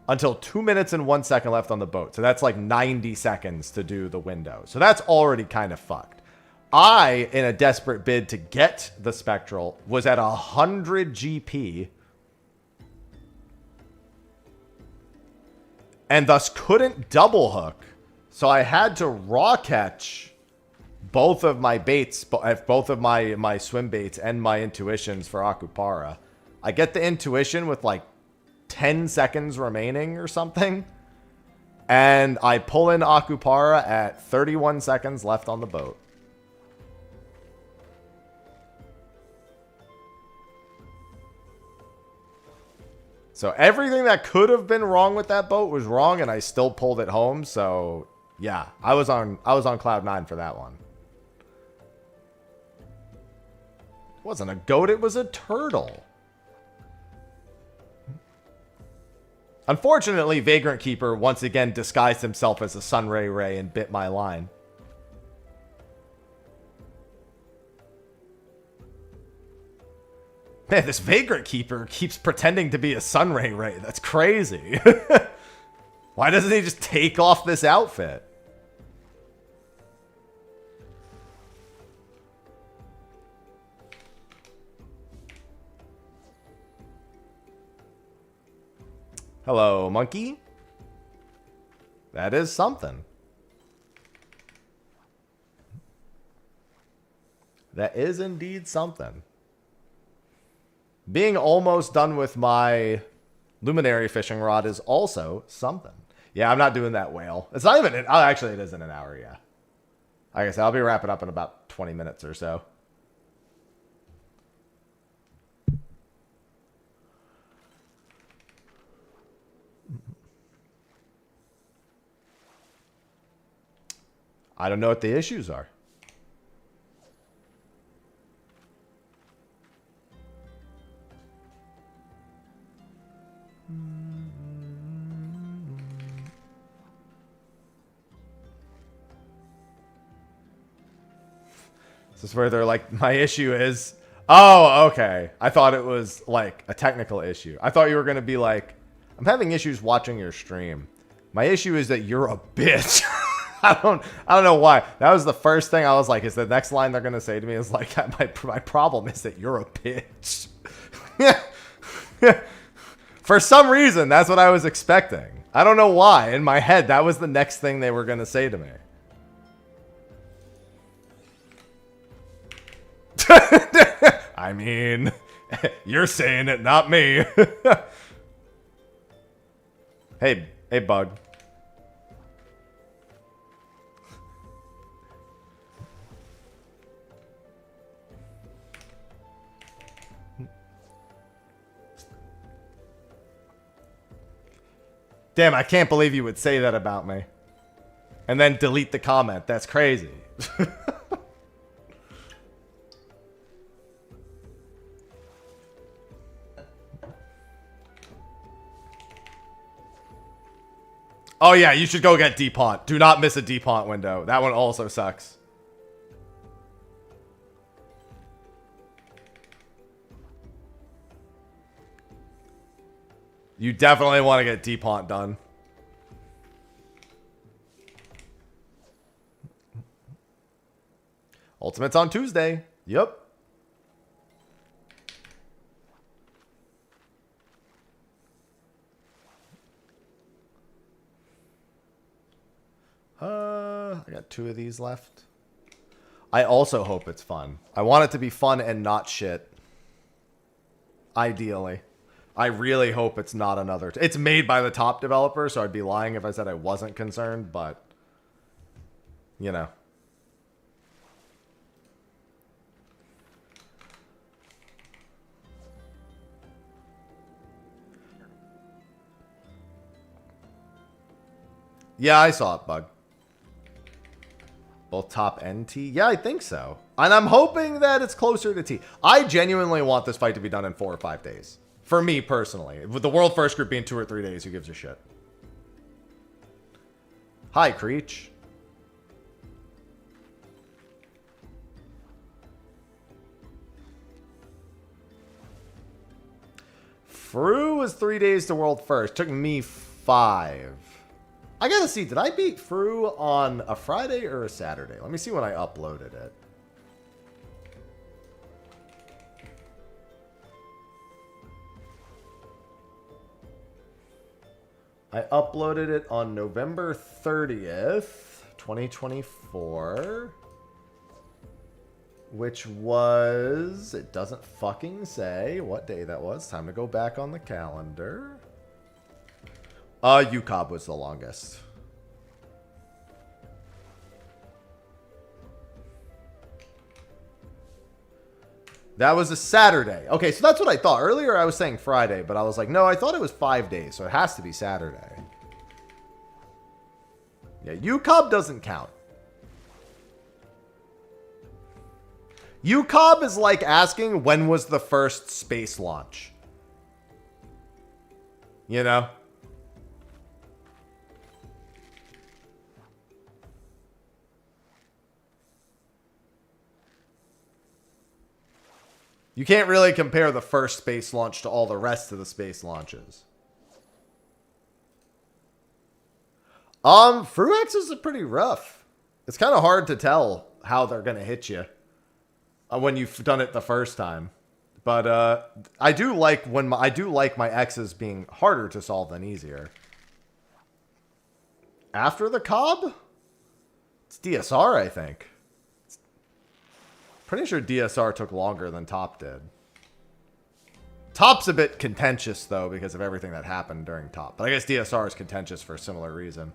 until 2 minutes and 1 second left on the boat. So that's like 90 seconds to do the window. So that's already kind of fucked. I, in a desperate bid to get the Spectral, was at 100 GP. And thus couldn't double hook. So I had to raw catch both of my baits, both of my swim baits and my intuitions for Akupara. I get the intuition with like 10 seconds remaining or something. And I pull in Akupara at 31 seconds left on the boat. So everything that could have been wrong with that boat was wrong, and I still pulled it home. So yeah, I was on cloud 9 for that one. It wasn't a goat, it was a turtle. Unfortunately, Vagrant Keeper once again disguised himself as a Sunray Ray and bit my line. Man, this Vagrant Keeper keeps pretending to be a Sunray Ray. That's crazy. Why doesn't he just take off this outfit? Hello, monkey. That is something. That is indeed something. Being almost done with my luminary fishing rod is also something. Yeah, I'm not doing that whale. It's not even, oh, actually it is in an hour, yeah. Like I said, I'll be wrapping up in about 20 minutes or so. I don't know what the issues are. This is where they're like, my issue is... Oh, okay. I thought it was like a technical issue. I thought you were going to be like, I'm having issues watching your stream. My issue is that you're a bitch. I don't know why. That was the first thing I was like, is the next line they're going to say to me is like, my problem is that you're a bitch. For some reason, that's what I was expecting. I don't know why. In my head, that was the next thing they were going to say to me. I mean, you're saying it, not me. Hey, bug. Damn, I can't believe you would say that about me. And then delete the comment. That's crazy. Oh yeah, you should go get Deepaunt. Do not miss a Deepaunt window. That one also sucks. You definitely want to get Deepaunt done. Ultimate's on Tuesday. Yep. I got 2 of these left. I also hope it's fun. I want it to be fun and not shit. Ideally. I really hope it's not another... It's made by the top developer, so I'd be lying if I said I wasn't concerned, but... You know. Yeah, I saw it, Bug. Both top and T? Yeah, I think so. And I'm hoping that it's closer to T. I genuinely want this fight to be done in 4 or 5 days. For me, personally. With the world first group being 2 or 3 days, who gives a shit? Hi, Creech. Fru was 3 days to world first. Took me 5. I gotta see, did I beat Fru on a Friday or a Saturday? Let me see when I uploaded it. I uploaded it on November 30th, 2024. which was, it doesn't fucking say what day that was. Time to go back on the calendar. UCOB was the longest. That was a Saturday. Okay, so that's what I thought. Earlier I was saying Friday, but I was like, no, I thought it was 5 days, so it has to be Saturday. Yeah, UCOB doesn't count. UCOB is like asking when was the first space launch. You know? You can't really compare the first space launch to all the rest of the space launches. Fruaxes are pretty rough. It's kind of hard to tell how they're going to hit you when you've done it the first time. But I do like my X's being harder to solve than easier. After the Cobb? It's DSR, I think. Pretty sure DSR took longer than Top did. Top's a bit contentious, though, because of everything that happened during Top. But I guess DSR is contentious for a similar reason.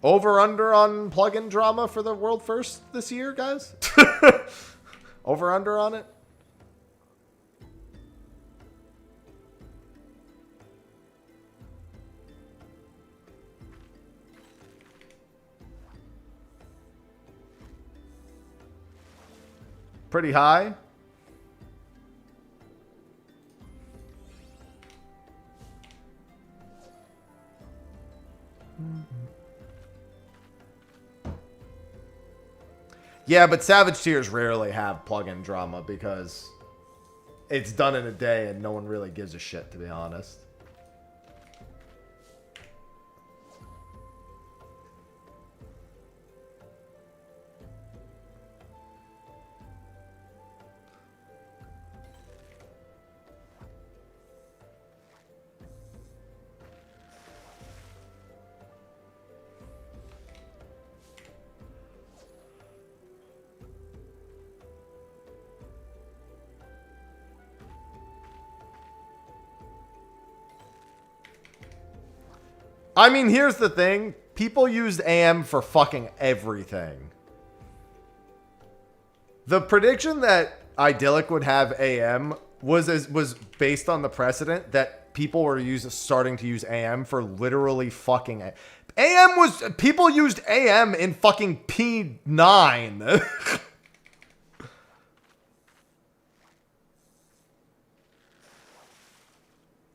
Over-under on plugin drama for the world first this year, guys? Over-under on it? Pretty high. Yeah, but Savage Tears rarely have plugin drama because it's done in a day and no one really gives a shit, to be honest. I mean, here's the thing. People used AM for fucking everything. The prediction that Idyllic would have AM was based on the precedent that people were starting to use AM for literally fucking AM was people used AM in fucking P9.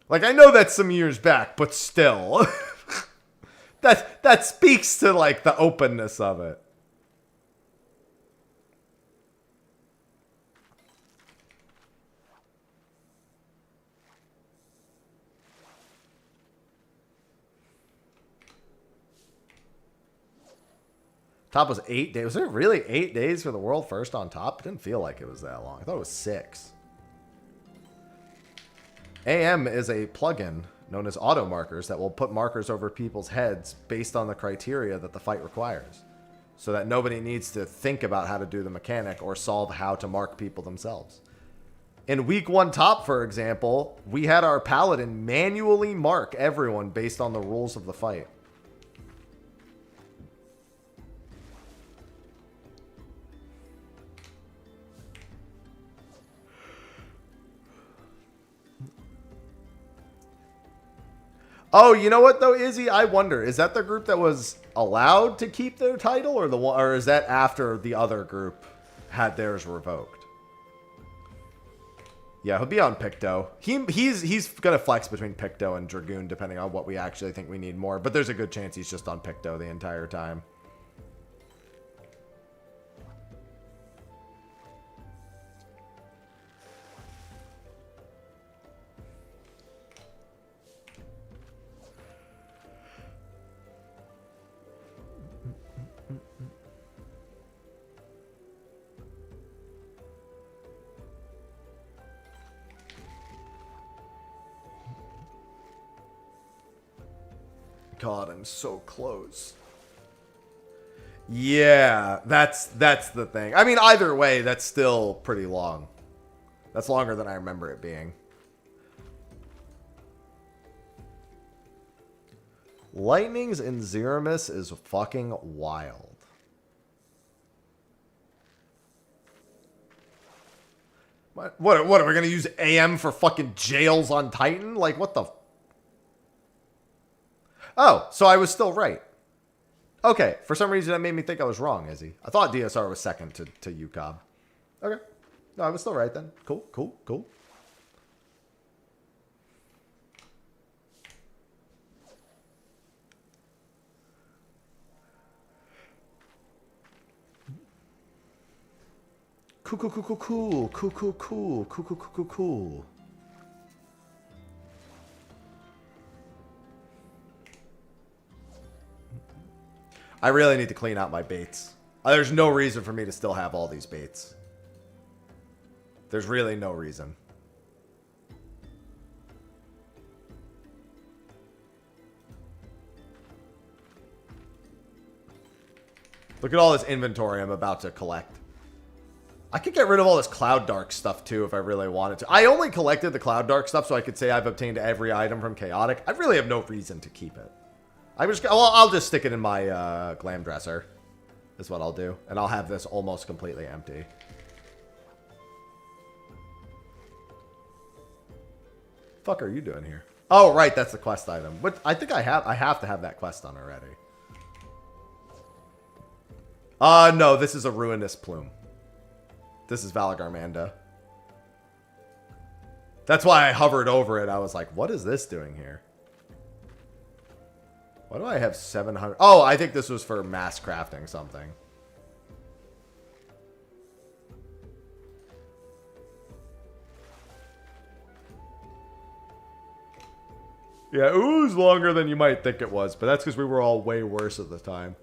Like, I know that's some years back, but still. That speaks to, like, the openness of it. Top was 8 days. Was it really 8 days for the world first on Top? It didn't feel like it was that long. I thought it was 6. AM is a plugin known as auto markers that will put markers over people's heads based on the criteria that the fight requires, so that nobody needs to think about how to do the mechanic or solve how to mark people themselves. In week 1 Top, for example, we had our paladin manually mark everyone based on the rules of the fight. Oh, you know what though, Izzy? I wonder, is that the group that was allowed to keep their title, or or is that after the other group had theirs revoked? Yeah, he'll be on Picto. He's gonna flex between Picto and Dragoon depending on what we actually think we need more, but there's a good chance he's just on Picto the entire time. God, I'm so close. Yeah, that's the thing. I mean, either way, that's still pretty long. That's longer than I remember it being. Lightnings in Zeramis is fucking wild. What are we going to use AM for fucking jails on Titan? Like, what the... Oh, so I was still right. Okay, for some reason that made me think I was wrong, Izzy. I thought DSR was second to UCOB. Okay. No, I was still right then. Cool, cool, cool. Cool, cool, cool, cool, cool, cool, cool, cool, cool, cool, cool, cool. I really need to clean out my baits. There's no reason for me to still have all these baits. There's really no reason. Look at all this inventory I'm about to collect. I could get rid of all this Cloud Dark stuff too if I really wanted to. I only collected the Cloud Dark stuff so I could say I've obtained every item from Chaotic. I really have no reason to keep it. I'll just stick it in my glam dresser. Is what I'll do. And I'll have this almost completely empty. Fuck are you doing here? Oh, right, that's the quest item. But I think I have to have that quest done already. No, this is a Ruinous Plume. This is Valagarmanda. That's why I hovered over it. I was like, what is this doing here? Why do I have 700? Oh, I think this was for mass crafting something. Yeah, it was longer than you might think it was, but that's because we were all way worse at the time.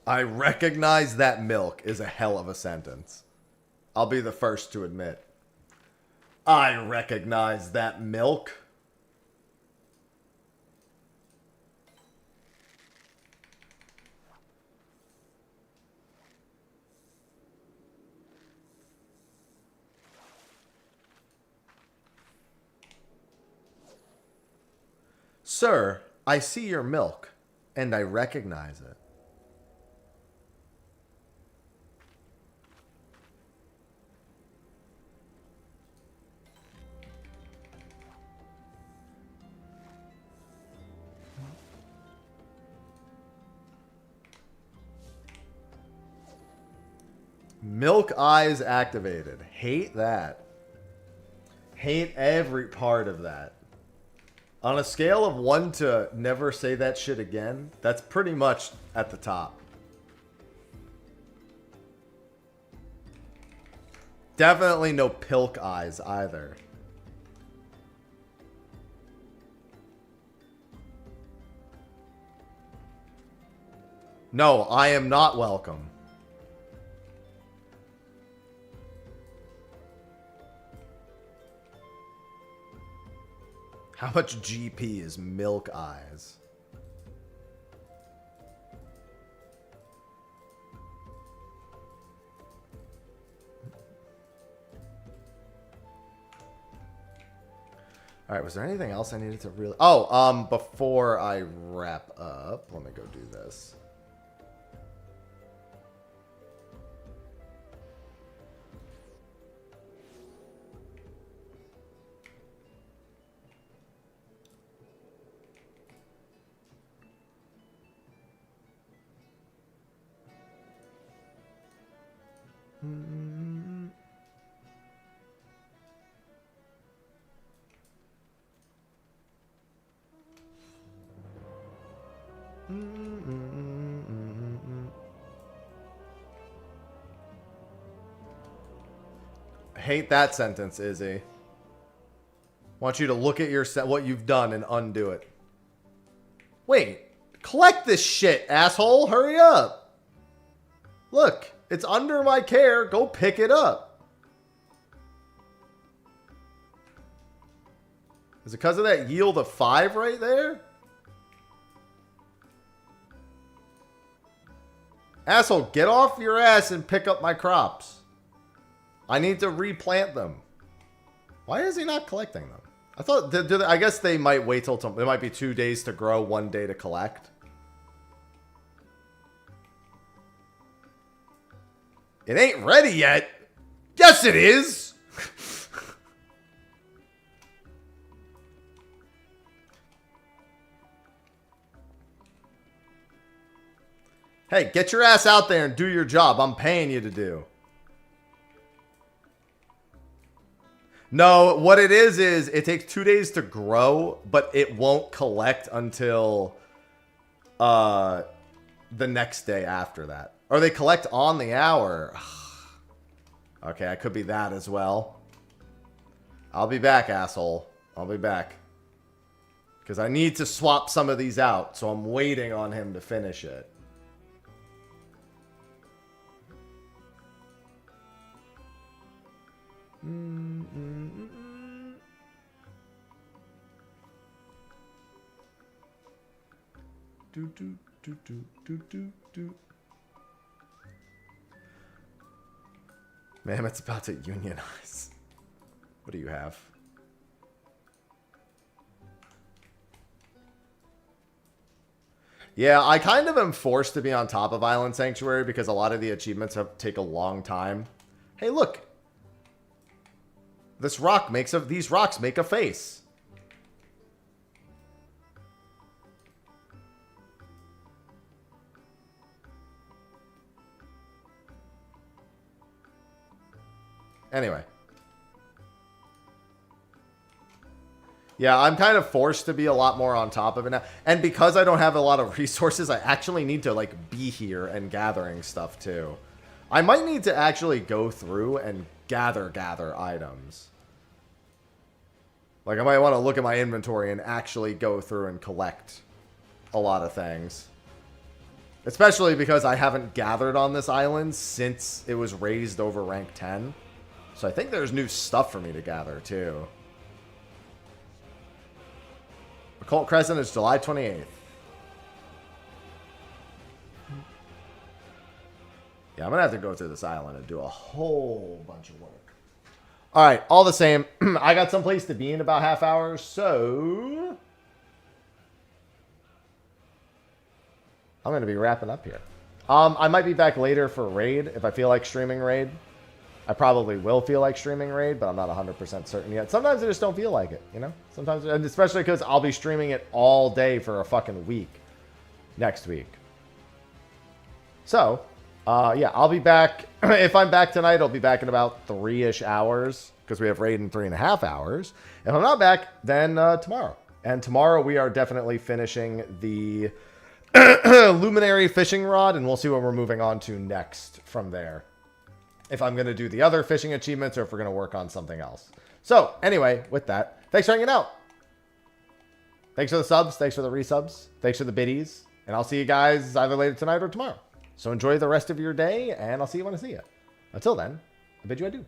I recognize that milk is a hell of a sentence. I'll be the first to admit. I recognize that milk. Sir, I see your milk, and I recognize it. Milk eyes activated. Hate that. Hate every part of that. On a scale of 1 to never say that shit again, that's pretty much at the top. Definitely no pilk eyes either. No, I am not welcome. How much GP is milk eyes? All right, was there anything else I needed to really... Oh, before I wrap up, let me go do this. Hate that sentence, Izzy. Want you to look at your what you've done and undo it. Wait, collect this shit, asshole! Hurry up! Look, It's under my care. Go pick it up. Is it because of that yield of 5 right there? Asshole, get off your ass and pick up my crops. I need to replant them. Why is he not collecting them? I thought, I guess they might wait till tomorrow. It might be 2 days to grow, 1 day to collect. It ain't ready yet. Yes, it is. Hey, get your ass out there and do your job. I'm paying you to do. No, what it is it takes 2 days to grow, but it won't collect until the next day after that. Or they collect on the hour. Okay, I could be that as well. I'll be back, asshole. I'll be back. Because I need to swap some of these out, so I'm waiting on him to finish it. Mammoth's about to unionize. What do you have? Yeah, I kind of am forced to be on top of Island Sanctuary because a lot of the achievements take a long time. Hey, look. This rock makes these rocks make a face. Anyway. Yeah, I'm kind of forced to be a lot more on top of it now. And because I don't have a lot of resources, I actually need to, like, be here and gathering stuff, too. I might need to actually go through and gather items. Like, I might want to look at my inventory and actually go through and collect a lot of things. Especially because I haven't gathered on this island since it was raised over rank 10. So I think there's new stuff for me to gather, too. Occult Crescent is July 28th. Yeah, I'm going to have to go through this island and do a whole bunch of work. All right, all the same, I got someplace to be in about half hour, so I'm going to be wrapping up here. I might be back later for Raid if I feel like streaming Raid. I probably will feel like streaming Raid, but I'm not 100% certain yet. Sometimes I just don't feel like it, you know? Sometimes, and especially because I'll be streaming it all day for a fucking week next week. So, yeah, I'll be back. If I'm back tonight, I'll be back in about 3-ish hours because we have Raid in 3.5 hours. If I'm not back, then tomorrow. And tomorrow we are definitely finishing the Luminary Fishing Rod, and we'll see what we're moving on to next from there. If I'm going to do the other fishing achievements or if we're going to work on something else. So, anyway, with that, thanks for hanging out. Thanks for the subs. Thanks for the resubs. Thanks for the biddies. And I'll see you guys either later tonight or tomorrow. So enjoy the rest of your day, and I'll see you when I see you. Until then, I bid you adieu.